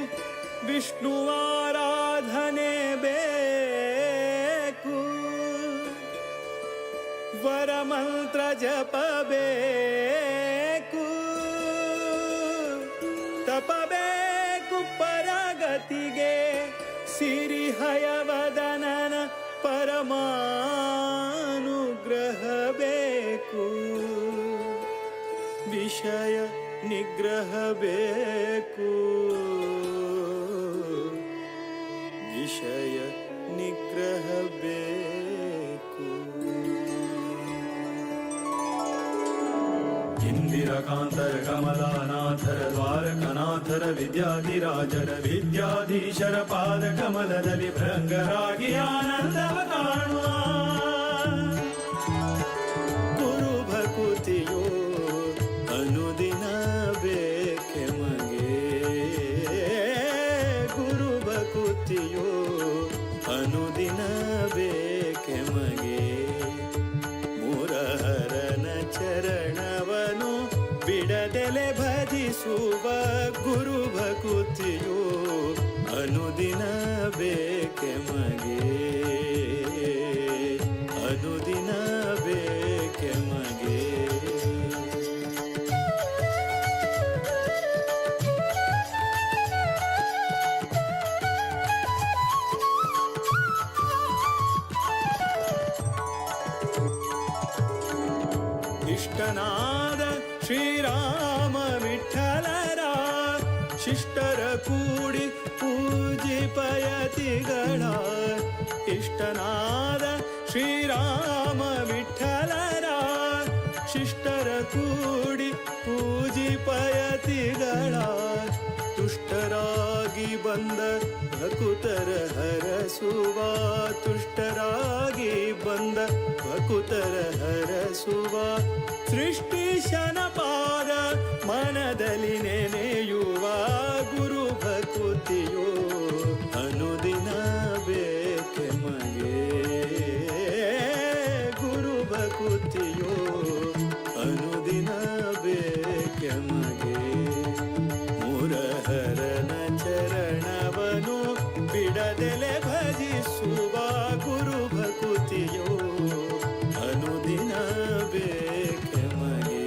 ವಿಷ್ಣುವಾರಾಧನೆ ಬೇಕು. ವರಮಂತ್ರ ಜಪಬೇಕು, ತಪಬೇಕು ಪರಗತಿಗೆ. ಸಿರಿಹಯವದನನ ಪರಮಾನುಗ್ರಹ ಬೇಕು. ವಿಷಯ ನಿಗ್ರಹ ಬೇಕು, ವಿಷಯ ನಿಗ್ರಹ ಬೇಕು. ಇಂದಿರಕಾಂತರ ಕಮಲಾನಾಥರ ದ್ವಾರಕನಾಥರ ವಿದ್ಯಾಧಿರಾಜರ ವಿದ್ಯಾಧೀಶರ ಪಾದ ಕಮಲದಲ್ಲಿ ಭೃಂಗರಾಗಿ ಆನಂದವ ಕಾಣುವ. ಗುರು ಭಕುತಿಯೋ ಅನುದಿನ ಬೇಕೆ ಮಗೆ. ಗುರು ಭಕುತಿಯೋ ಅನುದಿನ ಬೇಕೆ ಮಗೆ. ಮುರಹರನ ಚರಣವನು ಬಿಡದೆಲೆ ಭಜಿಸುವ. ಗುರು ಭಕುತಿಯೋ ಅನುದಿನ ಬೇಕೆ ಮಗೆ. ಅನುದಿನ ಬೇಕೆ ಮಗೆ. ಇಷ್ಟನಾದ ಶ್ರೀರಾಮ ವಿಠಲರ ಶಿಷ್ಟರ ಕೂಡಿ ಪೂಜಿಪಯತಿಗಳ. ಇಷ್ಟನಾದ ಶ್ರೀರಾಮ ವಿಠಲರ ಶಿಷ್ಟರ ಕೂಡಿ ಪೂಜಿಪಯತಿಗಳ. ತುಷ್ಟರಾಗಿ ಬಂದ ಭಕುತರ ಹರಸುವ. ತುಷ್ಟರಾಗಿ ಬಂದ ಭಕುತರ ಹರಸುವ. ಸೃಷ್ಟಿಶನ ಪಾದ ಮನದಲ್ಲಿ ನೆನೆಯುವ. ಗುರು ಭಕುತಿಯೋ ಅನುದಿನ ಬೇಕೆ ಮಗೆ. ಗುರು ಭಕುತಿಯೋ ಅನುದಿನ ಬೇಕೆ ಮಗೆ. ಮುರಹರನ ಚರಣವನು ಬಿಡದೆಲೆ ಭಜಿಸುವ. ಗುರು ಭಕುತಿಯೋ ಅನುದಿನ ಬೇಕೆ ಮಗೆ.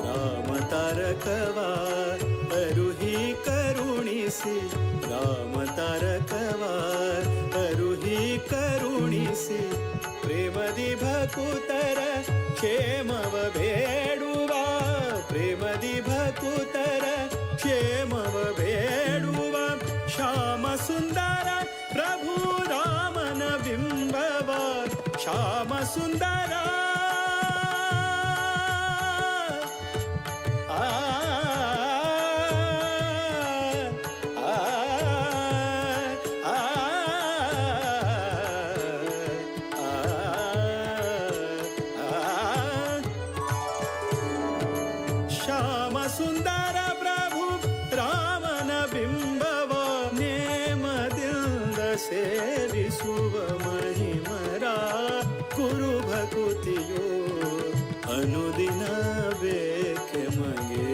ರಾಮ ತಾರಕವ ಅರುಹಿ ಕರುಣಿಸಿ. ರಾಮ ತಾರಕವ ಅರುಹಿ ಕರುಣಿಸಿ. ಪ್ರೇಮದಿ ಭಕುತರ ಕ್ಷೇಮವ ಬೇಡುವ. ಪ್ರೇಮದಿ ಭಕುತರ ಕ್ಷೇಮವ ಬೇಡುವ. ಶ್ಯಾಮ ಸುಂದರ ಪ್ರಭು ರಾಮನ ಬಿಂಬವ. ಶ್ಯಾಮ ಸುಂದರ ಶ್ಯಾಮ ಸುಂದರ ಪ್ರಭು ರಾಮನ ಬಿಂಬವ. ನೇಮದಿಂದ ಸೇವಿಸುವ ಮಹಿಮರ. ಗುರು ಭಕುತಿಯೋ ಅನುದಿನ ಬೇಕೆ ಮಗೆ.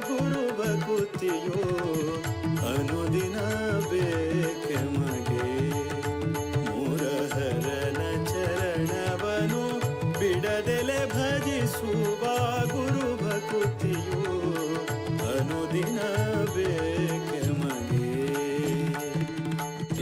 ಗುರು ಭಕುತಿಯೋ ಅನುದಿನ ಬೇಕೆ ಮಗೆ. ಮುರಹರನ ಚರಣವನು ಬಿಡದೆಲೆ ಭಜಿಸುವ. ಗುರು ಭಕುತಿಯೋ ಅನುದಿನ ಬೇಕೆ ಮಗೆ.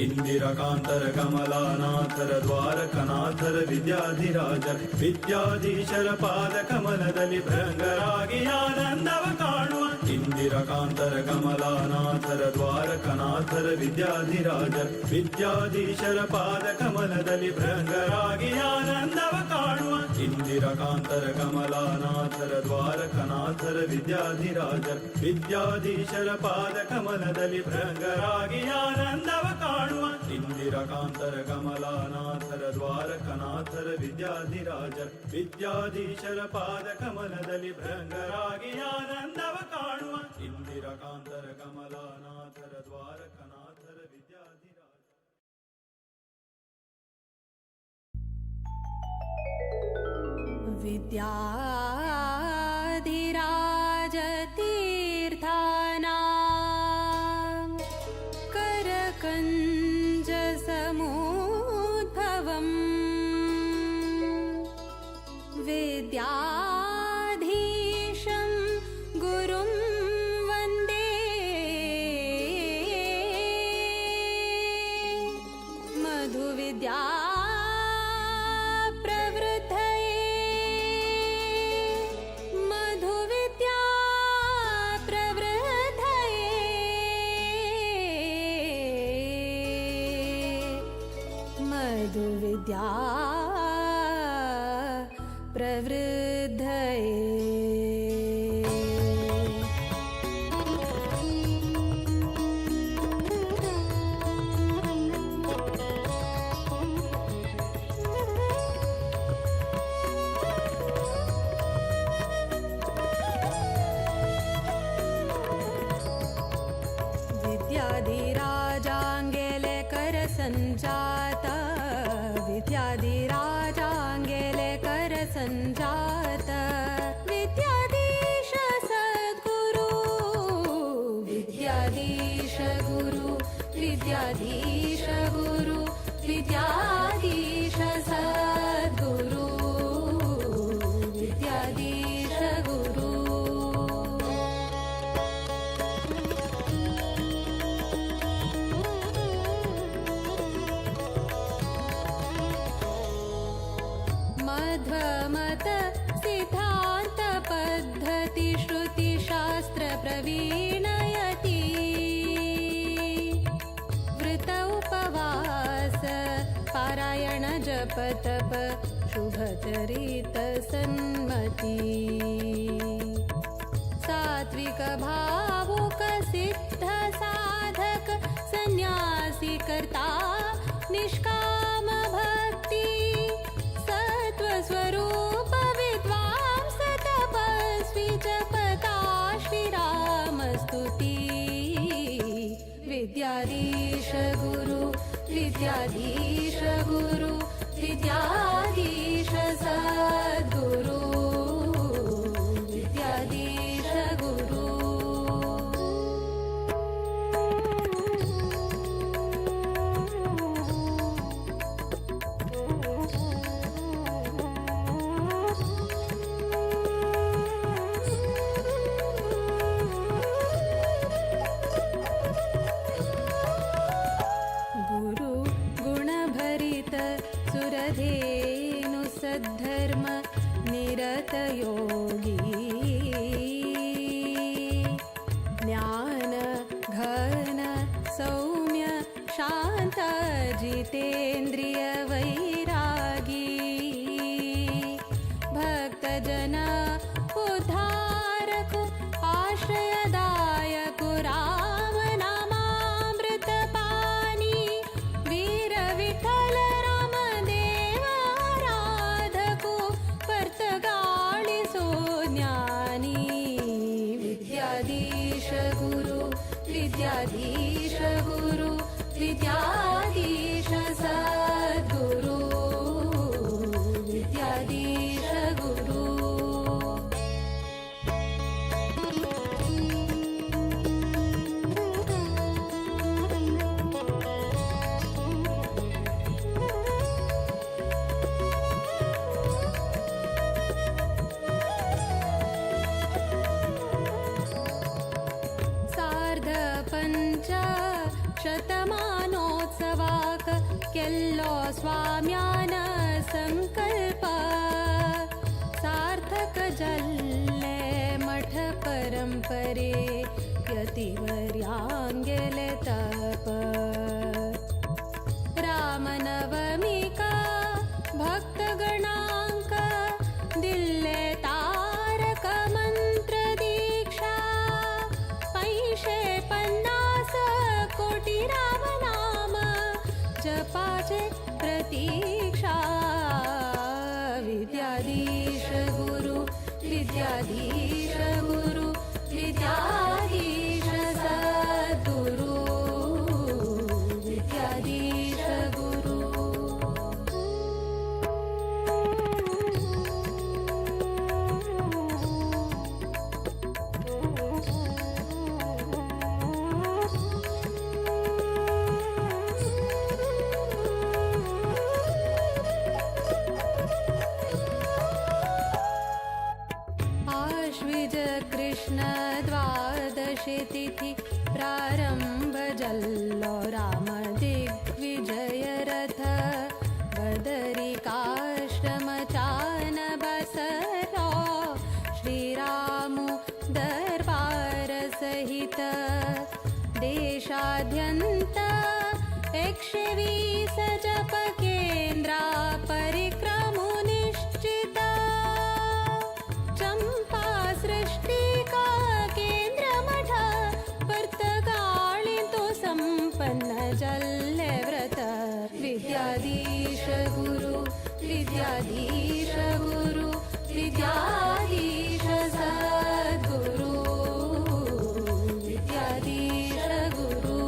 ಇಂದಿರಕಾಂತರ ಕಮಲಾನಾಥರ ದ್ವಾರಕನಾಥರ ವಿದ್ಯಾಧಿರಾಜರ ವಿದ್ಯಾಧೀಶರ ಪಾದ ಕಮಲದಲ್ಲಿ ಭೃಂಗರಾಗಿ ಆನಂದವ ಕಾಣುವ. ಇಂದಿರಕಾಂತರ ಕಮಲಾನಾಥರ ದ್ವಾರಕನಾಥರ ವಿದ್ಯಾಧಿರಾಜರ ವಿದ್ಯಾಧೀಶರ ಪಾದ ಕಮಲ ಕಮಲದಲ್ಲಿ ಭೃಂಗರಾಗಿ ಆನಂದವ ಕಾಣುವ ಇಂದಿರಕಾಂತರ ಕಮಲಾನಾಥರ ದ್ವಾರಕನಾಥರ ವಿದ್ಯಾಧಿರಾಜರ ವಿದ್ಯಾಧೀಶರ ಪಾದ ಕಮಲದಲ್ಲಿ ಭೃಂಗರಾಗಿ ಆನಂದವ ಕಾಣುವ ಇಂದಿರಕಾಂತರ ಕಮಲಾನಾಥರ ದ್ವಾರಕನಾಥರ ವಿದ್ಯಾಧಿರಾಜರ ವಿದ್ಯಾಧೀಶರ ಪಾದ ಕಮಲದಲ್ಲಿ ಭೃಂಗರಾಗಿ ಆನಂದವ ಕಾಣುವ ಇಂದಿರಕಾಂತರ ಕಮಲಾನಾಥರ ದ್ವಾರಕನಾಥರ ವಿದ್ಯಾಧಿರಾಜ विद्याधिराजतीर्थानां करकञ्जसमुद्भवम् विद्याधीशं गुरुं वन्दे मधुविद्या विद्या प्रवृद्धये विद्याधिराजाङ्गेले करसञ्जाता विद्याधिराजाङ्गेले करसञ्जात विद्याधीश सद्गुरु विद्याधीश गुरु विद्याधीश गुरु विद्याधीश सद्गुरु विद्याधीश गुरु मध्वमत सिद्धान्त पद्धति श्रुति शास्त्र प्रवीणयति वृत उपवास पारायण जप तप शुभचरित सन्मति सात्विक भावुक सिद्ध साधक सन्यासी कर्ता निष्काम भक्ति स्वरूप विद्वांस तपस्वी जपता श्रीरामस्तुति विद्याधीश गुरु विद्याधीश गुरु विद्याधीश सद्गुरु विद्याधीश गुरु सुरधेनु सद्धर्म निरत योगी ज्ञान घन सौम्य शांत जितेन्द्रिय वैरागी भक्त जन उद्धारक आश्रयदायक राम नामामृत पानी वीर विठल विद्याधीश गुरु विद्याधीश गुरु विद्याधीश सद्गुरु विद्याधीश गुरु शतमानोत्सवाक केल्लो स्वाम्यान संकल्प सार्थक जल्ले मठ परंपरे यतिवर्यांगेले तप रामनवमी कृपाचे प्रतीक्षा विद्याधीश गुरु विद्याधीश गुरु विद्याधीश सद्गुरु विद्याधीश गुरु आश्विज कृष्ण द्वादशी तिथि प्रारंभ जल्लो राम दिग्विजय रथ बदरिकाश्रम चान बसरो श्रीरामु दरबार सहित देशाद्यंत 120 जप केंद्रा परिक्रमो निश्चिता चंपा सृष्टि का केंद्र मठ वर्तगाळी तो संपन्न जल्ले व्रत विद्याधीश गुरु विद्याधीश गुरु विद्याधीश सद्गुरु विद्याधीश गुरु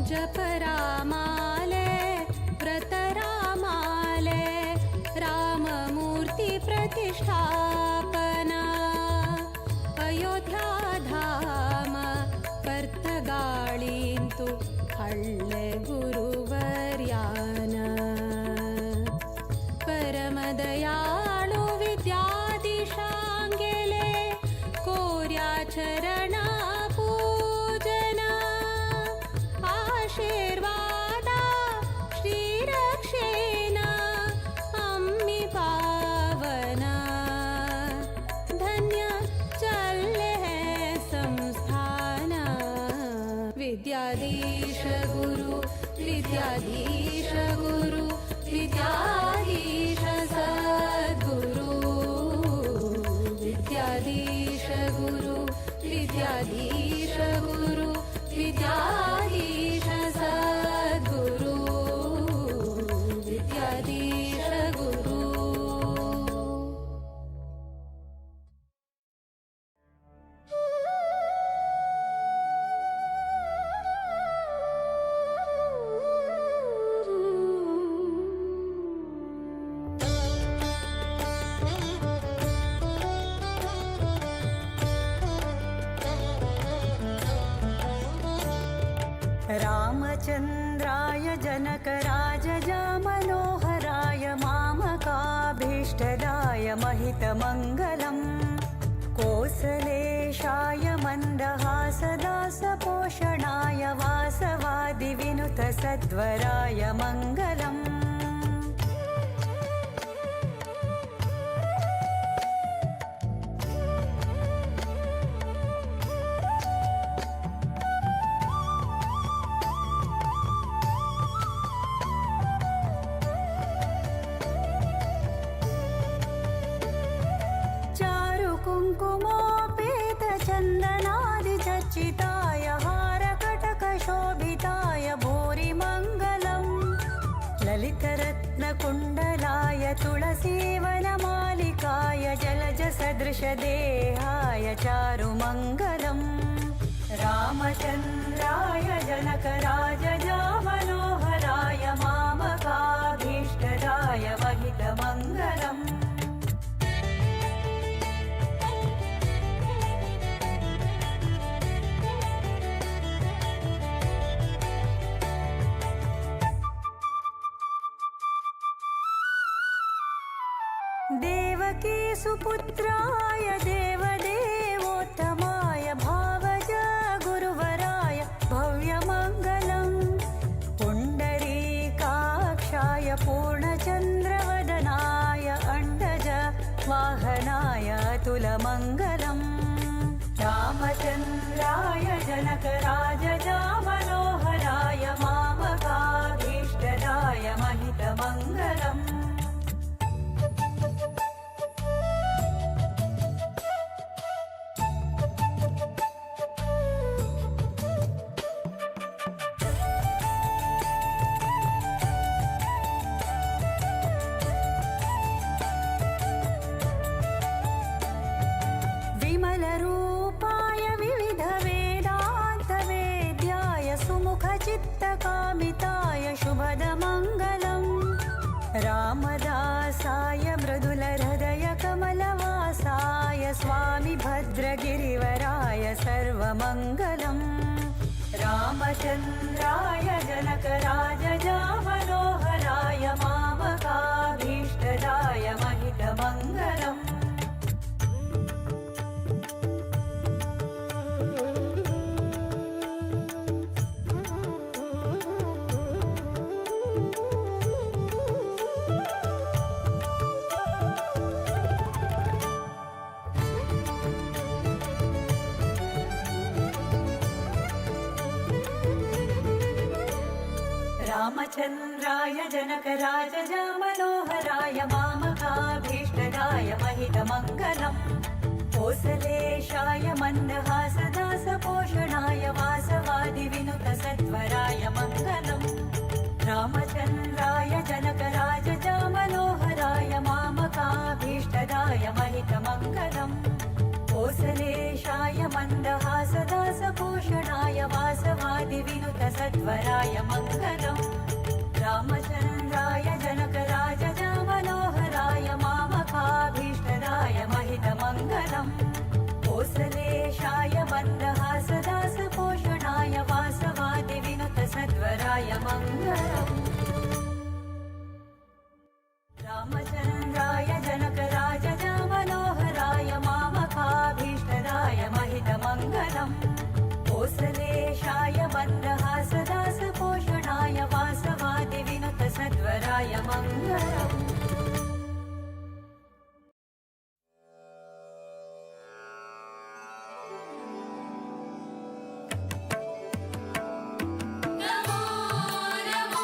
जप रामाले व्रत रामाले राममूर्ति प्रतिष्ठापना अयोध्या धाम कर्तगाळींतु हಳ್ಳೆ गुरुवर्यान परमदयाळु विद्याधीशांगेले कोर्या चरण पूजना आशीर्वादा श्रीरक्षेण अम्मि पावना धन्य चल्ले संस्थान विद्याधीश गुरु विद्याधीश गुरु विद्याधीश सद्गुरु विद्याधीश गुरु विद्याधीश गुरु विद्याधीश सद्गुरु विद्याधीश गुरु रामचन्द्राय जनकराजजा मनोहराय मामकाभीष्टदाय महितमङ्गलम् कोसलेशाय मन्दहासदासपोषणाय वासवादिविनुतसद्वराय मङ्गलम् कुङ्कुमोपेतचन्दनादिचर्चिताय हारकटकशोभिताय भूरिमङ्गलम् ललितरत्नकुण्डलाय तुलसीवनमालिकाय जलजसदृशदेहाय चारुमङ्गलम् रामचन्द्राय जनकराजजा मनोहराय मामकाभीष्टदाय महितमङ्गलम् देवकी सुपुत्राय देवदेवोत्तमाय भावज गुरुवराय भव्यमङ्गलम् पुण्डरीकाक्षाय पूर्णचन्द्रवदनाय अण्डज वाहनाय अतुलमङ्गलम् रामचन्द्राय जनकराजजा मनोहराय मामकाभीष्टदाय महितमङ्गलम् मङ्गलम् रामचन्द्राय जनकराजजा मनोहराय मामकाभीष्टदाय महितमङ्गलम् रामचन्द्राय जनकराजजा मनोहराय मामकाभीष्टदाय महितमङ्गलम् कोसलेशाय मन्दहासदासपोषणाय वासवादिविनुतसत्वराय मङ्गलम् रामचन्द्राय जनकराजजा मनोहराय मामकाभीष्टदाय महितमङ्गलम् कोसलेशाय मन्दहासदासपोषणाय वासवादिविनुतसत्वराय मङ्गलम् रामचन्द्राय जनकराजजा मनोहराय मामकाभीष्टदाय महितमङ्गलम् कोसलेशाय मन्दहासदासपोषणाय वासवादिविनुतसत्वराय मङ्गलम् रामचन्द्राय जनकराजजा मनोहराय मामकाभीष्टदाय महितमङ्गलम् कोसलेशाय मन्दहासदासपोषणाय वासवादिविनुतसत्वराय मङ्गलम् नमो नमो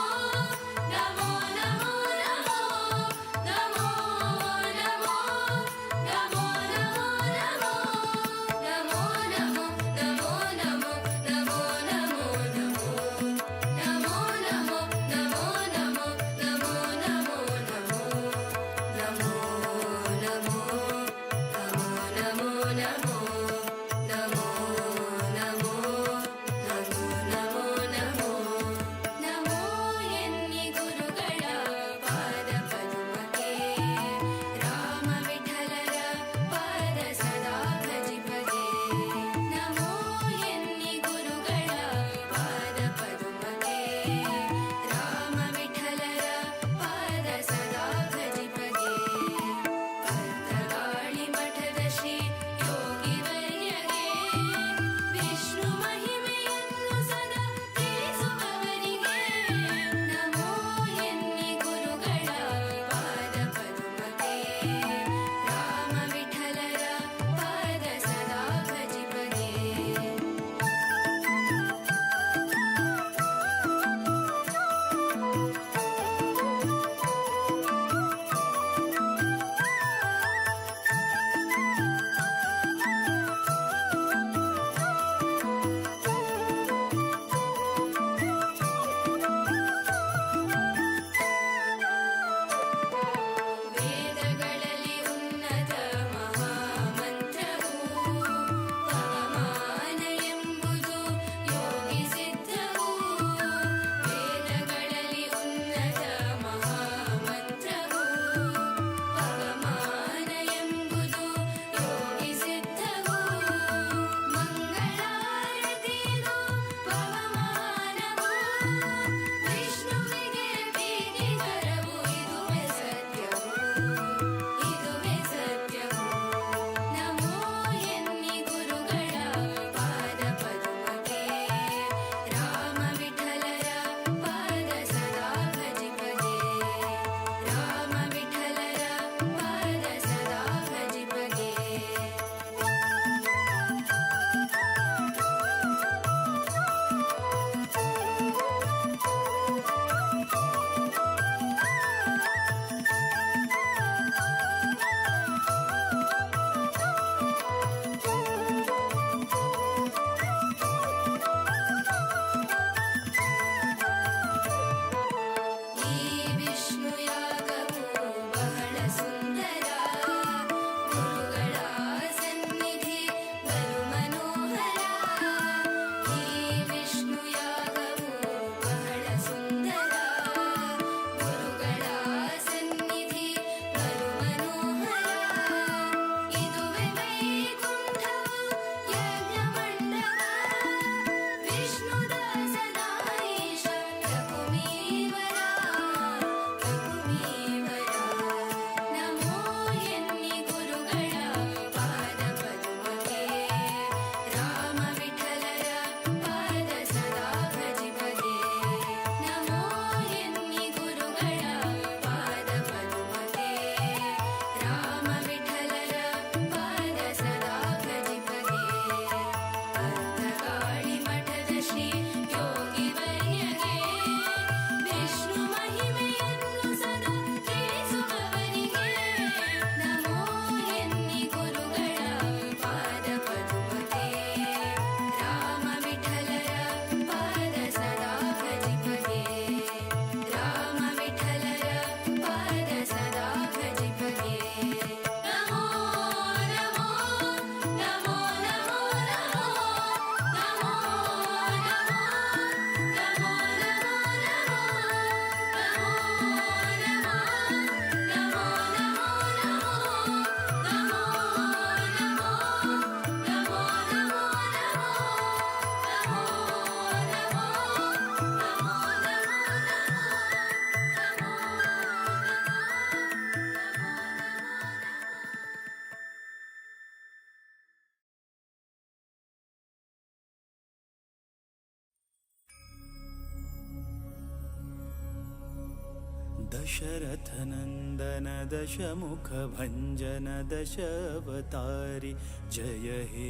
दशरथनन्दन दशमुखभञ्जन दशावतारि जय हे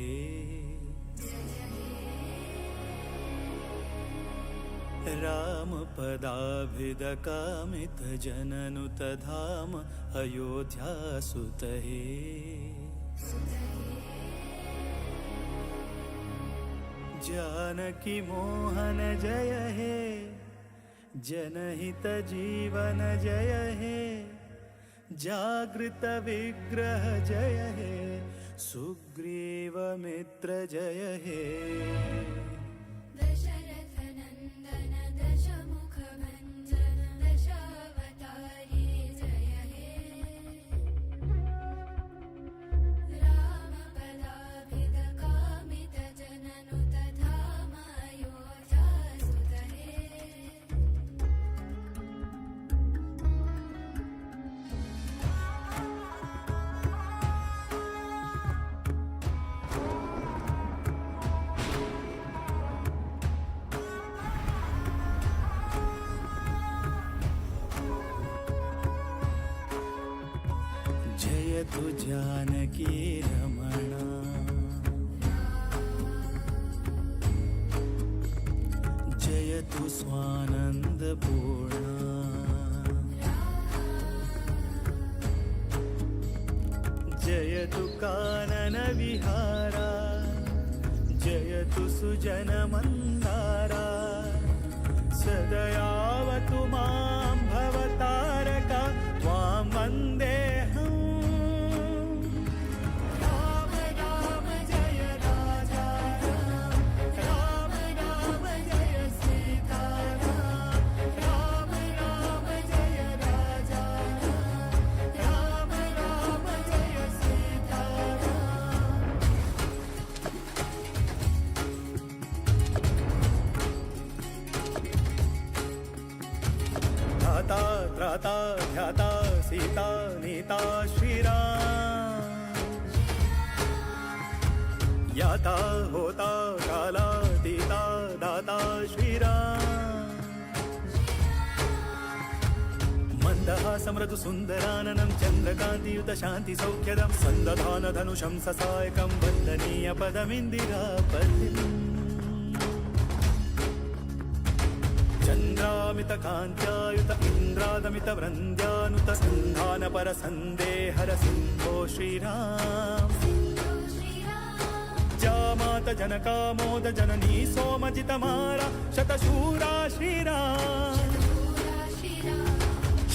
रामपदाभिदकामितजननुतधाम अयोध्यासुत हे जानकी मोहन जय हे जनहित जीवन जय हे जागृत विग्रह जय हे सुग्रीव मित्र जय हे दशरथनन्दन दशमुखभञ्जन दशावतारी जय हे रामपदाभिदकामितजननुतधाम अयोध्यासुत हे जयतु जानकी रमणा जयतु स्वानन्दपूर्णा जयतु काननविहारा जयतु सुजनमन्दारा सदयावतु मां भवतारका त्वां वन्देऽहम् राम राम जय राजा राम राम जय सीताराम राम राम जय राजा राम राम जय सीताराम धाता त्राता ध्याता सीता नीता श्रीराम याता होता कालातीता दाता श्रीराम मन्दहासमृदु सुन्दराननं चन्द्रकान्तियुत शान्ति सौख्यदं सन्दधान धनुषं ससायकं वन्दनीय पदमिन्दिरापतिम् चन्द्रामित कान्त्यायुत इन्द्रादमित वृन्द्यानुत सन्धान परसन्देहर सिंहो श्रीराम जामात जनकामोद जननी सोमजितमारा शतशूरा श्रीराम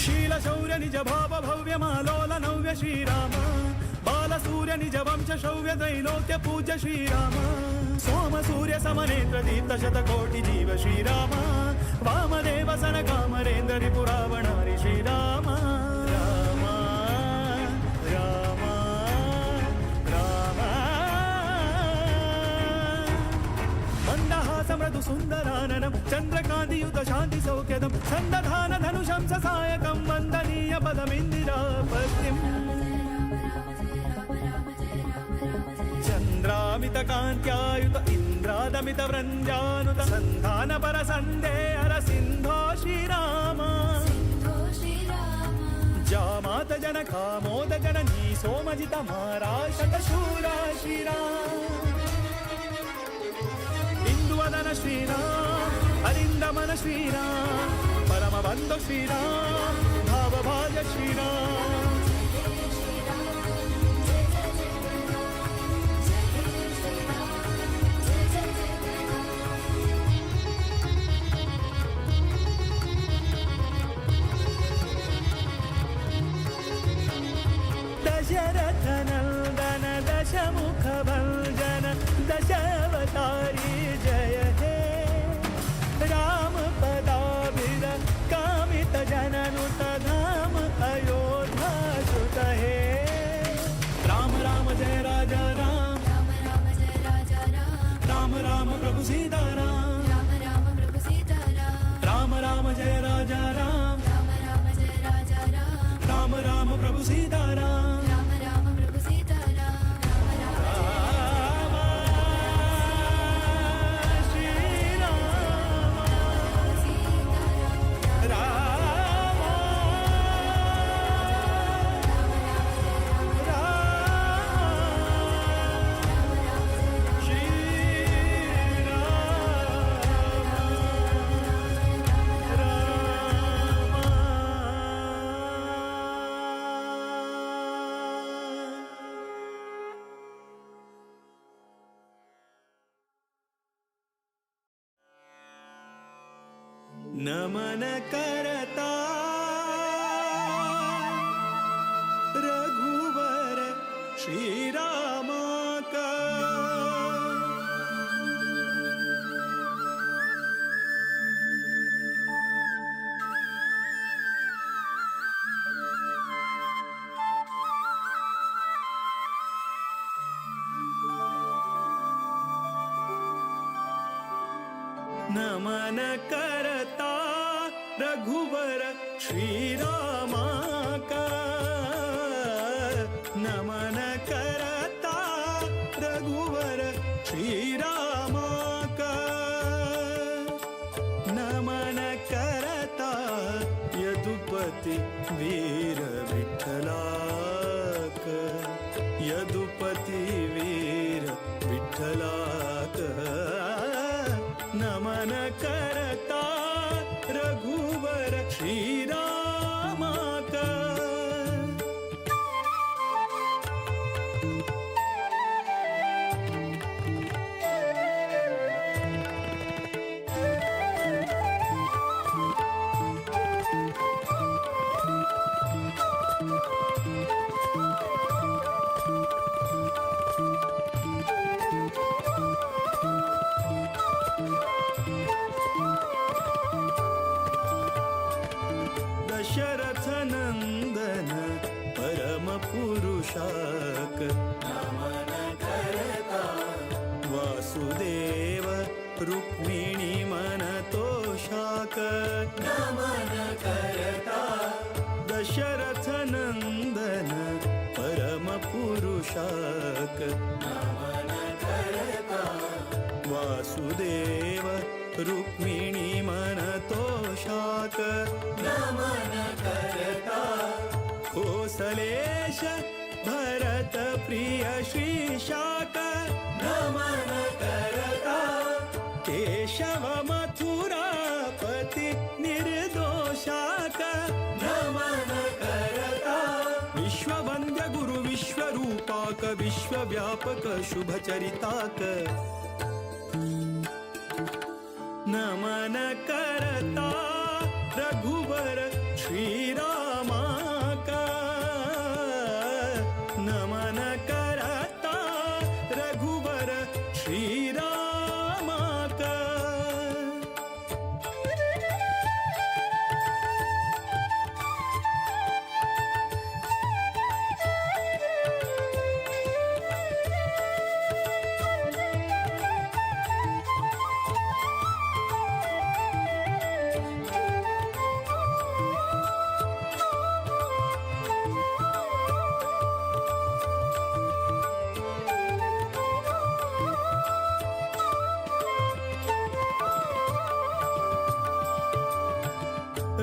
शीलशौर्य निज भाव भव्य मालोल नव्य श्रीराम बालसूर्य निज वंश शौर्य त्रैलोक्य पूज्य श्रीराम सोम सूर्य समनेत्र दीप्त शतकोटि जीव श्रीराम वामदेव सन कामरेन्द्र रिपुरावणारि श्रीराम राम राम राम मन्दहासमृदु सुन्दराननं चन्द्रकान्तियुत शान्ति सौख्यदं सन्दधान धनुषं ससायकं वन्दनीय पदमिन्दिरापतिम् चन्द्रामित कान्त्यायुत इन्द्रादमित वृन्द्यानुत सन्धान परसन्देहर सिन्धो श्रीराम जामात जनकामोद जननी सोमजित मारा शतशूरा श्रीराम इंदुवदन श्रीराम अरिन्दमन श्रीराम परमबन्धु श्रीराम भावभाज श्रीराम दशरथनन्दन दशमुखभञ्जन दशावतारी जय हे रामपदाभिद कामितजननुतधाम अयोध्यासुत हे राम राम जय राजा राम राम राम प्रभु सीताराम राम राम जय राजा राम राम राम प्रभु सीताराम नमन करता रघुवर श्रीरामा का नमन करता रघुवर श्रीरामा का नमन करता रघुवर श्रीरामा का नमन करता यदुपति वीर विठ्ठला का यदुपति वीर विठ्ठला का नमन करता रघुवर श्रीरामा का दशरथ नंदन परम पुरुषाक नमन करता वासुदेव रुक्मिणी मन तोषाक नमन करता दशरथ नंदन परम पुरुषाक नमन करता वासुदेव रुक्मिणी मन तोषाक नमन करता कोसलेश भरत प्रिय श्रीशाक नमन करता केशव मथुरापति निर्दोषाक नमन करता विश्ववन्द्य गुरु विश्वरूपाक विश्वव्यापक शुभचरिताक नमन करता रघुवर श्रीरामा का नमन करता रघुवर श्रीरामा का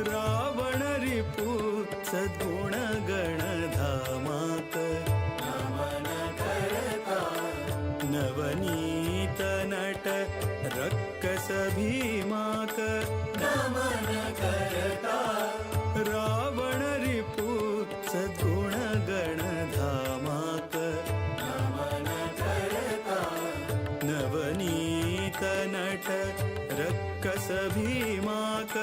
रावण रिपु सद्गुण गणधामाक नमन करता नवनीत नट रक्कस भीमाक नमन करता रावण रिपु सद्गुण गणधामाक नमन करता नवनीत नट रक्कस भीमाक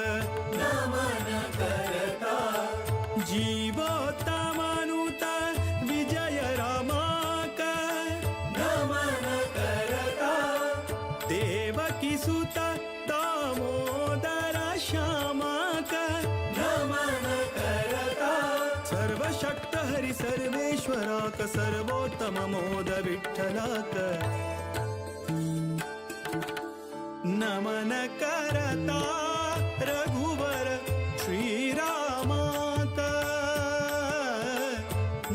नमन करता जीवोत्तमानुत विजय रामाक नमन करता देवकी सुत दामोदर श्यामाक नमन करता सर्वशक्त हरि सर्वेश्वराक सर्वोत्तम मोद विठ्ठलाक नमन करता रघुवर श्रीरामा का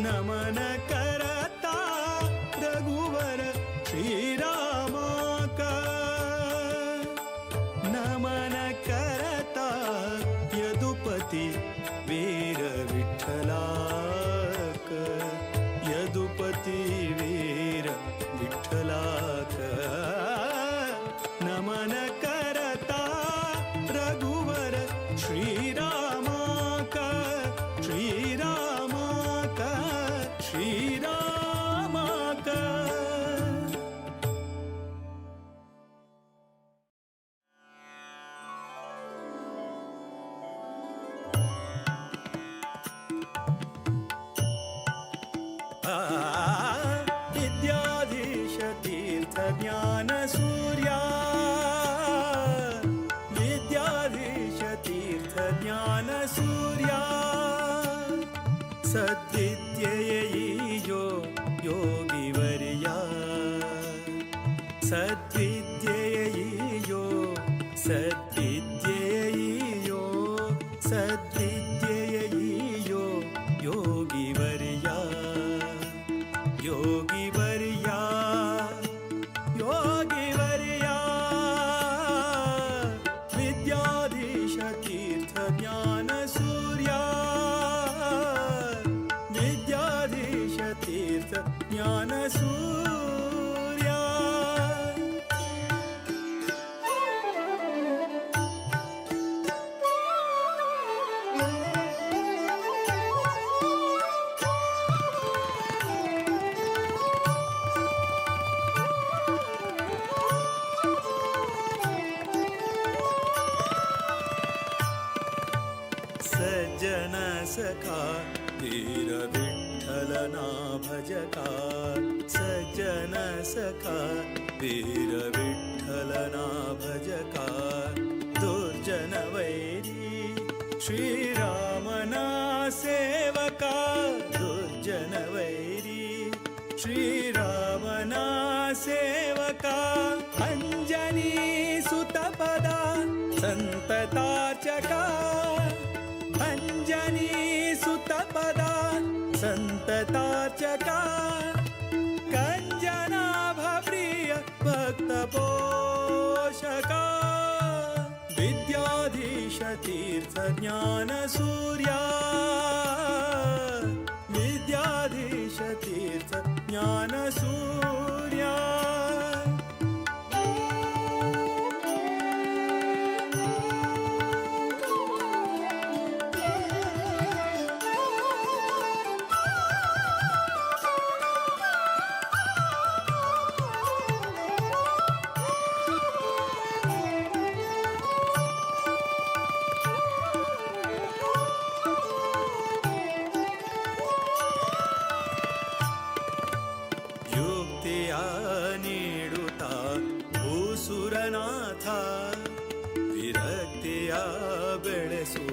नमन करता रघुवर श्रीरामा का नमन करता यदुपति वीर विठ्ठला का यदुपति वीर विठ्ठला का नमन करता रघुवर श्री ज्ञानसूर्या विद्याधीश तीर्थ ज्ञानसूर्या सद्विद्ययैयो योगिवर्या सद्विद्ययैयो सद्विद्ययैयो सद्विद्ययैयो योगिवर्या योगिवर्या योगिवर्या विद्याधीश तीर्थ ज्ञानसूर्या विद्याधीश तीर्थ ज्ञानसूर्या सज्जन सखा धीर विठ्ठलना भजका सज्जन सखा धीर विठ्ठलना भजका दुर्जन वैरी श्रीरामना सेवका दुर्जन वैरी श्रीरामना सेवका अंजनी सुतपदा संततार्चका अंजनी सुतपदा संततार्चका कंजनाभप्रिय भक्तपोषका विद्याधीश तीर्थ ज्ञानसूर्या विद्याधीश तीर्थ ज्ञानसूर्या ನೀಡುತ್ತಾ ಭೂಸುರನಾಥ ವಿರಕ್ತಿಯ ಬೆಳೆಸು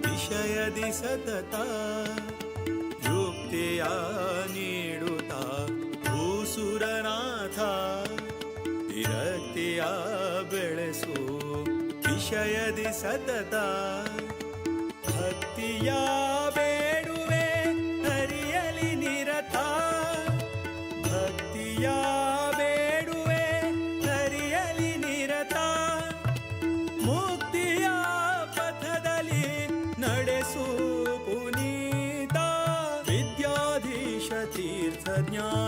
ವಿಷಯದಿ ಸತತ ಯುಕ್ತಿಯ ನೀಡುತ್ತಾ ಭೂಸುರನಾಥ ವಿರಕ್ತಿಯ ಬೆಳೆಸು ವಿಷಯದಿ ಸತತ ಭಕ್ತಿಯ ಬೇಡುವೆ ಹರಿಯಲಿ ನಿರತ ಭಕ್ತಿಯ ಬೇಡುವೆ ಹರಿಯಲಿ ನಿರತ ಮುಕ್ತಿಯ ಪಥದಲ್ಲಿ ನಡೆಸು ಪುನೀತ ವಿದ್ಯಾಧೀಶ ತೀರ್ಥ ಜ್ಞಾನ